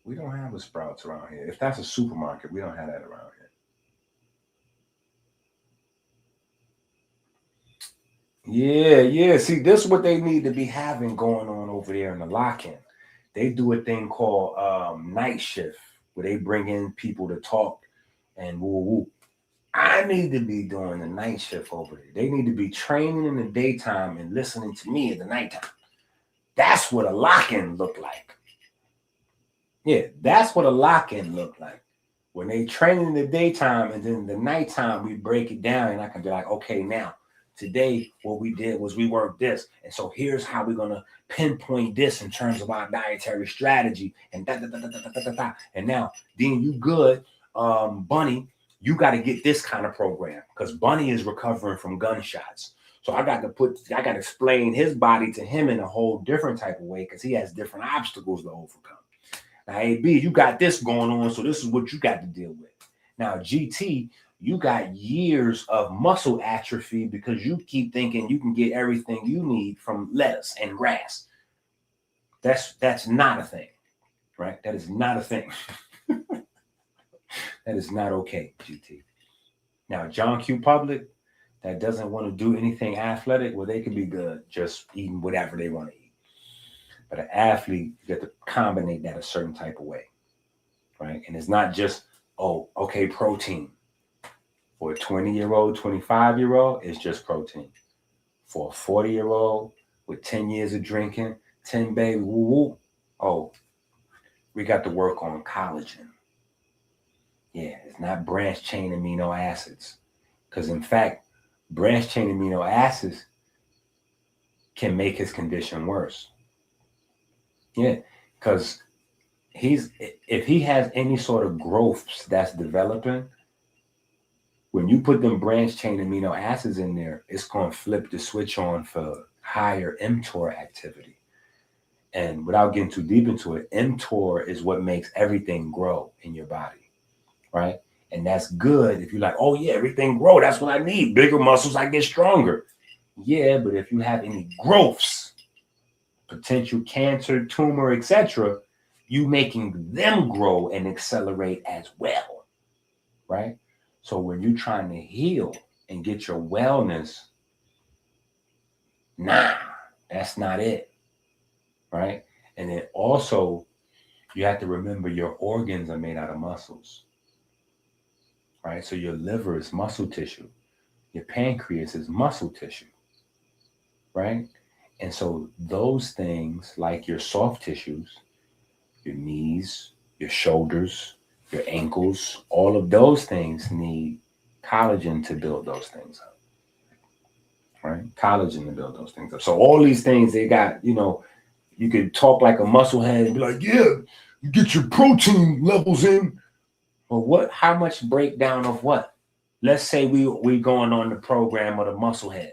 We don't have a Sprouts around here. If that's a supermarket, we don't have that around here. Yeah. See, this is what they need to be having going on over there in the lock-in. They do a thing called night shift, where they bring in people to talk and woo. I need to be doing the night shift over there. They need to be training in the daytime and listening to me at the nighttime. That's what a lock-in look like. Yeah, that's what a lock-in look like. When they train in the daytime and then the nighttime, we break it down and I can be like, okay, now, today, what we did was we worked this. And so here's how we're going to pinpoint this in terms of our dietary strategy. And And now, Dean, you good. Bunny, you got to get this kind of program because Bunny is recovering from gunshots. So I got to explain his body to him in a whole different type of way because he has different obstacles to overcome. Now, AB, you got this going on, so this is what you got to deal with. Now, GT, you got years of muscle atrophy because you keep thinking you can get everything you need from lettuce and grass. That's not a thing, right? That is not a thing. That is not okay, GT. Now, John Q. Public, that doesn't want to do anything athletic, well, they can be good just eating whatever they want to eat. But an athlete, you have to combine that a certain type of way, right? And it's not just, oh, okay, protein. For a 20-year-old, 25-year-old, it's just protein. For a 40-year-old with 10 years of drinking, 10 baby, oh, we got to work on collagen. Yeah, it's not branched chain amino acids. Because in fact, branched chain amino acids can make his condition worse. Yeah, because if he has any sort of growths that's developing, when you put them branched chain amino acids in there, it's going to flip the switch on for higher mTOR activity. And without getting too deep into it, mTOR is what makes everything grow in your body, right? And that's good if you're like, oh yeah, everything grow. That's what I need. Bigger muscles, I get stronger. Yeah, but if you have any growths, potential cancer, tumor, etc., you making them grow and accelerate as well, right? So when you're trying to heal and get your wellness, that's not it, right? And then also, you have to remember your organs are made out of muscles, right? So your liver is muscle tissue. Your pancreas is muscle tissue, right? And so those things, like your soft tissues, your knees, your shoulders, your ankles, all of those things need collagen to build those things up, right? Collagen to build those things up. So all these things, they got, you could talk like a muscle head and be like, yeah, you get your protein levels in. Well, how much breakdown of what? Let's say we going on the program of the muscle head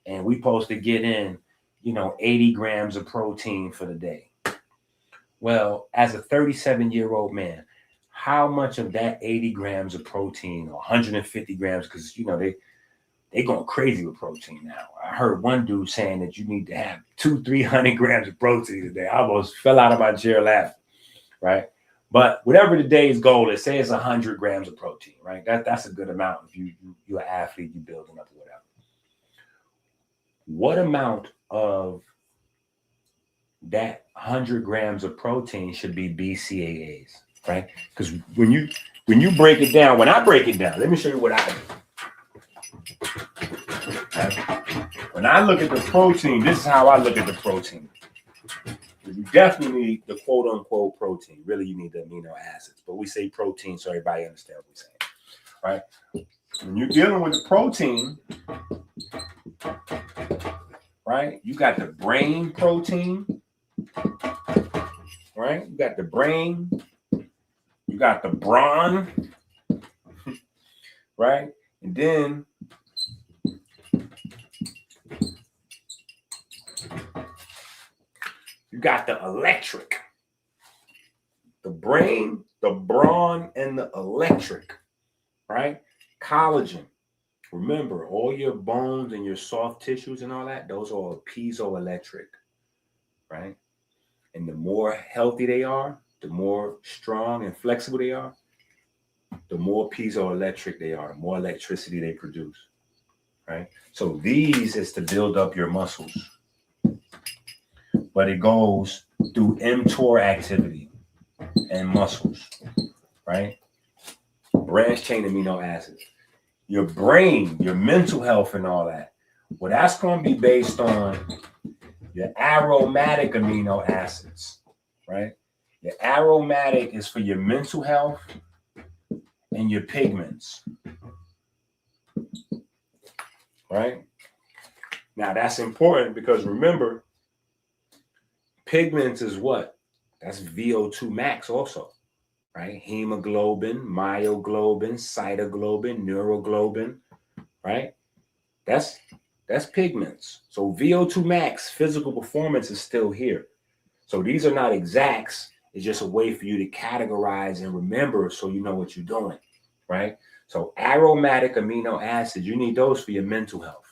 and we supposed to get in 80 grams of protein for the day. Well, as a 37-year-old man, how much of that 80 grams of protein or 150 grams, because, they going crazy with protein now. I heard one dude saying that you need to have 200-300 grams of protein a day. I almost fell out of my chair laughing, right? But whatever the day's goal is, say it's 100 grams of protein, right? That's a good amount if you're an athlete, you're building up or whatever. What amount of that 100 grams of protein should be BCAAs, right? Because when you break it down, when I break it down, let me show you what I do. When I look at the protein, this is how I look at the protein. You definitely need the quote unquote protein. Really, you need the amino acids, but we say protein so everybody understands what we're saying, right? When you're dealing with the protein, right? You got the brain protein, right? You got the brain, you got the brawn, right? And then you got the electric, the brain, the brawn, and the electric, right? Collagen. Remember, all your bones and your soft tissues and all that, those are piezoelectric, right? And the more healthy they are, the more strong and flexible they are, the more piezoelectric they are, the more electricity they produce, right? So these is to build up your muscles, but it goes through mTOR activity and muscles, right? Branch chain amino acids. Your brain, your mental health and all that, well, that's going to be based on your aromatic amino acids, right? Your aromatic is for your mental health and your pigments, right? Now, that's important because remember, pigments is what? That's VO2 max also, right? Hemoglobin, myoglobin, cytoglobin, neuroglobin, right? That's pigments. So VO2 max, physical performance is still here. So these are not exacts. It's just a way for you to categorize and remember so you know what you're doing, right? So aromatic amino acids, you need those for your mental health.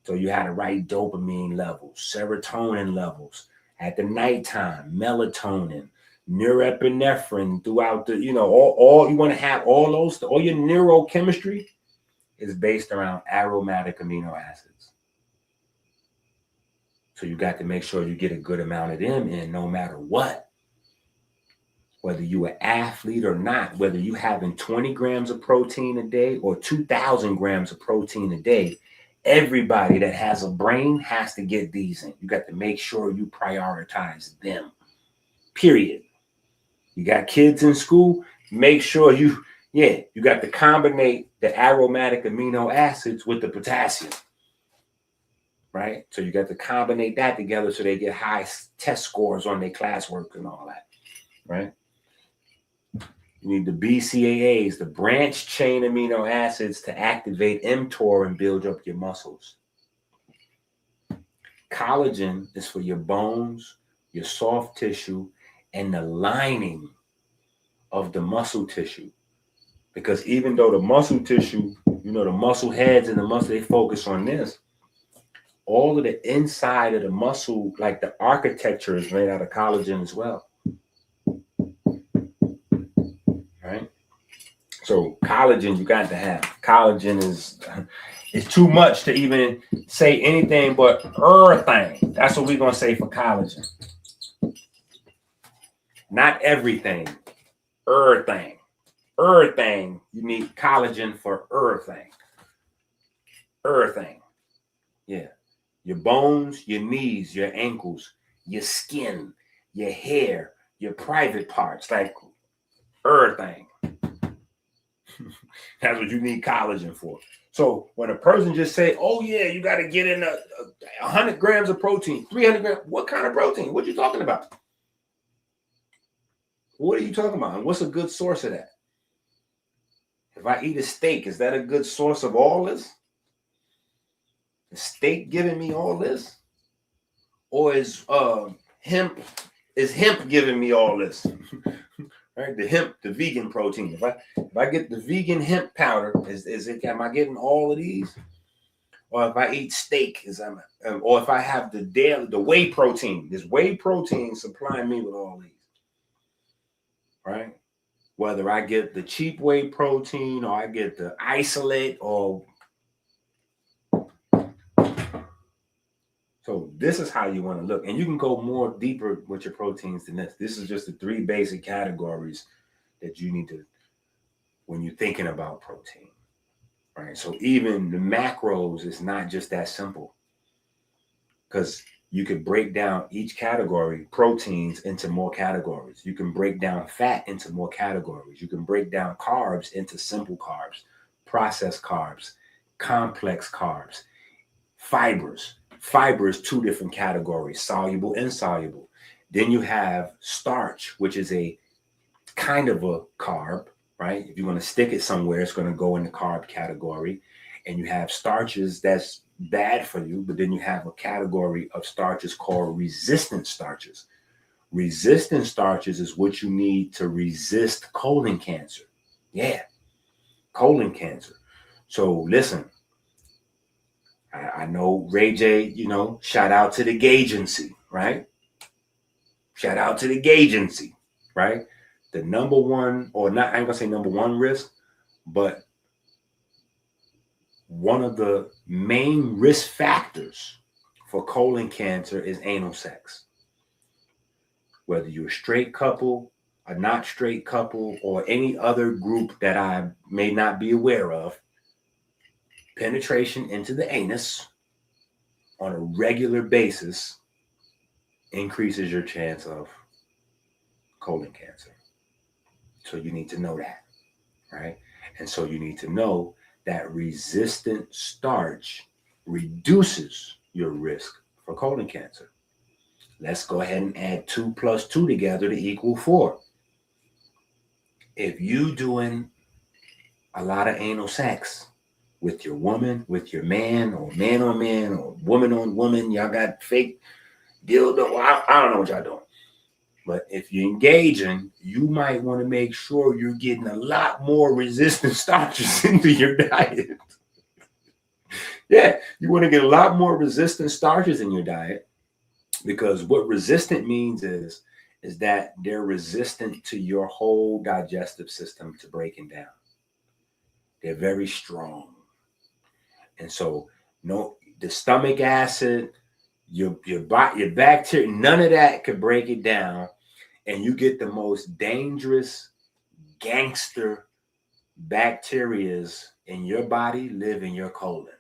So you had the right dopamine levels, serotonin levels at the nighttime, melatonin, norepinephrine throughout the, all you want to have all those, all your neurochemistry is based around aromatic amino acids. So you got to make sure you get a good amount of them in no matter what. Whether you're an athlete or not, whether you having 20 grams of protein a day or 2,000 grams of protein a day, everybody that has a brain has to get these in. You got to make sure you prioritize them, period. You got kids in school, make sure you got to combine the aromatic amino acids with the potassium, right? So you got to combine that together so they get high test scores on their classwork and all that, right? You need the BCAAs, the branch chain amino acids, to activate mTOR and build up your muscles. Collagen is for your bones, your soft tissue, and the lining of the muscle tissue. Because even though the muscle tissue, the muscle heads and the muscle, they focus on this, all of the inside of the muscle, like the architecture, is made out of collagen as well. Right? So collagen, you got to have. Collagen is too much to even say anything but everything. That's what we're going to say for collagen. Not everything. Everything. Everything. You need collagen for everything. Everything. Yeah. Your bones, your knees, your ankles, your skin, your hair, your private parts, like everything. That's what you need collagen for. So when a person just say, oh yeah, you got to get in 100 grams of protein, 300 grams, what kind of protein? What are you talking about? What are you talking about? And what's a good source of that? If I eat a steak, is that a good source of all this? Is steak giving me all this? Or is hemp giving me all this? Right, the hemp, the vegan protein. If I get the vegan hemp powder, am I getting all of these? Or if I eat steak, or if I have the whey protein, this whey protein supplying me with all these, right? Whether I get the cheap whey protein or I get the isolate, or so this is how you want to look. And you can go more deeper with your proteins than this. This is just the 3 basic categories that you need to, when you're thinking about protein, right? So even the macros is not just that simple, because you could break down each category, proteins, into more categories. You can break down fat into more categories. You can break down carbs into simple carbs, processed carbs, complex carbs, fibers. fiber is two different categories, soluble, insoluble. Then you have starch, which is a kind of a carb, right? If you're going to stick it somewhere, it's going to go in the carb category. And you have starches that's bad for you, but then you have a category of starches called resistant starches. Resistant starches is what you need to resist colon cancer. Yeah, colon cancer. So listen, I know Ray J, you know, shout out to the Gagency, right? Shout out to the Gagency, right? The number one, or not, I ain't gonna say number one risk, but one of the main risk factors for colon cancer is anal sex. Whether you're a straight couple, a not straight couple, or any other group that I may not be aware of, penetration into the anus on a regular basis increases your chance of colon cancer. So you need to know that, right? And so you need to know that resistant starch reduces your risk for colon cancer. Let's go ahead and add 2 plus 2 together to equal 4. If you doing a lot of anal sex with your woman, with your man, or man on man, or woman on woman, y'all got fake dildo, I don't know what y'all doing. But if you're engaging, you might want to make sure you're getting a lot more resistant starches into your diet. Yeah, you want to get a lot more resistant starches in your diet, because what resistant means is that they're resistant to your whole digestive system to breaking down. They're very strong. And so the stomach acid, your bacteria, none of that could break it down. And you get the most dangerous gangster bacterias in your body live in your colon.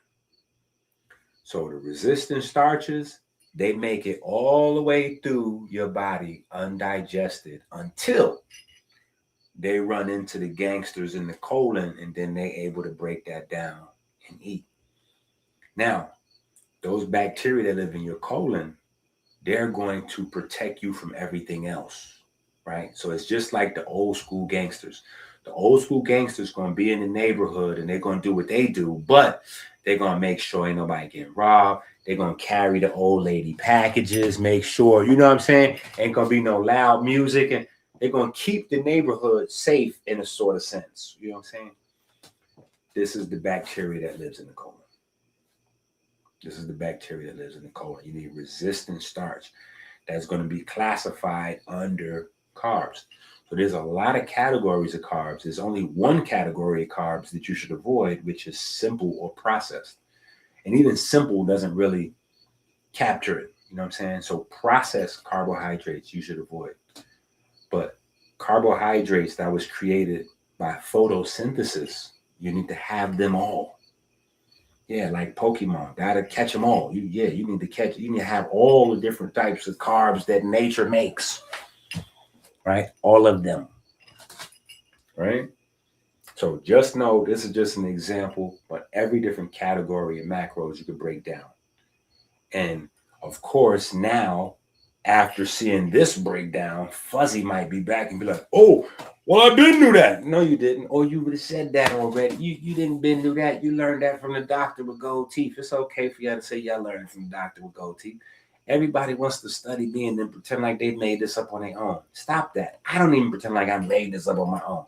So the resistant starches, they make it all the way through your body undigested until they run into the gangsters in the colon, and then they're able to break that down and eat. Now, those bacteria that live in your colon, they're going to protect you from everything else, right? So it's just like the old school gangsters. The old school gangsters going to be in the neighborhood and they're going to do what they do, but they're going to make sure ain't nobody getting robbed. They're going to carry the old lady packages, make sure, you know what I'm saying? Ain't going to be no loud music, and they're going to keep the neighborhood safe in a sort of sense. You know what I'm saying? This is the bacteria that lives in the colon. This is the bacteria that lives in the colon. You need resistant starch that's going to be classified under carbs. So there's a lot of categories of carbs. There's only one category of carbs that you should avoid, which is simple or processed. And even simple doesn't really capture it. You know what I'm saying? So processed carbohydrates you should avoid. But carbohydrates that was created by photosynthesis, you need to have them all. Yeah, like Pokemon, gotta catch them all. You need to have all the different types of carbs that nature makes, right? All of them, right? So just know this is just an example, but every different category of macros you could break down. And of course, now, after seeing this breakdown, Fuzzy might be back and be like, oh, well, I didn't do that. No, you didn't. Or you would have said that already. You didn't been do that. You learned that from the doctor with gold teeth. It's okay for y'all to say y'all learned from the doctor with gold teeth. Everybody wants to study me and then pretend like they made this up on their own. Stop that. I don't even pretend like I made this up on my own.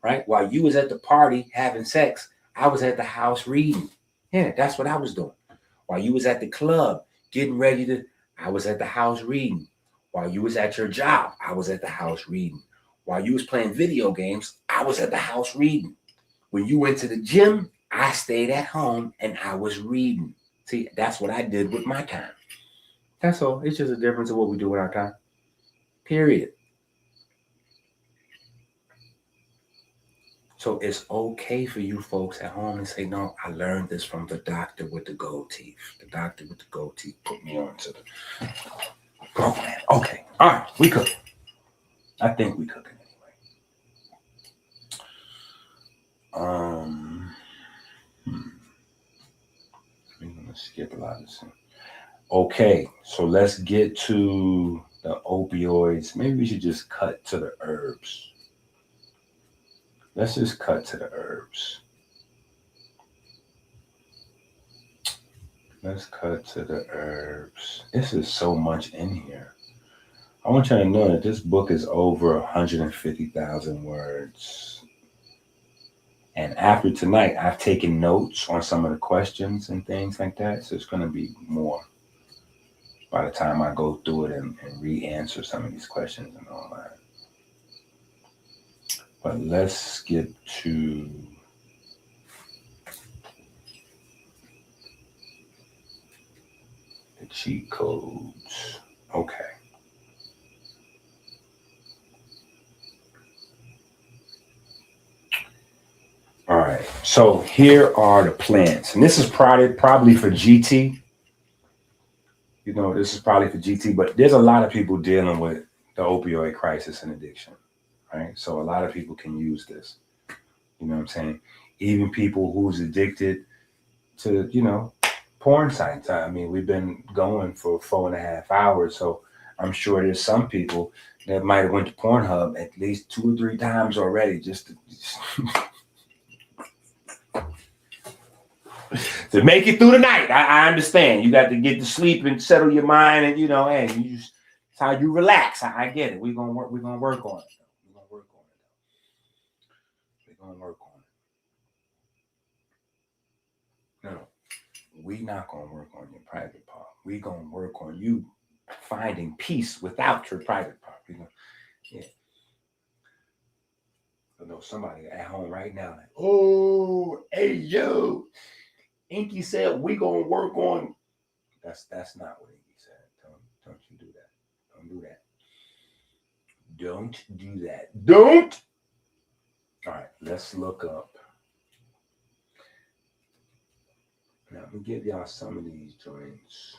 Right? While you was at the party having sex, I was at the house reading. Yeah, that's what I was doing. While you was at the club getting ready to, I was at the house reading. While you was at your job, I was at the house reading. While you was playing video games, I was at the house reading. When you went to the gym, I stayed at home and I was reading. See, that's what I did with my time. That's all. It's just a difference of what we do with our time. Period. So it's okay for you folks at home to say, no, I learned this from the doctor with the gold teeth. The doctor with the gold teeth put me on to the program. Okay. All right. We cook. I think we cooking anyway. I'm going to skip a lot of this. Okay, so let's get to the opioids. Maybe we should just cut to the herbs. Let's just cut to the herbs. Let's cut to the herbs. This is so much in here. I want you to know that this book is over 150,000 words. And after tonight, I've taken notes on some of the questions and things like that. So it's going to be more by the time I go through it and re-answer some of these questions and all that. But let's get to the cheat codes. Okay. All right. So here are the plants. And this is probably for GT. You know, this is probably for GT, but there's a lot of people dealing with the opioid crisis and addiction, right? So a lot of people can use this. You know what I'm saying? Even people who's addicted to, you know, porn sites. I mean, we've been going for 4.5 hours, so I'm sure there's some people that might have went to Pornhub at least 2 or 3 times already just to make it through the night. I understand. You got to get to sleep and settle your mind, and you know, hey, it's how you relax. I get it. We're gonna work on it. We're gonna work on it. We're gonna work on it. No, we not gonna work on your private part. We gonna work on you finding peace without your private part. Yeah. I know somebody at home right now, like, oh, hey yo, EnQi said we gonna work on. That's not what EnQi said. Don't you do that. Don't do that. Don't do that. Don't. All right, let's look up. Now, I'm going to give y'all some of these joints.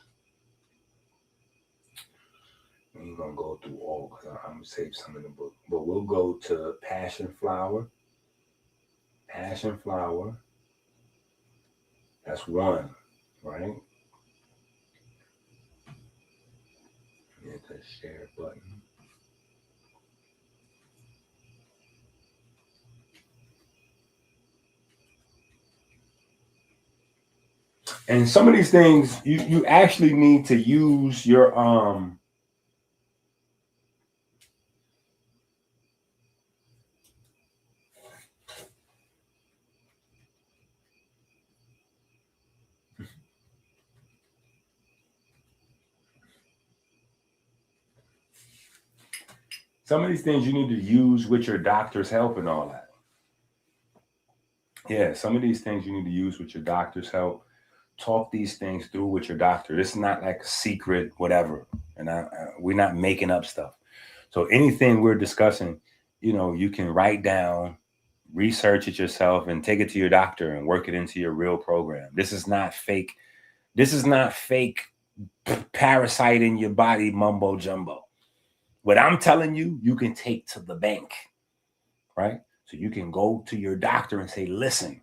We ain't going to go through all because I'm going to save some in the book. But we'll go to passion flower. Passion flower. That's one, right? Hit the share button. And some of these things, you actually need to use your some of these things you need to use with your doctor's help and all that. Yeah, some of these things you need to use with your doctor's help. Talk these things through with your doctor. This is not like a secret, whatever. And we're not making up stuff. So anything we're discussing, you know, you can write down, research it yourself, and take it to your doctor and work it into your real program. This is not fake. This is not fake parasite in your body mumbo jumbo. What I'm telling you, you can take to the bank, right? So you can go to your doctor and say, listen,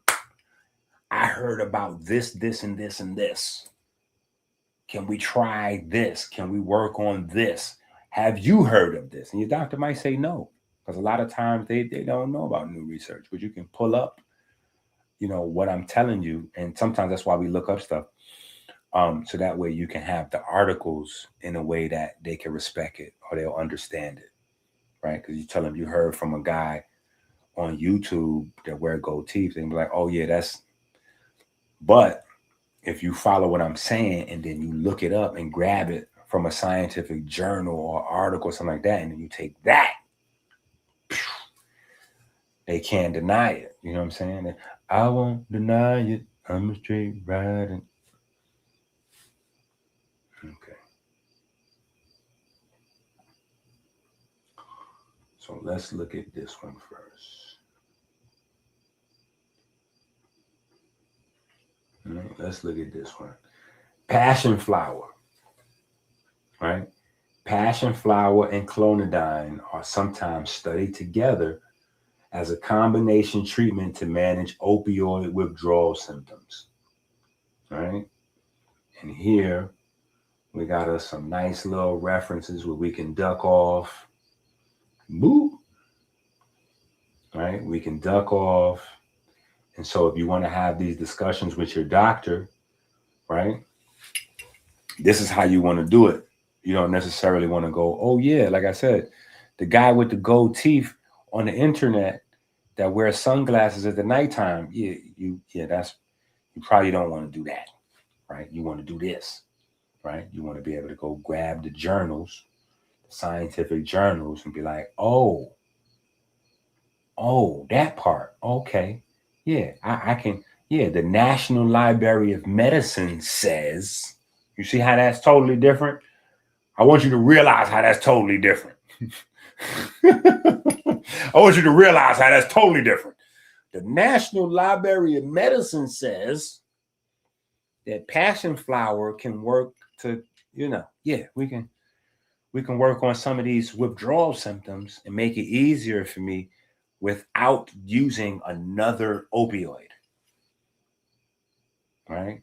I heard about this, this, and this, and this. Can we try this? Can we work on this? Have you heard of this? And your doctor might say no, because a lot of times they don't know about new research, but you can pull up, you know, what I'm telling you. And sometimes that's why we look up stuff. So that way you can have the articles in a way that they can respect it or they'll understand it, right? Because you tell them you heard from a guy on YouTube that wear gold teeth, and be like, oh yeah, that's. But if you follow what I'm saying and then you look it up and grab it from a scientific journal or article or something like that, and then you take that, they can't deny it. You know what I'm saying? I won't deny it. I'm a straight rider. Okay. So let's look at this one first. All right, let's look at this one. Passion flower, right? Passion flower and clonidine are sometimes studied together as a combination treatment to manage opioid withdrawal symptoms, right? And here We got us some nice little references where we can duck off. Boop. Right? We can duck off. And so if you want to have these discussions with your doctor, right? This is how you want to do it. You don't necessarily want to go, oh yeah, like I said, the guy with the gold teeth on the internet that wears sunglasses at the nighttime. Yeah, you probably don't want to do that, right? You want to do this, right? You want to be able to go grab the journals, the scientific journals, and be like, oh, that part. Okay. Yeah, I can. Yeah, the National Library of Medicine says, you see how that's totally different? I want you to realize how that's totally different. I want you to realize how that's totally different. The National Library of Medicine says that passion flower can work to, we can work on some of these withdrawal symptoms and make it easier for me without using another opioid, right?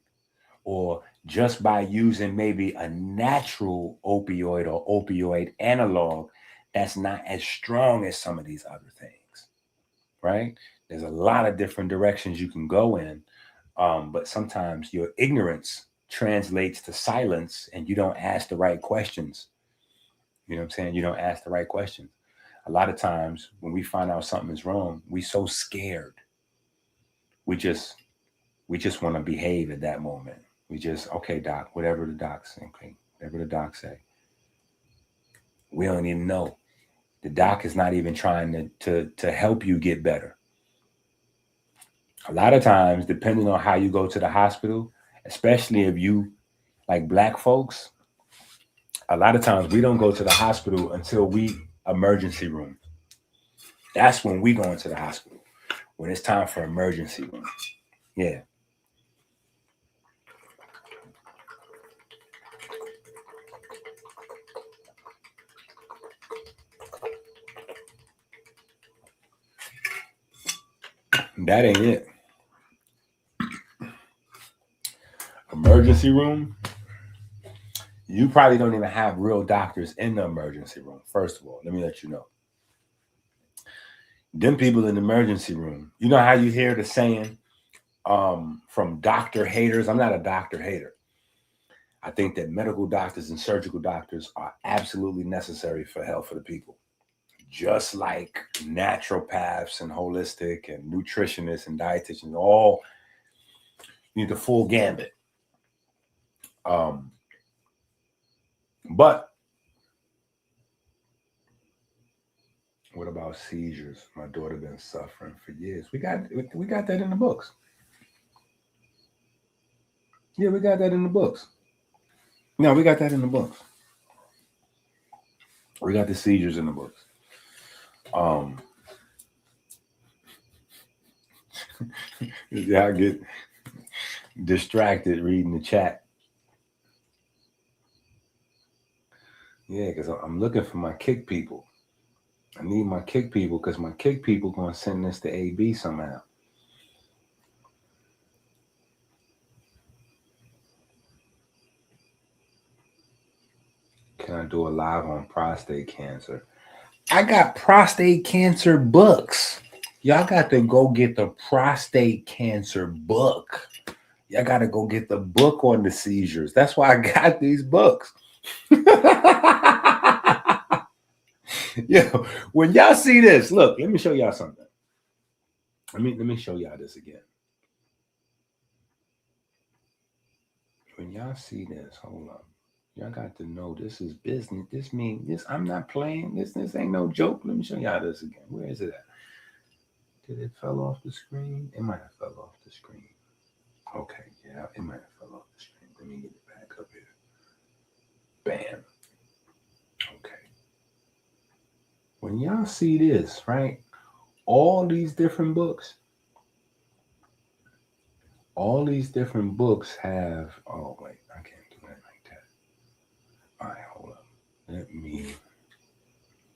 Or just by using maybe a natural opioid or opioid analog that's not as strong as some of these other things, right? There's a lot of different directions you can go in, but sometimes your ignorance translates to silence and you don't ask the right questions. You know what I'm saying? You don't ask the right questions. A lot of times when we find out something is wrong, we so scared. We just want to behave at that moment. We just, okay, doc, whatever the doc say, okay, whatever the doc say. We don't even know. The doc is not even trying to help you get better. A lot of times, depending on how you go to the hospital, especially if you, like Black folks, a lot of times we don't go to the hospital until we emergency room. That's when we go into the hospital, when it's time for emergency room. Yeah. That ain't it. Emergency room, you probably don't even have real doctors in the emergency room. First of all, let me let you know. Them people in the emergency room, you know how you hear the saying from doctor haters? I'm not a doctor hater. I think that medical doctors and surgical doctors are absolutely necessary for health of the people. Just like naturopaths and holistic and nutritionists and dietitians, all need the full gambit. But what about seizures? My daughter been suffering for years. We got that in the books. Yeah, we got that in the books. No, we got that in the books. We got the seizures in the books. Yeah, I get distracted reading the chat. Yeah, because I'm looking for my kick people. I need my kick people because my kick people going to send this to AB somehow. Can I do a live on prostate cancer? I got prostate cancer books. Y'all got to go get the prostate cancer book. Y'all got to go get the book on the seizures. That's why I got these books. Yeah, when y'all see this, look, let me show y'all something. Let me show y'all this again. When y'all see this, hold up. Y'all got to know this is business. This means this. I'm not playing. This ain't no joke. Let me show y'all this again. Where is it at? Did it fell off the screen? It might have fell off the screen. Okay, yeah, it might have fell off the screen. Let me get it back up here. Bam. Okay. When y'all see this, right? All these different books have, oh wait, I can't do that like that. All right, hold up. Let me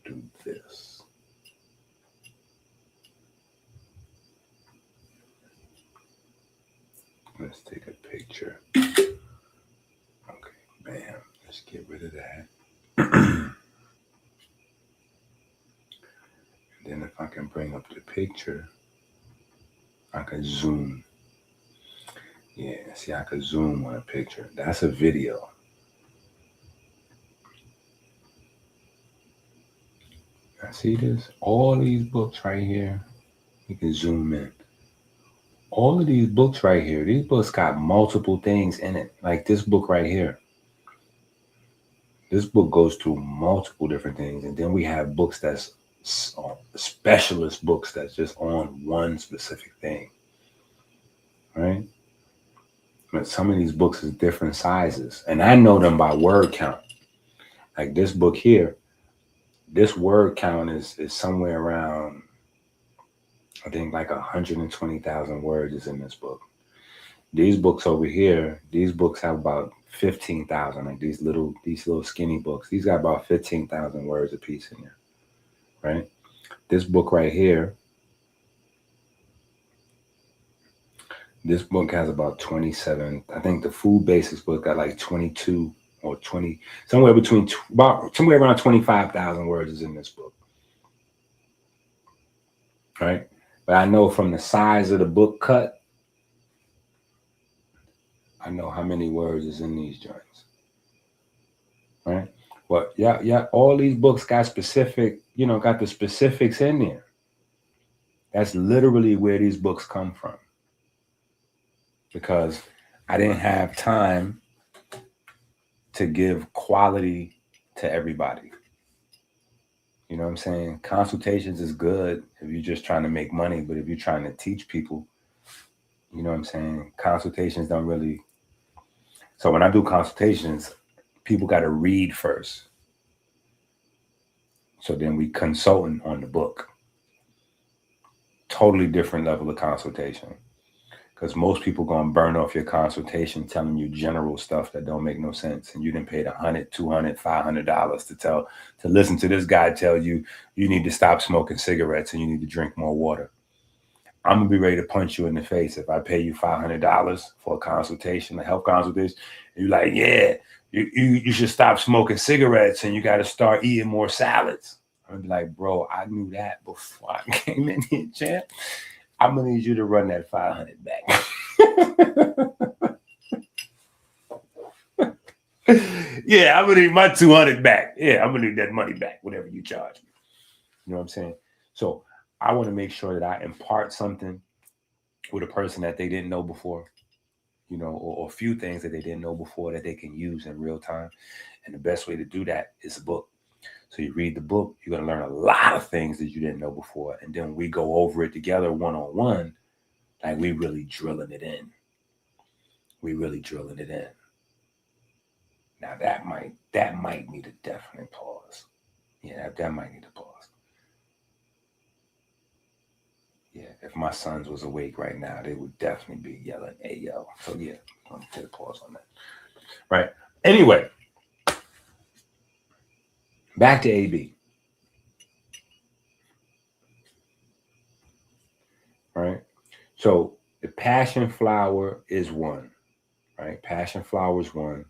do this. Let's take a picture. Okay, bam. Let's get rid of that. Then if I can bring up the picture, I can zoom. Yeah, see, I could zoom on a picture. That's a video. I see this? All these books right here, you can zoom in. All of these books right here, these books got multiple things in it. Like this book right here. This book goes through multiple different things. And then we have books that's specialist books that's just on one specific thing. Right? But some of these books is different sizes. And I know them by word count. Like this book here, this word count is somewhere around, I think like 120,000 words is in this book. These books over here, these books have about 15,000, like these little skinny books. These got about 15,000 words a piece in there, right? This book right here, this book has about 27. I think the food basics book got like 22 or 20, somewhere around 25,000 words is in this book, right? But I know from the size of the book cut, I know how many words is in these joints, right? But yeah, all these books got specific, got the specifics in there. That's literally where these books come from. Because I didn't have time to give quality to everybody. You know what I'm saying? Consultations is good if you're just trying to make money, but if you're trying to teach people, you know what I'm saying? Consultations don't really. So when I do consultations, people got to read first. So then we consulting on the book. Totally different level of consultation. Because most people going to burn off your consultation telling you general stuff that don't make no sense. And you didn't pay $100, $200, $500 to listen to this guy tell you need to stop smoking cigarettes and you need to drink more water. I'm going to be ready to punch you in the face if I pay you $500 for a consultation, a health consultation. And you're like, yeah, you should stop smoking cigarettes and you got to start eating more salads. I'm going to be like, bro, I knew that before I came in here, champ. I'm going to need you to run that 500 back. Yeah, I'm going to need my 200 back. Yeah, I'm going to need that money back, whatever you charge me. You know what I'm saying? So I want to make sure that I impart something with a person that they didn't know before, or a few things that they didn't know before that they can use in real time. And the best way to do that is a book. So you read the book, you're going to learn a lot of things that you didn't know before. And then we go over it together one-on-one, like we really drilling it in. Now that might need a definite pause. Yeah, that might need a pause. Yeah, if my sons was awake right now, they would definitely be yelling, "Hey, yo." So yeah, I'm going to take a pause on that. Right. Anyway, back to AB. Right. So the passion flower is one. Right. Passion flower is one.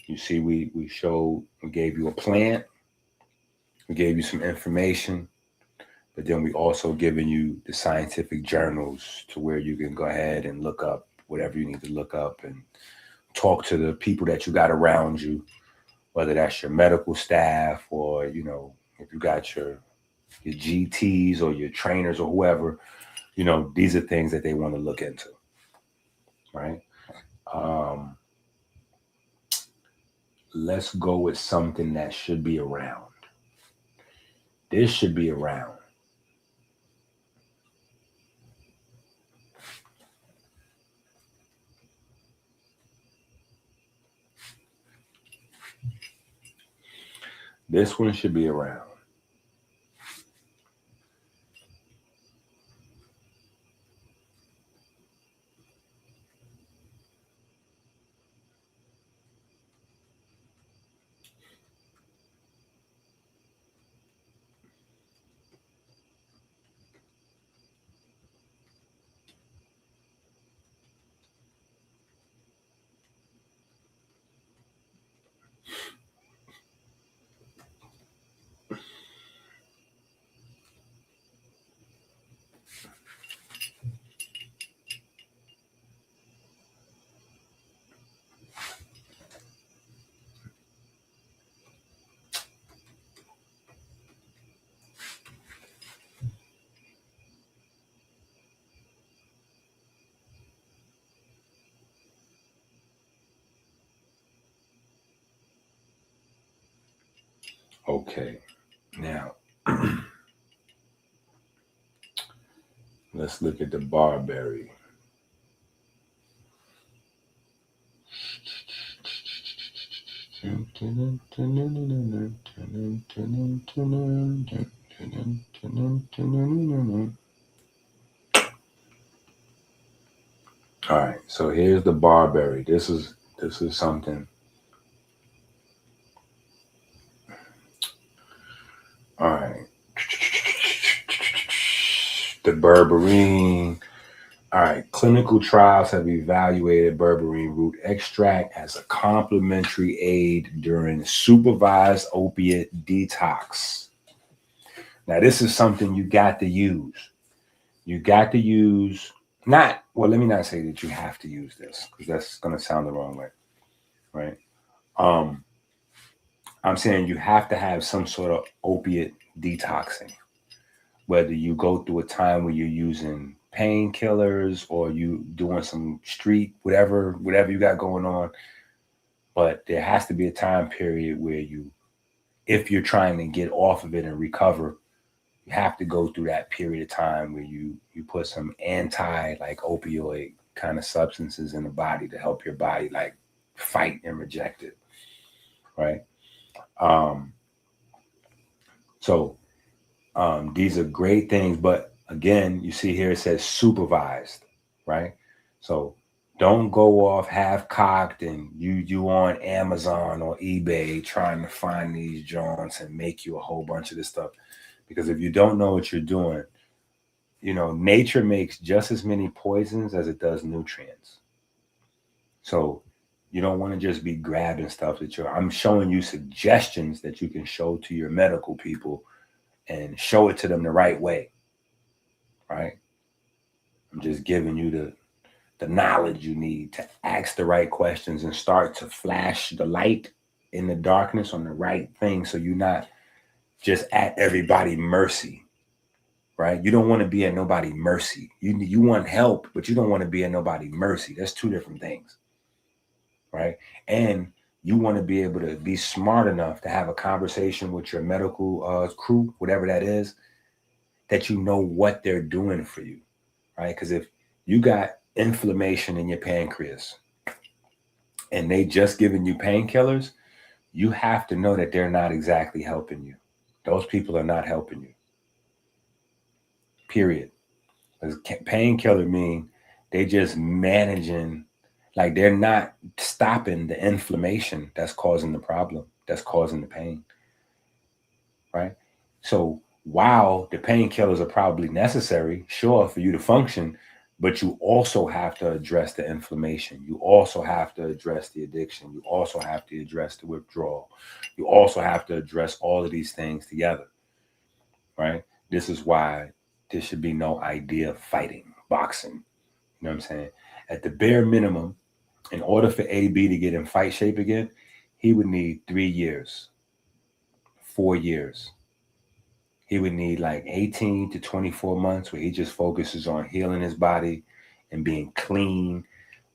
You see, we gave you a plant. We gave you some information. But then we also given you the scientific journals to where you can go ahead and look up whatever you need to look up and talk to the people that you got around you, whether that's your medical staff or, if you got your GTs or your trainers or whoever, these are things that they want to look into, right? Let's go with something that should be around. This should be around. This one should be around. Okay, now let's look at the barberry. All right, so here's the barberry. This is something. All right, the berberine. All right, clinical trials have evaluated berberine root extract as a complementary aid during supervised opiate detox. Now, this is something you got to use. You got to use, not, well, let me not say that you have to use this because that's going to sound the wrong way, right? I'm saying you have to have some sort of opiate detoxing, whether you go through a time where you're using painkillers or you doing some street, whatever you got going on. But there has to be a time period where you, if you're trying to get off of it and recover, you have to go through that period of time where you put some like opioid kind of substances in the body to help your body like fight and reject it, right? These are great things, but again, you see here it says supervised, right? So don't go off half cocked and you on Amazon or eBay trying to find these joints and make you a whole bunch of this stuff. Because if you don't know what you're doing, you know, nature makes just as many poisons as it does nutrients. So you don't want to just be grabbing stuff that I'm showing you suggestions that you can show to your medical people and show it to them the right way, right? I'm just giving you the knowledge you need to ask the right questions and start to flash the light in the darkness on the right thing so you're not just at everybody's mercy, right? You don't want to be at nobody's mercy. You want help, but you don't want to be at nobody's mercy. That's two different things, right? And you want to be able to be smart enough to have a conversation with your medical crew, whatever that is, that you know what they're doing for you, right? Because if you got inflammation in your pancreas and they just giving you painkillers, you have to know that they're not exactly helping you. Those people are not helping you. Period. Because painkiller mean they just managing, like they're not stopping the inflammation that's causing the problem, that's causing the pain, right? So while the painkillers are probably necessary, sure, for you to function, but you also have to address the inflammation. You also have to address the addiction. You also have to address the withdrawal. You also have to address all of these things together, right? This is why there should be no idea of fighting, boxing. You know what I'm saying? At the bare minimum, in order for AB to get in fight shape again, he would need 3 years, 4 years. He would need like 18 to 24 months where he just focuses on healing his body and being clean,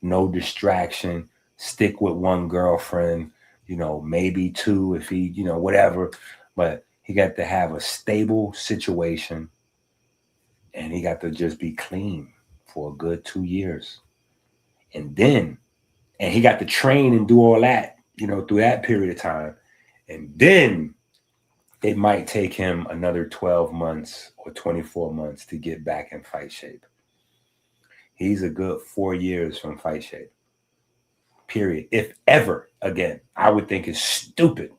no distraction, stick with one girlfriend, you know, maybe two if he, you know, whatever. But he got to have a stable situation and he got to just be clean for a good 2 years. And he got to train and do all that, you know, through that period of time. And then it might take him another 12 months or 24 months to get back in fight shape. He's a good 4 years from fight shape. Period. If ever again, I would think it's stupid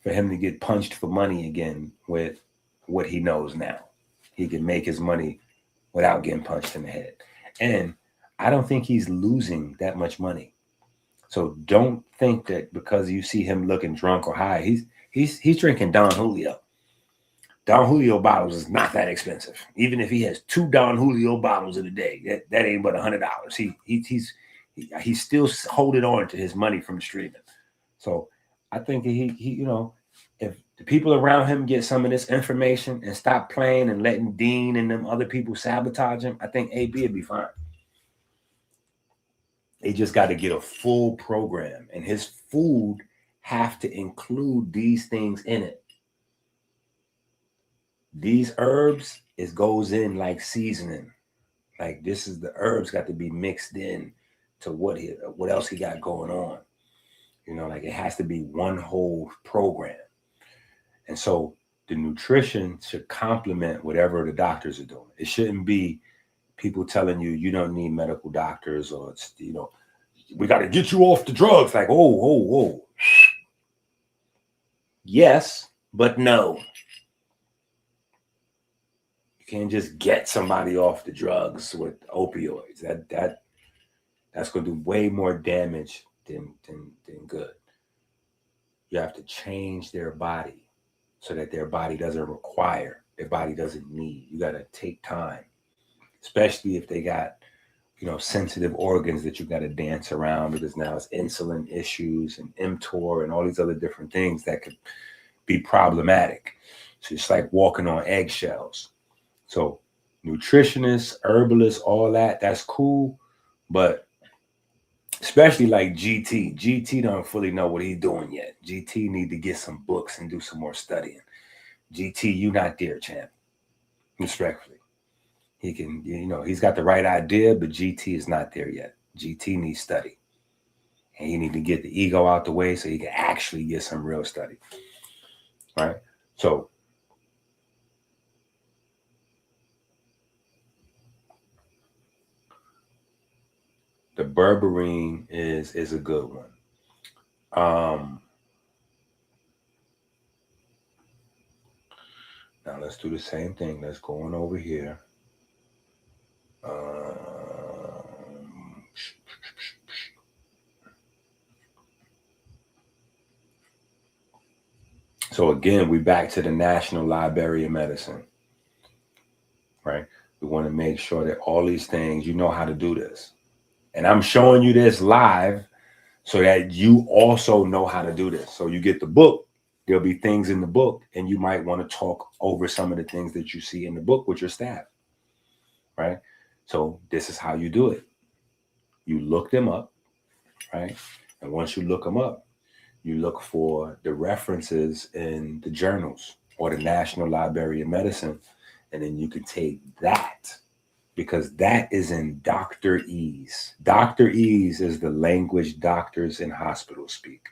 for him to get punched for money again with what he knows now. He can make his money without getting punched in the head. And I don't think he's losing that much money. So don't think that because you see him looking drunk or high, he's drinking Don Julio. Don Julio bottles is not that expensive. Even if he has 2 Don Julio bottles in a day, that ain't but $100. He's still holding on to his money from streaming. So I think he you know, if the people around him get some of this information and stop playing and letting Deen and them other people sabotage him, I think AB would be fine. They just got to get a full program, and his food have to include these things in it. These herbs, it goes in like seasoning. Like this is the herbs got to be mixed in to what else he got going on. You know, like it has to be one whole program. And so the nutrition should complement whatever the doctors are doing. It shouldn't be people telling you you don't need medical doctors, or it's, you know, we got to get you off the drugs. Like, oh. Yes, but no. You can't just get somebody off the drugs with opioids. That's going to do way more damage than good. You have to change their body so that their body doesn't require, their body doesn't need. You got to take time, especially if they got, you know, sensitive organs that you got to dance around, because now it's insulin issues and mTOR and all these other different things that could be problematic. So it's like walking on eggshells. So nutritionists, herbalists, all that's cool. But especially like GT don't fully know what he's doing yet. GT need to get some books and do some more studying. GT, you not there, champ. Respectfully. He can, you know, he's got the right idea, but GT is not there yet. GT needs study. And he need to get the ego out the way so he can actually get some real study. Right? So the berberine is a good one. Now let's do the same thing. Let's go on over here. So again, we back to the National Library of Medicine, right? We want to make sure that all these things, you know how to do this. And I'm showing you this live so that you also know how to do this. So you get the book, there'll be things in the book, and you might want to talk over some of the things that you see in the book with your staff, right? So this is how you do it. You look them up, right? And once you look them up, you look for the references in the journals or the National Library of Medicine, and then you can take that, because that is in Dr. Ease. Dr. Ease is the language doctors in hospitals speak.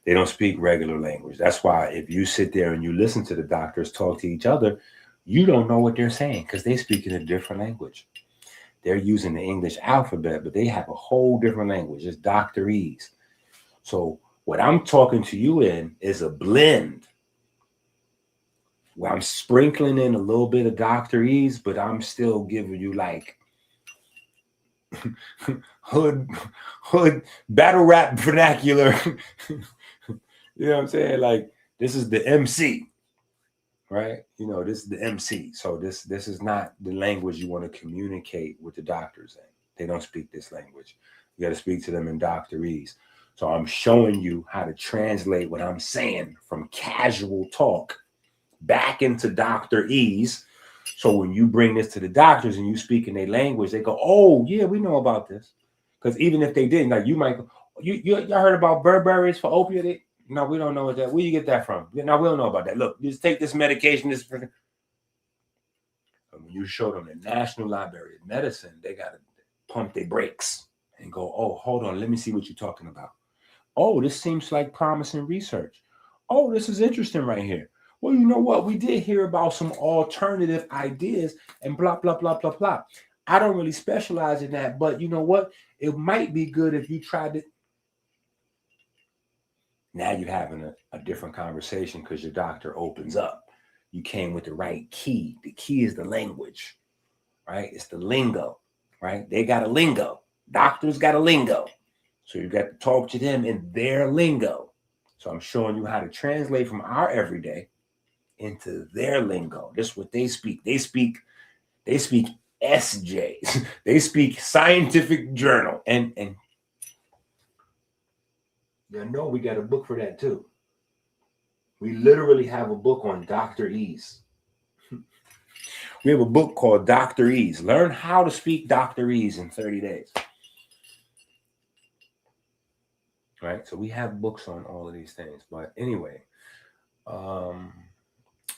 They don't speak regular language. That's why if you sit there and you listen to the doctors talk to each other, you don't know what they're saying, because they speak in a different language. They're using the English alphabet, but they have a whole different language. It's Dr. Ease. So what I'm talking to you in is a blend where I'm sprinkling in a little bit of Dr. Ease, but I'm still giving you like hood battle rap vernacular. You know what I'm saying? Like, this is the MC, right? You know, this is the MC. So this is not the language you want to communicate with the doctors in. They don't speak this language. You got to speak to them in Dr. Ease. So I'm showing you how to translate what I'm saying from casual talk back into Dr. Ease. So when you bring this to the doctors and you speak in their language, they go, oh, yeah, we know about this. Because even if they didn't, like you might go, y'all heard about berberries for opioid? No, we don't know what that. Where you get that from? No, we don't know about that. Look, just take this medication. When you show them the National Library of Medicine, they got to pump their brakes and go, oh, hold on, let me see what you're talking about. Oh, this seems like promising research. Oh, this is interesting right here. Well, you know what? We did hear about some alternative ideas and blah, blah, blah, blah, blah. I don't really specialize in that, but you know what? It might be good if you tried it. Now you're having a different conversation because your doctor opens up. You came with the right key. The key is the language, right? It's the lingo, right? They got a lingo. Doctors got a lingo. So you got to talk to them in their lingo. So I'm showing you how to translate from our everyday into their lingo. This is what they speak. They speak SJs. They speak scientific journal. And you know we got a book for that too. We literally have a book on Dr. Ease. We have a book called Dr. Ease. Learn how to speak Dr. Ease in 30 days. Right? So we have books on all of these things. But anyway,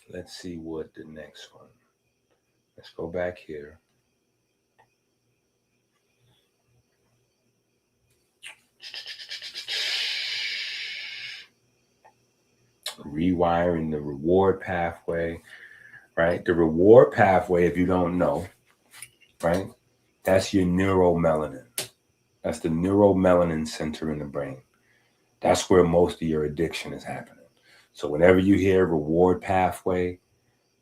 let's see what the next one. Let's go back here. Rewiring the reward pathway, right? The reward pathway, if you don't know, right? That's your neuromelanin. That's the neuromelanin center in the brain. That's where most of your addiction is happening. So whenever you hear reward pathway,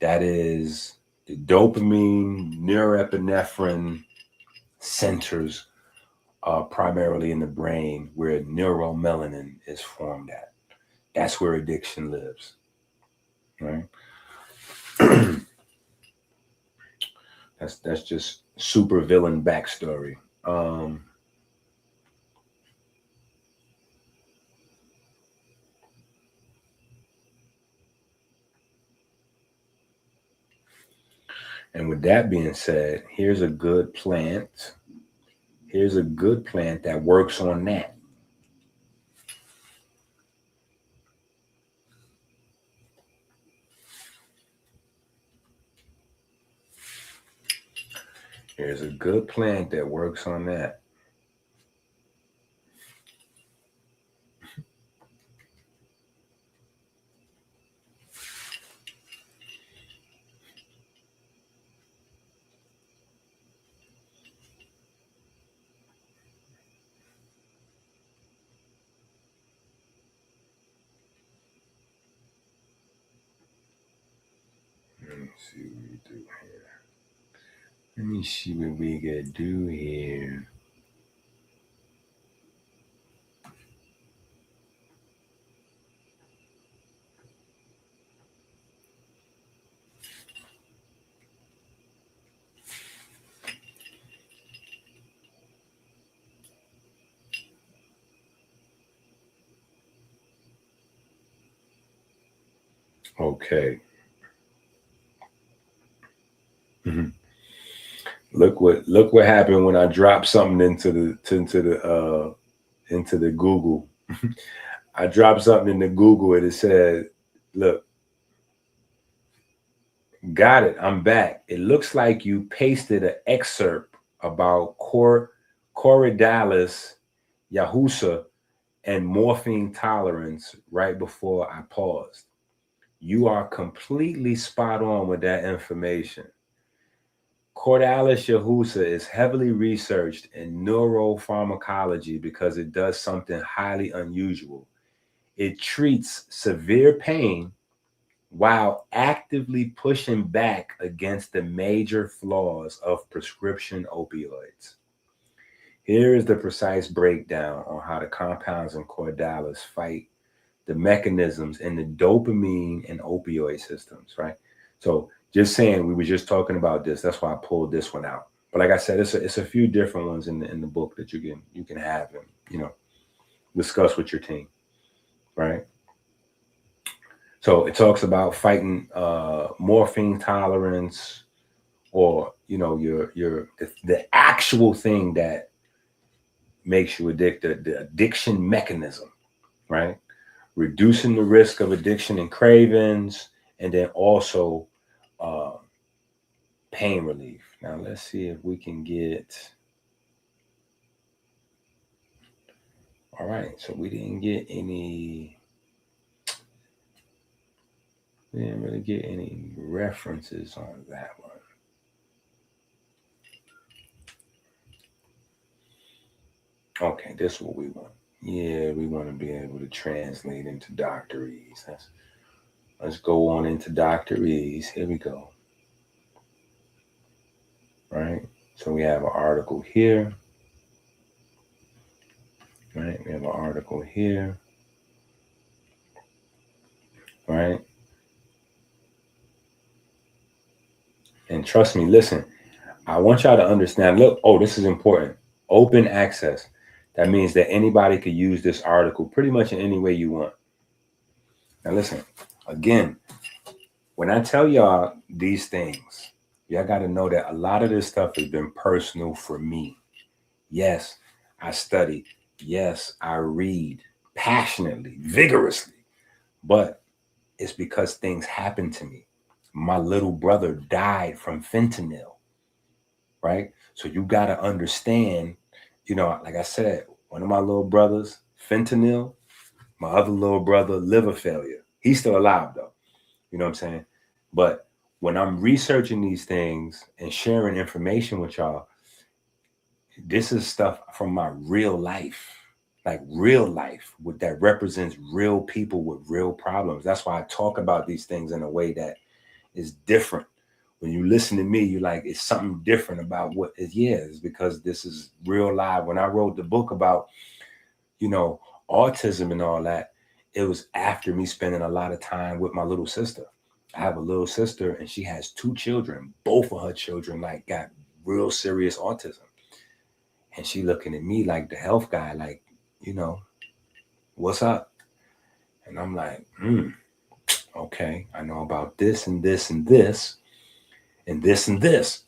that is the dopamine, norepinephrine centers, primarily in the brain where neuromelanin is formed at. That's where addiction lives, right? That's just super villain backstory. And with that being said, here's a good plant. Here's a good plant that works on that. Here's a good plant that works on that. Let me see what we do here. Let me see what we can do here. Okay. Look what happened when I dropped something into the Google. I dropped something into Google and it said, look, got it, I'm back. It looks like you pasted an excerpt about Coriodalis yahusa and morphine tolerance right before I paused. You are completely spot on with that information. Cordalis yahusa is heavily researched in neuropharmacology because it does something highly unusual. It treats severe pain while actively pushing back against the major flaws of prescription opioids. Here is the precise breakdown on how the compounds in Cordalis fight the mechanisms in the dopamine and opioid systems, right? So just saying, we were just talking about this. That's why I pulled this one out. But like I said, it's a few different ones in the book that you can have and discuss with your team, right? So it talks about fighting morphine tolerance, or the actual thing that makes you addicted, the addiction mechanism, right? Reducing the risk of addiction and cravings, and then also pain relief. Now let's see if we can get. All right, so we didn't get any. We didn't really get any references on that one. Okay, this is what we want. Yeah, we want to be able to translate into Dr. Ease. Let's go on into Dr. Ease. Here we go. Right, so we have an article here. Right, we have an article here. Right, and trust me, listen, I want y'all to understand. Look, this is important. Open access. That means that anybody could use this article pretty much in any way you want. Now listen, again, when I tell y'all these things, y'all got to know that a lot of this stuff has been personal for me. Yes, I study. Yes, I read passionately, vigorously, but it's because things happen to me. My little brother died from fentanyl, right? So you got to understand, you know, like I said, one of my little brothers, fentanyl, my other little brother, liver failure. He's still alive though. You know what I'm saying? But when I'm researching these things and sharing information with y'all, this is stuff from my real life, like real life, that represents real people with real problems. That's why I talk about these things in a way that is different. When you listen to me, you're like, it's something different about what it is, because this is real live. When I wrote the book about, you know, autism and all that, it was after me spending a lot of time with my little sister. I have a little sister and she has 2 children. Both of her children like got real serious autism. And she looking at me like the health guy, like, you know, what's up? And I'm like, okay, I know about this and this and this and this and this.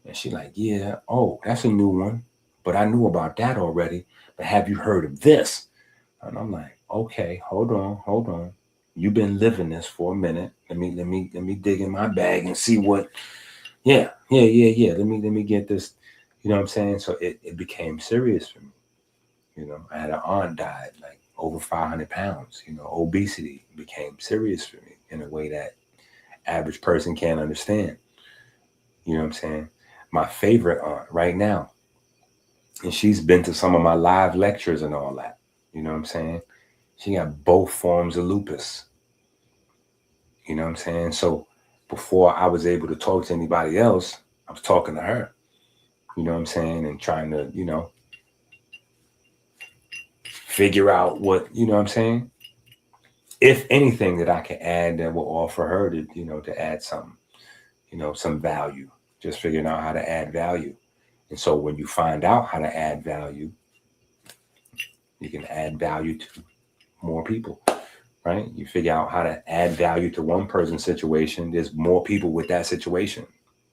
And she like, yeah, oh, that's a new one. But I knew about that already. But have you heard of this? And I'm like, okay, hold on. You've been living this for a minute. Let me dig in my bag and see what. Yeah. Let me get this. You know what I'm saying? So it became serious for me. You know, I had an aunt died, like over 500 pounds. You know, obesity became serious for me in a way that average person can't understand. You know what I'm saying? My favorite aunt right now, and she's been to some of my live lectures and all that. You know what I'm saying? She got both forms of lupus. You know what I'm saying? So before I was able to talk to anybody else, I was talking to her. You know what I'm saying? And trying to, you know, figure out what, you know what I'm saying? If anything that I can add that will offer her to, you know, to add something, you know, some value. Just figuring out how to add value. And so when you find out how to add value, you can add value to more people, right? You figure out how to add value to one person's situation. There's more people with that situation.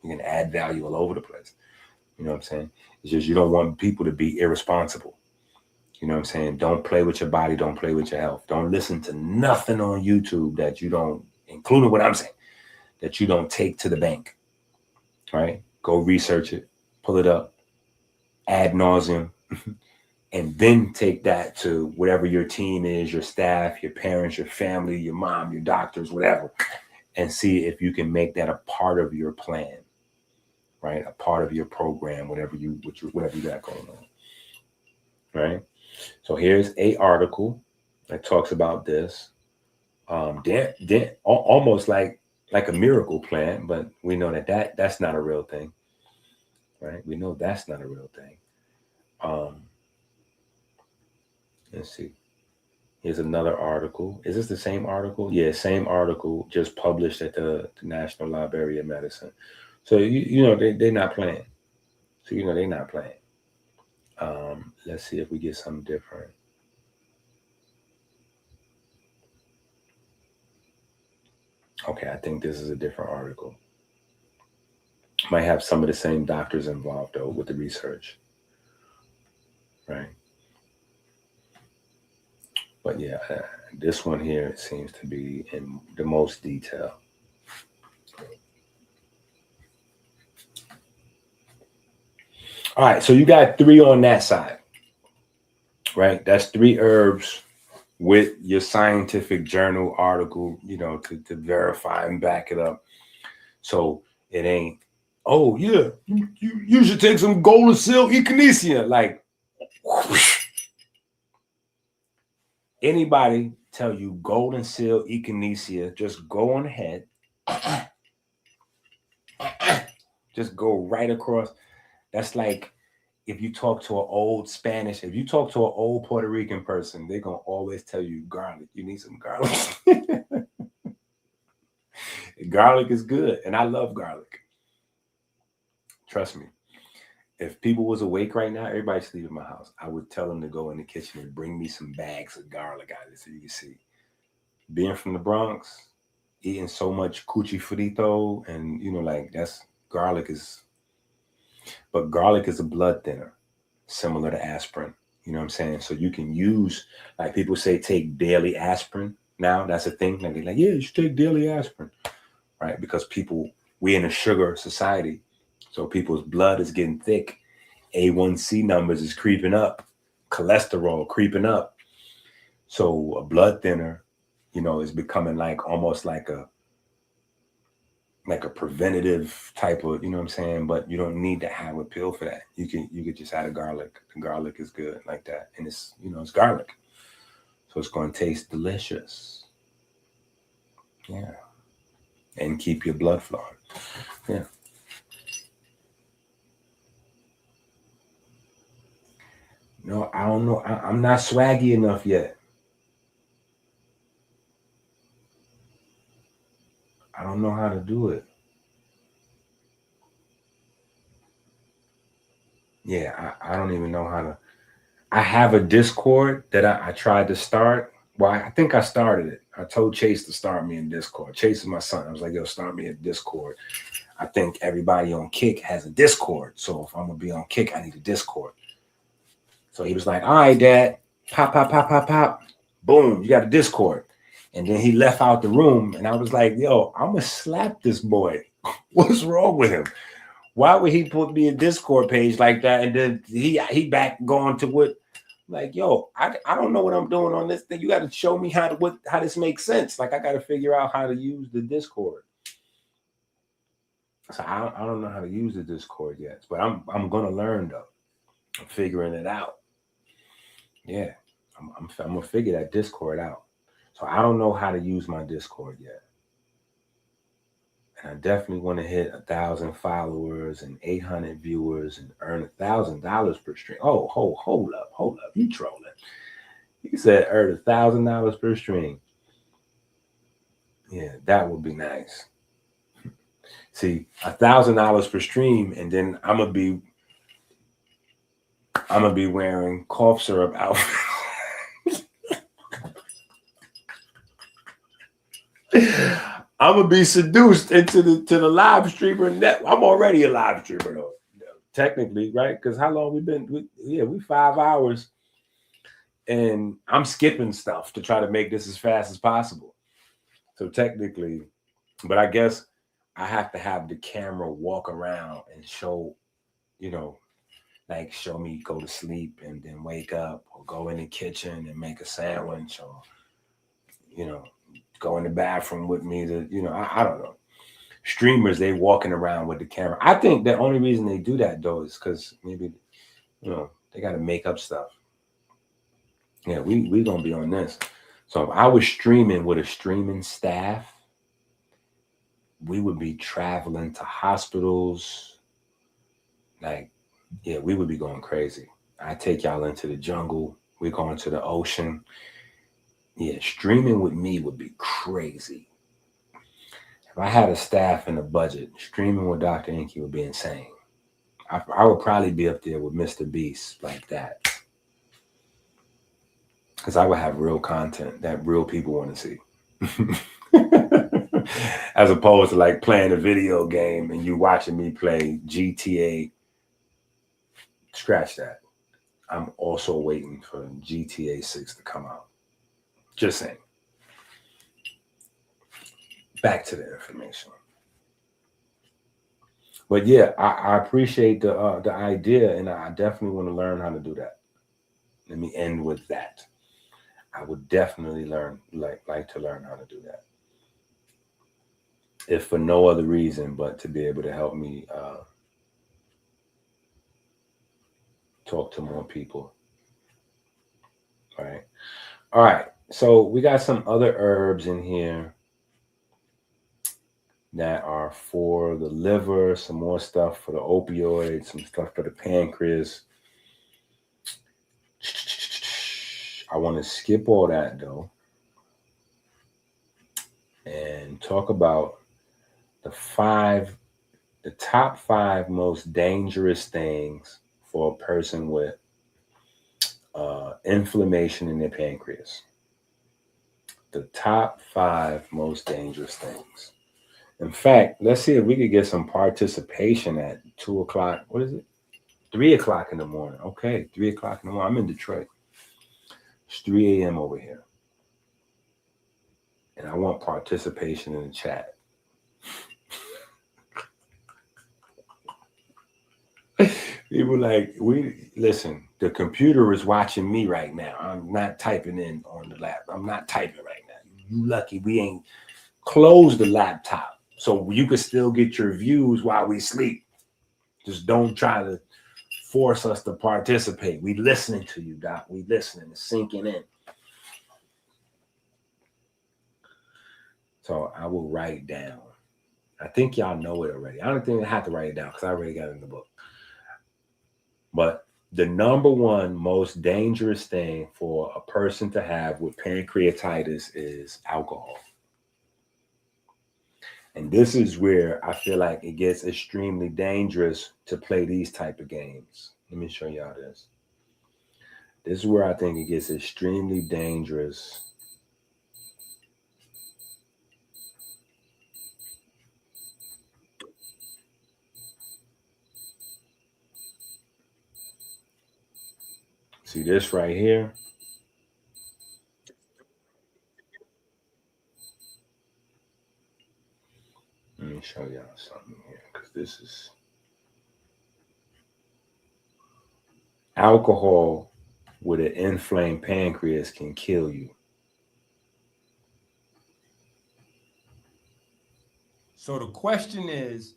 You can add value all over the place. You know what I'm saying? It's just you don't want people to be irresponsible. You know what I'm saying? Don't play with your body. Don't play with your health. Don't listen to nothing on YouTube that you don't, including what I'm saying, that you don't take to the bank, right? Go research it, pull it up, ad nauseum, and then take that to whatever your team is, your staff, your parents, your family, your mom, your doctors, whatever, and see if you can make that a part of your plan, right? A part of your program, whatever you got going on, right? So here's a article that talks about this. Almost like a miracle plan, but we know that's not a real thing, right? We know that's not a real thing. Let's see. Here's another article. Is this the same article? Yeah, same article, just published at the National Library of Medicine. So you know they're not playing. So you know they're not playing. Let's see if we get something different. Okay, I think this is a different article. Might have some of the same doctors involved though with the research, right? But yeah, this one here seems to be in the most detail. All right, so you got 3 on that side, right? That's 3 herbs with your scientific journal article, you know, to verify and back it up. So it ain't, oh yeah, you should take some golden seal echinacea. Like, whoosh. Anybody tell you golden seal echinacea, just go on ahead. Just go right across. That's like if you talk to an old Spanish, if you talk to an old Puerto Rican person, they're going to always tell you garlic. You need some garlic. Garlic is good. And I love garlic. Trust me. If people was awake right now, everybody's sleeping in my house. I would tell them to go in the kitchen and bring me some bags of garlic out of it so you can see. Being from the Bronx, eating so much cuchi frito, and you know, like garlic is a blood thinner, similar to aspirin. You know what I'm saying? So you can use, like people say, take daily aspirin. Now that's a thing. Like, yeah, you should take daily aspirin. right? Because we're in a sugar society. So people's blood is getting thick. A1C numbers is creeping up. Cholesterol creeping up. So a blood thinner, is becoming like almost like a preventative type of, what I'm saying? But you don't need to have a pill for that. You could just add a garlic. The garlic is good like that. And it's, it's garlic. So it's going to taste delicious. Yeah. And keep your blood flowing. Yeah. No, I don't know. I'm not swaggy enough yet. I don't know how to do it. Yeah, I don't even know how to. I have a Discord that I tried to start. Well, I think I started it. I told Chase to start me in Discord. Chase is my son. I was like, yo, start me in Discord. I think everybody on Kick has a Discord. So if I'm going to be on Kick, I need a Discord. So he was like, all right, Dad. Pop, pop, pop, pop, pop. Boom, you got a Discord. And then he left out the room. And I was like, yo, I'm going to slap this boy. What's wrong with him? Why would he put me in Discord page like that? And then he back going to what? Like, yo, I don't know what I'm doing on this thing. You got to show me how this makes sense. Like, I got to figure out how to use the Discord. So I don't know how to use the Discord yet, but I'm gonna learn though. I'm figuring it out. Yeah, I'm gonna figure that Discord out. So I don't know how to use my Discord yet, and I definitely want to hit 1,000 followers and 800 viewers and earn $1,000 per stream. Oh, hold up, you trolling? You said earn $1,000 per stream. Yeah, that would be nice. See, $1,000 per stream, and then I'm gonna be wearing cough syrup outfit. I'm gonna be seduced into the live streamer net. I'm already a live streamer though, technically, right? Because how long we been? We 5 hours, and I'm skipping stuff to try to make this as fast as possible. So technically, but I guess I have to have the camera walk around and show, like show me go to sleep and then wake up, or go in the kitchen and make a sandwich, or, go in the bathroom with me to, I don't know. Streamers, they walking around with the camera. I think the only reason they do that though is because maybe, they got to make up stuff. Yeah, we gonna be on this. So if I was streaming with a streaming staff, we would be traveling to hospitals. Like, yeah, we would be going crazy. I take y'all into the jungle. We're going to the ocean. Yeah, streaming with me would be crazy. If I had a staff and a budget, streaming with Dr. EnQi would be insane. I would probably be up there with Mr. Beast like that. Because I would have real content that real people want to see. As opposed to like playing a video game and you watching me play GTA. Scratch that. I'm also waiting for GTA 6 to come out. Just saying. Back to the information. But yeah, I appreciate the idea, and I definitely want to learn how to do that. Let me end with that. I would definitely like to learn how to do that. If for no other reason but to be able to help me talk to more people. All right. So we got some other herbs in here that are for the liver, some more stuff for the opioids, some stuff for the pancreas. I want to skip all that though and talk about the top 5 most dangerous things for a person with inflammation in their pancreas. The top 5 most dangerous things. In fact, let's see if we could get some participation at 2 o'clock. What is it? 3 o'clock in the morning. Okay, 3 o'clock in the morning. I'm in Detroit. It's 3 a.m. over here. And I want participation in the chat. People like, listen, the computer is watching me right now. I'm not typing in on the laptop. I'm not typing right now. You lucky we ain't closed the laptop. So you can still get your views while we sleep. Just don't try to force us to participate. We listening to you, Doc. We listening. It's sinking in. So I will write down. I think y'all know it already. I don't think I have to write it down because I already got it in the book. But the number one most dangerous thing for a person to have with pancreatitis is alcohol. And this is where I feel like it gets extremely dangerous to play these type of games. Let me show y'all this. This is where I think it gets extremely dangerous. See this right here? Let me show y'all something here, because this is alcohol with an inflamed pancreas can kill you. So the question is,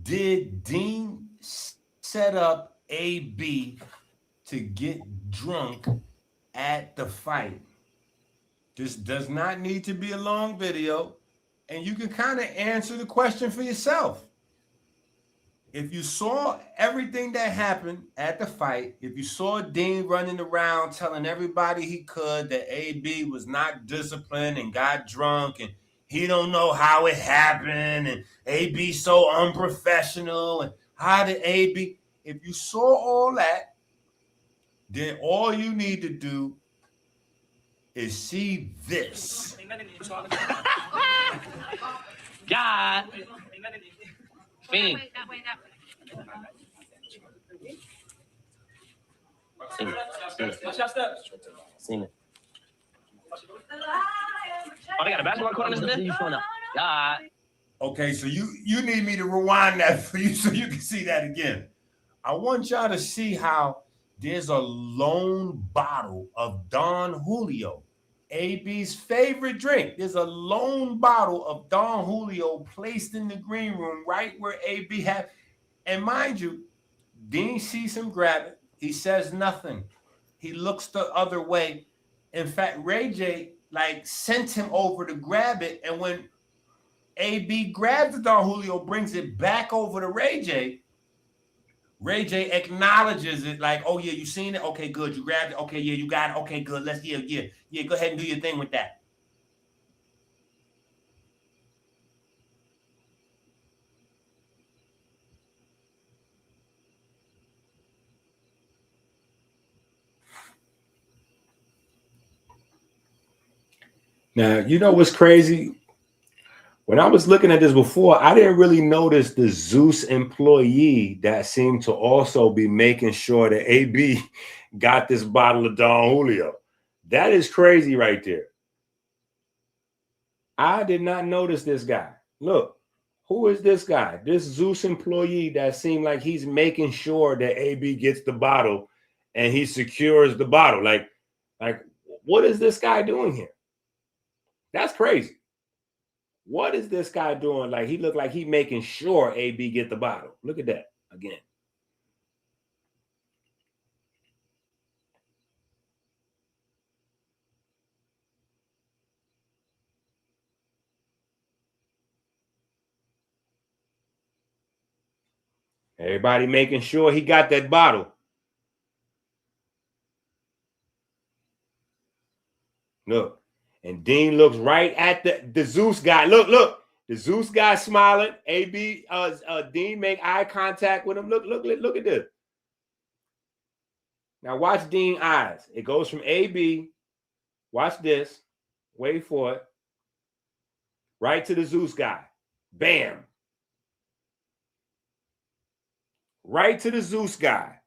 did Deen set up AB to get drunk at the fight? This does not need to be a long video, and you can kind of answer the question for yourself. If you saw everything that happened at the fight, if you saw Deen running around telling everybody he could that AB was not disciplined and got drunk and he don't know how it happened and AB so unprofessional and how did AB, if you saw all that, then all you need to do is see this. God. Fiend. Sing it. Oh, they got a basketball court on this bitch? God. Okay, so you need me to rewind that for you so you can see that again. I want y'all to see how there's a lone bottle of Don Julio, AB's favorite drink. There's a lone bottle of Don Julio placed in the green room right where AB had. And mind you, Deen sees him grab it. He says nothing. He looks the other way. In fact, Ray J sent him over to grab it. And when AB grabs the Don Julio, brings it back over to Ray J acknowledges it like, oh, yeah, you seen it? Okay, good. You grabbed it. Okay, yeah, you got it. Okay, good. Let's, yeah, go ahead and do your thing with that. Now, you know what's crazy? When I was looking at this before, I didn't really notice the Zeus employee that seemed to also be making sure that AB got this bottle of Don Julio. That is crazy right there. I did not notice this guy. Look, who is this guy? This Zeus employee that seemed like he's making sure that AB gets the bottle and he secures the bottle. Like, what is this guy doing here? That's crazy. What is this guy doing? Like, he looked like he making sure AB get the bottle. Look at that again. Everybody making sure he got that bottle. Look, and Deen looks right at the Zeus guy. Look. The Zeus guy smiling. AB, Deen make eye contact with him. Look at this. Now watch Deen's eyes. It goes from AB. Watch this. Wait for it. Right to the Zeus guy. Bam. Right to the Zeus guy.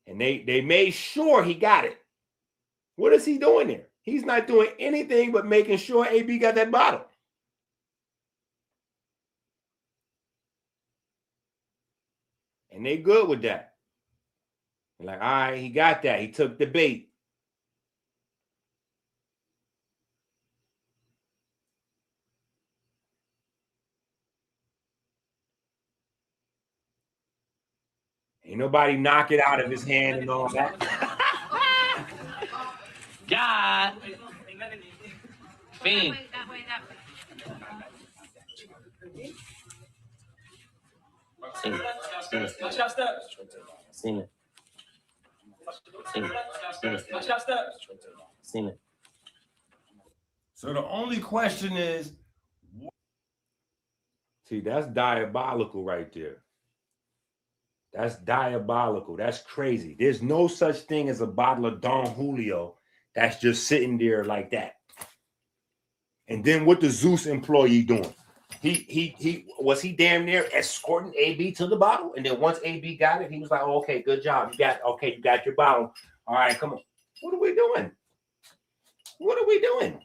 And they made sure he got it. What is he doing there? He's not doing anything but making sure AB got that bottle. And they good with that. They're like, all right, he got that. He took the bait. Ain't nobody knock it out of his hand and all that. God. Fiend. Sing it. Sing it. Sing it. Sing it. Sing it. So the only question is, see, that's diabolical right there. That's diabolical. That's crazy. There's no such thing as a bottle of Don Julio that's just sitting there like that. And then what the Zeus employee doing? He was he damn near escorting AB to the bottle, and then once AB got it, he was like, oh, "Okay, good job. You got your bottle. All right, come on. What are we doing? What are we doing?"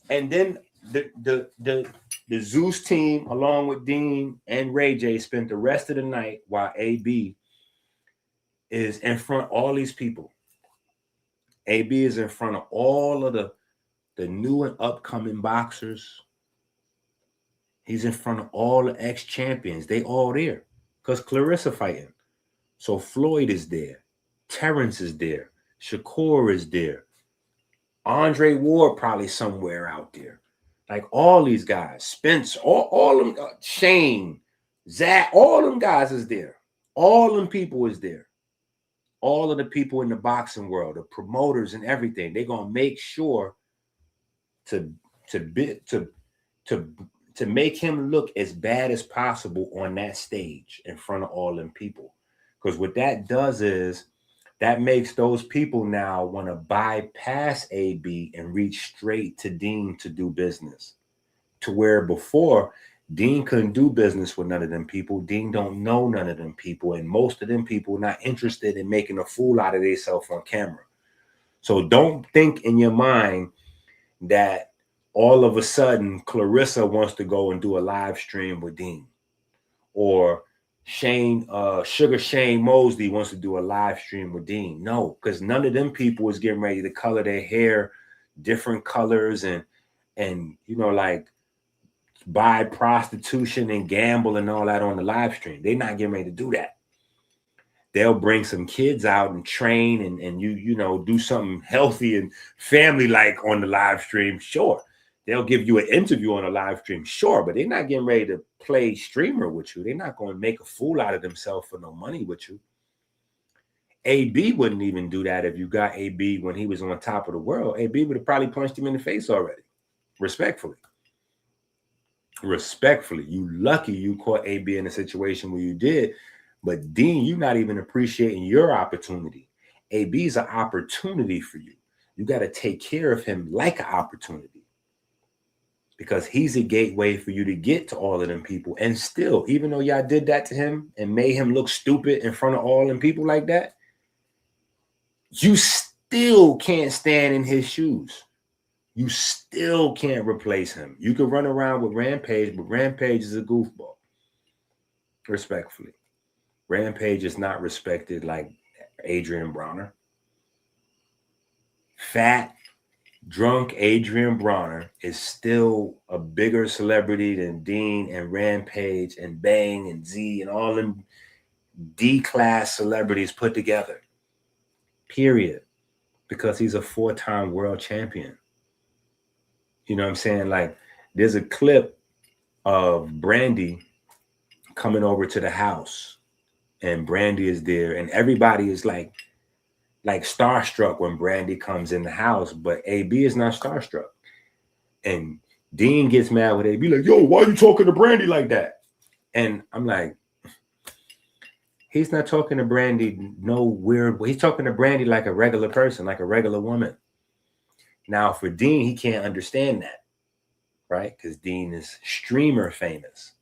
And then the Zeus team, along with Deen and Ray J, spent the rest of the night while AB is in front of all these people. AB is in front of all of the new and upcoming boxers. He's in front of all the ex-champions. They all there because Clarissa fighting. So Floyd is there. Terrence is there. Shakur is there. Andre Ward probably somewhere out there. Like all these guys. Spence, all them, Shane, Zach, all them guys is there. All them people is there. All of the people in the boxing world, the promoters and everything, they're going to make sure to make him look as bad as possible on that stage in front of all them people. Because what that does is that makes those people now want to bypass AB and reach straight to Deen to do business. To where before, Deen couldn't do business with none of them people. Deen don't know none of them people. And most of them people not interested in making a fool out of themselves on camera. So don't think in your mind that all of a sudden Clarissa wants to go and do a live stream with Deen, or Sugar Shane Mosley wants to do a live stream with Deen. No, because none of them people is getting ready to color their hair different colors and like buy prostitution and gamble and all that on the live stream. They're not getting ready to do that. They'll bring some kids out and train and do something healthy and family-like on the live stream, sure. They'll give you an interview on a live stream, sure, but they're not getting ready to play streamer with you. They're not going to make a fool out of themselves for no money with you. AB wouldn't even do that if you got AB when he was on top of the world. AB would have probably punched him in the face already, respectfully. Respectfully. You lucky you caught AB in a situation where you did, but Deen, you're not even appreciating your opportunity. AB is an opportunity for you. You got to take care of him like an opportunity, because he's a gateway for you to get to all of them people. And still, even though y'all did that to him and made him look stupid in front of all them people like that, you still can't stand in his shoes. You still can't replace him. You can run around with Rampage, but Rampage is a goofball. Respectfully. Rampage is not respected like Adrien Broner. Fat, drunk Adrien Broner is still a bigger celebrity than Deen and Rampage and Bang and Z and all them D-class celebrities put together. Period. Because he's a 4-time world champion. You know what I'm saying? Like, there's a clip of Brandy coming over to the house, and Brandy is there, and everybody is like starstruck when Brandy comes in the house, but AB is not starstruck. And Deen gets mad with AB, like, yo, why are you talking to Brandy like that? And I'm like, he's not talking to Brandy no weird way. He's talking to Brandy like a regular person, like a regular woman. Now, for Deen, he can't understand that, right? Because Deen is streamer famous.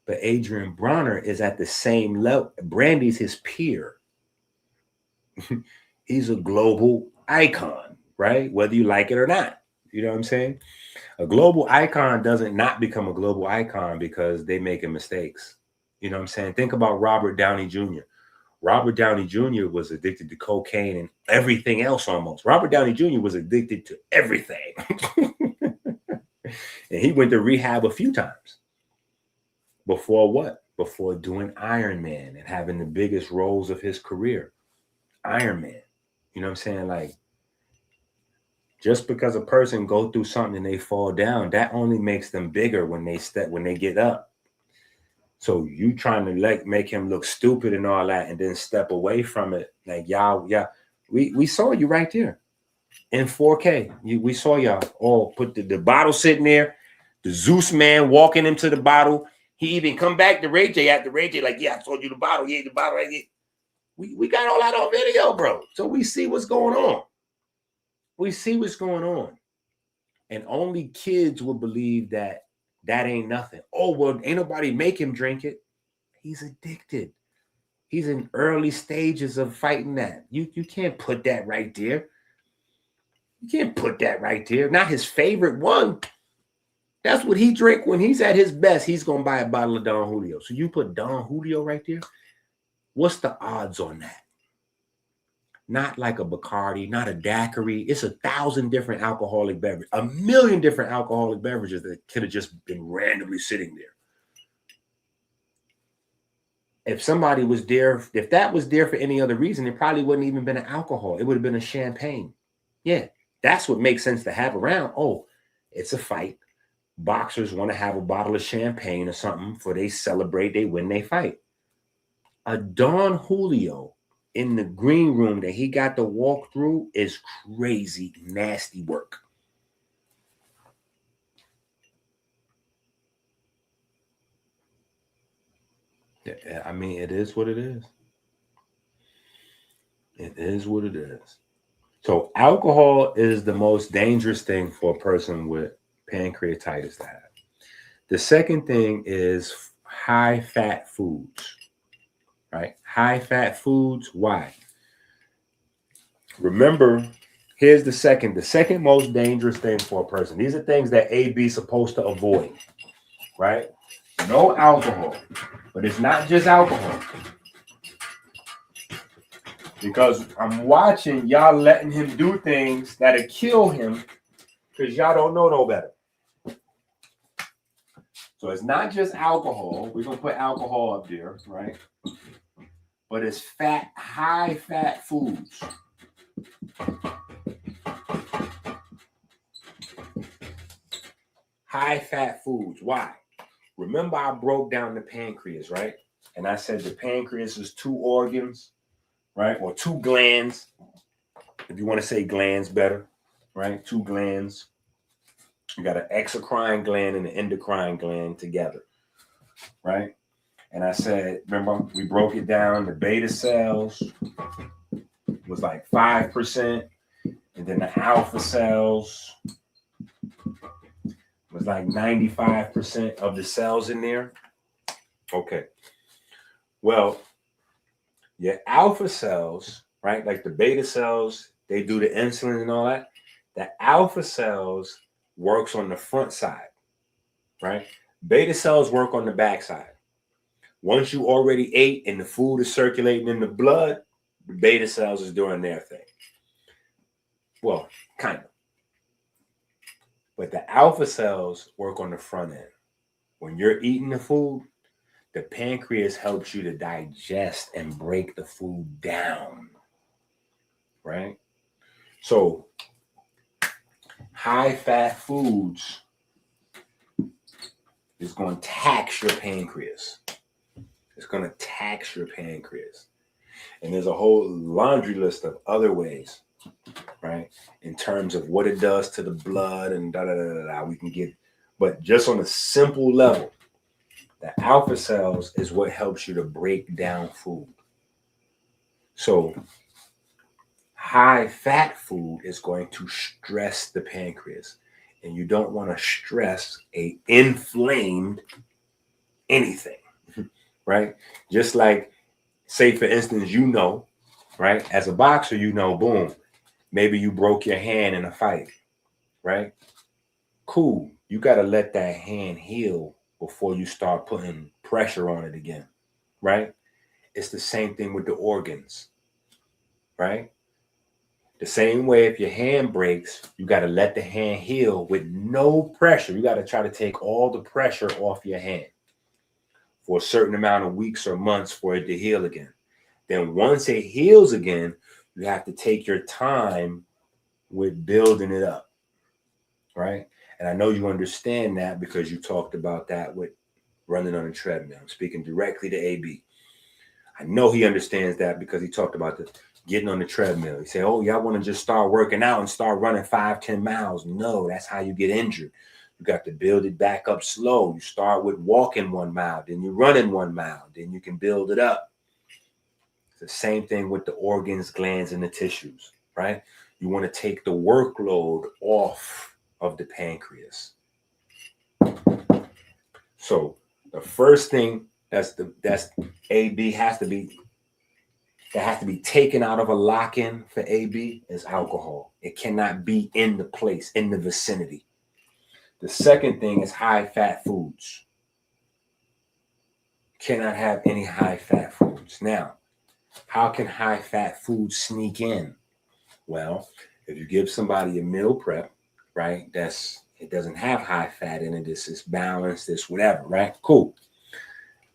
But Adrien Broner is at the same level. Brandy's his peer. He's a global icon, right? Whether you like it or not. You know what I'm saying? A global icon doesn't not become a global icon because they making mistakes. You know what I'm saying? Think about Robert Downey Jr. Robert Downey Jr. was addicted to cocaine and everything else almost. Robert Downey Jr. was addicted to everything. And he went to rehab a few times. Before what? Before doing Iron Man and having the biggest roles of his career. Iron Man. You know what I'm saying? Like, just because a person go through something and they fall down, that only makes them bigger when they get up. So you trying to make him look stupid and all that, and then step away from it. Like, y'all, yeah, we saw you right there in 4K. We saw y'all all put the bottle sitting there, the Zeus man walking into the bottle. He even come back to Ray J after Ray J, like, yeah, I told you the bottle. Yeah, the bottle. We got all that on video, bro. So we see what's going on. We see what's going on. And only kids will believe that ain't nothing. Oh, well, ain't nobody make him drink it. He's addicted. He's in early stages of fighting that. You can't put that right there. You can't put that right there. Not his favorite one. That's what he drink when he's at his best. He's going to buy a bottle of Don Julio. So you put Don Julio right there. What's the odds on that? Not like a Bacardi, not a daiquiri. It's 1,000 different alcoholic beverages, 1,000,000 different alcoholic beverages that could have just been randomly sitting there. If somebody was there, if that was there for any other reason, it probably wouldn't even been an alcohol. It would have been a champagne. Yeah, that's what makes sense to have around. Oh, it's a fight. Boxers want to have a bottle of champagne or something for they celebrate, they win, they fight. A Don Julio in the green room that he got to walk through is crazy, nasty work. I mean, it is what it is. It is what it is. So alcohol is the most dangerous thing for a person with pancreatitis to have. The second thing is high fat foods, right? High fat foods. Why? Remember, here's the second most dangerous thing for a person. These are things that AB is supposed to avoid, right? No alcohol, but it's not just alcohol. Because I'm watching y'all letting him do things that'll kill him because y'all don't know no better. So it's not just alcohol. We're going to put alcohol up there, right? But it's fat, high fat foods. High fat foods. Why? Remember I broke down the pancreas, right? And I said the pancreas is 2 organs, right? Or 2 glands. If you want to say glands better, right? 2 glands. You got an exocrine gland and an endocrine gland together, right? And I said, remember, we broke it down. The beta cells was like 5%. And then the alpha cells was like 95% of the cells in there. Okay. Well, your alpha cells, right? Like the beta cells, they do the insulin and all that. The alpha cells works on the front side, right? Beta cells work on the back side. Once you already ate and the food is circulating in the blood, the beta cells is doing their thing. Well, kind of. But the alpha cells work on the front end. When you're eating the food, the pancreas helps you to digest and break the food down, right? So high fat foods is going to tax your pancreas. It's going to tax your pancreas. And there's a whole laundry list of other ways, right? In terms of what it does to the blood and we can get, but just on a simple level, the alpha cells is what helps you to break down food. So high fat food is going to stress the pancreas, and you don't want to stress a inflamed anything, right? Just like, say for instance, right? As a boxer, boom, maybe you broke your hand in a fight, right? Cool. You got to let that hand heal before you start putting pressure on it again, right? It's the same thing with the organs, right? The same way if your hand breaks, you got to let the hand heal with no pressure. You got to try to take all the pressure off your hand for a certain amount of weeks or months for it to heal again. Then once it heals again, you have to take your time with building it up, right? And I know you understand that because you talked about that with running on a treadmill. I'm speaking directly to AB. I know he understands that because he talked about the getting on the treadmill. He said, oh, y'all want to just start working out and start running 5-10 miles. No, that's how you get injured. You got to build it back up slow. You start with walking 1 mile, then you running 1 mile, then you can build it up. It's the same thing with the organs, glands, and the tissues, right? You want to take the workload off of the pancreas. So the first thing that's AB has to be taken out of a lock-in for AB is alcohol. It cannot be in the place, in the vicinity. The second thing is high-fat foods. Cannot have any high-fat foods. Now, how can high-fat foods sneak in? Well, if you give somebody a meal prep, right, it doesn't have high fat in it, it's balanced, it's whatever, right? Cool.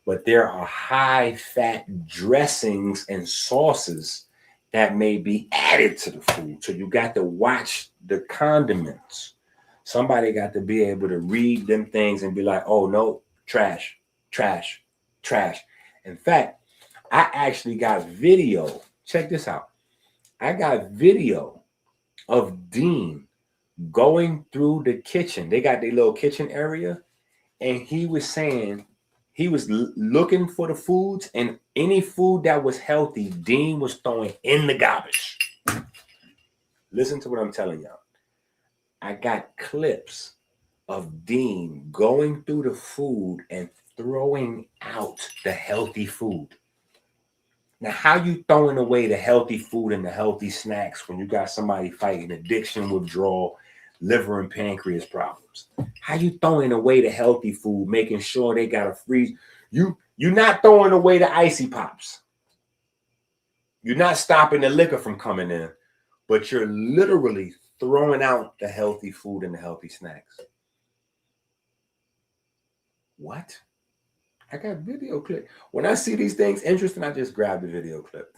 But there are high fat dressings and sauces that may be added to the food. So you got to watch the condiments. Somebody got to be able to read them things and be like, oh no, trash, trash, trash. In fact, I actually got video. Check this out. I got video of Deen going through the kitchen. They got their little kitchen area. And he was saying, he was looking for the foods, and any food that was healthy, Deen was throwing in the garbage. Listen to what I'm telling y'all. I got clips of Deen going through the food and throwing out the healthy food. Now, how you throwing away the healthy food and the healthy snacks when you got somebody fighting addiction, withdrawal, liver and pancreas problems? How you throwing away the healthy food, making sure they got a freeze? You're not throwing away the icy pops. You're not stopping the liquor from coming in, but you're literally throwing out the healthy food and the healthy snacks. What? I got video clip. When I see these things interesting, I just grab the video clip.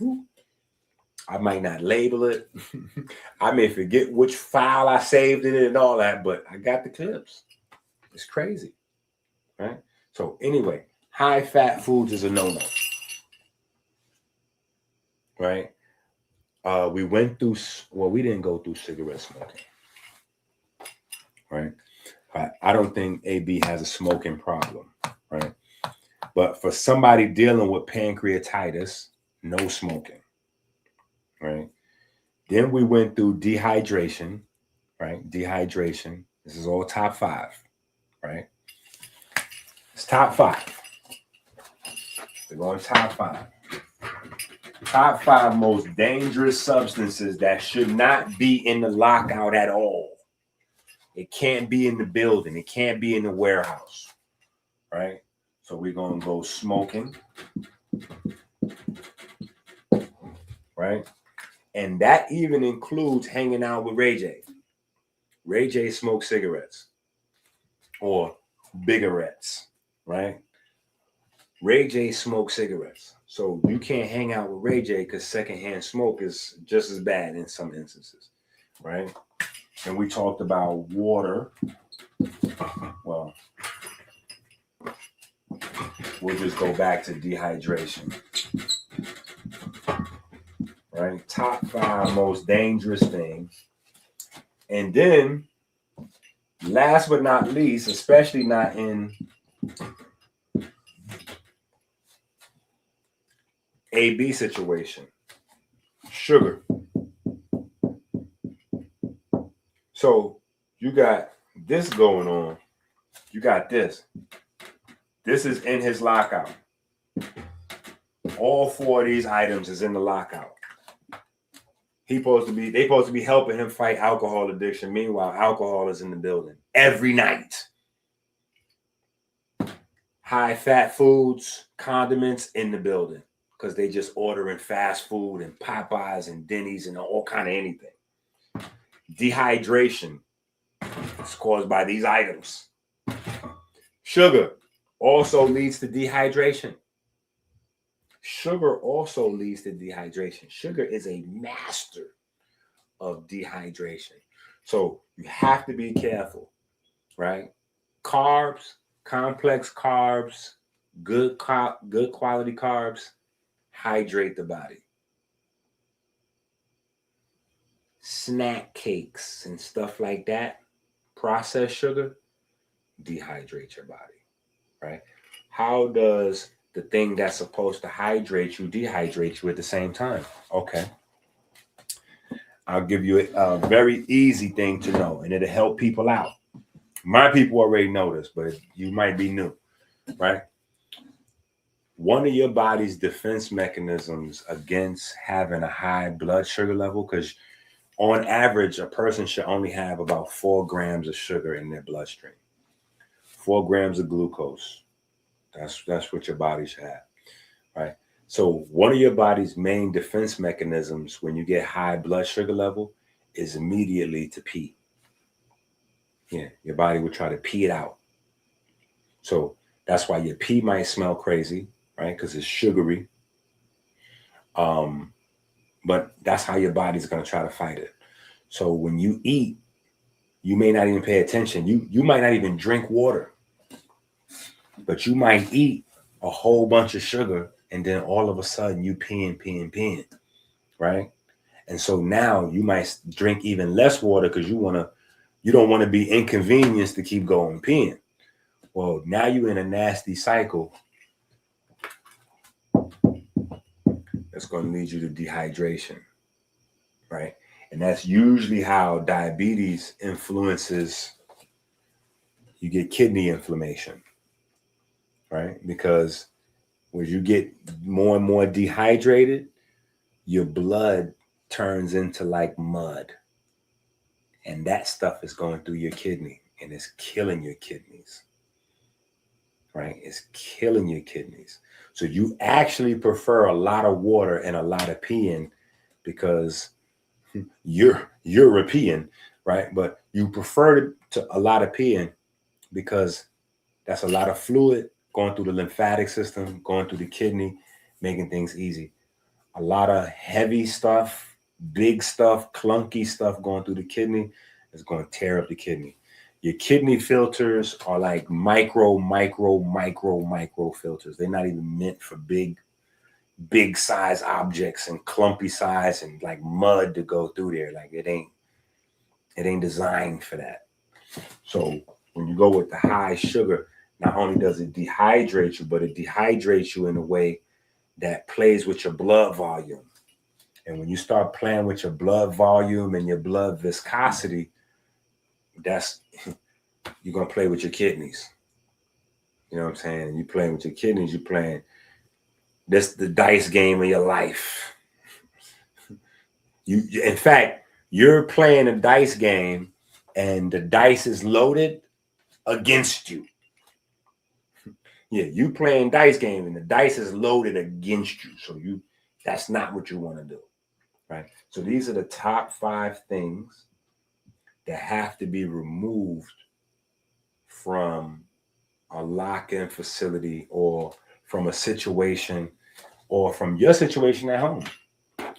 I might not label it. I may forget which file I saved it in and all that, but I got the clips. It's crazy, right? So anyway, high-fat foods is a no-no, right? We went through, well, we didn't go through cigarette smoking, right? I don't think AB has a smoking problem, right? But for somebody dealing with pancreatitis, no smoking, right? Then we went through dehydration, right? Dehydration. This is all top 5, right? It's top 5. We're going top 5. Top 5 most dangerous substances that should not be in the lockout at all. It can't be in the building. It can't be in the warehouse, right? So we're going to go smoking, right? And that even includes hanging out with Ray J. Ray J smoked cigarettes or bigarettes, right? Ray J smoked cigarettes. So you can't hang out with Ray J because secondhand smoke is just as bad in some instances, right? And we talked about water. Well, we'll just go back to dehydration. Right? Top 5 most dangerous things. And then, last but not least, especially not in AB situation, sugar. So you got this going on. You got this. This is in his lockout. All 4 of these items is in the lockout. They supposed to be helping him fight alcohol addiction. Meanwhile, alcohol is in the building every night. high-fat foods, condiments in the building because they just ordering fast food and Popeyes and Denny's and all kind of anything. Dehydration is caused by these items. Sugar also leads to dehydration. Sugar also leads to dehydration. Sugar is a master of dehydration. So you have to be careful, right? Carbs, complex carbs, good quality carbs, hydrate the body. Snack cakes and stuff like that, processed sugar, dehydrate your body, right? How does the thing that's supposed to hydrate you dehydrate you at the same time? Okay. I'll give you a very easy thing to know, and it'll help people out. My people already know this, but you might be new, right? One of your body's defense mechanisms against having a high blood sugar level, because on average, a person should only have about 4 grams of sugar in their bloodstream. 4 grams of glucose. That's what your body should have, right? So one of your body's main defense mechanisms when you get high blood sugar level is immediately to pee. Yeah, your body would try to pee it out. So that's why your pee might smell crazy, right? Because it's sugary. But that's how your body's going to try to fight it. So when you eat, you may not even pay attention. You might not even drink water, but you might eat a whole bunch of sugar, and then all of a sudden you peeing, right? And so now you might drink even less water because you don't want to be inconvenienced to keep going peeing. Well, now you're in a nasty cycle that's going to lead you to dehydration, right? And that's usually how diabetes influences, you get kidney inflammation, right? Because when you get more and more dehydrated, your blood turns into like mud. And that stuff is going through your kidney and it's killing your kidneys, right? It's killing your kidneys. So you actually prefer a lot of water and a lot of peeing because you're European, right? But you prefer to a lot of peeing because that's a lot of fluid going through the lymphatic system, going through the kidney, making things easy. A lot of heavy stuff, big stuff, clunky stuff going through the kidney is going to tear up the kidney. Your kidney filters are like micro filters. They're not even meant for big size objects and clumpy size and like mud to go through there. Like it ain't designed for that. So when you go with the high sugar, not only does it dehydrate you, but it dehydrates you in a way that plays with your blood volume. And when you start playing with your blood volume and your blood viscosity, you're going to play with your kidneys. You know what I'm saying? You playing with your kidneys, you're playing the dice game of your life. In fact, you're playing a dice game and the dice is loaded against you. Yeah, you playing dice game and the dice is loaded against you. So that's not what you want to do, right? So these are the top 5 things that have to be removed from a lock-in facility or from a situation or from your situation at home,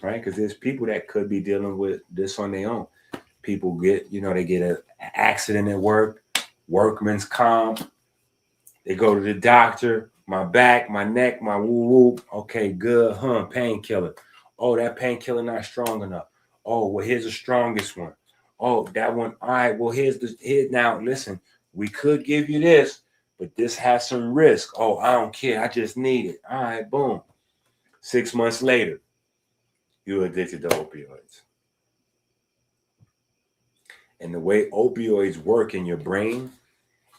right? Because there's people that could be dealing with this on their own. People get, they get an accident at work, workman's comp. They go to the doctor, my back, my neck, my woo-woo. Okay, good, painkiller. Oh, that painkiller not strong enough. Oh, well, here's the strongest one. Oh, that one. All right, well, here now, listen, we could give you this, but this has some risk. Oh, I don't care. I just need it. All right, boom. 6 months later, you're addicted to opioids. And the way opioids work in your brain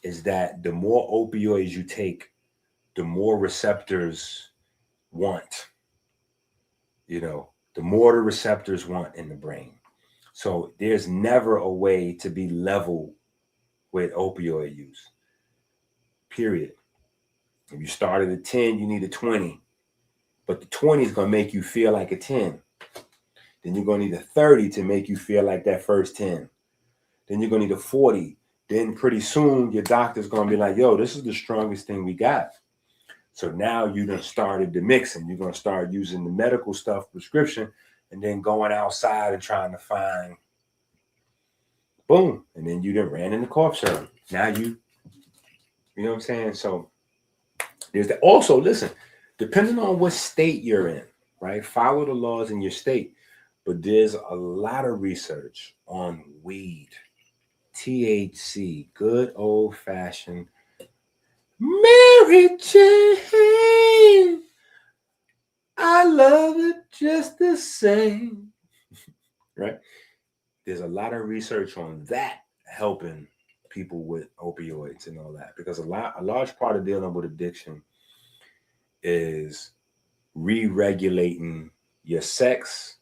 is that the more opioids you take, the more receptors want. The more the receptors want in the brain. So there's never a way to be level with opioid use. Period. If you started at 10, you need a 20. But the 20 is going to make you feel like a 10. Then you're going to need a 30 to make you feel like that first 10. Then you're going to need a 40. Then pretty soon your doctor's going to be like, yo, this is the strongest thing we got. So now you done started the mixing. You're going to start using the medical stuff, prescription, and then going outside and trying to find, boom. And then you done ran in the cough syrup. Now you know what I'm saying? So there's that. Also, listen, depending on what state you're in, right? Follow the laws in your state. But there's a lot of research on weed, THC, good old-fashioned Mary Jane. I love it just the same, right? There's a lot of research on that helping people with opioids and all that, because a large part of dealing with addiction is re-regulating your sex,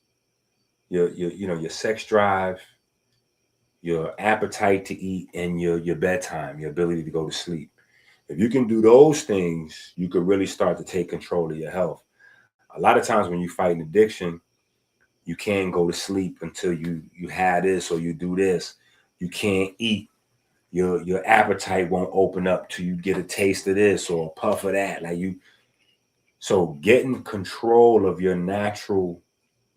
your sex drive, your appetite to eat, and your bedtime, your ability to go to sleep. If you can do those things, you could really start to take control of your health. A lot of times when you fight an addiction, you can't go to sleep until you have this or you do this. You can't eat. Your appetite won't open up till you get a taste of this or a puff of that. So getting control of your natural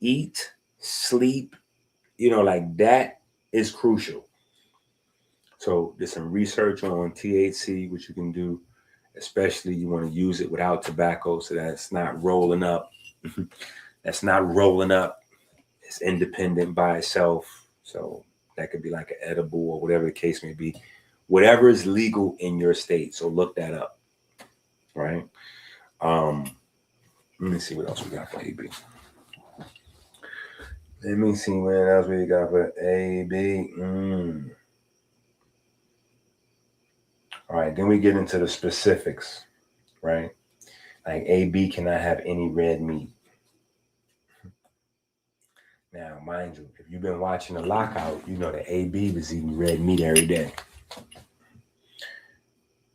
eat, sleep, like that is crucial. So there's some research on THC, which you can do, especially you want to use it without tobacco, so that's not rolling up. That's not rolling up. It's independent by itself. So that could be like an edible or whatever the case may be. Whatever is legal in your state. So look that up. Right? Let me see what else we got for AB. Let me see what else we got for AB. All right, then we get into the specifics, right? Like AB cannot have any red meat. Now, mind you, if you've been watching the lockout, you know that AB was eating red meat every day.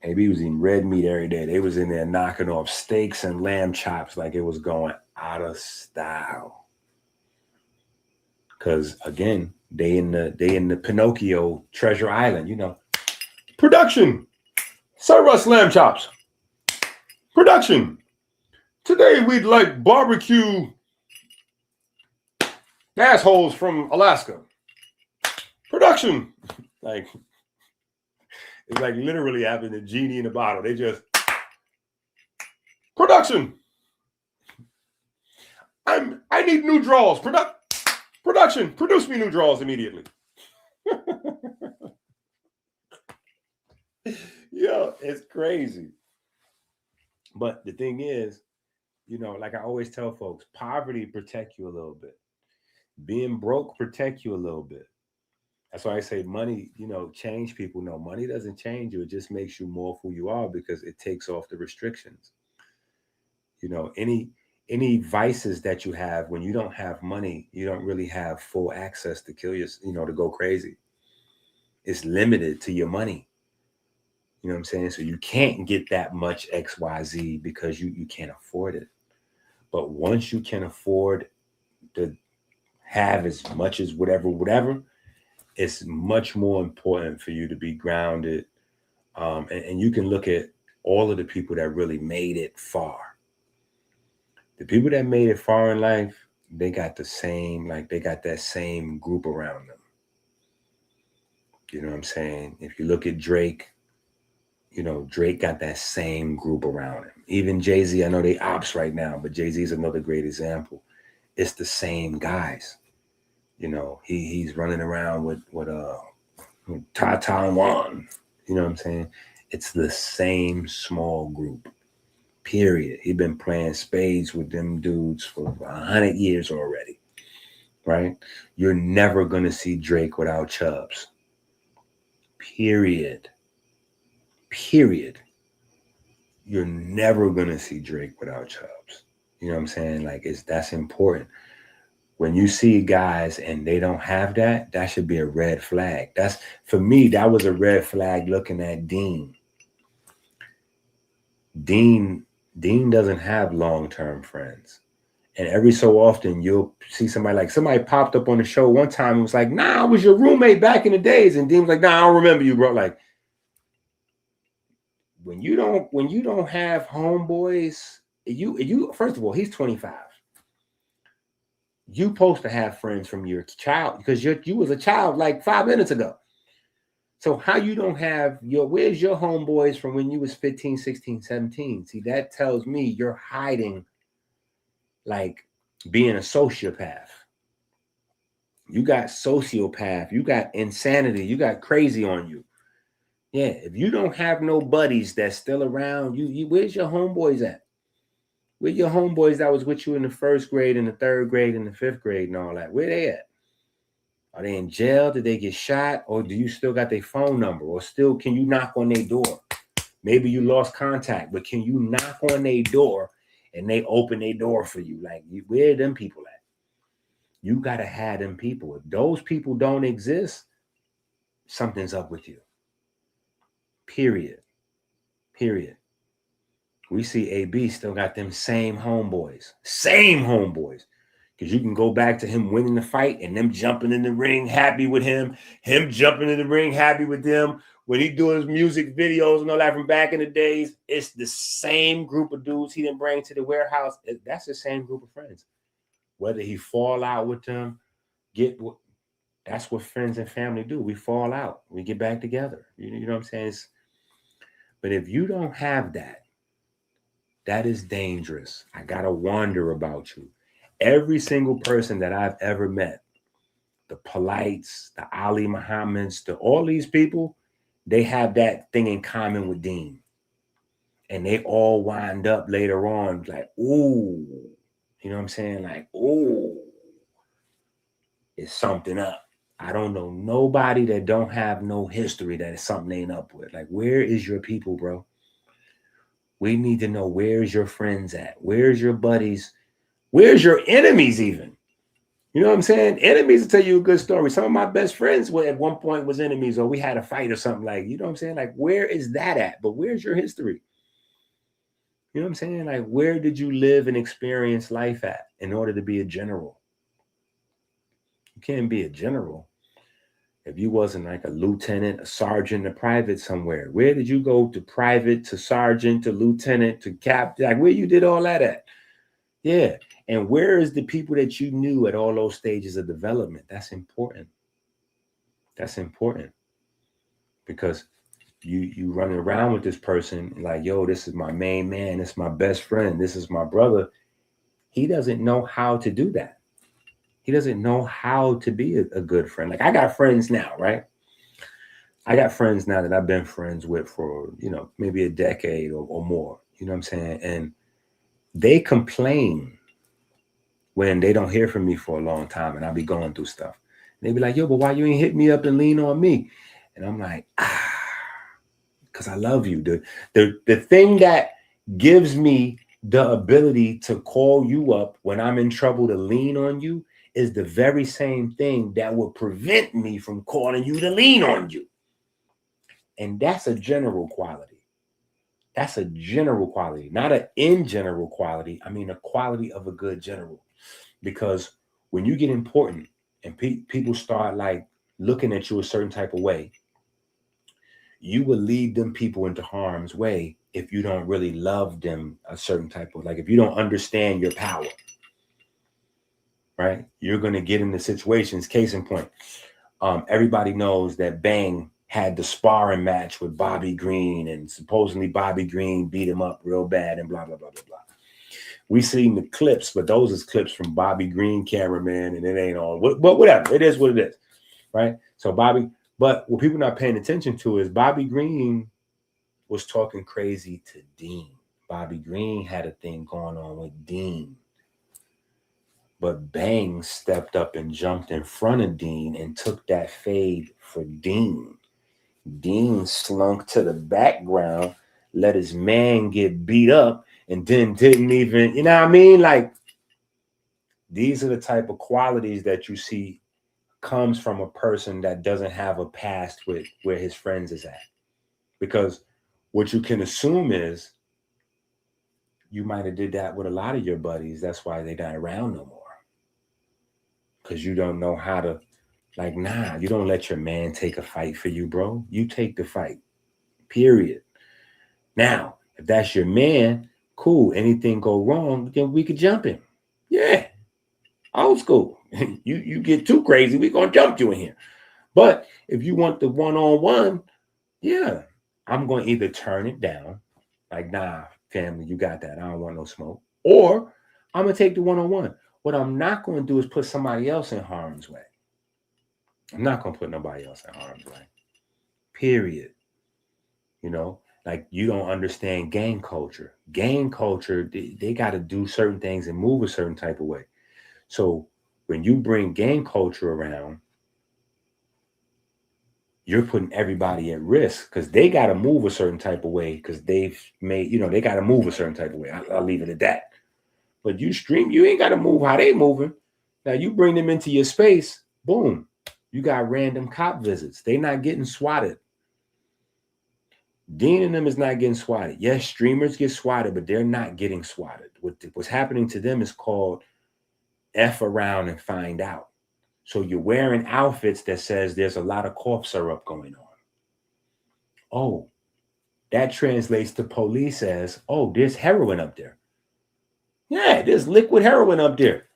AB was eating red meat every day. They was in there knocking off steaks and lamb chops like it was going out of style. Because again, they in the Pinocchio Treasure Island, Production, serve us lamb chops. Production, today we'd like barbecue assholes from Alaska. Production, it's like literally having a genie in a bottle. They just production. I need new draws. Production, produce me new draws immediately. Yeah, it's crazy. But the thing is, like I always tell folks, poverty protect you a little bit. Being broke protect you a little bit. That's why I say money, change people. No, money doesn't change you. It just makes you more of who you are because it takes off the restrictions. Any vices that you have when you don't have money, you don't really have full access to kill your, to go crazy. It's limited to your money. You know what I'm saying? So you can't get that much XYZ because you can't afford it. But once you can afford to have as much as whatever, it's much more important for you to be grounded. And you can look at all of the people that really made it far. The people that made it far in life, they got that same group around them. You know what I'm saying? If you look at Drake, Drake got that same group around him. Even Jay-Z, I know they ops right now, but Jay-Z is another great example. It's the same guys. He's running around with Taiwan. You know what I'm saying? It's the same small group. Period. He's been playing spades with them dudes for 100 years already. Right? You're never gonna see Drake without Chubbs. Period. You're never gonna see Drake without Chubbs. You know what I'm saying? That's important. When you see guys and they don't have that, that should be a red flag. For me, that was a red flag looking at Deen. Deen doesn't have long-term friends. And every so often you'll see somebody popped up on the show one time and was like, nah, I was your roommate back in the days. And Deen was like, nah, I don't remember you, bro. Like, when you don't have homeboys, you first of all, he's 25. You supposed to have friends from your child because you was a child like 5 minutes ago. So how you don't have where's your homeboys from when you was 15, 16, 17? See, that tells me you're hiding, like being a sociopath. You got sociopath, you got insanity, you got crazy on you. Yeah, if you don't have no buddies that's still around, you where's your homeboys at? Where your homeboys that was with you in the first grade, in the third grade, in the fifth grade, and all that? Where they at? Are they in jail? Did they get shot? Or do you still got their phone number? Or still, can you knock on their door? Maybe you lost contact, but can you knock on their door and they open their door for you? Like, where are them people at? You got to have them people. If those people don't exist, something's up with you. Period. We see AB still got them same homeboys. Because you can go back to him winning the fight and them jumping in the ring happy with him jumping in the ring happy with them. When he do his music videos and all that from back in the days, it's the same group of dudes he didn't bring to the warehouse. That's the same group of friends. Whether he fall out with them, that's what friends and family do. We fall out. We get back together. You know what I'm saying? But if you don't have that, that is dangerous. I got to wonder about you. Every single person that I've ever met, the Polites, the Ali Muhammads, all these people, they have that thing in common with Deen. And they all wind up later on like, ooh, you know what I'm saying? Like, ooh, it's something up. I don't know nobody that don't have no history that is something ain't up with. Like, where is your people, bro? We need to know, where's your friends at? Where's your buddies? Where's your enemies even? You know what I'm saying? Enemies will tell you a good story. Some of my best friends were at one point was enemies, or we had a fight or something, like, you know what I'm saying? Like, where is that at? But where's your history? You know what I'm saying? Like, where did you live and experience life at in order to be a general? You can't be a general if you wasn't like a lieutenant, a sergeant, a private somewhere. Where did you go to private, to sergeant, to lieutenant, to captain? Like, where you did all that at? Yeah. And where is the people that you knew at all those stages of development? That's important. That's important. Because you running around with this person like, yo, this is my main man. This is my best friend. This is my brother. He doesn't know how to do that. He doesn't know how to be a good friend. Like, I got friends now, right? I got friends now that I've been friends with for, maybe a decade or more. You know what I'm saying? And they complain when they don't hear from me for a long time and I'll be going through stuff. And they be like, yo, but why you ain't hit me up and lean on me? And I'm like, because I love you. The thing that gives me the ability to call you up when I'm in trouble to lean on you is the very same thing that will prevent me from calling you to lean on you. And that's a general quality. That's a general quality, not an in general quality. I mean, a quality of a good general. Because when you get important and people start like looking at you a certain type of way, you will lead them people into harm's way if you don't really love them a certain type of, like, if you don't understand your power, right? You're going to get into situations. Case in point, everybody knows that Bang had the sparring match with Bobby Green, and supposedly Bobby Green beat him up real bad and blah, blah, blah, blah, blah. We seen the clips, but those is clips from Bobby Green cameraman, and it ain't all, but whatever. It is what it is, right? So but what people not paying attention to is Bobby Green was talking crazy to Deen. Bobby Green had a thing going on with Deen. But Bang stepped up and jumped in front of Deen and took that fade for Deen. Deen slunk to the background, let his man get beat up, and then didn't even, you know what I mean? Like, these are the type of qualities that you see comes from a person that doesn't have a past with where his friends is at. Because what you can assume is you might have did that with a lot of your buddies. That's why they're not around no more. Because you don't know how to, like, nah, you don't let your man take a fight for you, bro. You take the fight, period. Now, if that's your man, cool. Anything go wrong, then we could jump him. Yeah, old school. You get too crazy, we gonna jump you in here. But if you want the one-on-one, yeah, I'm gonna either turn it down, like, nah, family, you got that. I don't want no smoke. Or I'm gonna take the one-on-one. What I'm not gonna do is put somebody else in harm's way. I'm not gonna put nobody else in harm's way. Period. You know, like, you don't understand gang culture. Gang culture, they got to do certain things and move a certain type of way. So when you bring gang culture around, you're putting everybody at risk because they got to move a certain type of way because they've made, they got to move a certain type of way. I'll leave it at that. But you ain't got to move how they moving. Now you bring them into your space, boom, you got random cop visits. They not getting swatted. Deen and them is not getting swatted. Yes, streamers get swatted, but they're not getting swatted. What's happening to them is called F around and find out. So you're wearing outfits that says there's a lot of cough syrup going on. Oh, that translates to police as, oh, there's heroin up there. Yeah, there's liquid heroin up there.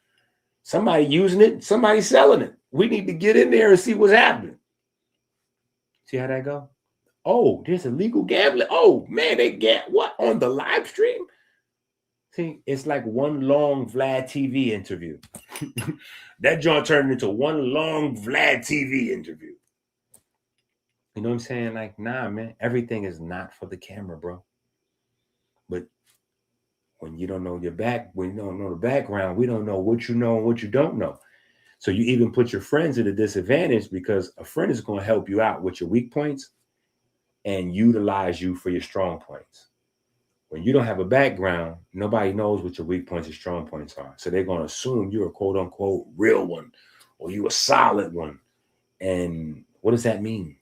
Somebody using it, somebody selling it. We need to get in there and see what's happening. See how that go? Oh, there's illegal gambling. Oh, man, they get what on the live stream? See, it's like one long Vlad TV interview. That joint turned into one long Vlad TV interview. You know what I'm saying? Like, nah, man, everything is not for the camera, bro. But when you don't know when you don't know the background, we don't know what you know and what you don't know. So you even put your friends at a disadvantage because a friend is going to help you out with your weak points and utilize you for your strong points. When you don't have a background, nobody knows what your weak points and strong points are. So they're going to assume you're a quote unquote real one or you a solid one. And what does that mean?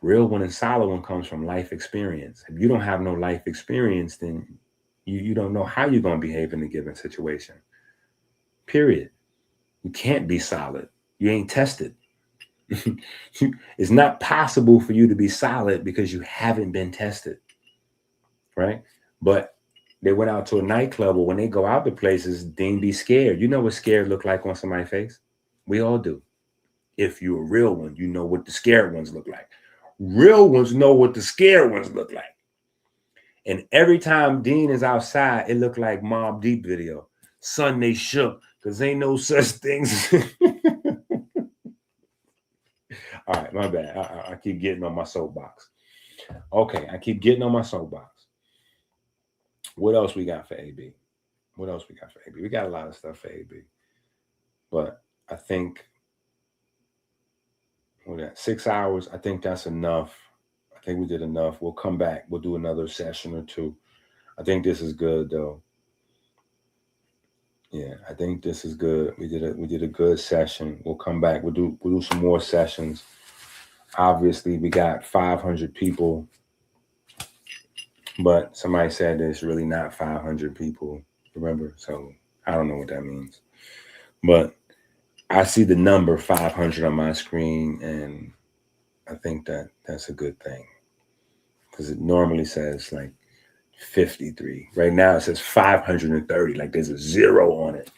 Real one and solid one comes from life experience. If you don't have no life experience, then you don't know how you're going to behave in a given situation. Period. You can't be solid. You ain't tested. It's not possible for you to be solid because you haven't been tested. Right? But they went out to a nightclub, or when they go out to places, Deen be scared. You know what scared look like on somebody's face? We all do. If you're a real one, you know what the scared ones look like. Real ones know what the scared ones look like. And every time Deen is outside, it looked like Mobb Deep video. Son, they shook because ain't no such things. All right, my bad. I keep getting on my soapbox. Okay, I keep getting on my soapbox. What else we got for AB? What else we got for AB? We got a lot of stuff for AB. But I think 6 hours, I think that's enough. I think we did enough. We'll come back. We'll do another session or two. I think this is good, though. Yeah, I think this is good. We did a good session. We'll come back. We'll do some more sessions. Obviously, we got 500 people, but somebody said it's really not 500 people. Remember? So I don't know what that means, but I see the number 500 on my screen, and I think that's a good thing because it normally says like 53. Right now it says 530, like there's a zero on it.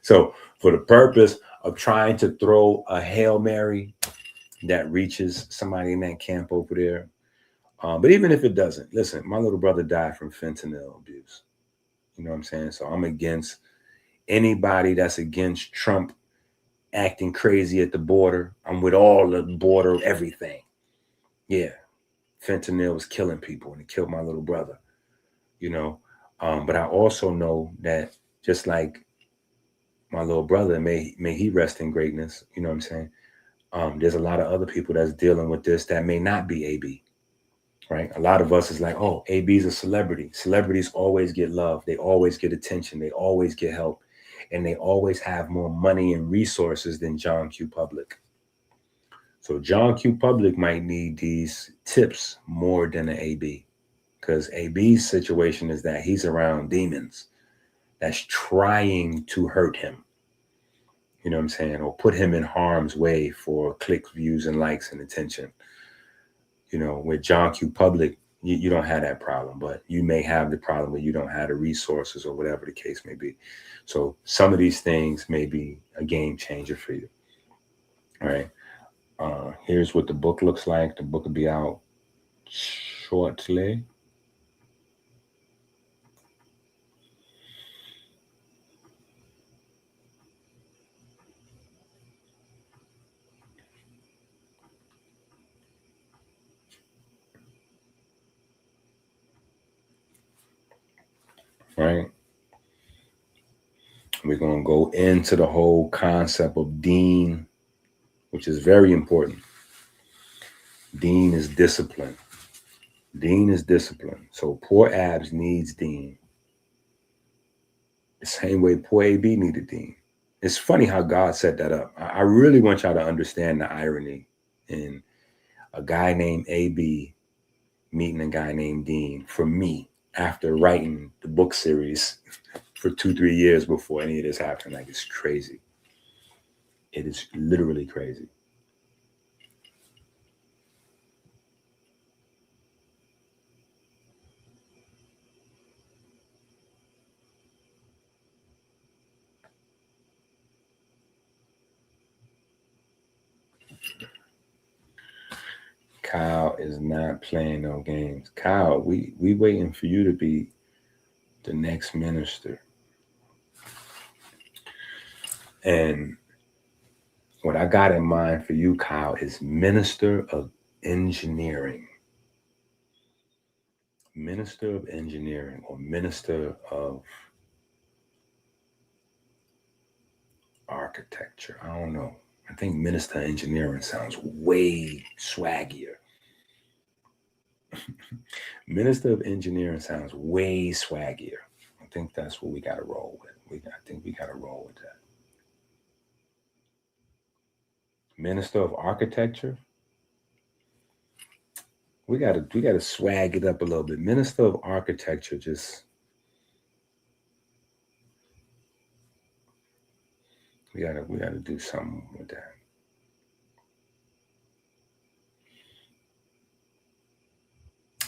So for the purpose of trying to throw a Hail Mary that reaches somebody in that camp over there, but even if it doesn't, listen, my little brother died from fentanyl abuse. You know what I'm saying? So I'm against anybody that's against Trump acting crazy at the border. I'm with all the border, everything. Yeah. Fentanyl was killing people and it killed my little brother, but I also know that just like my little brother, may he rest in greatness, you know what I'm saying? There's a lot of other people that's dealing with this that may not be AB, right? A lot of us is like, oh, AB's a celebrity. Celebrities always get love. They always get attention. They always get help. And they always have more money and resources than John Q. Public. So John Q. Public might need these tips more than an AB, because AB's situation is that he's around demons that's trying to hurt him. You know what I'm saying? Or put him in harm's way for clicks, views, and likes and attention. You know, with John Q. Public, you don't have that problem, but you may have the problem where you don't have the resources or whatever the case may be. So some of these things may be a game changer for you. All right. Here's what the book looks like. The book will be out shortly. Right. We're going to go into the whole concept of Deen, which is very important. Deen is discipline. Deen is discipline. So poor abs needs Deen. The same way poor AB needed Deen. It's funny how God set that up. I really want y'all to understand the irony in a guy named AB meeting a guy named Deen, for me, after writing the book series for 2-3 years before any of this happened. Like, it's crazy. It is literally crazy. Kyle is not playing no games. Kyle, we waiting for you to be the next minister. And what I got in mind for you, Kyle, is Minister of Engineering. Minister of Engineering, or Minister of Architecture. I don't know. I think Minister of Engineering sounds way swaggier. Minister of Engineering sounds way swaggier. I think that's what we got to roll with. I think we got to roll with that. Minister of Architecture. We gotta swag it up a little bit. Minister of Architecture, just we gotta do something with that.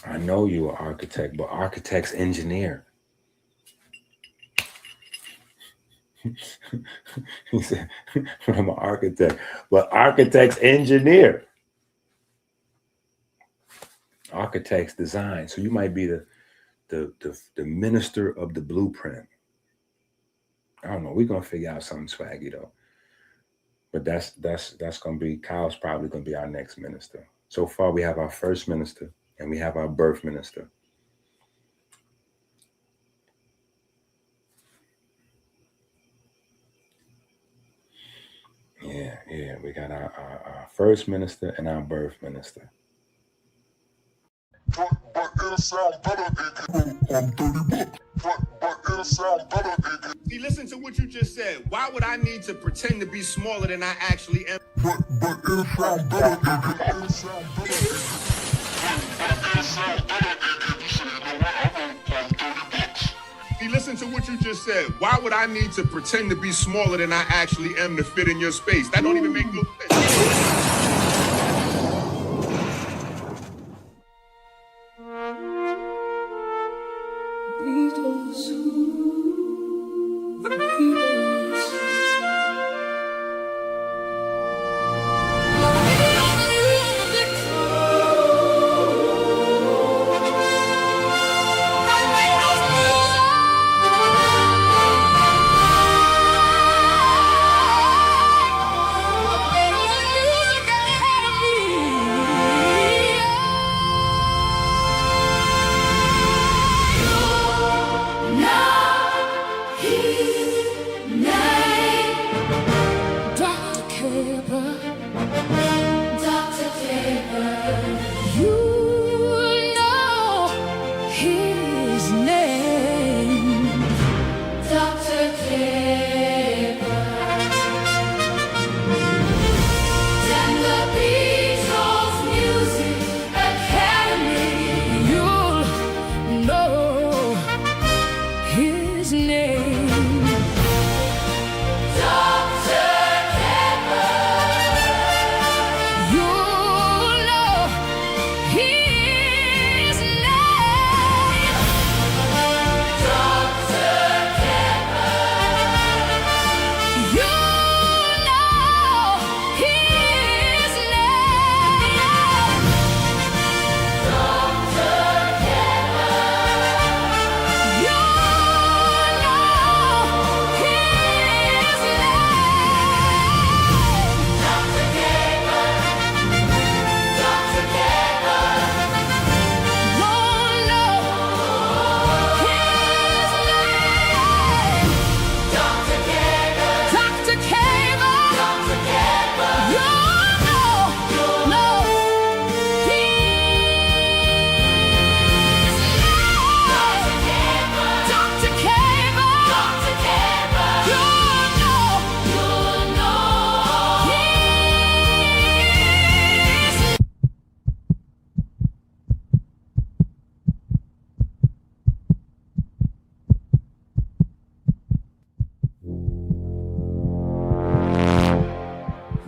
I know you're an architect, but architect's engineer. He said, I'm an architect, but architect's engineer. Architect's design. So you might be the minister of the blueprint. I don't know. We're gonna figure out something swaggy though. But that's gonna be, Kyle's probably gonna be our next minister. So far we have our first minister and we have our birth minister. Yeah. We got our first minister and our birth minister. But it'll sound better on 30 bucks. But it'll sound better. See, listen to what you just said. Why would I need to pretend to be smaller than I actually am? But it'll sound better. It'll sound better. See, listen to what you just said. Why would I need to pretend to be smaller than I actually am to fit in your space? That don't even make no sense.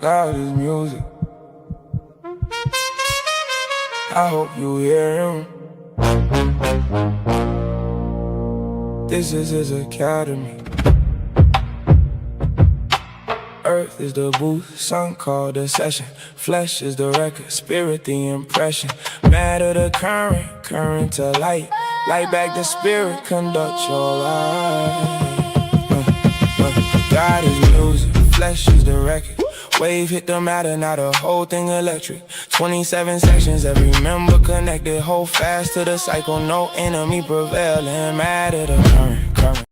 God is music. I hope you hear him. This is his academy. Earth is the booth, sun called the session. Flesh is the record, spirit the impression. Matter the current, current to light. Light back the spirit, conduct your life. God is music, flesh is the record. Wave hit the matter, now the whole thing electric. 27 sections, every member connected. Hold fast to the cycle, no enemy prevailing. Matter the current, current.